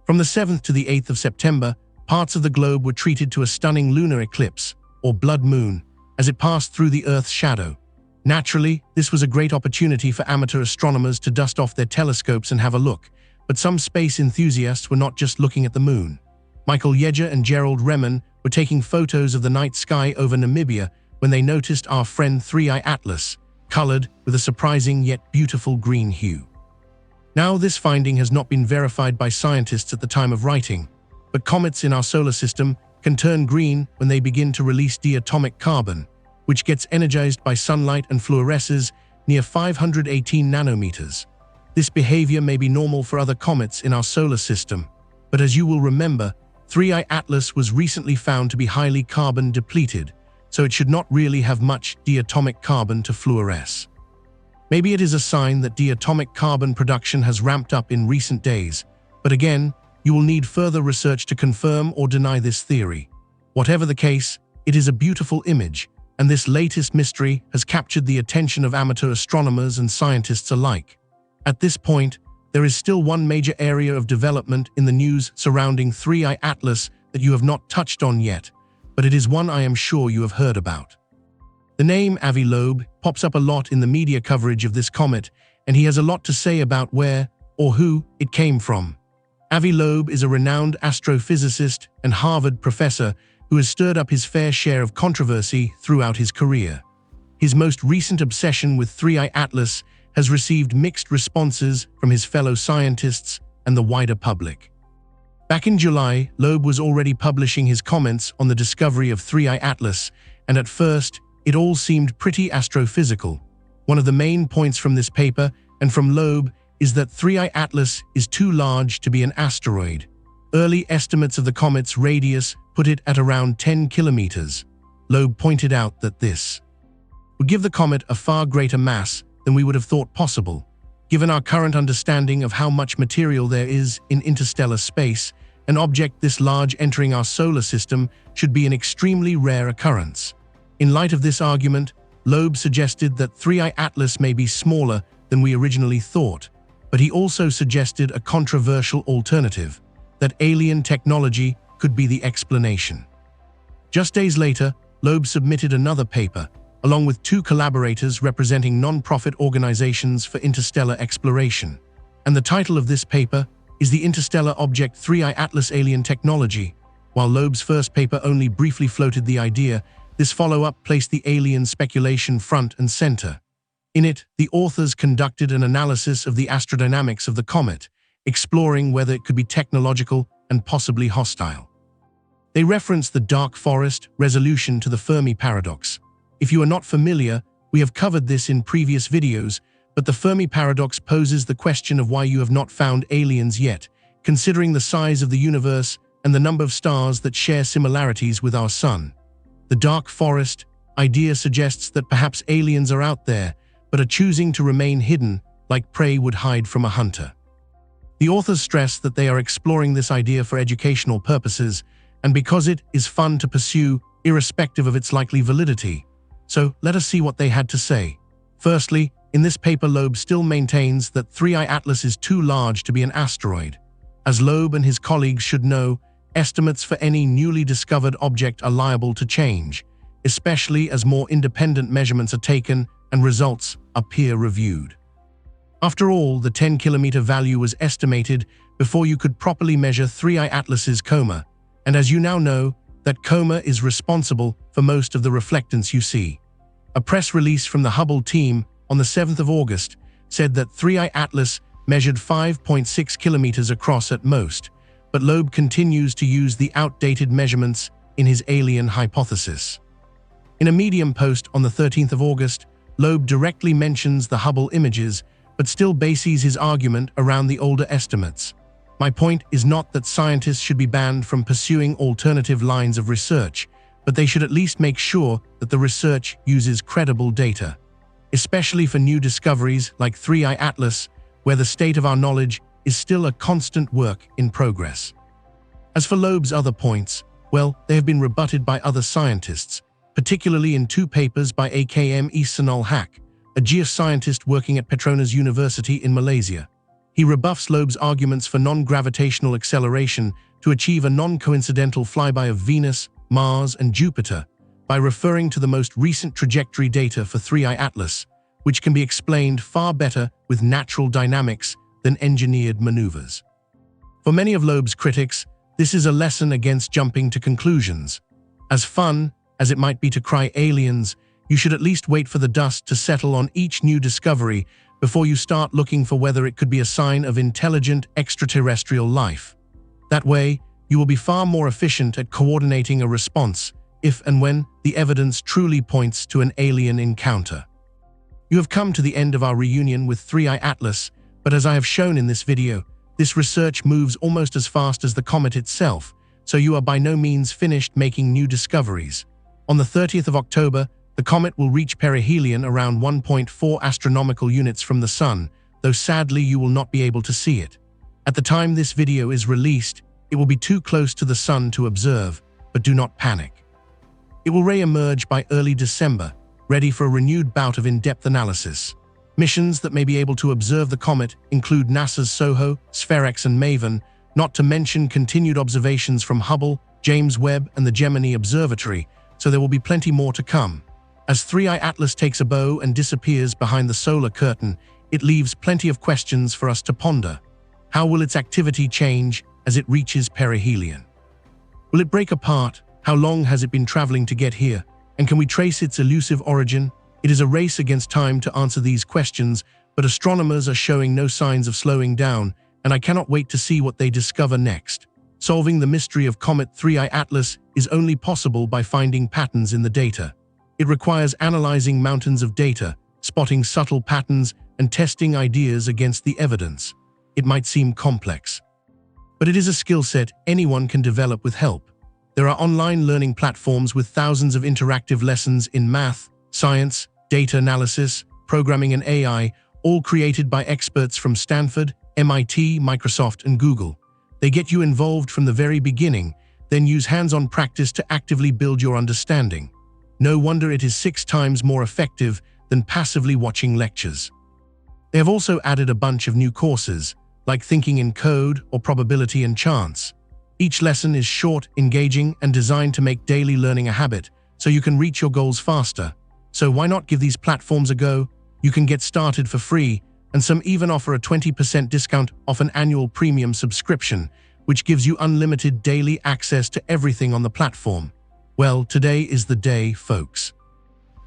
From the 7th to the 8th of September, parts of the globe were treated to a stunning lunar eclipse, or blood moon, as it passed through the Earth's shadow. Naturally, this was a great opportunity for amateur astronomers to dust off their telescopes and have a look, but some space enthusiasts were not just looking at the moon. Michael Yeager and Gerald Remen were taking photos of the night sky over Namibia when they noticed our friend 3I Atlas, colored with a surprising yet beautiful green hue. Now, this finding has not been verified by scientists at the time of writing, but comets in our solar system can turn green when they begin to release diatomic carbon, which gets energized by sunlight and fluoresces near 518 nanometers. This behavior may be normal for other comets in our solar system, but as you will remember, 3I Atlas was recently found to be highly carbon depleted, so it should not really have much diatomic carbon to fluoresce. Maybe it is a sign that diatomic carbon production has ramped up in recent days, but again, you will need further research to confirm or deny this theory. Whatever the case, it is a beautiful image, and this latest mystery has captured the attention of amateur astronomers and scientists alike. At this point, there is still one major area of development in the news surrounding 3I Atlas that you have not touched on yet, but it is one I am sure you have heard about. The name Avi Loeb pops up a lot in the media coverage of this comet, and he has a lot to say about where or who it came from. Avi Loeb is a renowned astrophysicist and Harvard professor who has stirred up his fair share of controversy throughout his career. His most recent obsession with 3I Atlas has received mixed responses from his fellow scientists and the wider public. Back in July, Loeb was already publishing his comments on the discovery of 3I Atlas, and at first, it all seemed pretty astrophysical. One of the main points from this paper and from Loeb is that 3I Atlas is too large to be an asteroid. Early estimates of the comet's radius put it at around 10 kilometers. Loeb pointed out that this would give the comet a far greater mass than we would have thought possible. Given our current understanding of how much material there is in interstellar space, an object this large entering our solar system should be an extremely rare occurrence. In light of this argument, Loeb suggested that 3I Atlas may be smaller than we originally thought, but he also suggested a controversial alternative, that alien technology could be the explanation. Just days later, Loeb submitted another paper, along with two collaborators representing non-profit organizations for interstellar exploration. And the title of this paper is The Interstellar Object 3I Atlas Alien Technology. While Loeb's first paper only briefly floated the idea, this follow-up placed the alien speculation front and center. In it, the authors conducted an analysis of the astrodynamics of the comet, exploring whether it could be technological and possibly hostile. They referenced the dark forest resolution to the Fermi paradox. If you are not familiar, we have covered this in previous videos, but the Fermi paradox poses the question of why you have not found aliens yet, considering the size of the universe and the number of stars that share similarities with our sun. The dark forest idea suggests that perhaps aliens are out there, but are choosing to remain hidden, like prey would hide from a hunter. The authors stress that they are exploring this idea for educational purposes, and because it is fun to pursue, irrespective of its likely validity. So let us see what they had to say. Firstly, in this paper, Loeb still maintains that 3I Atlas is too large to be an asteroid. As Loeb and his colleagues should know, estimates for any newly discovered object are liable to change, especially as more independent measurements are taken and results are peer-reviewed. After all, the 10-kilometer value was estimated before you could properly measure 3I Atlas's coma, and as you now know, that coma is responsible for most of the reflectance you see. A press release from the Hubble team on the 7th of August said that 3I Atlas measured 5.6 kilometers across at most, but Loeb continues to use the outdated measurements in his alien hypothesis. In a Medium post on the 13th of August, Loeb directly mentions the Hubble images, but still bases his argument around the older estimates. My point is not that scientists should be banned from pursuing alternative lines of research, but they should at least make sure that the research uses credible data, especially for new discoveries like 3I Atlas, where the state of our knowledge is still a constant work in progress. As for Loeb's other points, well, they have been rebutted by other scientists, particularly in two papers by AKM Ihsanul Haq, a geoscientist working at Petronas University in Malaysia. He rebuffs Loeb's arguments for non-gravitational acceleration to achieve a non-coincidental flyby of Venus, Mars, and Jupiter, by referring to the most recent trajectory data for 3I Atlas, which can be explained far better with natural dynamics than engineered maneuvers. For many of Loeb's critics, this is a lesson against jumping to conclusions. As fun as it might be to cry aliens, you should at least wait for the dust to settle on each new discovery before you start looking for whether it could be a sign of intelligent extraterrestrial life. That way, you will be far more efficient at coordinating a response if and when the evidence truly points to an alien encounter. You have come to the end of our reunion with 3I Atlas, but as I have shown in this video, this research moves almost as fast as the comet itself, so you are by no means finished making new discoveries. On the 30th of October, the comet will reach perihelion around 1.4 astronomical units from the Sun, though sadly you will not be able to see it. At the time this video is released, it will be too close to the Sun to observe, but do not panic. It will re-emerge by early December, ready for a renewed bout of in-depth analysis. Missions that may be able to observe the comet include NASA's SOHO, SPHEREX and MAVEN, not to mention continued observations from Hubble, James Webb and the Gemini Observatory, so there will be plenty more to come. As 3I Atlas takes a bow and disappears behind the solar curtain, it leaves plenty of questions for us to ponder. How will its activity change as it reaches perihelion? Will it break apart? How long has it been traveling to get here? And can we trace its elusive origin? It is a race against time to answer these questions, but astronomers are showing no signs of slowing down, and I cannot wait to see what they discover next. Solving the mystery of Comet 3I Atlas is only possible by finding patterns in the data. It requires analyzing mountains of data, spotting subtle patterns, and testing ideas against the evidence. It might seem complex, but it is a skill set anyone can develop with help. There are online learning platforms with thousands of interactive lessons in math, science, data analysis, programming and AI, all created by experts from Stanford, MIT, Microsoft, and Google. They get you involved from the very beginning, then use hands-on practice to actively build your understanding. No wonder it is 6 times more effective than passively watching lectures. They have also added a bunch of new courses, like Thinking in Code or Probability and Chance. Each lesson is short, engaging, and designed to make daily learning a habit, so you can reach your goals faster. So why not give these platforms a go? You can get started for free, and some even offer a 20% discount off an annual premium subscription, which gives you unlimited daily access to everything on the platform. Well, today is the day, folks.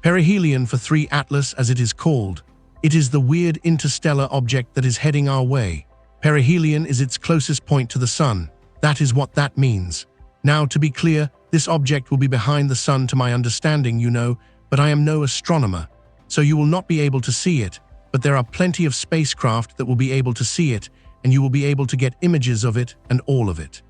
Perihelion for 3 Atlas, as it is called. It is the weird interstellar object that is heading our way. Perihelion is its closest point to the Sun. That is what that means. Now, to be clear, this object will be behind the Sun to my understanding, you know, but I am no astronomer, so you will not be able to see it, but there are plenty of spacecraft that will be able to see it, and you will be able to get images of it and all of it.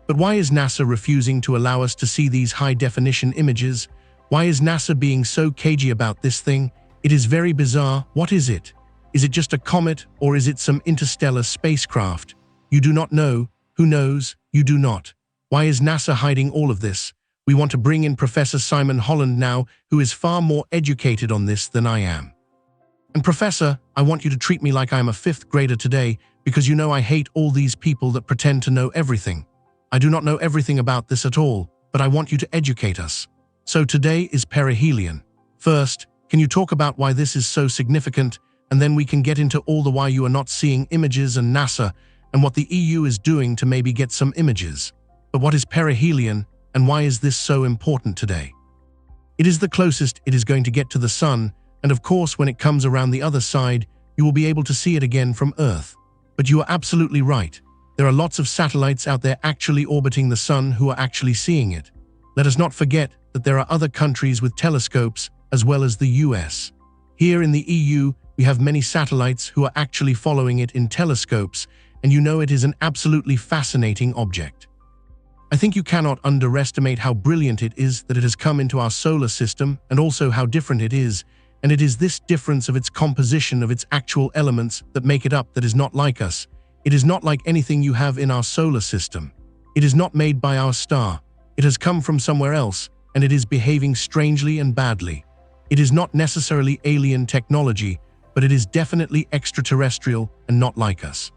But why is NASA refusing to allow us to see these high-definition images? Why is NASA being so cagey about this thing? It is very bizarre. What is it? Is it just a comet, or is it some interstellar spacecraft? You do not know. Who knows? You do not. Why is NASA hiding all of this? We want to bring in Professor Simon Holland now, who is far more educated on this than I am. And Professor, I want you to treat me like I am a 5th grader today, because you know I hate all these people that pretend to know everything. I do not know everything about this at all, but I want you to educate us. So today is perihelion. First, can you talk about why this is so significant, and then we can get into all the why you are not seeing images and NASA, and what the EU is doing to maybe get some images. But what is perihelion, and why is this so important today? It is the closest it is going to get to the Sun, and of course when it comes around the other side, you will be able to see it again from Earth. But you are absolutely right. There are lots of satellites out there actually orbiting the Sun who are actually seeing it. Let us not forget that there are other countries with telescopes, as well as the US. Here in the EU, we have many satellites who are actually following it in telescopes, and you know it is an absolutely fascinating object. I think you cannot underestimate how brilliant it is that it has come into our solar system, and also how different it is, and it is this difference of its composition of its actual elements that make it up that is not like us. It is not like anything you have in our solar system. It is not made by our star. It has come from somewhere else, and it is behaving strangely and badly. It is not necessarily alien technology, but it is definitely extraterrestrial and not like us.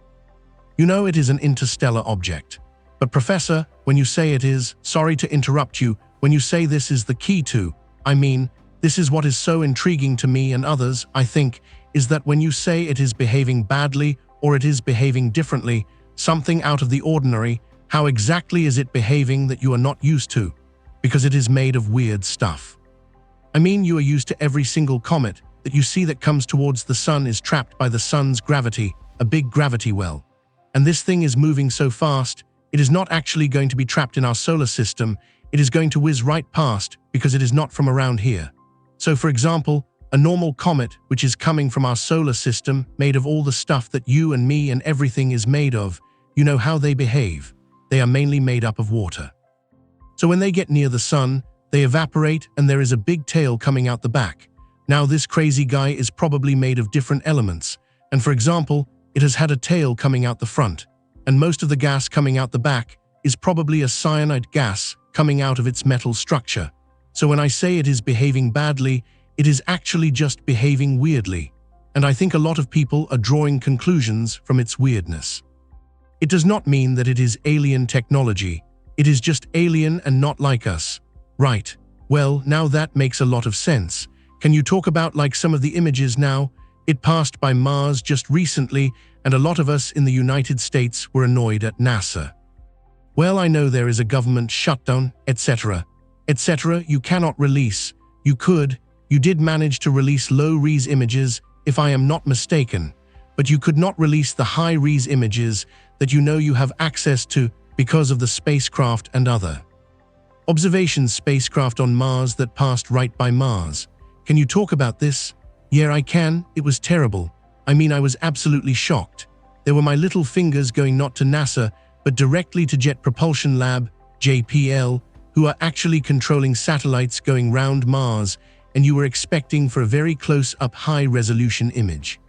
You know it is an interstellar object. But Professor, when you say it is, sorry to interrupt you, when you say this is the key to, I mean, this is what is so intriguing to me and others, I think, is that when you say it is behaving badly or it is behaving differently, something out of the ordinary, how exactly is it behaving that you are not used to? Because it is made of weird stuff. I mean, you are used to every single comet that you see that comes towards the sun is trapped by the sun's gravity, a big gravity well. And this thing is moving so fast, it is not actually going to be trapped in our solar system, it is going to whiz right past because it is not from around here. So for example, a normal comet which is coming from our solar system, made of all the stuff that you and me and everything is made of, you know how they behave. They are mainly made up of water. So when they get near the sun, they evaporate and there is a big tail coming out the back. Now this crazy guy is probably made of different elements, and for example, it has had a tail coming out the front, and most of the gas coming out the back is probably a cyanide gas coming out of its metal structure. So when I say it is behaving badly, it is actually just behaving weirdly, and I think a lot of people are drawing conclusions from its weirdness. It does not mean that it is alien technology, it is just alien and not like us. Right, well, now that makes a lot of sense. Can you talk about like some of the images now? It passed by Mars just recently, and a lot of us in the United States were annoyed at NASA. Well, I know there is a government shutdown, etc. etc. You cannot release. You did manage to release low-res images, if I am not mistaken, but you could not release the high-res images that you know you have access to because of the spacecraft and other observation spacecraft on Mars that passed right by Mars. Can you talk about this? Yeah, I can. It was terrible. I mean, I was absolutely shocked. There were my little fingers going not to NASA, but directly to Jet Propulsion Lab, JPL, who are actually controlling satellites going round Mars, and you were expecting for a very close-up high-resolution image.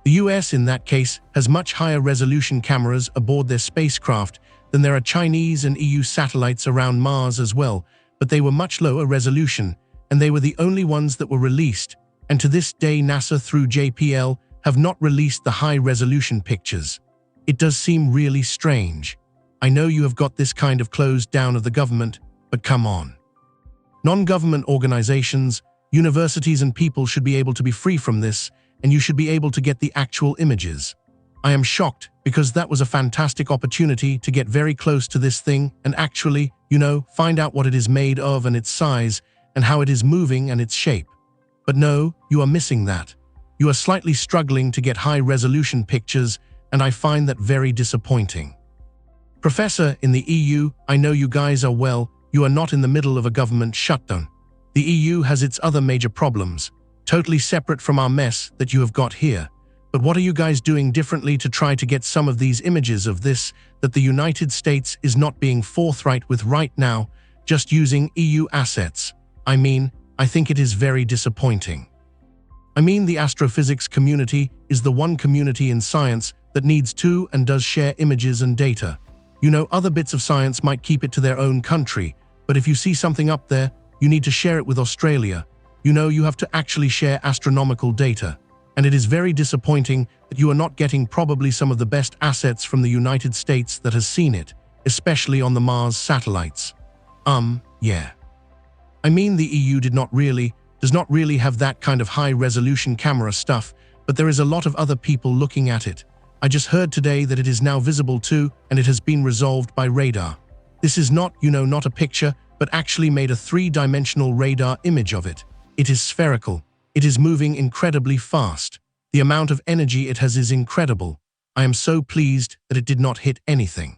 The US, in that case, has much higher resolution cameras aboard their spacecraft than there are Chinese and EU satellites around Mars as well, but they were much lower resolution, and they were the only ones that were released, and to this day NASA through JPL have not released the high-resolution pictures. It does seem really strange. I know you have got this kind of closed down of the government, but come on. Non-government organizations, universities and people should be able to be free from this, and you should be able to get the actual images. I am shocked because that was a fantastic opportunity to get very close to this thing and actually, find out what it is made of and its size and how it is moving and its shape. But no, you are missing that. You are slightly struggling to get high-resolution pictures, and I find that very disappointing. Professor, in the EU, I know you guys are well, you are not in the middle of a government shutdown. The EU has its other major problems, totally separate from our mess that you have got here. But what are you guys doing differently to try to get some of these images of this that the United States is not being forthright with right now, just using EU assets? I mean, I think it is very disappointing. I mean, the astrophysics community is the one community in science that needs to and does share images and data. Other bits of science might keep it to their own country, but if you see something up there, you need to share it with Australia. You have to actually share astronomical data. And it is very disappointing that you are not getting probably some of the best assets from the United States that has seen it, especially on the Mars satellites. Yeah. I mean, the EU does not really have that kind of high-resolution camera stuff, but there is a lot of other people looking at it. I just heard today that it is now visible too, and it has been resolved by radar. This is not, not a picture, but actually made a three-dimensional radar image of it. It is spherical. It is moving incredibly fast. The amount of energy it has is incredible. I am so pleased that it did not hit anything.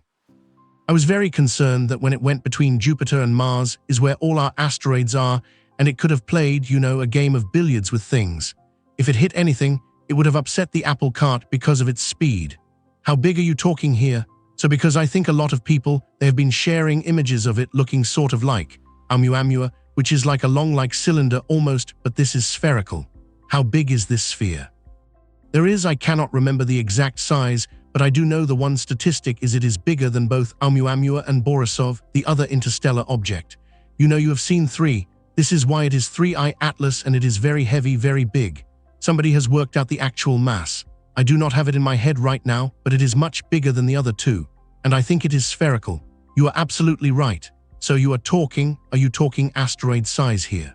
I was very concerned that when it went between Jupiter and Mars is where all our asteroids are, and it could have played, a game of billiards with things. If it hit anything, it would have upset the apple cart because of its speed. How big are you talking here? So because I think a lot of people, they have been sharing images of it looking sort of like Oumuamua, which is like a long cylinder almost, but this is spherical. How big is this sphere? I cannot remember the exact size, but I do know the one statistic is it is bigger than both Oumuamua and Borisov, the other interstellar object. You have seen 3. This is why it is 3I Atlas, and it is very heavy, very big. Somebody has worked out the actual mass. I do not have it in my head right now, but it is much bigger than the other 2. And I think it is spherical. You are absolutely right. So are you talking asteroid size here?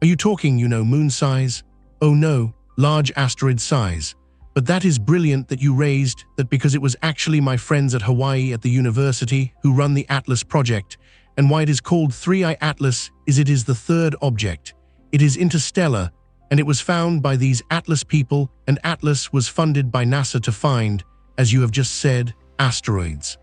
Are you talking, moon size? Oh no, large asteroid size. But that is brilliant that you raised that, because it was actually my friends at Hawaii at the university who run the Atlas project, and why it is called 3I Atlas is it is the third object. It is interstellar, and it was found by these Atlas people, and Atlas was funded by NASA to find, as you have just said, asteroids.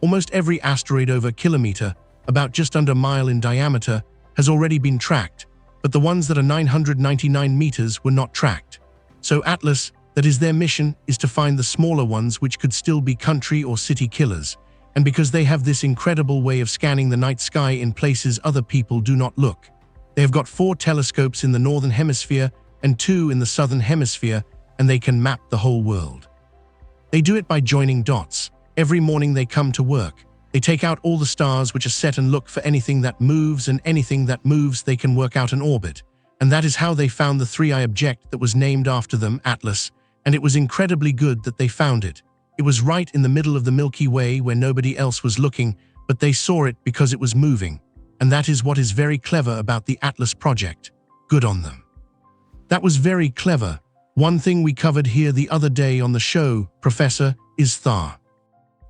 Almost every asteroid over a kilometer, about just under a mile in diameter, has already been tracked, but the ones that are 999 meters were not tracked. So Atlas, that is their mission, is to find the smaller ones which could still be country or city killers, and because they have this incredible way of scanning the night sky in places other people do not look. They have got 4 telescopes in the northern hemisphere and 2 in the southern hemisphere, and they can map the whole world. They do it by joining dots. Every morning they come to work. They take out all the stars which are set and look for anything that moves, and anything that moves they can work out an orbit. And that is how they found the 3I object that was named after them, Atlas, and it was incredibly good that they found it. It was right in the middle of the Milky Way where nobody else was looking, but they saw it because it was moving. And that is what is very clever about the Atlas project. Good on them. That was very clever. One thing we covered here the other day on the show, Professor, is THAR.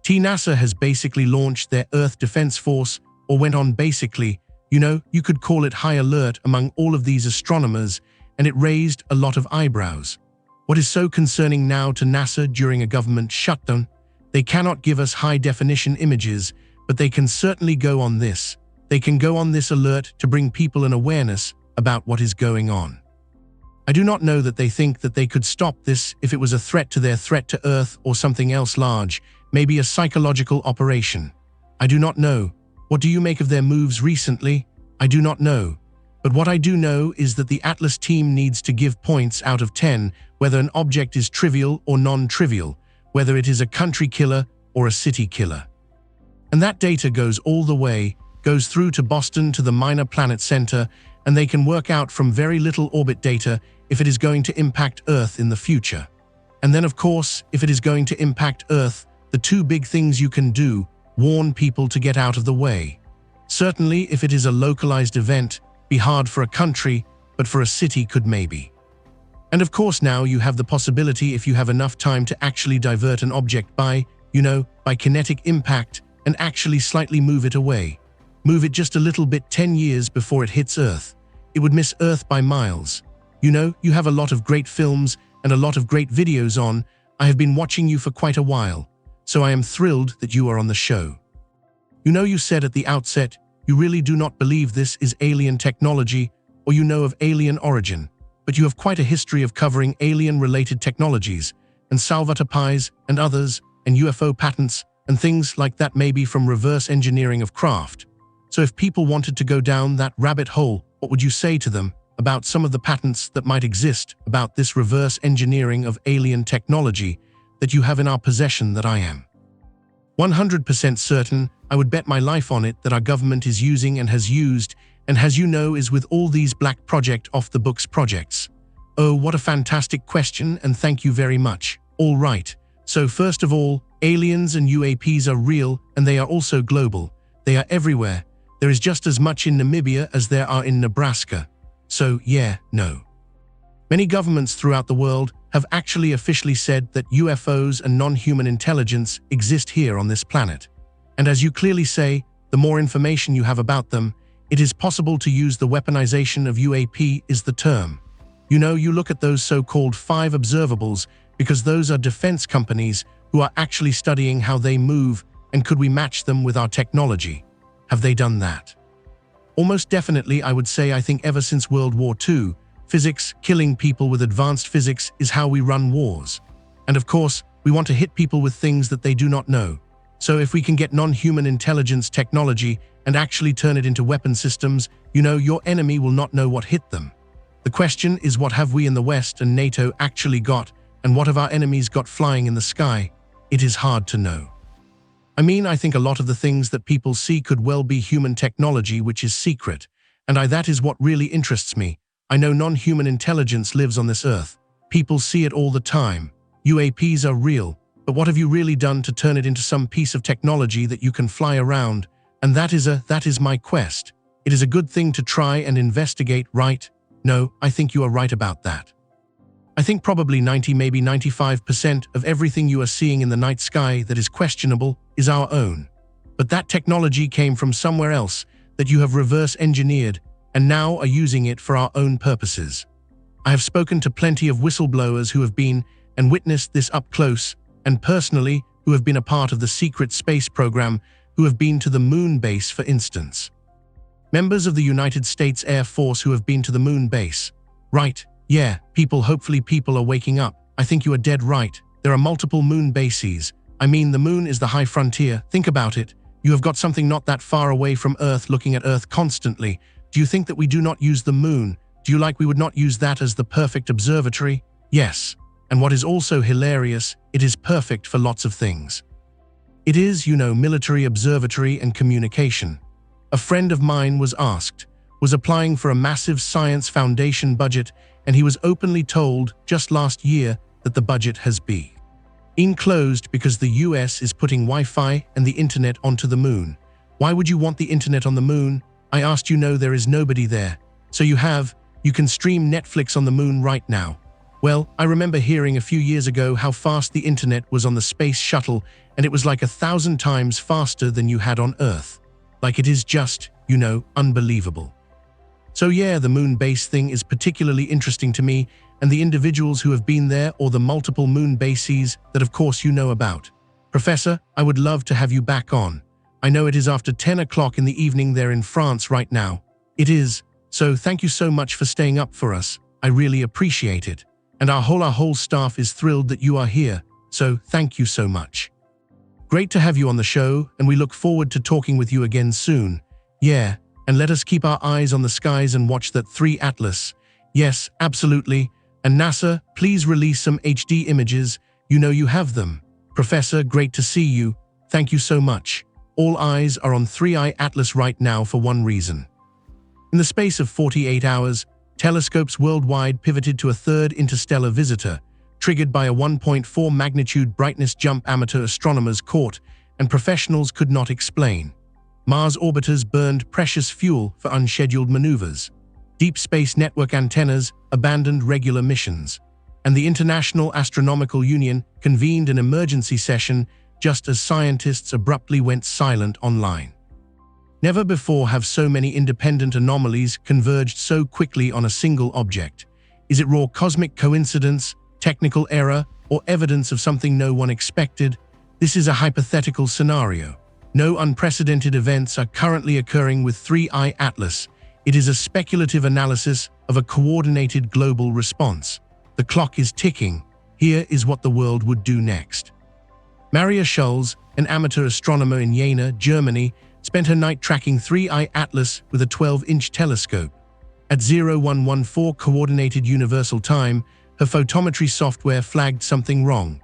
NASA has basically launched their Earth Defense Force, or went on basically, you could call it high alert among all of these astronomers, and it raised a lot of eyebrows. What is so concerning now to NASA during a government shutdown? They cannot give us high-definition images, but they can certainly go on this. They can go on this alert to bring people an awareness about what is going on. I do not know that they think that they could stop this if it was a threat to their threat to Earth or something else large, maybe a psychological operation. I do not know. What do you make of their moves recently? I do not know. But what I do know is that the Atlas team needs to give points out of 10 whether an object is trivial or non-trivial, whether it is a country killer or a city killer. And that data goes all the way, goes through to Boston to the Minor Planet Center, and they can work out from very little orbit data if it is going to impact Earth in the future. And then, of course, if it is going to impact Earth, the 2 big things you can do: warn people to get out of the way. Certainly, if it is a localized event, be hard for a country, but for a city could maybe. And of course now you have the possibility, if you have enough time, to actually divert an object by kinetic impact and actually slightly move it away. Move it just a little bit 10 years before it hits Earth. It would miss Earth by miles. You have a lot of great films and a lot of great videos on. I have been watching you for quite a while, so I am thrilled that you are on the show. You said at the outset, you really do not believe this is alien technology, or of alien origin, but you have quite a history of covering alien-related technologies, and Salvata pies and others, and UFO patents, and things like that, maybe from reverse engineering of craft. So if people wanted to go down that rabbit hole, what would you say to them about some of the patents that might exist about this reverse engineering of alien technology that you have in our possession that I am 100% certain, I would bet my life on it, that our government is using and has used, and as is with all these black project off-the-books projects? Oh, what a fantastic question, and thank you very much. All right, so first of all, aliens and UAPs are real, and they are also global. They are everywhere. There is just as much in Namibia as there are in Nebraska. So, yeah, no. Many governments throughout the world have actually officially said that UFOs and non-human intelligence exist here on this planet. And as you clearly say, the more information you have about them, it is possible to use the weaponization of UAP is the term. You look at those so-called 5 observables because those are defense companies who are actually studying how they move, and could we match them with our technology? Have they done that? Almost definitely, I would say. I think ever since World War II, physics, killing people with advanced physics, is how we run wars. And of course, we want to hit people with things that they do not know. So if we can get non-human intelligence technology and actually turn it into weapon systems, your enemy will not know what hit them. The question is, what have we in the West and NATO actually got, and what have our enemies got flying in the sky? It is hard to know. I think a lot of the things that people see could well be human technology which is secret, and that is what really interests me. I know non-human intelligence lives on this Earth. People see it all the time. UAPs are real, but what have you really done to turn it into some piece of technology that you can fly around, And that is my quest. It is a good thing to try and investigate, right? No, I think you are right about that. I think probably 90, maybe 95% of everything you are seeing in the night sky that is questionable is our own. But that technology came from somewhere else that you have reverse engineered and now are using it for our own purposes. I have spoken to plenty of whistleblowers who have been and witnessed this up close, and personally who have been a part of the secret space program, who have been to the moon base, for instance. Members of the United States Air Force who have been to the moon base. Right, yeah, hopefully people are waking up. I think you are dead right. There are multiple moon bases. I mean, the moon is the high frontier. Think about it. You have got something not that far away from Earth looking at Earth constantly. Do you think that we do not use the moon? Do you like we would not use that as the perfect observatory? Yes. And what is also hilarious, it is perfect for lots of things. It is, military observatory and communication. A friend of mine was applying for a massive science foundation budget, and he was openly told just last year that the budget has been enclosed because the US is putting Wi-Fi and the internet onto the moon. Why would you want the internet on the moon? I asked, there is nobody there. So you can stream Netflix on the moon right now. Well, I remember hearing a few years ago how fast the internet was on the space shuttle, and it was like 1,000 times faster than you had on Earth. Like, it is just, unbelievable. So yeah, the moon base thing is particularly interesting to me, and the individuals who have been there, or the multiple moon bases that of course you know about. Professor, I would love to have you back on. I know it is after 10 o'clock in the evening there in France right now. It is, so thank you so much for staying up for us. I really appreciate it. And our whole staff is thrilled that you are here, so thank you so much. Great to have you on the show, and we look forward to talking with you again soon. Yeah, and let us keep our eyes on the skies and watch that 3 Atlas. Yes, absolutely. And NASA, please release some HD images. You have them. Professor, great to see you. Thank you so much. All eyes are on 3I Atlas right now for one reason. In the space of 48 hours, telescopes worldwide pivoted to a third interstellar visitor, triggered by a 1.4 magnitude brightness jump amateur astronomers caught and professionals could not explain. Mars orbiters burned precious fuel for unscheduled maneuvers. Deep Space Network antennas abandoned regular missions. And the International Astronomical Union convened an emergency session just as scientists abruptly went silent online. Never before have so many independent anomalies converged so quickly on a single object. Is it raw cosmic coincidence, technical error, or evidence of something no one expected? This is a hypothetical scenario. No unprecedented events are currently occurring with 3I Atlas. It is a speculative analysis of a coordinated global response. The clock is ticking. Here is what the world would do next. Maria Schulz, an amateur astronomer in Jena, Germany, spent her night tracking 3I Atlas with a 12-inch telescope. At 0114 Coordinated Universal Time, her photometry software flagged something wrong.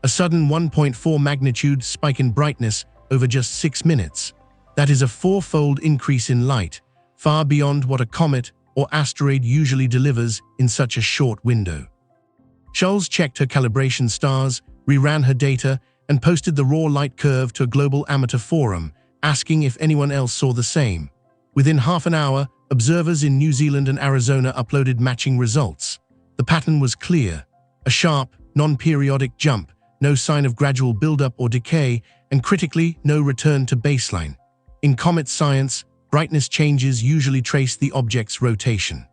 A sudden 1.4 magnitude spike in brightness over just 6 minutes. That is a 4-fold increase in light, far beyond what a comet or asteroid usually delivers in such a short window. Schulz checked her calibration stars, reran her data, and posted the raw light curve to a global amateur forum, asking if anyone else saw the same. Within half an hour, observers in New Zealand and Arizona uploaded matching results. The pattern was clear: a sharp, non-periodic jump, no sign of gradual buildup or decay, and critically, no return to baseline. In comet science, brightness changes usually trace the object's rotation.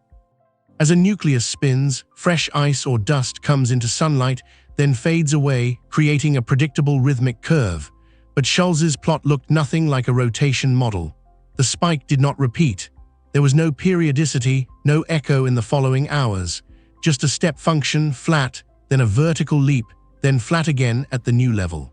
As a nucleus spins, fresh ice or dust comes into sunlight, then fades away, creating a predictable rhythmic curve. But Schulz's plot looked nothing like a rotation model. The spike did not repeat. There was no periodicity, no echo in the following hours. Just a step function, flat, then a vertical leap, then flat again at the new level.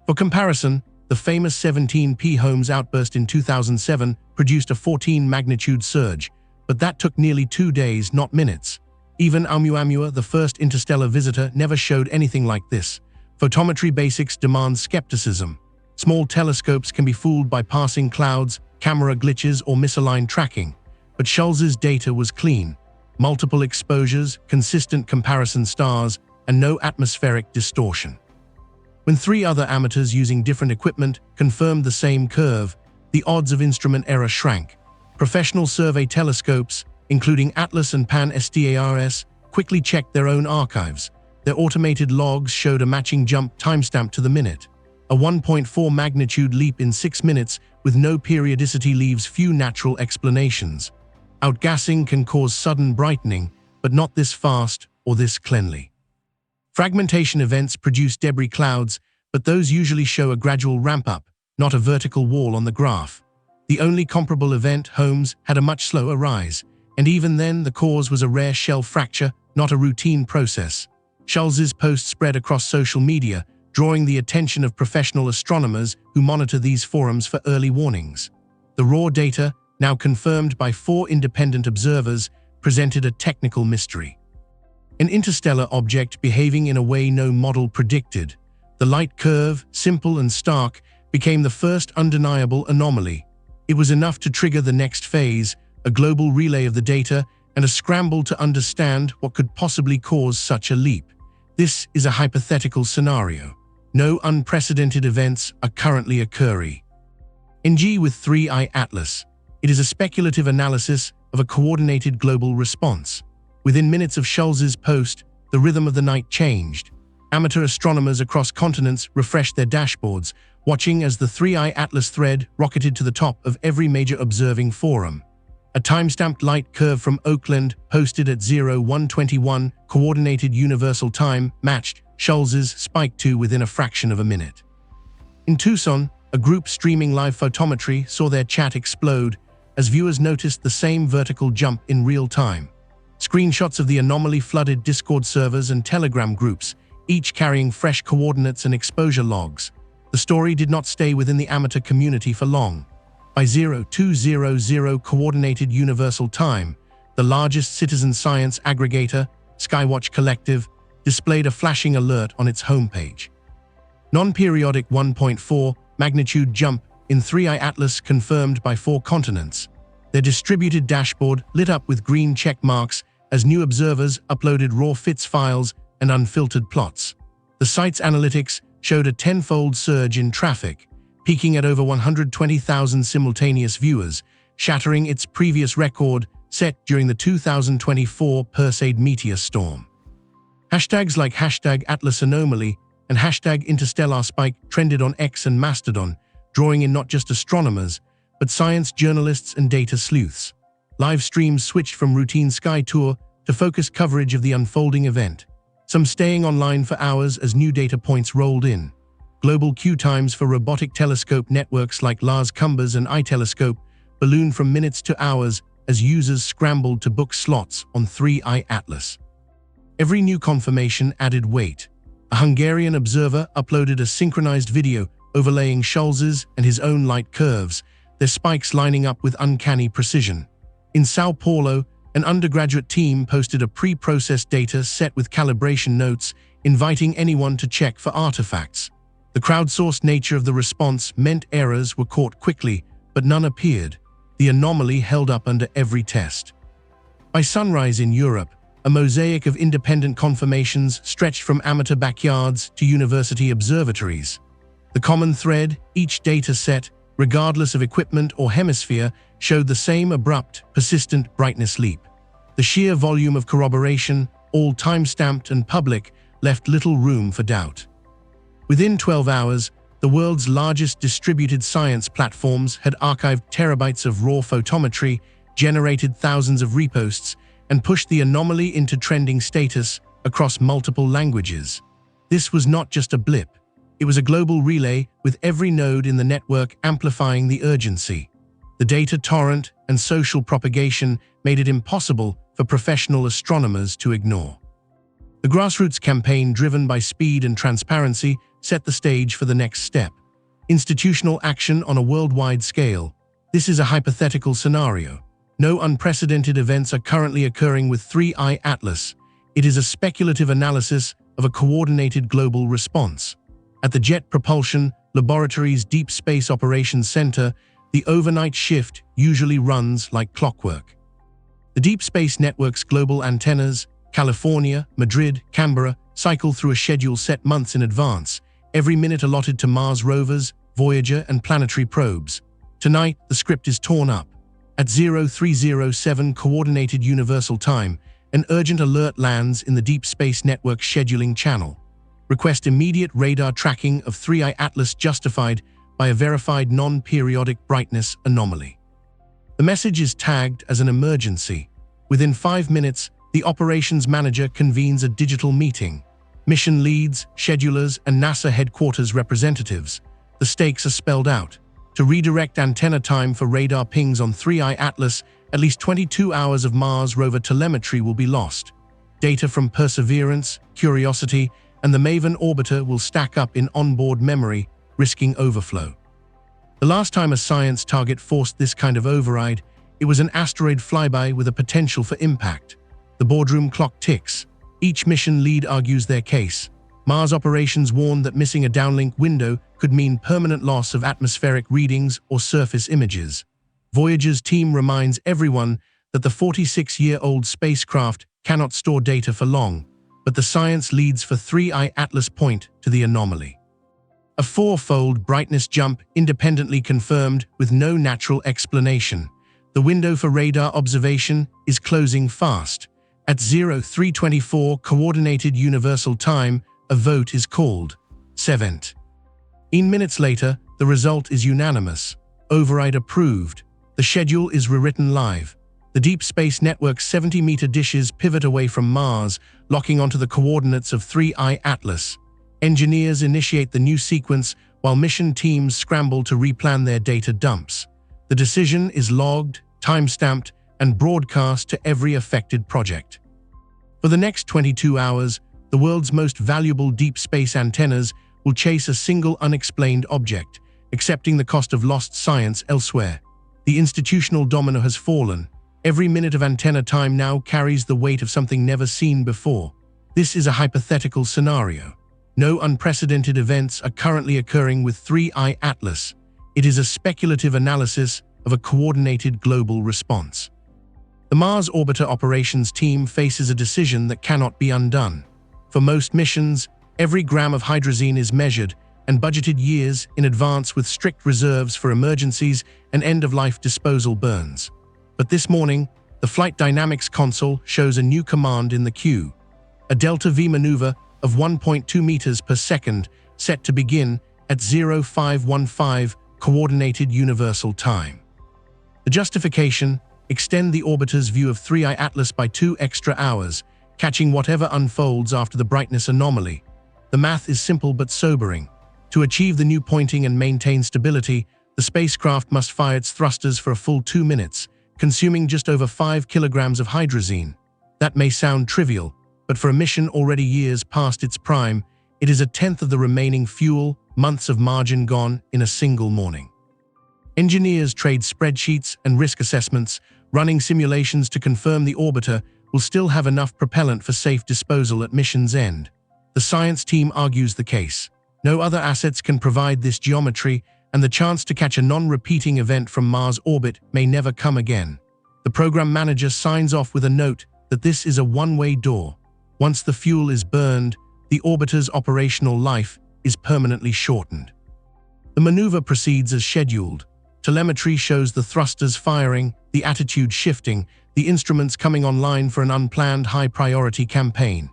For comparison, the famous 17P Holmes outburst in 2007 produced a 14-magnitude surge, but that took nearly 2 days, not minutes. Even Oumuamua, the first interstellar visitor, never showed anything like this. Photometry basics demand skepticism. Small telescopes can be fooled by passing clouds, camera glitches, or misaligned tracking. But Schulz's data was clean. Multiple exposures, consistent comparison stars, and no atmospheric distortion. When 3 other amateurs using different equipment confirmed the same curve, the odds of instrument error shrank. Professional survey telescopes, including Atlas and Pan-STARS, quickly checked their own archives. Their automated logs showed a matching jump timestamp to the minute. A 1.4 magnitude leap in 6 minutes with no periodicity leaves few natural explanations. Outgassing can cause sudden brightening, but not this fast or this cleanly. Fragmentation events produce debris clouds, but those usually show a gradual ramp-up, not a vertical wall on the graph. The only comparable event, Holmes, had a much slower rise, and even then the cause was a rare shell fracture, not a routine process. Schultz's post spread across social media, drawing the attention of professional astronomers who monitor these forums for early warnings. The raw data, now confirmed by 4 independent observers, presented a technical mystery. An interstellar object behaving in a way no model predicted. The light curve, simple and stark, became the first undeniable anomaly. It was enough to trigger the next phase, a global relay of the data, and a scramble to understand what could possibly cause such a leap. This is a hypothetical scenario. No unprecedented events are currently occurring. NG with 3I Atlas. It is a speculative analysis of a coordinated global response. Within minutes of Schultz's post, the rhythm of the night changed. Amateur astronomers across continents refreshed their dashboards, watching as the 3I Atlas thread rocketed to the top of every major observing forum. A time-stamped light curve from Oakland, posted at 0121 Coordinated Universal Time, matched Schultz's Spike 2 within a fraction of a minute. In Tucson, a group streaming live photometry saw their chat explode as viewers noticed the same vertical jump in real time. Screenshots of the anomaly flooded Discord servers and Telegram groups, each carrying fresh coordinates and exposure logs. The story did not stay within the amateur community for long. By 0200 Coordinated Universal Time, the largest citizen science aggregator, Skywatch Collective, displayed a flashing alert on its homepage. Non-periodic 1.4 magnitude jump in 3I Atlas confirmed by 4 continents. Their distributed dashboard lit up with green check marks as new observers uploaded raw FITS files and unfiltered plots. The site's analytics showed a 10-fold surge in traffic, peaking at over 120,000 simultaneous viewers, shattering its previous record set during the 2024 Perseid meteor storm. Hashtags like #AtlasAnomaly and #InterstellarSpike trended on X and Mastodon, drawing in not just astronomers, but science journalists and data sleuths. Live streams switched from routine sky tour to focused coverage of the unfolding event, some staying online for hours as new data points rolled in. Global queue times for robotic telescope networks like Lars Kumbers and iTelescope ballooned from minutes to hours as users scrambled to book slots on 3I Atlas. Every new confirmation added weight. A Hungarian observer uploaded a synchronized video overlaying Schultz's and his own light curves, their spikes lining up with uncanny precision. In Sao Paulo, an undergraduate team posted a pre-processed data set with calibration notes, inviting anyone to check for artifacts. The crowdsourced nature of the response meant errors were caught quickly, but none appeared. The anomaly held up under every test. By sunrise in Europe, a mosaic of independent confirmations stretched from amateur backyards to university observatories. The common thread, each data set, regardless of equipment or hemisphere, showed the same abrupt, persistent brightness leap. The sheer volume of corroboration, all time-stamped and public, left little room for doubt. Within 12 hours, the world's largest distributed science platforms had archived terabytes of raw photometry, generated thousands of reposts, and pushed the anomaly into trending status across multiple languages. This was not just a blip. It was a global relay with every node in the network amplifying the urgency. The data torrent and social propagation made it impossible for professional astronomers to ignore. The grassroots campaign, driven by speed and transparency, set the stage for the next step. Institutional action on a worldwide scale. This is a hypothetical scenario. No unprecedented events are currently occurring with 3I Atlas. It is a speculative analysis of a coordinated global response. At the Jet Propulsion Laboratory's Deep Space Operations Center, the overnight shift usually runs like clockwork. The Deep Space Network's global antennas, California, Madrid, Canberra, cycle through a schedule set months in advance, every minute allotted to Mars rovers, Voyager, and planetary probes. Tonight, the script is torn up. At 0307 Coordinated Universal Time, an urgent alert lands in the Deep Space Network scheduling channel. Request immediate radar tracking of 3I Atlas justified by a verified non-periodic brightness anomaly. The message is tagged as an emergency. Within 5 minutes, the operations manager convenes a digital meeting. Mission leads, schedulers, and NASA headquarters representatives. The stakes are spelled out. To redirect antenna time for radar pings on 3I Atlas, at least 22 hours of Mars rover telemetry will be lost. Data from Perseverance, Curiosity, and the Maven orbiter will stack up in onboard memory, risking overflow. The last time a science target forced this kind of override, it was an asteroid flyby with a potential for impact. The boardroom clock ticks. Each mission lead argues their case. Mars operations warn that missing a downlink window could mean permanent loss of atmospheric readings or surface images. Voyager's team reminds everyone that the 46-year-old spacecraft cannot store data for long, but the science leads for 3I Atlas point to the anomaly. A four-fold brightness jump independently confirmed with no natural explanation. The window for radar observation is closing fast. At 0324 Coordinated Universal Time, a vote is called. 7. Minutes later, the result is unanimous. Override approved. The schedule is rewritten live. The Deep Space Network's 70-meter dishes pivot away from Mars, locking onto the coordinates of 3I Atlas. Engineers initiate the new sequence while mission teams scramble to replan their data dumps. The decision is logged, time-stamped, and broadcast to every affected project. For the next 22 hours, the world's most valuable deep space antennas will chase a single unexplained object, accepting the cost of lost science elsewhere. The institutional domino has fallen. Every minute of antenna time now carries the weight of something never seen before. This is a hypothetical scenario. No unprecedented events are currently occurring with 3I Atlas. It is a speculative analysis of a coordinated global response. The Mars Orbiter Operations team faces a decision that cannot be undone. For most missions, every gram of hydrazine is measured and budgeted years in advance with strict reserves for emergencies and end-of-life disposal burns. But this morning, the Flight Dynamics console shows a new command in the queue. A Delta V maneuver of 1.2 meters per second set to begin at 0515 Coordinated Universal Time. The justification: extend the orbiter's view of 3I Atlas by 2 extra hours, catching whatever unfolds after the brightness anomaly. The math is simple but sobering. To achieve the new pointing and maintain stability, the spacecraft must fire its thrusters for a full 2 minutes, consuming just over 5 kilograms of hydrazine. That may sound trivial, but for a mission already years past its prime, it is a tenth of the remaining fuel, months of margin gone in a single morning. Engineers trade spreadsheets and risk assessments, running simulations to confirm the orbiter will still have enough propellant for safe disposal at mission's end. The science team argues the case. No other assets can provide this geometry, and the chance to catch a non-repeating event from Mars orbit may never come again. The program manager signs off with a note that this is a one-way door. Once the fuel is burned, the orbiter's operational life is permanently shortened. The maneuver proceeds as scheduled. Telemetry shows the thrusters firing, the attitude shifting, the instruments coming online for an unplanned high-priority campaign.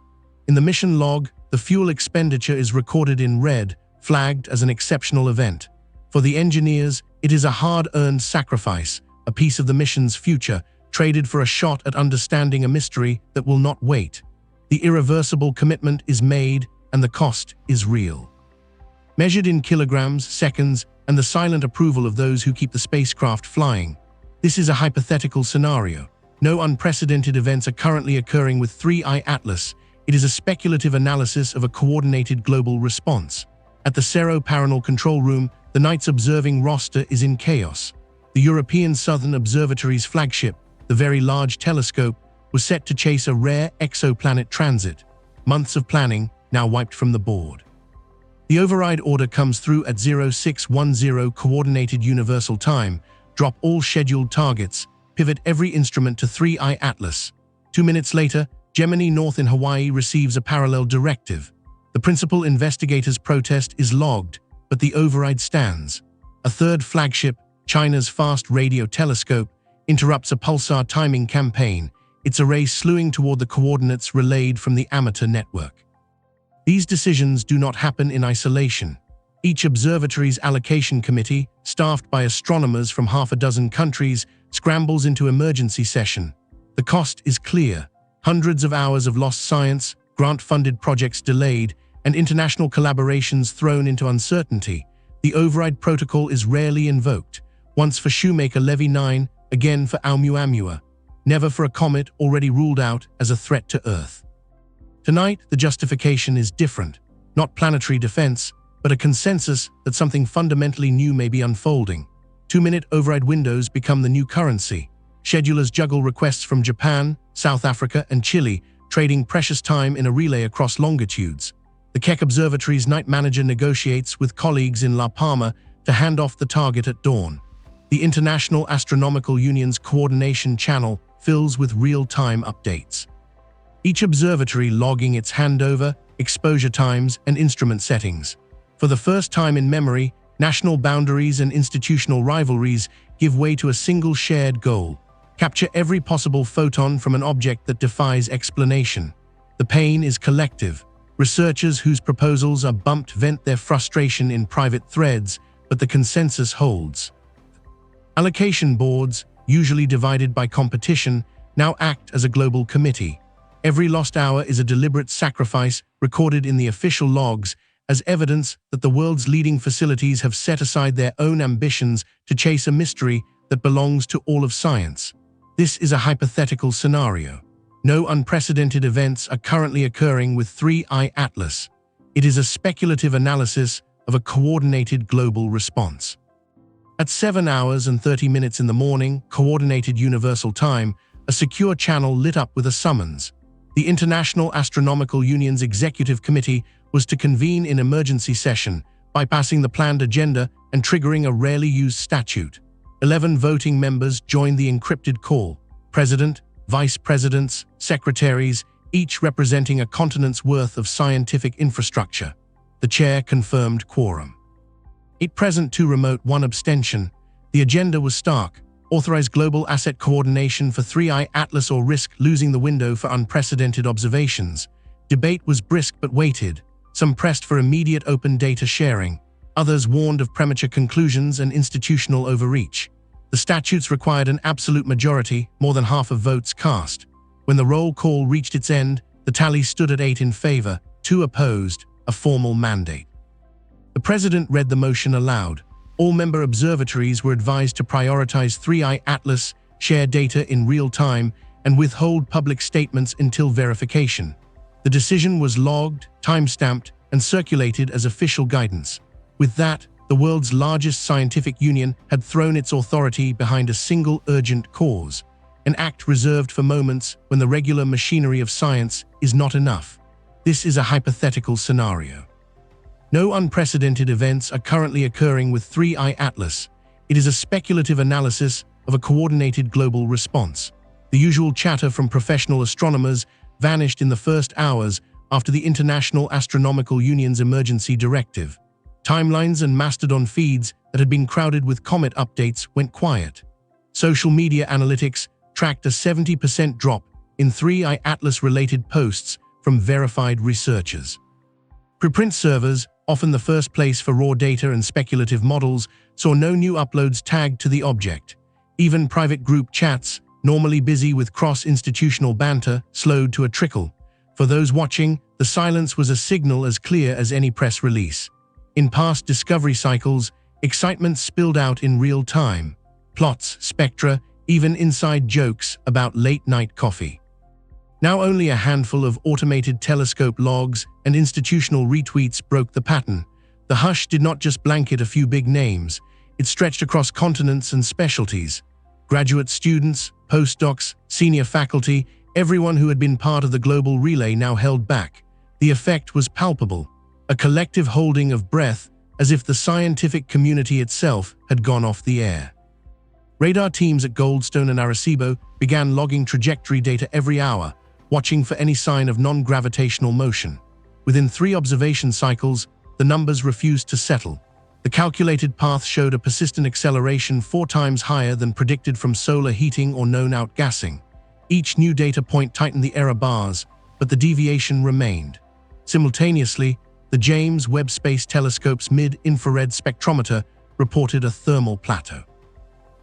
In the mission log, the fuel expenditure is recorded in red, flagged as an exceptional event. For the engineers, it is a hard-earned sacrifice, a piece of the mission's future, traded for a shot at understanding a mystery that will not wait. The irreversible commitment is made, and the cost is real. Measured in kilograms, seconds, and the silent approval of those who keep the spacecraft flying. This is a hypothetical scenario. No unprecedented events are currently occurring with 3I Atlas. It is a speculative analysis of a coordinated global response. At the Cerro-Paranal control room, the night's observing roster is in chaos. The European Southern Observatory's flagship, the Very Large Telescope, was set to chase a rare exoplanet transit. Months of planning now wiped from the board. The override order comes through at 0610 Coordinated Universal Time. Drop all scheduled targets. Pivot every instrument to 3I Atlas. 2 minutes later, Gemini North in Hawaii receives a parallel directive. The principal investigator's protest is logged, but the override stands. A third flagship, China's fast radio telescope, interrupts a pulsar timing campaign, its array slewing toward the coordinates relayed from the amateur network. These decisions do not happen in isolation. Each observatory's allocation committee, staffed by astronomers from half a dozen countries, scrambles into emergency session. The cost is clear. Hundreds of hours of lost science, grant-funded projects delayed, and international collaborations thrown into uncertainty. The override protocol is rarely invoked. Once for Shoemaker Levy 9, again for Oumuamua. Never for a comet already ruled out as a threat to Earth. Tonight, the justification is different. Not planetary defense, but a consensus that something fundamentally new may be unfolding. 2-minute override windows become the new currency. Schedulers juggle requests from Japan, South Africa, and Chile, trading precious time in a relay across longitudes. The Keck Observatory's night manager negotiates with colleagues in La Palma to hand off the target at dawn. The International Astronomical Union's coordination channel fills with real-time updates. Each observatory logging its handover, exposure times, and instrument settings. For the first time in memory, national boundaries and institutional rivalries give way to a single shared goal: capture every possible photon from an object that defies explanation. The pain is collective. Researchers whose proposals are bumped vent their frustration in private threads, but the consensus holds. Allocation boards, usually divided by competition, now act as a global committee. Every lost hour is a deliberate sacrifice recorded in the official logs as evidence that the world's leading facilities have set aside their own ambitions to chase a mystery that belongs to all of science. This is a hypothetical scenario. No unprecedented events are currently occurring with 3I Atlas. It is a speculative analysis of a coordinated global response. At 7 hours and 30 minutes in the morning, Coordinated Universal Time, a secure channel lit up with a summons. The International Astronomical Union's Executive Committee was to convene in emergency session, bypassing the planned agenda and triggering a rarely used statute. 11 voting members joined the encrypted call: president, vice presidents, secretaries, each representing a continent's worth of scientific infrastructure. The chair confirmed quorum. 8 present, 2 remote, 1 abstention. The agenda was stark: authorize global asset coordination for 3I Atlas or risk losing the window for unprecedented observations. Debate was brisk but weighted. Some pressed for immediate open data sharing. Others warned of premature conclusions and institutional overreach. The statutes required an absolute majority, more than half of votes cast. When the roll call reached its end, the tally stood at 8 in favor, 2 opposed, a formal mandate. The president read the motion aloud. All member observatories were advised to prioritize 3I Atlas, share data in real time, and withhold public statements until verification. The decision was logged, time-stamped, and circulated as official guidance. With that, the world's largest scientific union had thrown its authority behind a single urgent cause, an act reserved for moments when the regular machinery of science is not enough. This is a hypothetical scenario. No unprecedented events are currently occurring with 3I Atlas. It is a speculative analysis of a coordinated global response. The usual chatter from professional astronomers vanished in the first hours after the International Astronomical Union's emergency directive. Timelines and Mastodon feeds that had been crowded with comet updates went quiet. Social media analytics tracked a 70% drop in 3I Atlas-related posts from verified researchers. Preprint servers, often the first place for raw data and speculative models, saw no new uploads tagged to the object. Even private group chats, normally busy with cross-institutional banter, slowed to a trickle. For those watching, the silence was a signal as clear as any press release. In past discovery cycles, excitement spilled out in real time. Plots, spectra, even inside jokes about late-night coffee. Now only a handful of automated telescope logs and institutional retweets broke the pattern. The hush did not just blanket a few big names, it stretched across continents and specialties. Graduate students, postdocs, senior faculty, everyone who had been part of the global relay now held back. The effect was palpable, a collective holding of breath as if the scientific community itself had gone off the air. Radar teams at Goldstone and Arecibo began logging trajectory data every hour, watching for any sign of non-gravitational motion. Within 3 observation cycles, the numbers refused to settle. The calculated path showed a persistent acceleration 4 times higher than predicted from solar heating or known outgassing. Each new data point tightened the error bars, but the deviation remained. Simultaneously, the James Webb Space Telescope's mid-infrared spectrometer reported a thermal plateau.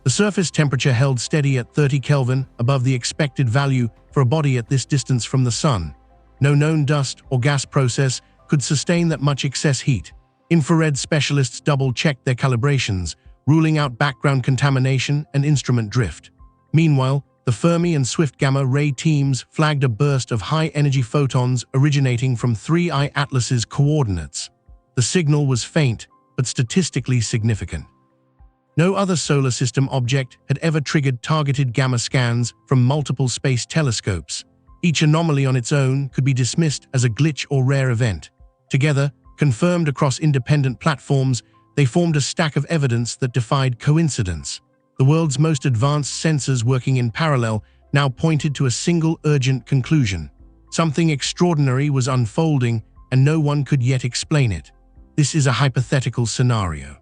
The surface temperature held steady at 30 Kelvin above the expected value for a body at this distance from the Sun. No known dust or gas process could sustain that much excess heat. Infrared specialists double-checked their calibrations, ruling out background contamination and instrument drift. Meanwhile, the Fermi and Swift gamma-ray teams flagged a burst of high-energy photons originating from 3I Atlas's coordinates. The signal was faint, but statistically significant. No other solar system object had ever triggered targeted gamma scans from multiple space telescopes. Each anomaly on its own could be dismissed as a glitch or rare event. Together, confirmed across independent platforms, they formed a stack of evidence that defied coincidence. The world's most advanced sensors working in parallel now pointed to a single urgent conclusion. Something extraordinary was unfolding, and no one could yet explain it. This is a hypothetical scenario.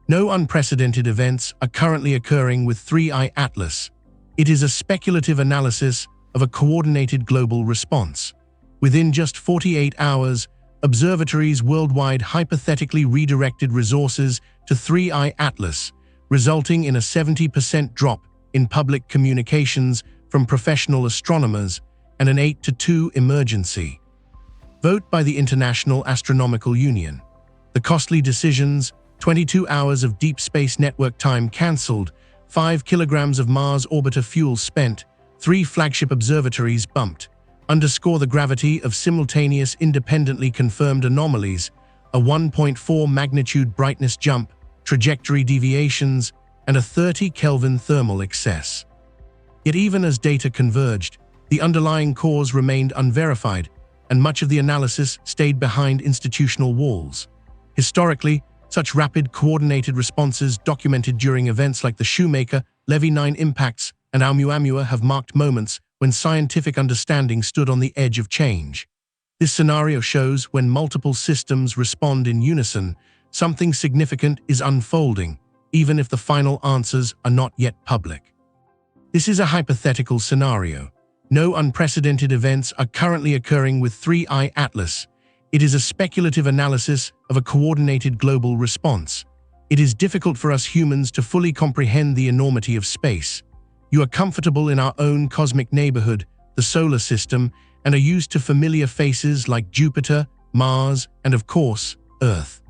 No unprecedented events are currently occurring with 3I Atlas. It is a speculative analysis of a coordinated global response. Within just 48 hours, observatories worldwide hypothetically redirected resources to 3I Atlas, resulting in a 70% drop in public communications from professional astronomers and an 8-2 emergency vote by the International Astronomical Union. The costly decisions: 22 hours of deep space network time cancelled, 5 kilograms of Mars orbiter fuel spent, 3 flagship observatories bumped, underscore the gravity of simultaneous independently confirmed anomalies, a 1.4 magnitude brightness jump, trajectory deviations, and a 30 Kelvin thermal excess. Yet even as data converged, the underlying cause remained unverified, and much of the analysis stayed behind institutional walls. Historically, such rapid, coordinated responses documented during events like the Shoemaker, Levy 9 impacts, and Oumuamua have marked moments when scientific understanding stood on the edge of change. This scenario shows when multiple systems respond in unison, something significant is unfolding, even if the final answers are not yet public. This is a hypothetical scenario. No unprecedented events are currently occurring with 3I Atlas. It is a speculative analysis of a coordinated global response. It is difficult for us humans to fully comprehend the enormity of space. You are comfortable in our own cosmic neighborhood, the solar system, and are used to familiar faces like Jupiter, Mars, and of course, Earth.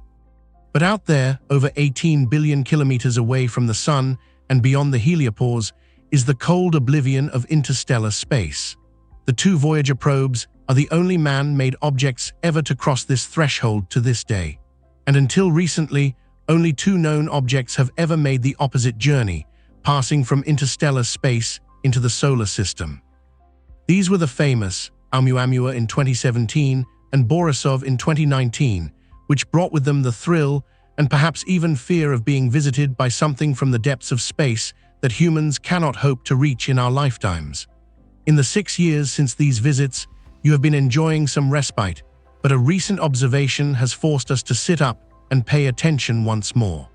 But out there, over 18 billion kilometers away from the Sun and beyond the heliopause, is the cold oblivion of interstellar space. The 2 Voyager probes are the only man-made objects ever to cross this threshold to this day. And until recently, only 2 known objects have ever made the opposite journey, passing from interstellar space into the solar system. These were the famous Oumuamua in 2017 and Borisov in 2019, which brought with them the thrill and perhaps even fear of being visited by something from the depths of space that humans cannot hope to reach in our lifetimes. In the 6 years since these visits, you have been enjoying some respite, but a recent observation has forced us to sit up and pay attention once more.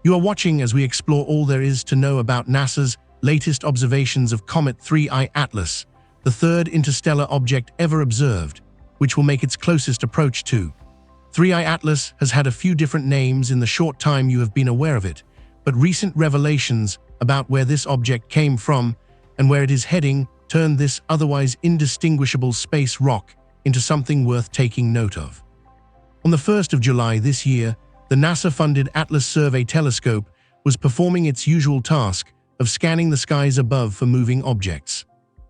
You are watching as we explore all there is to know about NASA's latest observations of Comet 3I Atlas, the 3rd interstellar object ever observed, which will make its closest approach to 3I Atlas has had a few different names in the short time you have been aware of it, but recent revelations about where this object came from and where it is heading turned this otherwise indistinguishable space rock into something worth taking note of. On the 1st of July this year, the NASA-funded Atlas Survey Telescope was performing its usual task of scanning the skies above for moving objects.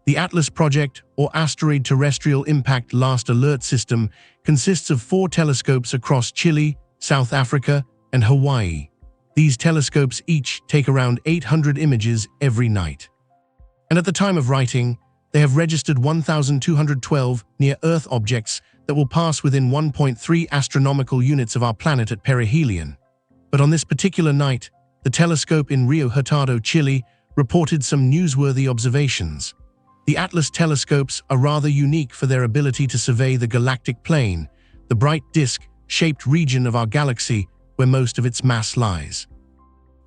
The Atlas Project, or Asteroid Terrestrial Impact Last Alert System, consists of 4 telescopes across Chile, South Africa, and Hawaii. These telescopes each take around 800 images every night. And at the time of writing, they have registered 1,212 near-Earth objects that will pass within 1.3 astronomical units of our planet at perihelion. But on this particular night, the telescope in Rio Hurtado, Chile, reported some newsworthy observations. The Atlas telescopes are rather unique for their ability to survey the galactic plane, the bright disk-shaped region of our galaxy where most of its mass lies.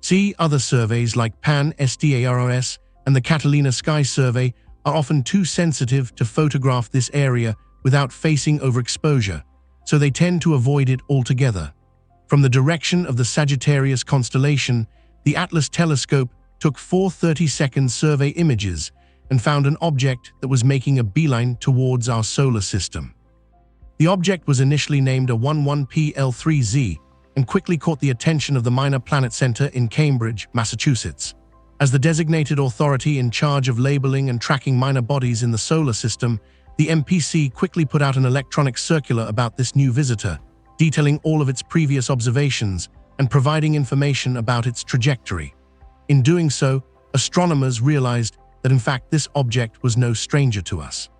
See, other surveys like PAN-STARRS and the Catalina Sky Survey are often too sensitive to photograph this area without facing overexposure, so they tend to avoid it altogether. From the direction of the Sagittarius constellation, the Atlas telescope took 4 30-second survey images and found an object that was making a beeline towards our solar system. The object was initially named a 11PL3Z and quickly caught the attention of the Minor Planet Center in Cambridge, Massachusetts. As the designated authority in charge of labeling and tracking minor bodies in the solar system, the MPC quickly put out an electronic circular about this new visitor, detailing all of its previous observations and providing information about its trajectory. In doing so, astronomers realized that in fact this object was no stranger to us.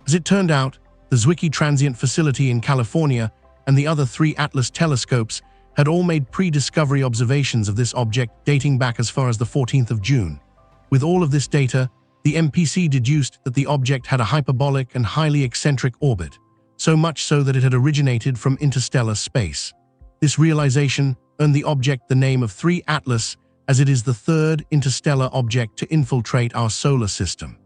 As it turned out, the Zwicky Transient Facility in California and the other 3 Atlas telescopes had all made pre-discovery observations of this object dating back as far as the 14th of June. With all of this data, the MPC deduced that the object had a hyperbolic and highly eccentric orbit, so much so that it had originated from interstellar space. This realization earned the object the name of 3 Atlas, as it is the 3rd interstellar object to infiltrate our solar system.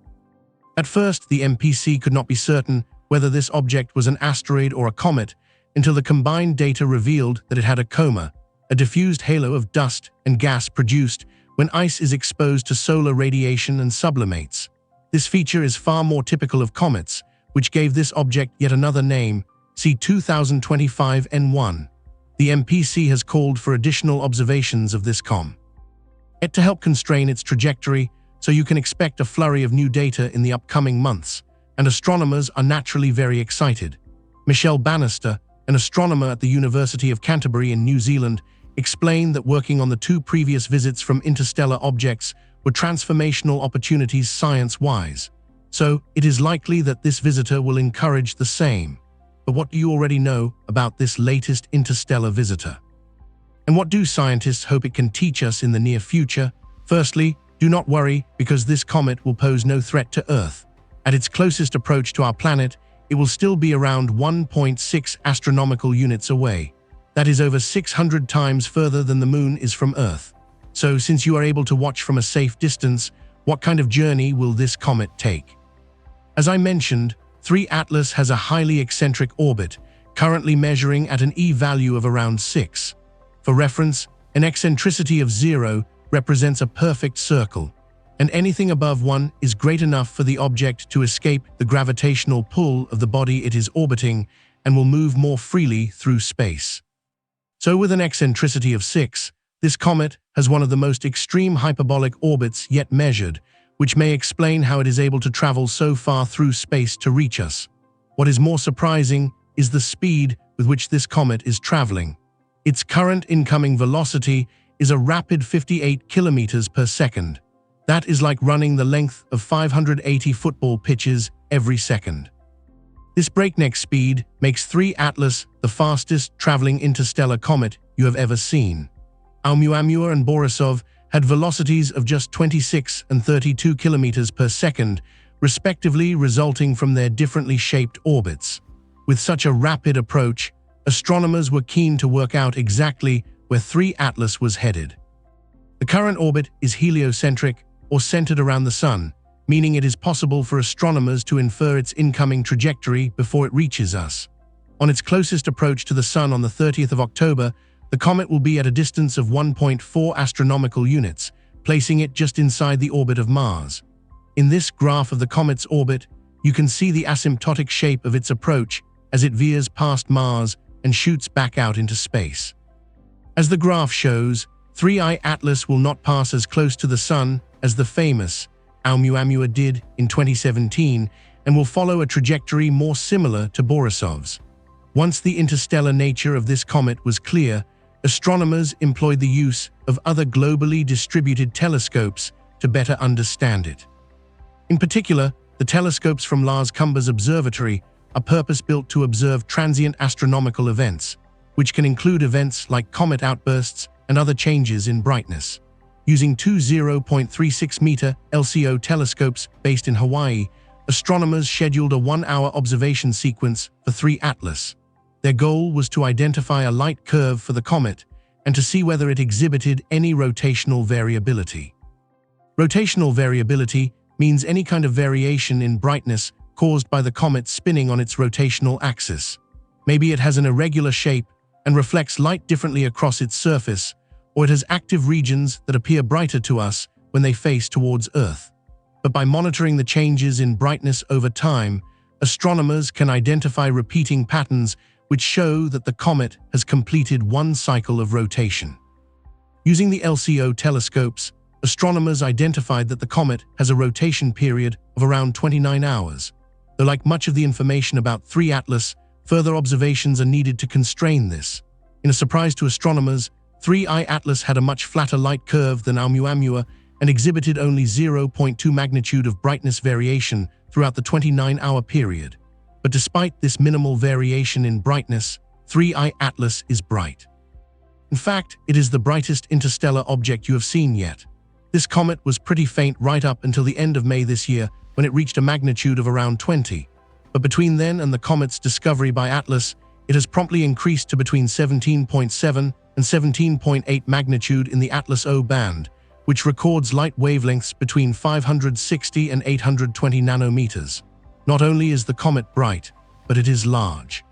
At first, the MPC could not be certain whether this object was an asteroid or a comet until the combined data revealed that it had a coma, a diffused halo of dust and gas produced when ice is exposed to solar radiation and sublimates. This feature is far more typical of comets, which gave this object yet another name, see 2025 N1. The MPC has called for additional observations of this comet to help constrain its trajectory, so you can expect a flurry of new data in the upcoming months, and astronomers are naturally very excited. Michelle Bannister, an astronomer at the University of Canterbury in New Zealand, explained that working on the 2 previous visits from interstellar objects were transformational opportunities science-wise. So, it is likely that this visitor will encourage the same. But what do you already know about this latest interstellar visitor? And what do scientists hope it can teach us in the near future? Firstly, do not worry, because this comet will pose no threat to Earth. At its closest approach to our planet, it will still be around 1.6 astronomical units away. That is over 600 times further than the Moon is from Earth. So, since you are able to watch from a safe distance, what kind of journey will this comet take? As I mentioned, 3 Atlas has a highly eccentric orbit, currently measuring at an E-value of around 6. For reference, an eccentricity of 0 represents a perfect circle, and anything above 1 is great enough for the object to escape the gravitational pull of the body it is orbiting and will move more freely through space. So with an eccentricity of 6, this comet has one of the most extreme hyperbolic orbits yet measured, which may explain how it is able to travel so far through space to reach us. What is more surprising is the speed with which this comet is traveling. Its current incoming velocity is a rapid 58 kilometers per second. That is like running the length of 580 football pitches every second. This breakneck speed makes 3 Atlas the fastest traveling interstellar comet you have ever seen. Oumuamua and Borisov had velocities of just 26 and 32 kilometers per second, respectively, resulting from their differently shaped orbits. With such a rapid approach, astronomers were keen to work out exactly where 3 Atlas was headed. The current orbit is heliocentric, or centered around the Sun, meaning it is possible for astronomers to infer its incoming trajectory before it reaches us. On its closest approach to the Sun on the 30th of October, the comet will be at a distance of 1.4 astronomical units, placing it just inside the orbit of Mars. In this graph of the comet's orbit, you can see the asymptotic shape of its approach as it veers past Mars and shoots back out into space. As the graph shows, 3I Atlas will not pass as close to the Sun as the famous Oumuamua did in 2017 and will follow a trajectory more similar to Borisov's. Once the interstellar nature of this comet was clear, astronomers employed the use of other globally distributed telescopes to better understand it. In particular, the telescopes from Lars Kumba's observatory are purpose-built to observe transient astronomical events, which can include events like comet outbursts and other changes in brightness. Using two 0.36-meter LCO telescopes based in Hawaii, astronomers scheduled a 1-hour observation sequence for 3 Atlas. Their goal was to identify a light curve for the comet and to see whether it exhibited any rotational variability. Rotational variability means any kind of variation in brightness caused by the comet spinning on its rotational axis. Maybe it has an irregular shape and reflects light differently across its surface, or it has active regions that appear brighter to us when they face towards Earth. But by monitoring the changes in brightness over time, astronomers can identify repeating patterns which show that the comet has completed one cycle of rotation. Using the LCO telescopes, astronomers identified that the comet has a rotation period of around 29 hours. Though like much of the information about 3 Atlas, further observations are needed to constrain this. In a surprise to astronomers, 3I Atlas had a much flatter light curve than Oumuamua and exhibited only 0.2 magnitude of brightness variation throughout the 29-hour period. But despite this minimal variation in brightness, 3I Atlas is bright. In fact, it is the brightest interstellar object you have seen yet. This comet was pretty faint right up until the end of May this year, when it reached a magnitude of around 20. But between then and the comet's discovery by Atlas, it has promptly increased to between 17.7 and 17.8 magnitude in the Atlas O band, which records light wavelengths between 560 and 820 nanometers. Not only is the comet bright, but it is large.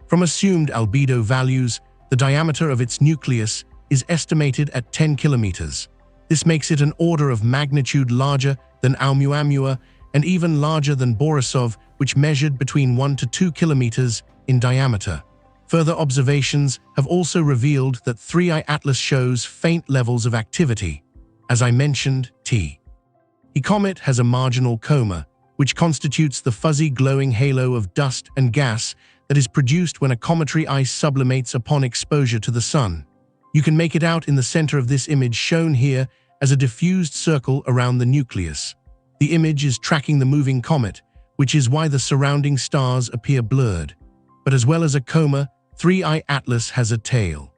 From assumed albedo values, the diameter of its nucleus is estimated at 10 kilometers. This makes it an order of magnitude larger than Oumuamua and even larger than Borisov, which measured between 1 to 2 kilometers in diameter. Further observations have also revealed that 3I Atlas shows faint levels of activity. As I mentioned, the comet has a marginal coma, which constitutes the fuzzy glowing halo of dust and gas that is produced when a cometary ice sublimates upon exposure to the sun. You can make it out in the center of this image shown here as a diffused circle around the nucleus. The image is tracking the moving comet, which is why the surrounding stars appear blurred. But as well as a coma, 3I Atlas has a tail.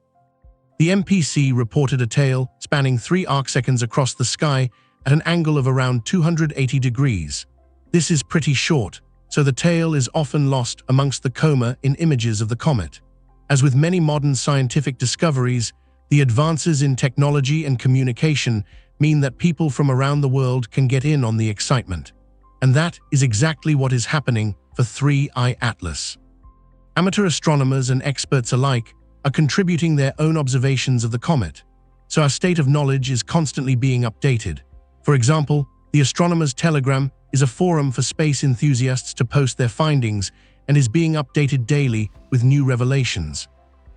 The MPC reported a tail spanning 3 arcseconds across the sky at an angle of around 280 degrees. This is pretty short, so the tail is often lost amongst the coma in images of the comet. As with many modern scientific discoveries, the advances in technology and communication mean that people from around the world can get in on the excitement. And that is exactly what is happening for 3I Atlas. Amateur astronomers and experts alike are contributing their own observations of the comet, so our state of knowledge is constantly being updated. For example, the Astronomer's Telegram is a forum for space enthusiasts to post their findings and is being updated daily with new revelations.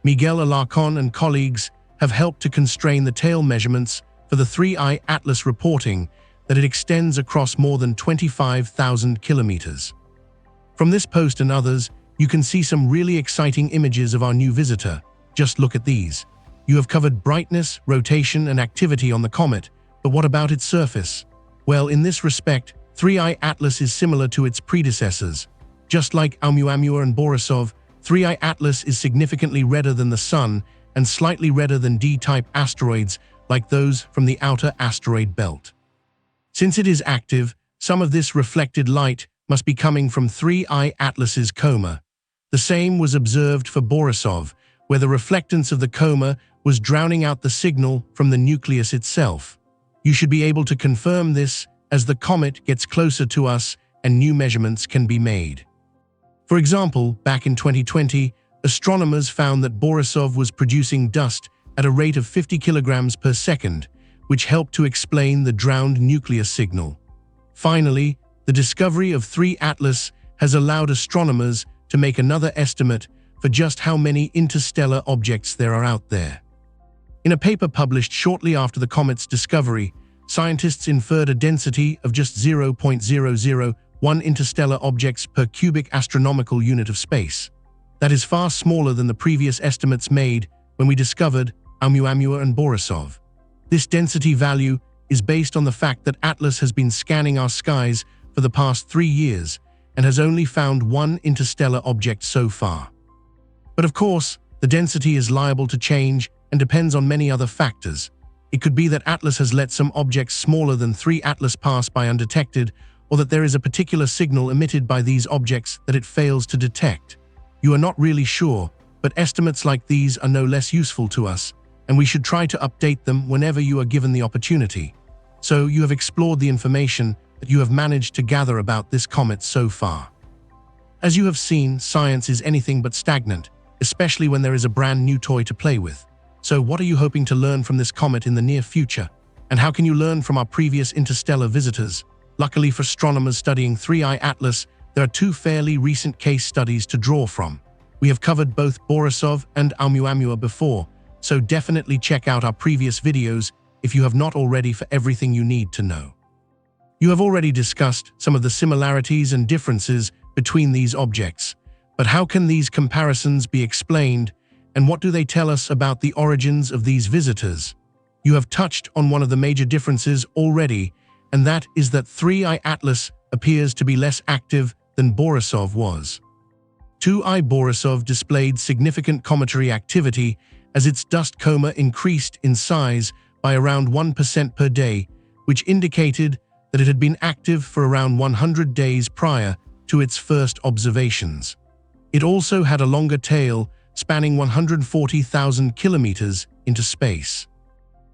Miguel Alarcon and colleagues have helped to constrain the tail measurements for the 3I Atlas, reporting that it extends across more than 25,000 kilometers. From this post and others, you can see some really exciting images of our new visitor. Just look at these. You have covered brightness, rotation, and activity on the comet, but what about its surface? Well, in this respect, 3I Atlas is similar to its predecessors. Just like Oumuamua and Borisov, 3I Atlas is significantly redder than the Sun and slightly redder than D-type asteroids like those from the outer asteroid belt. Since it is active, some of this reflected light must be coming from 3I Atlas's coma. The same was observed for Borisov, where the reflectance of the coma was drowning out the signal from the nucleus itself. You should be able to confirm this as the comet gets closer to us and new measurements can be made. For example, back in 2020, astronomers found that Borisov was producing dust at a rate of 50 kilograms per second, which helped to explain the drowned nucleus signal. Finally, the discovery of 3 Atlas has allowed astronomers to make another estimate for just how many interstellar objects there are out there. In a paper published shortly after the comet's discovery, scientists inferred a density of just 0.001 interstellar objects per cubic astronomical unit of space. That is far smaller than the previous estimates made when we discovered Oumuamua and Borisov. This density value is based on the fact that Atlas has been scanning our skies for the past 3 years and has only found one interstellar object so far. But of course, the density is liable to change and depends on many other factors. It could be that Atlas has let some objects smaller than 3 Atlas pass by undetected, or that there is a particular signal emitted by these objects that it fails to detect. You are not really sure, but estimates like these are no less useful to us, and we should try to update them whenever you are given the opportunity. So you have explored the information that you have managed to gather about this comet so far. As you have seen, science is anything but stagnant, especially when there is a brand new toy to play with. So what are you hoping to learn from this comet in the near future? And how can you learn from our previous interstellar visitors? Luckily for astronomers studying 3I Atlas, there are two fairly recent case studies to draw from. We have covered both Borisov and Oumuamua before, so definitely check out our previous videos if you have not already for everything you need to know. You have already discussed some of the similarities and differences between these objects, but how can these comparisons be explained, and what do they tell us about the origins of these visitors? You have touched on one of the major differences already, and that is that 3I Atlas appears to be less active than Borisov was. 2I Borisov displayed significant cometary activity as its dust coma increased in size by around 1% per day, which indicated that it had been active for around 100 days prior to its first observations. It also had a longer tail spanning 140,000 kilometers into space.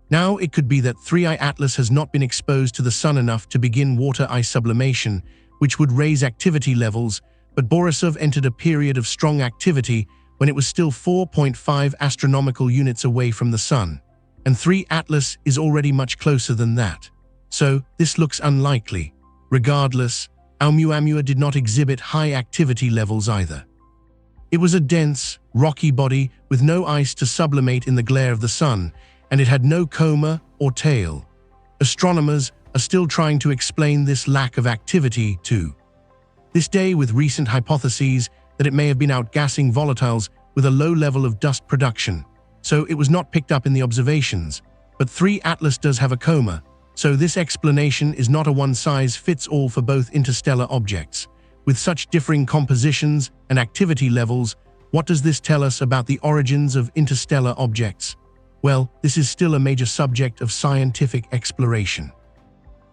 Now it could be that 3I Atlas has not been exposed to the sun enough to begin water ice sublimation, which would raise activity levels, but Borisov entered a period of strong activity when it was still 4.5 astronomical units away from the sun, and 3 Atlas is already much closer than that. So this looks unlikely. Regardless, Oumuamua did not exhibit high activity levels either. It was a dense, rocky body with no ice to sublimate in the glare of the sun, and it had no coma or tail. Astronomers are still trying to explain this lack of activity too. This day, with recent hypotheses that it may have been outgassing volatiles with a low level of dust production, so it was not picked up in the observations. But 3 Atlas does have a coma, so this explanation is not a one-size-fits-all for both interstellar objects. With such differing compositions and activity levels, what does this tell us about the origins of interstellar objects? Well, this is still a major subject of scientific exploration.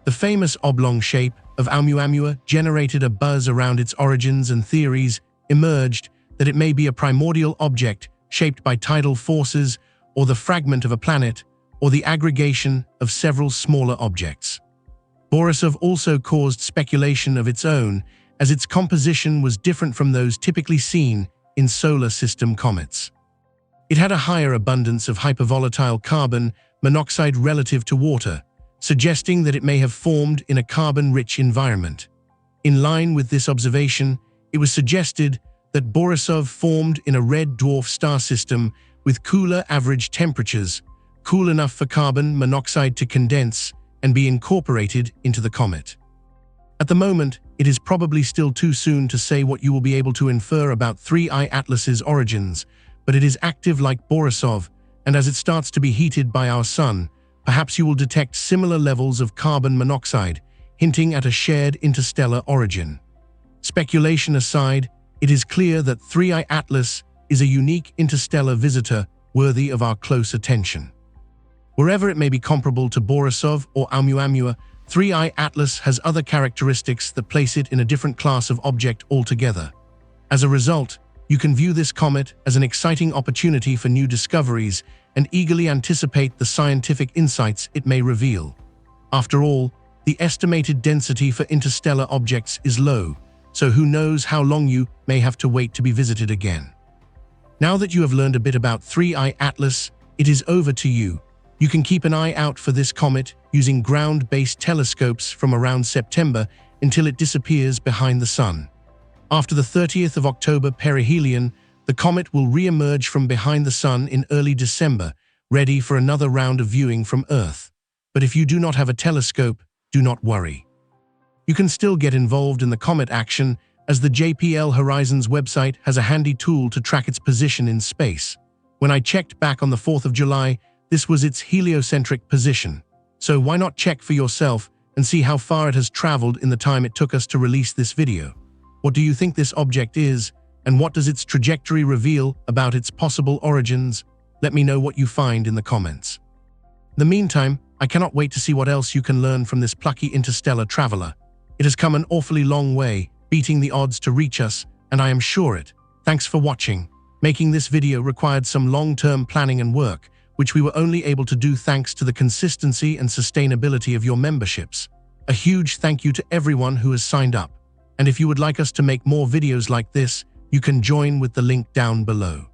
The famous oblong shape of Oumuamua generated a buzz around its origins, and theories emerged that it may be a primordial object shaped by tidal forces, or the fragment of a planet, or the aggregation of several smaller objects. Borisov also caused speculation of its own, as its composition was different from those typically seen in solar system comets. It had a higher abundance of hypervolatile carbon monoxide relative to water, suggesting that it may have formed in a carbon-rich environment. In line with this observation, it was suggested that Borisov formed in a red dwarf star system with cooler average temperatures, cool enough for carbon monoxide to condense and be incorporated into the comet. At the moment, it is probably still too soon to say what you will be able to infer about 3I Atlas's origins, but it is active like Borisov, and as it starts to be heated by our sun, perhaps you will detect similar levels of carbon monoxide, hinting at a shared interstellar origin. Speculation aside, it is clear that 3I Atlas is a unique interstellar visitor worthy of our close attention. Wherever it may be comparable to Borisov or Oumuamua, 3I Atlas has other characteristics that place it in a different class of object altogether. As a result, you can view this comet as an exciting opportunity for new discoveries and eagerly anticipate the scientific insights it may reveal. After all, the estimated density for interstellar objects is low, so who knows how long you may have to wait to be visited again. Now that you have learned a bit about 3I Atlas, it is over to you. You can keep an eye out for this comet using ground-based telescopes from around September until it disappears behind the sun. After the 30th of October perihelion, the comet will re-emerge from behind the sun in early December, ready for another round of viewing from Earth. But if you do not have a telescope, do not worry. You can still get involved in the comet action, as the JPL Horizons website has a handy tool to track its position in space. When I checked back on the 4th of July, this was its heliocentric position. So why not check for yourself and see how far it has traveled in the time it took us to release this video? What do you think this object is, and what does its trajectory reveal about its possible origins? Let me know what you find in the comments. In the meantime, I cannot wait to see what else you can learn from this plucky interstellar traveler. It has come an awfully long way, beating the odds to reach us, and I am sure it. Thanks for watching. Making this video required some long-term planning and work, which we were only able to do thanks to the consistency and sustainability of your memberships. A huge thank you to everyone who has signed up. And if you would like us to make more videos like this, you can join with the link down below.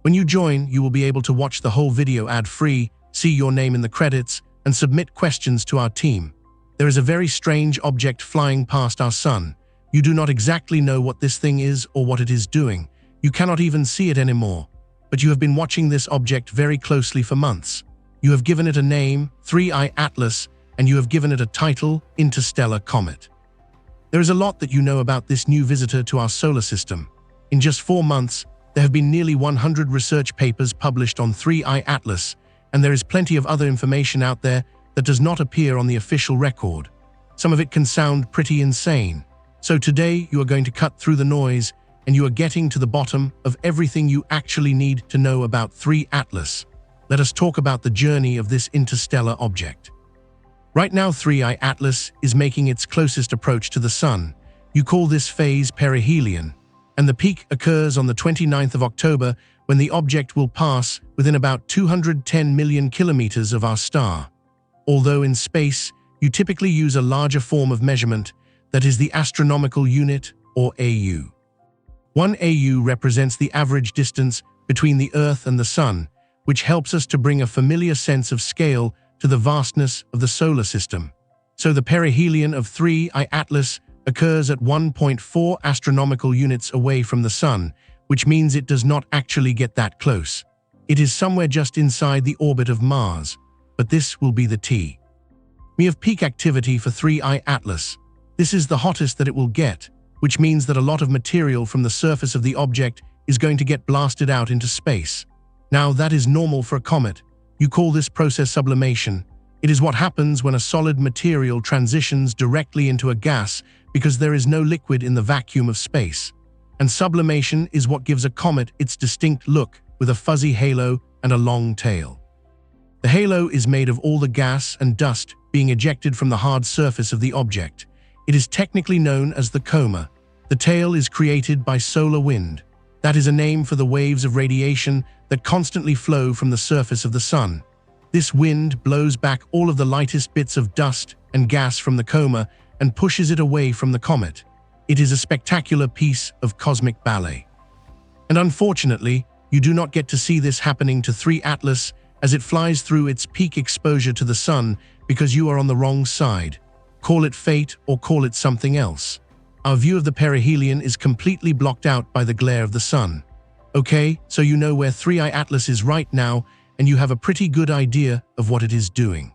When you join, you will be able to watch the whole video ad-free, see your name in the credits, and submit questions to our team. There is a very strange object flying past our sun. You do not exactly know what this thing is or what it is doing. You cannot even see it anymore. But you have been watching this object very closely for months. You have given it a name, 3I Atlas, and you have given it a title, Interstellar Comet. There is a lot that you know about this new visitor to our solar system. In just 4 months, there have been nearly 100 research papers published on 3I Atlas, and there is plenty of other information out there that does not appear on the official record. Some of it can sound pretty insane. So today you are going to cut through the noise, and you are getting to the bottom of everything you actually need to know about 3 Atlas. Let us talk about the journey of this interstellar object. Right now 3I Atlas is making its closest approach to the Sun. You call this phase perihelion, and the peak occurs on the 29th of October when the object will pass within about 210 million kilometers of our star. Although in space, you typically use a larger form of measurement, that is the astronomical unit, or AU. 1 AU represents the average distance between the Earth and the Sun, which helps us to bring a familiar sense of scale to the vastness of the solar system. So the perihelion of 3I Atlas occurs at 1.4 astronomical units away from the Sun, which means it does not actually get that close. It is somewhere just inside the orbit of Mars, but this will be the T. We have peak activity for 3I Atlas. This is the hottest that it will get, which means that a lot of material from the surface of the object is going to get blasted out into space. Now, that is normal for a comet. You call this process sublimation. It is what happens when a solid material transitions directly into a gas because there is no liquid in the vacuum of space. And sublimation is what gives a comet its distinct look with a fuzzy halo and a long tail. The halo is made of all the gas and dust being ejected from the hard surface of the object. It is technically known as the coma. The tail is created by solar wind. That is a name for the waves of radiation that constantly flow from the surface of the Sun. This wind blows back all of the lightest bits of dust and gas from the coma and pushes it away from the comet. It is a spectacular piece of cosmic ballet. And unfortunately, you do not get to see this happening to 3 Atlas as it flies through its peak exposure to the Sun because you are on the wrong side. Call it fate or call it something else. Our view of the perihelion is completely blocked out by the glare of the Sun. Okay, so you know where 3I Atlas is right now, and you have a pretty good idea of what it is doing.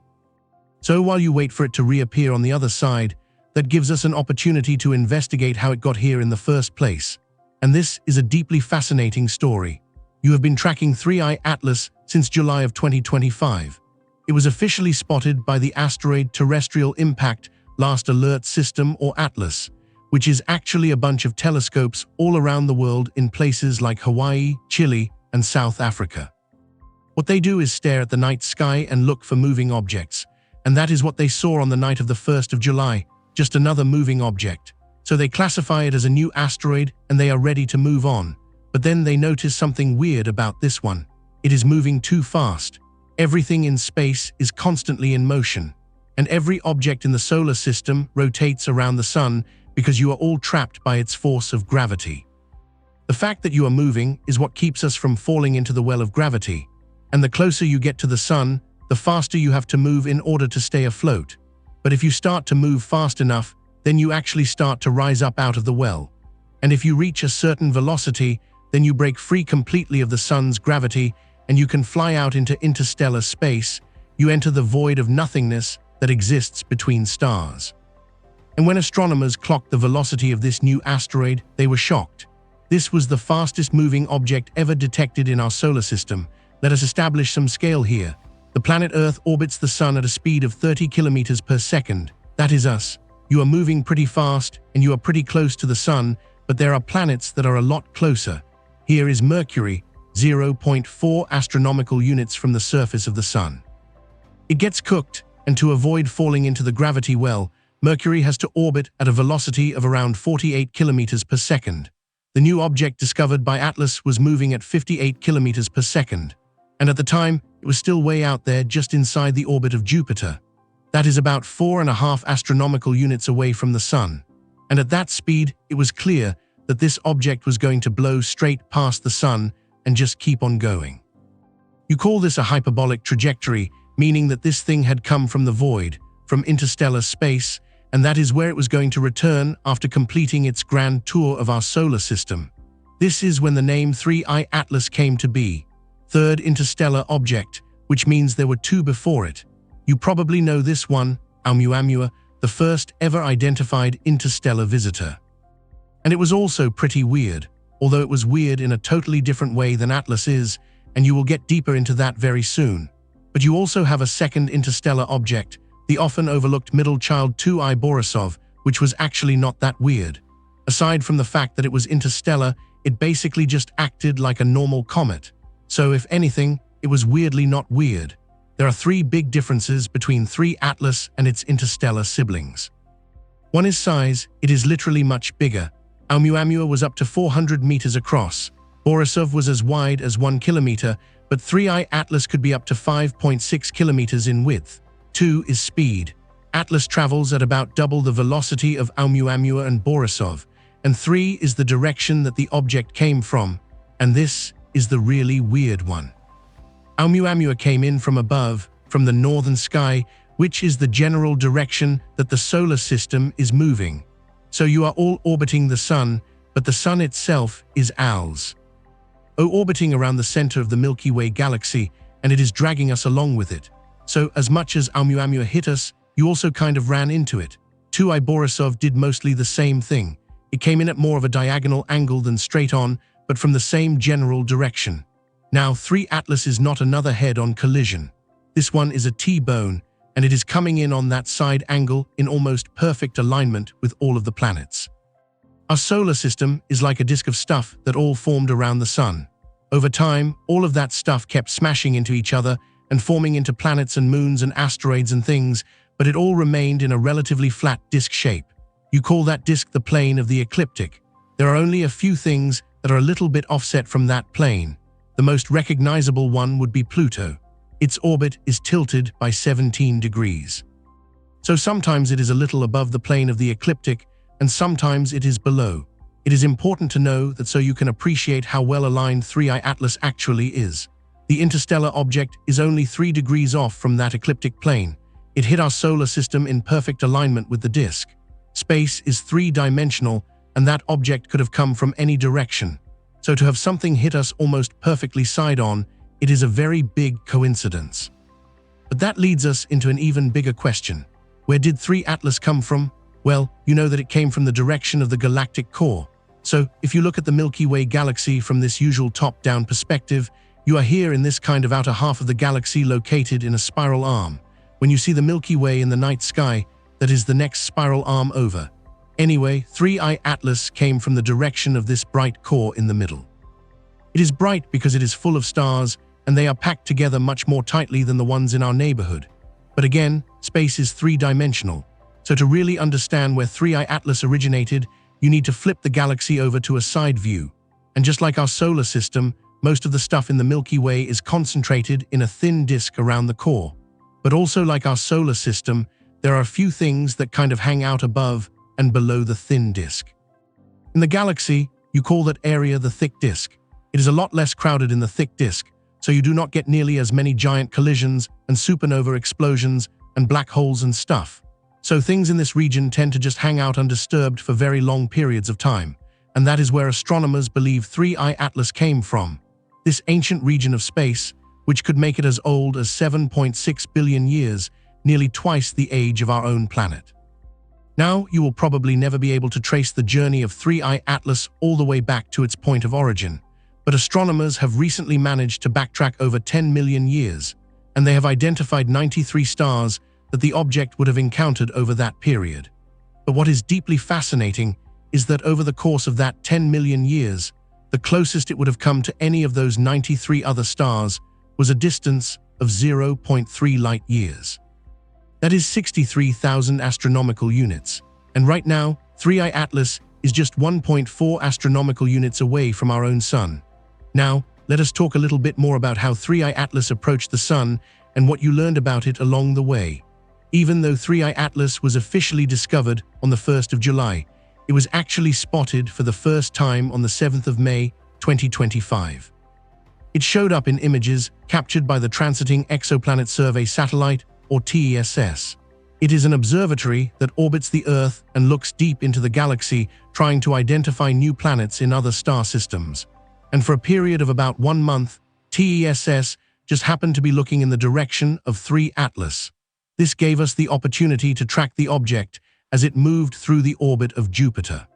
So while you wait for it to reappear on the other side, that gives us an opportunity to investigate how it got here in the first place. And this is a deeply fascinating story. You have been tracking 3I Atlas since July of 2025. It was officially spotted by the Asteroid Terrestrial Impact Last Alert System, or ATLAS, which is actually a bunch of telescopes all around the world in places like Hawaii, Chile, and South Africa. What they do is stare at the night sky and look for moving objects, and that is what they saw on the night of the 1st of July, just another moving object. So they classify it as a new asteroid and they are ready to move on. But then they notice something weird about this one. It is moving too fast. Everything in space is constantly in motion, and every object in the solar system rotates around the Sun because you are all trapped by its force of gravity. The fact that you are moving is what keeps us from falling into the well of gravity, and the closer you get to the Sun, the faster you have to move in order to stay afloat. But if you start to move fast enough, then you actually start to rise up out of the well. And if you reach a certain velocity, then you break free completely of the Sun's gravity and you can fly out into interstellar space. You enter the void of nothingness that exists between stars. And when astronomers clocked the velocity of this new asteroid, they were shocked. This was the fastest moving object ever detected in our solar system. Let us establish some scale here. The planet Earth orbits the Sun at a speed of 30 kilometers per second. That is us. You are moving pretty fast and you are pretty close to the Sun, but there are planets that are a lot closer. Here is Mercury, 0.4 astronomical units from the surface of the Sun. It gets cooked, and to avoid falling into the gravity well, Mercury has to orbit at a velocity of around 48 kilometers per second. The new object discovered by ATLAS was moving at 58 kilometers per second, and at the time, it was still way out there just inside the orbit of Jupiter. That is about 4.5 astronomical units away from the Sun. And at that speed, it was clear that this object was going to blow straight past the Sun and just keep on going. You call this a hyperbolic trajectory, meaning that this thing had come from the void, from interstellar space, and that is where it was going to return after completing its grand tour of our solar system. This is when the name 3I Atlas came to be, third interstellar object, which means there were two before it. You probably know this one, Oumuamua, the first ever identified interstellar visitor. And it was also pretty weird, although it was weird in a totally different way than Atlas is, and you will get deeper into that very soon. But you also have a second interstellar object, the often overlooked middle child 2I Borisov, which was actually not that weird. Aside from the fact that it was interstellar, it basically just acted like a normal comet. So if anything, it was weirdly not weird. There are three big differences between 3 Atlas and its interstellar siblings. One is size. It is literally much bigger. Oumuamua was up to 400 meters across. Borisov was as wide as 1 kilometer, but 3I Atlas could be up to 5.6 kilometers in width. 2 is speed. Atlas travels at about double the velocity of Oumuamua and Borisov, and 3 is the direction that the object came from, and this is the really weird one. Oumuamua came in from above, from the northern sky, which is the general direction that the solar system is moving. So you are all orbiting the Sun, but the Sun itself is orbiting around the center of the Milky Way galaxy, and it is dragging us along with it. So as much as Oumuamua hit us, you also kind of ran into it. 2I Borisov did mostly the same thing. It came in at more of a diagonal angle than straight on, but from the same general direction. Now 3 Atlas is not another head-on collision. This one is a T-bone, and it is coming in on that side angle in almost perfect alignment with all of the planets. Our solar system is like a disk of stuff that all formed around the Sun. Over time, all of that stuff kept smashing into each other and forming into planets and moons and asteroids and things, but it all remained in a relatively flat disk shape. You call that disk the plane of the ecliptic. There are only a few things that are a little bit offset from that plane. The most recognizable one would be Pluto. Its orbit is tilted by 17 degrees. So sometimes it is a little above the plane of the ecliptic, and sometimes it is below. It is important to know that so you can appreciate how well aligned 3I Atlas actually is. The interstellar object is only 3 degrees off from that ecliptic plane. It hit our solar system in perfect alignment with the disk. Space is 3-dimensional, and that object could have come from any direction. So to have something hit us almost perfectly side-on, it is a very big coincidence. But that leads us into an even bigger question. Where did 3 Atlas come from? Well, you know that it came from the direction of the galactic core. So, if you look at the Milky Way galaxy from this usual top-down perspective, you are here in this kind of outer half of the galaxy located in a spiral arm. When you see the Milky Way in the night sky, that is the next spiral arm over. Anyway, 3I Atlas came from the direction of this bright core in the middle. It is bright because it is full of stars, and they are packed together much more tightly than the ones in our neighborhood. But again, space is 3-dimensional. So to really understand where 3I Atlas originated, you need to flip the galaxy over to a side view. And just like our solar system, most of the stuff in the Milky Way is concentrated in a thin disk around the core. But also like our solar system, there are a few things that kind of hang out above and below the thin disk. In the galaxy, you call that area the thick disk. It is a lot less crowded in the thick disk, so you do not get nearly as many giant collisions and supernova explosions and black holes and stuff. So things in this region tend to just hang out undisturbed for very long periods of time, and that is where astronomers believe 3I Atlas came from. This ancient region of space, which could make it as old as 7.6 billion years, nearly twice the age of our own planet. Now, you will probably never be able to trace the journey of 3I Atlas all the way back to its point of origin, but astronomers have recently managed to backtrack over 10 million years, and they have identified 93 stars that the object would have encountered over that period. But what is deeply fascinating is that over the course of that 10 million years, the closest it would have come to any of those 93 other stars was a distance of 0.3 light years. That is 63,000 astronomical units. And right now, 3I Atlas is just 1.4 astronomical units away from our own sun. Now, let us talk a little bit more about how 3I Atlas approached the Sun and what you learned about it along the way. Even though 3I Atlas was officially discovered on the 1st of July, it was actually spotted for the first time on the 7th of May, 2025. It showed up in images captured by the Transiting Exoplanet Survey Satellite, or TESS. It is an observatory that orbits the Earth and looks deep into the galaxy, trying to identify new planets in other star systems. And for a period of about 1 month, TESS just happened to be looking in the direction of 3 Atlas. This gave us the opportunity to track the object as it moved through the orbit of Jupiter.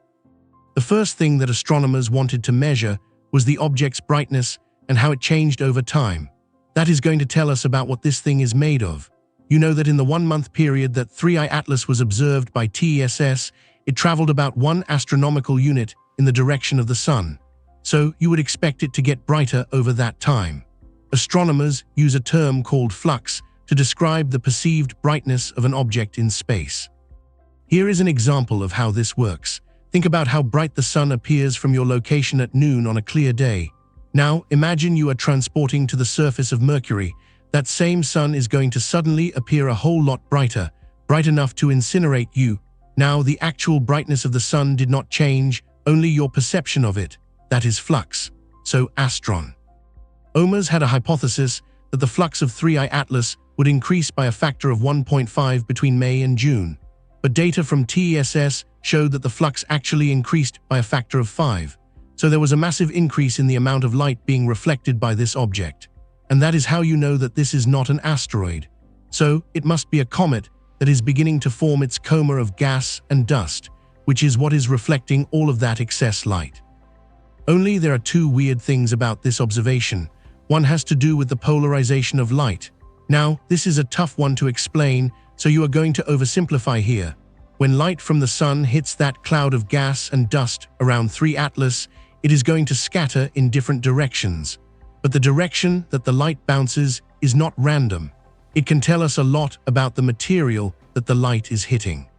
The first thing that astronomers wanted to measure was the object's brightness and how it changed over time. That is going to tell us about what this thing is made of. You know that in the 1-month period that 3I Atlas was observed by TESS, it traveled about 1 astronomical unit in the direction of the Sun. So you would expect it to get brighter over that time. Astronomers use a term called flux to describe the perceived brightness of an object in space. Here is an example of how this works. Think about how bright the Sun appears from your location at noon on a clear day. Now, imagine you are transporting to the surface of Mercury. That same Sun is going to suddenly appear a whole lot brighter, bright enough to incinerate you. Now, the actual brightness of the Sun did not change, only your perception of it. That is flux. So, astron. Ohmers had a hypothesis that the flux of 3I Atlas would increase by a factor of 1.5 between May and June. But data from TESS showed that the flux actually increased by a factor of 5. So there was a massive increase in the amount of light being reflected by this object. And that is how you know that this is not an asteroid. So it must be a comet that is beginning to form its coma of gas and dust, which is what is reflecting all of that excess light. Only there are 2 weird things about this observation. One has to do with the polarization of light. Now, this is a tough one to explain, so you are going to oversimplify here. When light from the Sun hits that cloud of gas and dust around 3 Atlas, it is going to scatter in different directions. But the direction that the light bounces is not random. It can tell us a lot about the material that the light is hitting.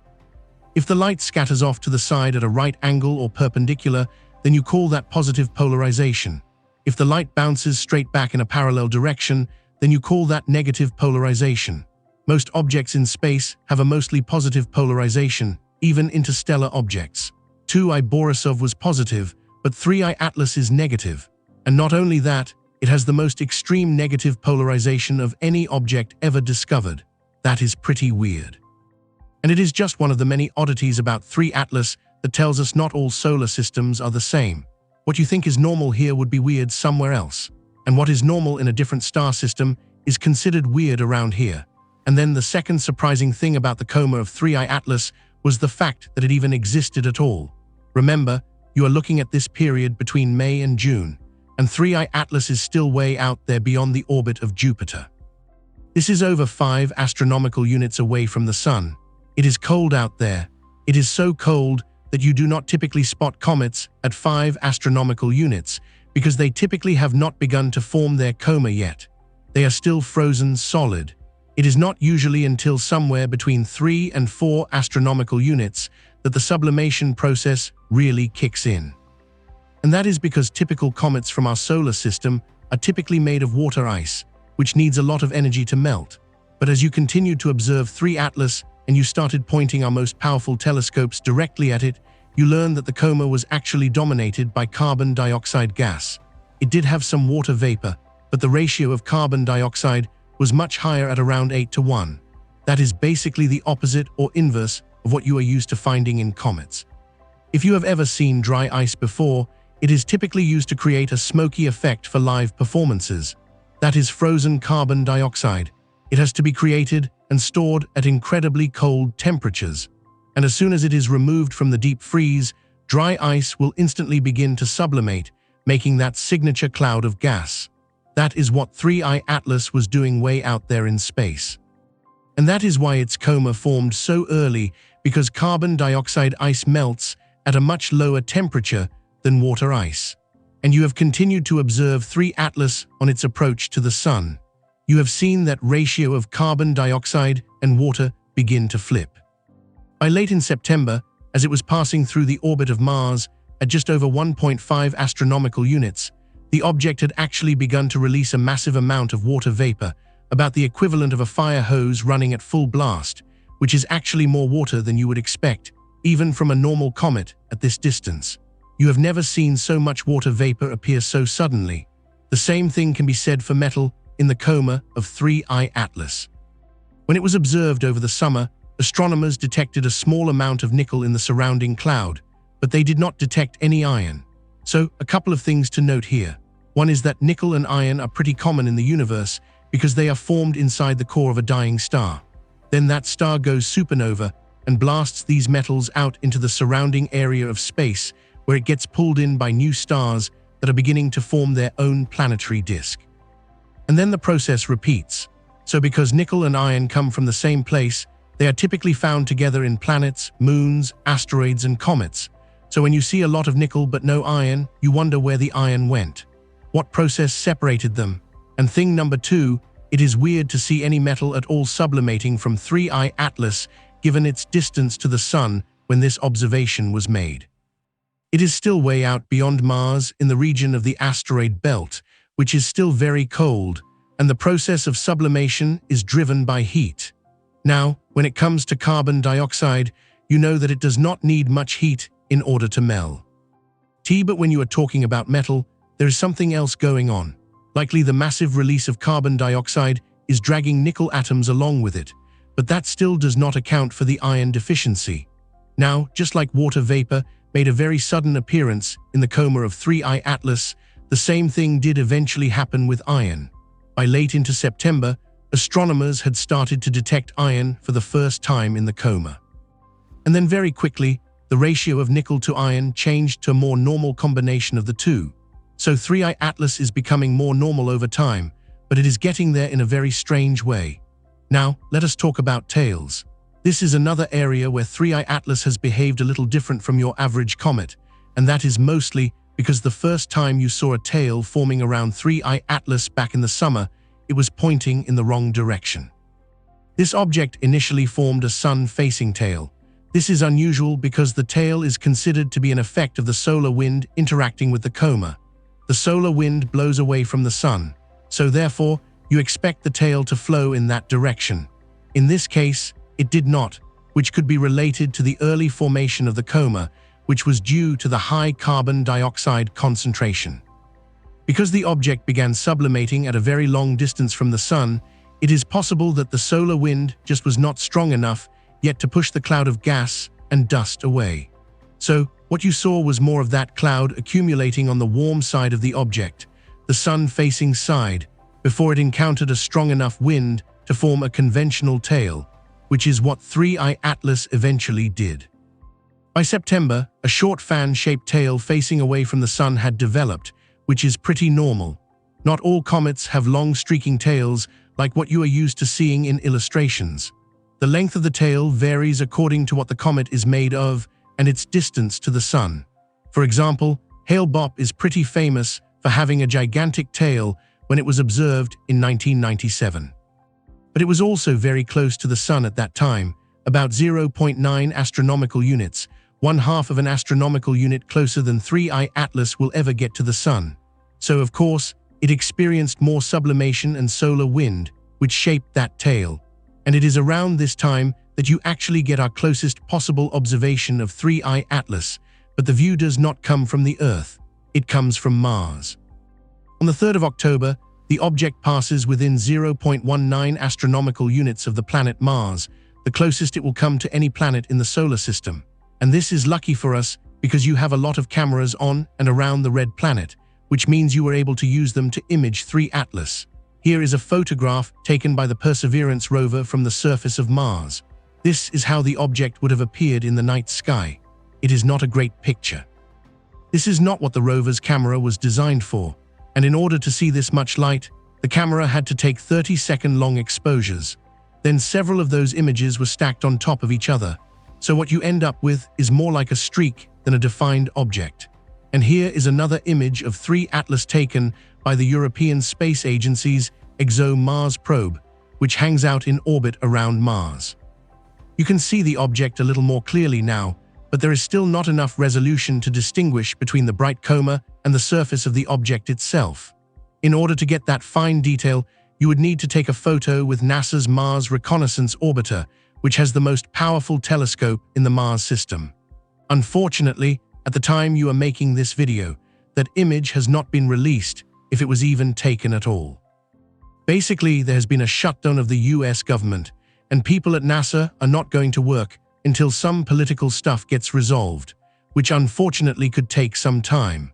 If the light scatters off to the side at a right angle or perpendicular, then you call that positive polarization. If the light bounces straight back in a parallel direction, then you call that negative polarization. Most objects in space have a mostly positive polarization, even interstellar objects. 2I Borisov was positive, but 3I Atlas is negative. And not only that, it has the most extreme negative polarization of any object ever discovered. That is pretty weird. And it is just one of the many oddities about 3 Atlas that tells us not all solar systems are the same. What you think is normal here would be weird somewhere else. And what is normal in a different star system is considered weird around here. And then the second surprising thing about the coma of 3I Atlas was the fact that it even existed at all. Remember, you are looking at this period between May and June, and 3I Atlas is still way out there beyond the orbit of Jupiter. This is over 5 astronomical units away from the Sun. It is cold out there. It is so cold that you do not typically spot comets at 5 astronomical units because they typically have not begun to form their coma yet. They are still frozen solid. It is not usually until somewhere between 3 and 4 astronomical units that the sublimation process really kicks in. And that is because typical comets from our solar system are typically made of water ice, which needs a lot of energy to melt. But as you continued to observe 3 Atlas and you started pointing our most powerful telescopes directly at it, you learned that the coma was actually dominated by carbon dioxide gas. It did have some water vapor, but the ratio of carbon dioxide was much higher at around 8:1. That is basically the opposite or inverse of what you are used to finding in comets. If you have ever seen dry ice before, it is typically used to create a smoky effect for live performances. That is frozen carbon dioxide. It has to be created and stored at incredibly cold temperatures. And as soon as it is removed from the deep freeze, dry ice will instantly begin to sublimate, making that signature cloud of gas. That is what 3I Atlas was doing way out there in space. And that is why its coma formed so early, because carbon dioxide ice melts at a much lower temperature than water ice. And you have continued to observe 3 Atlas on its approach to the Sun. You have seen that ratio of carbon dioxide and water begin to flip. By late in September, as it was passing through the orbit of Mars at just over 1.5 astronomical units, The object had actually begun to release a massive amount of water vapor, about the equivalent of a fire hose running at full blast, which is actually more water than you would expect, even from a normal comet at this distance. You have never seen so much water vapor appear so suddenly. The same thing can be said for metal in the coma of 3I Atlas. When it was observed over the summer, astronomers detected a small amount of nickel in the surrounding cloud, but they did not detect any iron. So, a couple of things to note here. One is that nickel and iron are pretty common in the universe because they are formed inside the core of a dying star. Then that star goes supernova and blasts these metals out into the surrounding area of space, where it gets pulled in by new stars that are beginning to form their own planetary disk. And then the process repeats. So because nickel and iron come from the same place, they are typically found together in planets, moons, asteroids, and comets. So when you see a lot of nickel but no iron, you wonder where the iron went. What process separated them? And thing number two, it is weird to see any metal at all sublimating from 3I Atlas given its distance to the Sun when this observation was made. It is still way out beyond Mars in the region of the asteroid belt, which is still very cold, and the process of sublimation is driven by heat. Now, when it comes to carbon dioxide, you know that it does not need much heat in order to melt. But when you are talking about metal, there is something else going on. Likely the massive release of carbon dioxide is dragging nickel atoms along with it, but that still does not account for the iron deficiency. Now, just like water vapor made a very sudden appearance in the coma of 3I Atlas, the same thing did eventually happen with iron. By late into September, astronomers had started to detect iron for the first time in the coma. And then very quickly, the ratio of nickel to iron changed to a more normal combination of the two. So 3I Atlas is becoming more normal over time, but it is getting there in a very strange way. Now, let us talk about tails. This is another area where 3I Atlas has behaved a little different from your average comet, and that is mostly because the first time you saw a tail forming around 3I Atlas back in the summer, it was pointing in the wrong direction. This object initially formed a sun-facing tail. This is unusual because the tail is considered to be an effect of the solar wind interacting with the coma. The solar wind blows away from the sun, so therefore, you expect the tail to flow in that direction. In this case, it did not, which could be related to the early formation of the coma, which was due to the high carbon dioxide concentration. Because the object began sublimating at a very long distance from the sun, it is possible that the solar wind just was not strong enough yet to push the cloud of gas and dust away. So, what you saw was more of that cloud accumulating on the warm side of the object, the sun-facing side, before it encountered a strong enough wind to form a conventional tail, which is what 3I Atlas eventually did. By September, a short fan-shaped tail facing away from the sun had developed, which is pretty normal. Not all comets have long streaking tails like what you are used to seeing in illustrations. The length of the tail varies according to what the comet is made of and its distance to the sun. For example, Hale-Bopp is pretty famous for having a gigantic tail when it was observed in 1997. But it was also very close to the sun at that time, about 0.9 astronomical units, 1/2 of an astronomical unit closer than 3I Atlas will ever get to the sun. So of course, it experienced more sublimation and solar wind, which shaped that tail. And it is around this time that you actually get our closest possible observation of 3I Atlas, but the view does not come from the Earth, it comes from Mars. On the 3rd of October, the object passes within 0.19 astronomical units of the planet Mars, the closest it will come to any planet in the solar system. And this is lucky for us because you have a lot of cameras on and around the red planet, which means you were able to use them to image 3 Atlas. Here is a photograph taken by the Perseverance rover from the surface of Mars. This is how the object would have appeared in the night sky. It is not a great picture. This is not what the rover's camera was designed for, and in order to see this much light, the camera had to take 30-second-long exposures. Then several of those images were stacked on top of each other, so what you end up with is more like a streak than a defined object. And here is another image of 3 Atlas taken by the European Space Agency's ExoMars probe, which hangs out in orbit around Mars. You can see the object a little more clearly now, but there is still not enough resolution to distinguish between the bright coma and the surface of the object itself. In order to get that fine detail, you would need to take a photo with NASA's Mars Reconnaissance Orbiter, which has the most powerful telescope in the Mars system. Unfortunately, at the time you are making this video, that image has not been released, if it was even taken at all. Basically, there has been a shutdown of the US government, and people at NASA are not going to work until some political stuff gets resolved, which unfortunately could take some time.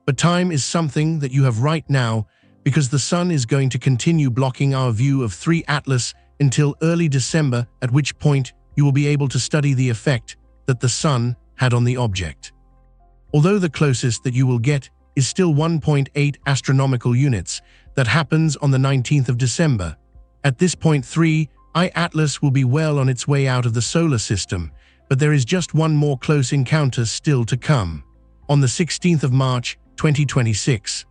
But time is something that you have right now, because the sun is going to continue blocking our view of 3 Atlas until early December, at which point you will be able to study the effect that the sun had on the object. Although the closest that you will get is still 1.8 astronomical units, that happens on the 19th of December. At this point 3I Atlas will be well on its way out of the solar system, but there is just one more close encounter still to come. On the 16th of March, 2026,